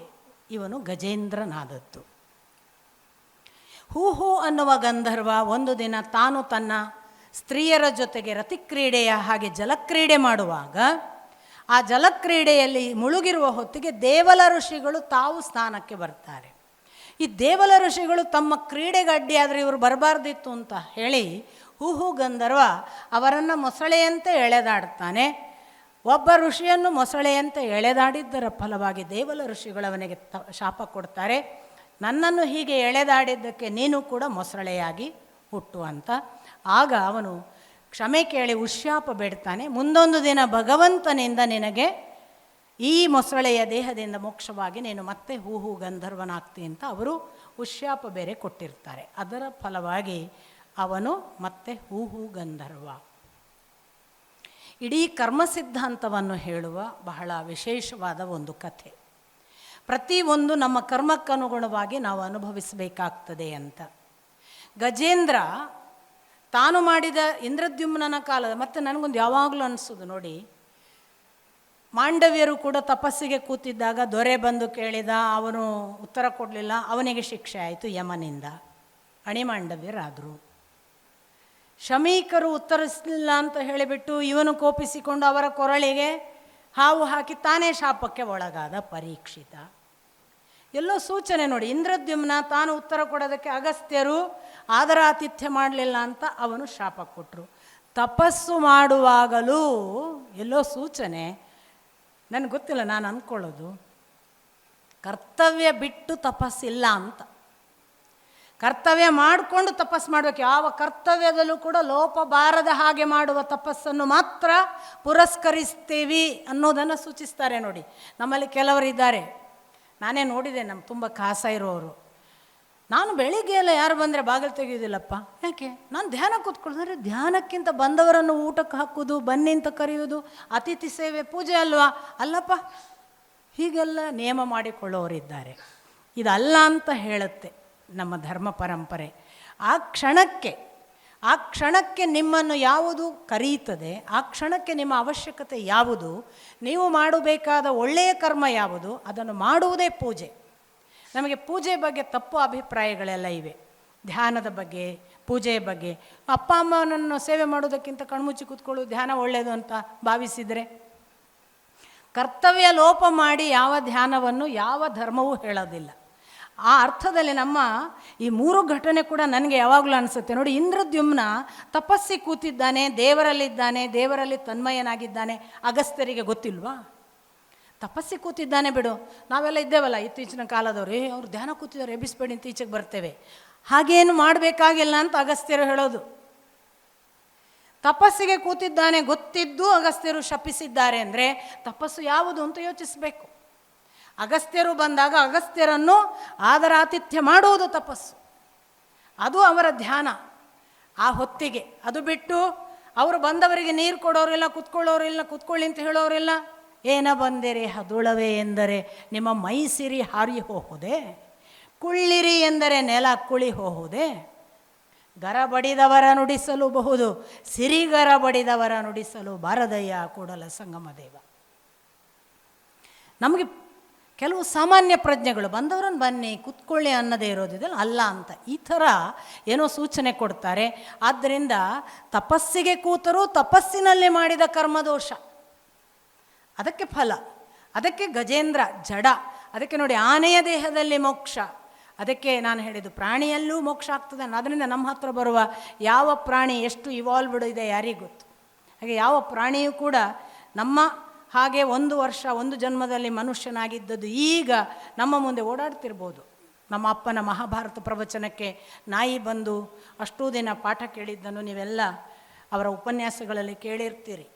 ಇವನು ಗಜೇಂದ್ರನಾದದ್ದು. ಹೂಹು ಅನ್ನುವ ಗಂಧರ್ವ ಒಂದು ದಿನ ತಾನು ತನ್ನ ಸ್ತ್ರೀಯರ ಜೊತೆಗೆ ರತಿಕ್ರೀಡೆಯ ಹಾಗೆ ಜಲಕ್ರೀಡೆ ಮಾಡುವಾಗ ಆ ಜಲಕ್ರೀಡೆಯಲ್ಲಿ ಮುಳುಗಿರುವ ಹೊತ್ತಿಗೆ ದೇವಲ ಋಷಿಗಳು ತಾವು ಸ್ನಾನಕ್ಕೆ ಬರ್ತಾರೆ. ಈ ದೇವಲ ಋಷಿಗಳು ತಮ್ಮ ಕ್ರೀಡೆಗೆ ಅಡ್ಡಿಯಾದರೆ ಇವರು ಬರಬಾರ್ದಿತ್ತು ಅಂತ ಹೇಳಿ ಹೂಹು ಗಂಧರ್ವ ಅವರನ್ನು ಮೊಸಳೆಯಂತೆ ಎಳೆದಾಡ್ತಾನೆ. ಒಬ್ಬ ಋಷಿಯನ್ನು ಮೊಸಳೆಯಂತೆ ಎಳೆದಾಡಿದ್ದರ ಫಲವಾಗಿ ದೇವಲ ಋಷಿಗಳು ಅವನಿಗೆ ಶಾಪ ಕೊಡ್ತಾರೆ, ನನ್ನನ್ನು ಹೀಗೆ ಎಳೆದಾಡಿದ್ದಕ್ಕೆ ನೀನು ಕೂಡ ಮೊಸಳೆಯಾಗಿ ಹುಟ್ಟು ಅಂತ. ಆಗ ಅವನು ಕ್ಷಮೆ ಕೇಳಿ ಉಶ್ಯಾಪ ಬೇಡ್ತಾನೆ. ಮುಂದೊಂದು ದಿನ ಭಗವಂತನಿಂದ ನಿನಗೆ ಈ ಮೊಸಳೆಯ ದೇಹದಿಂದ ಮೋಕ್ಷವಾಗಿ ನೀನು ಮತ್ತೆ ಹೂಹು ಗಂಧರ್ವನಾಗ್ತಿ ಅಂತ ಅವರು ಉಶ್ಯಾಪ ಬೇರೆ ಕೊಟ್ಟಿರ್ತಾರೆ. ಅದರ ಫಲವಾಗಿ ಅವನು ಮತ್ತೆ ಹೂಹು ಗಂಧರ್ವ. ಇಡೀ ಕರ್ಮ ಸಿದ್ಧಾಂತವನ್ನು ಹೇಳುವ ಬಹಳ ವಿಶೇಷವಾದ ಒಂದು ಕಥೆ. ಪ್ರತಿಯೊಂದು ನಮ್ಮ ಕರ್ಮಕ್ಕನುಗುಣವಾಗಿ ನಾವು ಅನುಭವಿಸಬೇಕಾಗ್ತದೆ ಅಂತ. ಗಜೇಂದ್ರ ತಾನು ಮಾಡಿದ ಇಂದ್ರದ್ಯುಮ್ನನ ಕಾಲದ, ಮತ್ತು ನನಗೊಂದು ಯಾವಾಗಲೂ ಅನಿಸೋದು ನೋಡಿ, ಮಾಂಡವ್ಯರು ಕೂಡ ತಪಸ್ಸಿಗೆ ಕೂತಿದ್ದಾಗ ದೊರೆ ಬಂದು ಕೇಳಿದ, ಅವನು ಉತ್ತರ ಕೊಡಲಿಲ್ಲ, ಅವನಿಗೆ ಶಿಕ್ಷೆ ಆಯಿತು ಯಮನಿಂದ, ಅಣಿಮಾಂಡವ್ಯರಾದರು. ಶಮೀಕರು ಉತ್ತರಿಸಲಿಲ್ಲ ಅಂತ ಹೇಳಿಬಿಟ್ಟು ಇವನು ಕೋಪಿಸಿಕೊಂಡು ಅವರ ಕೊರಳಿಗೆ ಹಾವು ಹಾಕಿ ತಾನೇ ಶಾಪಕ್ಕೆ ಒಳಗಾದ ಪರೀಕ್ಷಿತ. ಎಲ್ಲೋ ಸೂಚನೆ ನೋಡಿ, ಇಂದ್ರದ್ಯುಮ್ನ ತಾನು ಉತ್ತರ ಕೊಡೋದಕ್ಕೆ ಅಗಸ್ತ್ಯರು ಆದರಾತಿಥ್ಯ ಮಾಡಲಿಲ್ಲ ಅಂತ ಅವನು ಶಾಪ ಕೊಟ್ಟರು. ತಪಸ್ಸು ಮಾಡುವಾಗಲೂ ಎಲ್ಲೋ ಸೂಚನೆ, ನನಗೆ ಗೊತ್ತಿಲ್ಲ, ನಾನು ಅಂದ್ಕೊಳ್ಳೋದು ಕರ್ತವ್ಯ ಬಿಟ್ಟು ತಪಸ್ಸಿಲ್ಲ ಅಂತ. ಕರ್ತವ್ಯ ಮಾಡಿಕೊಂಡು ತಪಸ್ಸು ಮಾಡಬೇಕು. ಯಾವ ಕರ್ತವ್ಯದಲ್ಲೂ ಕೂಡ ಲೋಪ ಬಾರದ ಹಾಗೆ ಮಾಡುವ ತಪಸ್ಸನ್ನು ಮಾತ್ರ ಪುರಸ್ಕರಿಸ್ತೀವಿ ಅನ್ನೋದನ್ನು ಸೂಚಿಸ್ತಾರೆ ನೋಡಿ. ನಮ್ಮಲ್ಲಿ ಕೆಲವರಿದ್ದಾರೆ, ನಾನೇ ನೋಡಿದೆ, ನಮ್ಮ ತುಂಬ ಕಾಸ ಇರೋರು, ನಾನು ಬೆಳಿಗ್ಗೆ ಎಲ್ಲ ಯಾರು ಬಂದರೆ ಬಾಗಿಲು ತೆಗೆಯೋದಿಲ್ಲಪ್ಪ. ಯಾಕೆ? ನಾನು ಧ್ಯಾನ ಕೂತ್ಕೊಳ್ತಾರೆ. ಧ್ಯಾನಕ್ಕಿಂತ ಬಂದವರನ್ನು ಊಟಕ್ಕೆ ಹಾಕೋದು, ಬನ್ನಿ ಅಂತ ಕರೆಯೋದು ಅತಿಥಿ ಸೇವೆ ಪೂಜೆ ಅಲ್ವಾ? ಅಲ್ಲಪ್ಪ, ಹೀಗೆಲ್ಲ ನಿಯಮ ಮಾಡಿಕೊಳ್ಳೋರಿದ್ದಾರೆ. ಇದಲ್ಲ ಅಂತ ಹೇಳುತ್ತೆ ನಮ್ಮ ಧರ್ಮ ಪರಂಪರೆ. ಆ ಕ್ಷಣಕ್ಕೆ ನಿಮ್ಮನ್ನು ಯಾವುದು ಕರೀತದೆ, ಆ ಕ್ಷಣಕ್ಕೆ ನಿಮ್ಮ ಅವಶ್ಯಕತೆ ಯಾವುದು, ನೀವು ಮಾಡಬೇಕಾದ ಒಳ್ಳೆಯ ಕರ್ಮ ಯಾವುದು, ಅದನ್ನು ಮಾಡುವುದೇ ಪೂಜೆ. ನಮಗೆ ಪೂಜೆ ಬಗ್ಗೆ ತಪ್ಪು ಅಭಿಪ್ರಾಯಗಳೆಲ್ಲ ಇವೆ. ಧ್ಯಾನದ ಬಗ್ಗೆ, ಪೂಜೆಯ ಬಗ್ಗೆ. ಅಪ್ಪ ಅಮ್ಮನನ್ನು ಸೇವೆ ಮಾಡೋದಕ್ಕಿಂತ ಕಣ್ಮುಚ್ಚಿ ಕೂತ್ಕೊಳ್ಳೋದು ಧ್ಯಾನ ಒಳ್ಳೆಯದು ಅಂತ ಭಾವಿಸಿದರೆ ಕರ್ತವ್ಯ ಲೋಪ ಮಾಡಿ ಯಾವ ಧ್ಯಾನವನ್ನು ಯಾವ ಧರ್ಮವೂ ಹೇಳೋದಿಲ್ಲ. ಆ ಅರ್ಥದಲ್ಲಿ ನಮ್ಮ ಈ 3 ಘಟನೆ ಕೂಡ ನನಗೆ ಯಾವಾಗಲೂ ಅನಿಸುತ್ತೆ. ನೋಡಿ, ಇಂದ್ರದ್ಯುಮ್ನ ತಪಸ್ಸಿ ಕೂತಿದ್ದಾನೆ, ದೇವರಲ್ಲಿದ್ದಾನೆ, ದೇವರಲ್ಲಿ ತನ್ಮಯನಾಗಿದ್ದಾನೆ. ಅಗಸ್ತ್ಯರಿಗೆ ಗೊತ್ತಿಲ್ವಾ? ತಪಸ್ಸಿ ಕೂತಿದ್ದಾನೆ ಬಿಡು, ನಾವೆಲ್ಲ ಇದ್ದೇವಲ್ಲ ಇತ್ತೀಚಿನ ಕಾಲದವ್ರು, ಅವ್ರು ಧ್ಯಾನ ಕೂತಿದ್ದಾರೆ, ಎಬ್ಬಿಸ್ಬೇಡಿ ಅಂತ ಈಚೆಗೆ ಬರ್ತೇವೆ. ಹಾಗೇನು ಮಾಡಬೇಕಾಗಿಲ್ಲ ಅಂತ ಅಗಸ್ತ್ಯರು ಹೇಳೋದು. ತಪಸ್ಸಿಗೆ ಕೂತಿದ್ದಾನೆ ಗೊತ್ತಿದ್ದು ಅಗಸ್ತ್ಯರು ಶಪಿಸಿದ್ದಾರೆ ಅಂದರೆ ತಪಸ್ಸು ಯಾವುದು ಅಂತ ಯೋಚಿಸಬೇಕು. ಅಗಸ್ತ್ಯರು ಬಂದಾಗ ಅಗಸ್ತ್ಯರನ್ನು ಆದರಾತಿಥ್ಯ ಮಾಡುವುದು ತಪಸ್ಸು, ಅದು ಅವರ ಧ್ಯಾನ ಆ ಹೊತ್ತಿಗೆ. ಅದು ಬಿಟ್ಟು ಅವರು ಬಂದವರಿಗೆ ನೀರು ಕೊಡೋರಿಲ್ಲ, ಕುತ್ಕೊಳ್ಳೋರಿಲ್ಲ, ಕುತ್ಕೊಳ್ಳಿ ಅಂತ ಹೇಳೋರಿಲ್ಲ. ಏನ ಬಂದಿರಿ ಹದುಳವೆ ಎಂದರೆ ನಿಮ್ಮ ಮೈ ಸಿರಿ ಹಾರಿ ಹೋಗುವುದೇ, ಕುಳ್ಳಿರಿ ಎಂದರೆ ನೆಲ ಕುಳಿ ಹೋಗುವುದೇ. ಗರ ಬಡಿದವರ ನುಡಿಸಲು ಬಹುದು, ಸಿರಿಗರ ಬಡಿದವರ ನುಡಿಸಲು ಬಾರದಯ್ಯ ಕೂಡಲ ಸಂಗಮ ದೇವ. ನಮಗೆ ಕೆಲವು ಸಾಮಾನ್ಯ ಪ್ರಜ್ಞೆಗಳು, ಬಂದವರನ್ನು ಬನ್ನಿ ಕುತ್ಕೊಳ್ಳಿ ಅನ್ನದೇ ಇರೋದಿದಲ್ಲ, ಅಲ್ಲ ಅಂತ ಈ ಥರ ಏನೋ ಸೂಚನೆ ಕೊಡ್ತಾರೆ. ಆದ್ದರಿಂದ ತಪಸ್ಸಿಗೆ ಕೂತರೂ ತಪಸ್ಸಿನಲ್ಲಿ ಮಾಡಿದ ಕರ್ಮದೋಷ, ಅದಕ್ಕೆ ಫಲ. ಅದಕ್ಕೆ ಗಜೇಂದ್ರ ಜಡ. ಅದಕ್ಕೆ ನೋಡಿ, ಆನೆಯ ದೇಹದಲ್ಲಿ ಮೋಕ್ಷ. ಅದಕ್ಕೆ ನಾನು ಹೇಳಿದ್ದು ಪ್ರಾಣಿಯಲ್ಲೂ ಮೋಕ್ಷ ಆಗ್ತದೆ. ಅದರಿಂದ ನಮ್ಮ ಹತ್ರ ಬರುವ ಯಾವ ಪ್ರಾಣಿ ಎಷ್ಟು ಇವಾಲ್ವ್ಡ್ ಇದೆ ಯಾರಿಗೆ ಗೊತ್ತು. ಹಾಗೆ ಯಾವ ಪ್ರಾಣಿಯೂ ಕೂಡ ನಮ್ಮ ಹಾಗೆ 1 ವರ್ಷ 1 ಜನ್ಮದಲ್ಲಿ ಮನುಷ್ಯನಾಗಿದ್ದದ್ದು ಈಗ ನಮ್ಮ ಮುಂದೆ ಓಡಾಡ್ತಿರ್ಬೋದು. ನಮ್ಮ ಅಪ್ಪನ ಮಹಾಭಾರತ ಪ್ರವಚನಕ್ಕೆ ನಾಯಿ ಬಂದು ಅಷ್ಟೂ ದಿನ ಪಾಠ ಕೇಳಿದ್ದನ್ನು ನೀವೆಲ್ಲ ಅವರ ಉಪನ್ಯಾಸಗಳಲ್ಲಿ ಕೇಳಿರ್ತೀರಿ.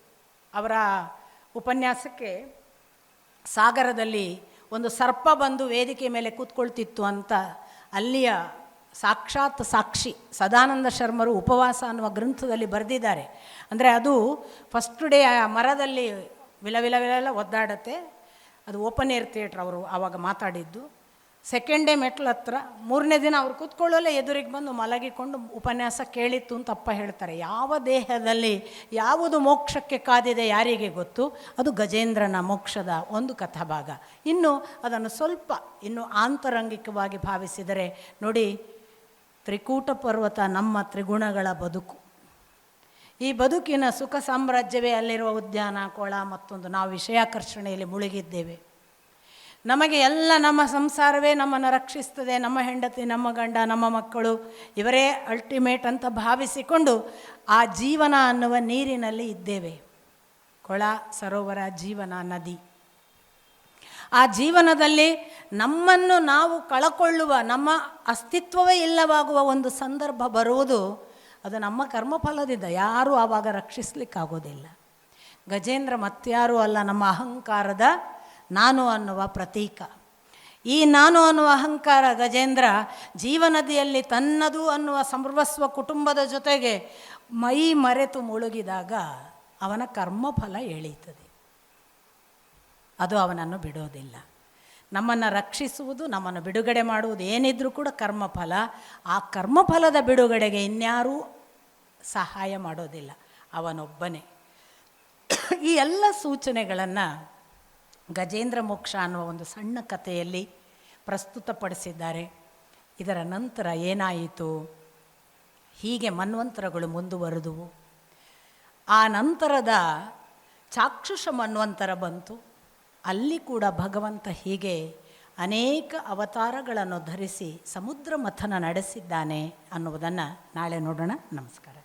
ಅವರ ಉಪನ್ಯಾಸಕ್ಕೆ ಸಾಗರದಲ್ಲಿ ಒಂದು ಸರ್ಪ ಬಂದು ವೇದಿಕೆ ಮೇಲೆ ಕೂತ್ಕೊಳ್ತಿತ್ತು ಅಂತ ಅಲ್ಲಿಯ ಸಾಕ್ಷಾತ್ ಸಾಕ್ಷಿ ಸದಾನಂದ ಶರ್ಮರು ಉಪವಾಸ ಅನ್ನುವ ಗ್ರಂಥದಲ್ಲಿ ಬರೆದಿದ್ದಾರೆ. ಅಂದರೆ ಅದು ಫಸ್ಟ್ ಡೇ ಆ ಮರದಲ್ಲಿ ವಿಲ ಒದ್ದಾಡತ್ತೆ. ಅದು ಓಪನ್ ಏರ್ ಥಿಯೇಟ್ರ್ ಅವರು ಆವಾಗ ಮಾತಾಡಿದ್ದು. ಸೆಕೆಂಡ್ ಡೇ ಮೆಟ್ಲ ಹತ್ರ, 3ನೇ ದಿನ ಅವ್ರು ಕೂತ್ಕೊಳ್ಳೋಲ್ಲೇ ಎದುರಿಗೆ ಬಂದು ಮಲಗಿಕೊಂಡು ಉಪನ್ಯಾಸ ಕೇಳಿತ್ತು ಅಂತ ಅಪ್ಪ ಹೇಳ್ತಾರೆ. ಯಾವ ದೇಹದಲ್ಲಿ ಯಾವುದು ಮೋಕ್ಷಕ್ಕೆ ಕಾದಿದೆ ಯಾರಿಗೆ ಗೊತ್ತು. ಅದು ಗಜೇಂದ್ರನ ಮೋಕ್ಷದ ಒಂದು ಕಥಾಭಾಗ. ಇನ್ನು ಅದನ್ನು ಸ್ವಲ್ಪ ಇನ್ನು ಆಂತರಂಗಿಕವಾಗಿ ಭಾವಿಸಿದರೆ ನೋಡಿ, ತ್ರಿಕೂಟ ಪರ್ವತ ನಮ್ಮ ತ್ರಿಗುಣಗಳ ಬದುಕು. ಈ ಬದುಕಿನ ಸುಖ ಸಾಮ್ರಾಜ್ಯವೇ ಅಲ್ಲಿರುವ ಉದ್ಯಾನ, ಕೊಳ, ಮತ್ತೊಂದು. ನಾವು ವಿಷಯಾಕರ್ಷಣೆಯಲ್ಲಿ ಮುಳುಗಿದ್ದೇವೆ. ನಮಗೆ ಎಲ್ಲ ನಮ್ಮ ಸಂಸಾರವೇ ನಮ್ಮನ್ನು ರಕ್ಷಿಸ್ತದೆ, ನಮ್ಮ ಹೆಂಡತಿ, ನಮ್ಮ ಗಂಡ, ನಮ್ಮ ಮಕ್ಕಳು ಇವರೇ ಅಲ್ಟಿಮೇಟ್ ಅಂತ ಭಾವಿಸಿಕೊಂಡು ಆ ಜೀವನ ಅನ್ನುವ ನೀರಿನಲ್ಲಿ ಇದ್ದೇವೆ. ಕೊಳ, ಸರೋವರ, ಜೀವನ, ನದಿ. ಆ ಜೀವನದಲ್ಲಿ ನಮ್ಮನ್ನು ನಾವು ಕಳಕೊಳ್ಳುವ, ನಮ್ಮ ಅಸ್ತಿತ್ವವೇ ಇಲ್ಲವಾಗುವ ಒಂದು ಸಂದರ್ಭ ಬರುವುದು, ಅದು ನಮ್ಮ ಕರ್ಮಫಲದಿಂದ. ಯಾರೂ ಆವಾಗ ರಕ್ಷಿಸಲಿಕ್ಕಾಗೋದಿಲ್ಲ. ಗಜೇಂದ್ರ ಮತ್ಯಾರೂ ಅಲ್ಲ, ನಮ್ಮ ಅಹಂಕಾರದ ನಾನು ಅನ್ನುವ ಪ್ರತೀಕ. ಈ ನಾನು ಅನ್ನುವ ಅಹಂಕಾರ ಗಜೇಂದ್ರ ಜೀವನದಿಯಲ್ಲಿ ತನ್ನದು ಅನ್ನುವ ಸರ್ವಸ್ವ ಕುಟುಂಬದ ಜೊತೆಗೆ ಮೈ ಮರೆತು ಮುಳುಗಿದಾಗ ಅವನ ಕರ್ಮಫಲ ಎಳೀತದೆ. ಅದು ಅವನನ್ನು ಬಿಡೋದಿಲ್ಲ. ನಮ್ಮನ್ನು ರಕ್ಷಿಸುವುದು, ನಮ್ಮನ್ನು ಬಿಡುಗಡೆ ಮಾಡುವುದು ಏನಿದ್ರೂ ಕೂಡ ಕರ್ಮಫಲ. ಆ ಕರ್ಮಫಲದ ಬಿಡುಗಡೆಗೆ ಇನ್ಯಾರೂ ಸಹಾಯ ಮಾಡೋದಿಲ್ಲ, ಅವನೊಬ್ಬನೇ. ಈ ಎಲ್ಲ ಸೂಚನೆಗಳನ್ನು ಗಜೇಂದ್ರ ಮೋಕ್ಷ ಅನ್ನುವ ಒಂದು ಸಣ್ಣ ಕಥೆಯಲ್ಲಿ ಪ್ರಸ್ತುತಪಡಿಸಿದ್ದಾರೆ. ಇದರ ನಂತರ ಏನಾಯಿತು? ಹೀಗೆ ಮನ್ವಂತರಗಳು ಮುಂದುವರೆದುವು. ಆ ನಂತರದ ಚಾಕ್ಷುಷ ಮನ್ವಂತರ ಬಂತು. ಅಲ್ಲಿ ಕೂಡ ಭಗವಂತ ಹೀಗೆ ಅನೇಕ ಅವತಾರಗಳನ್ನು ಧರಿಸಿ ಸಮುದ್ರ ಮಥನ ನಡೆಸಿದ್ದಾನೆ ಅನ್ನುವುದನ್ನು ನಾಳೆ ನೋಡೋಣ. ನಮಸ್ಕಾರ.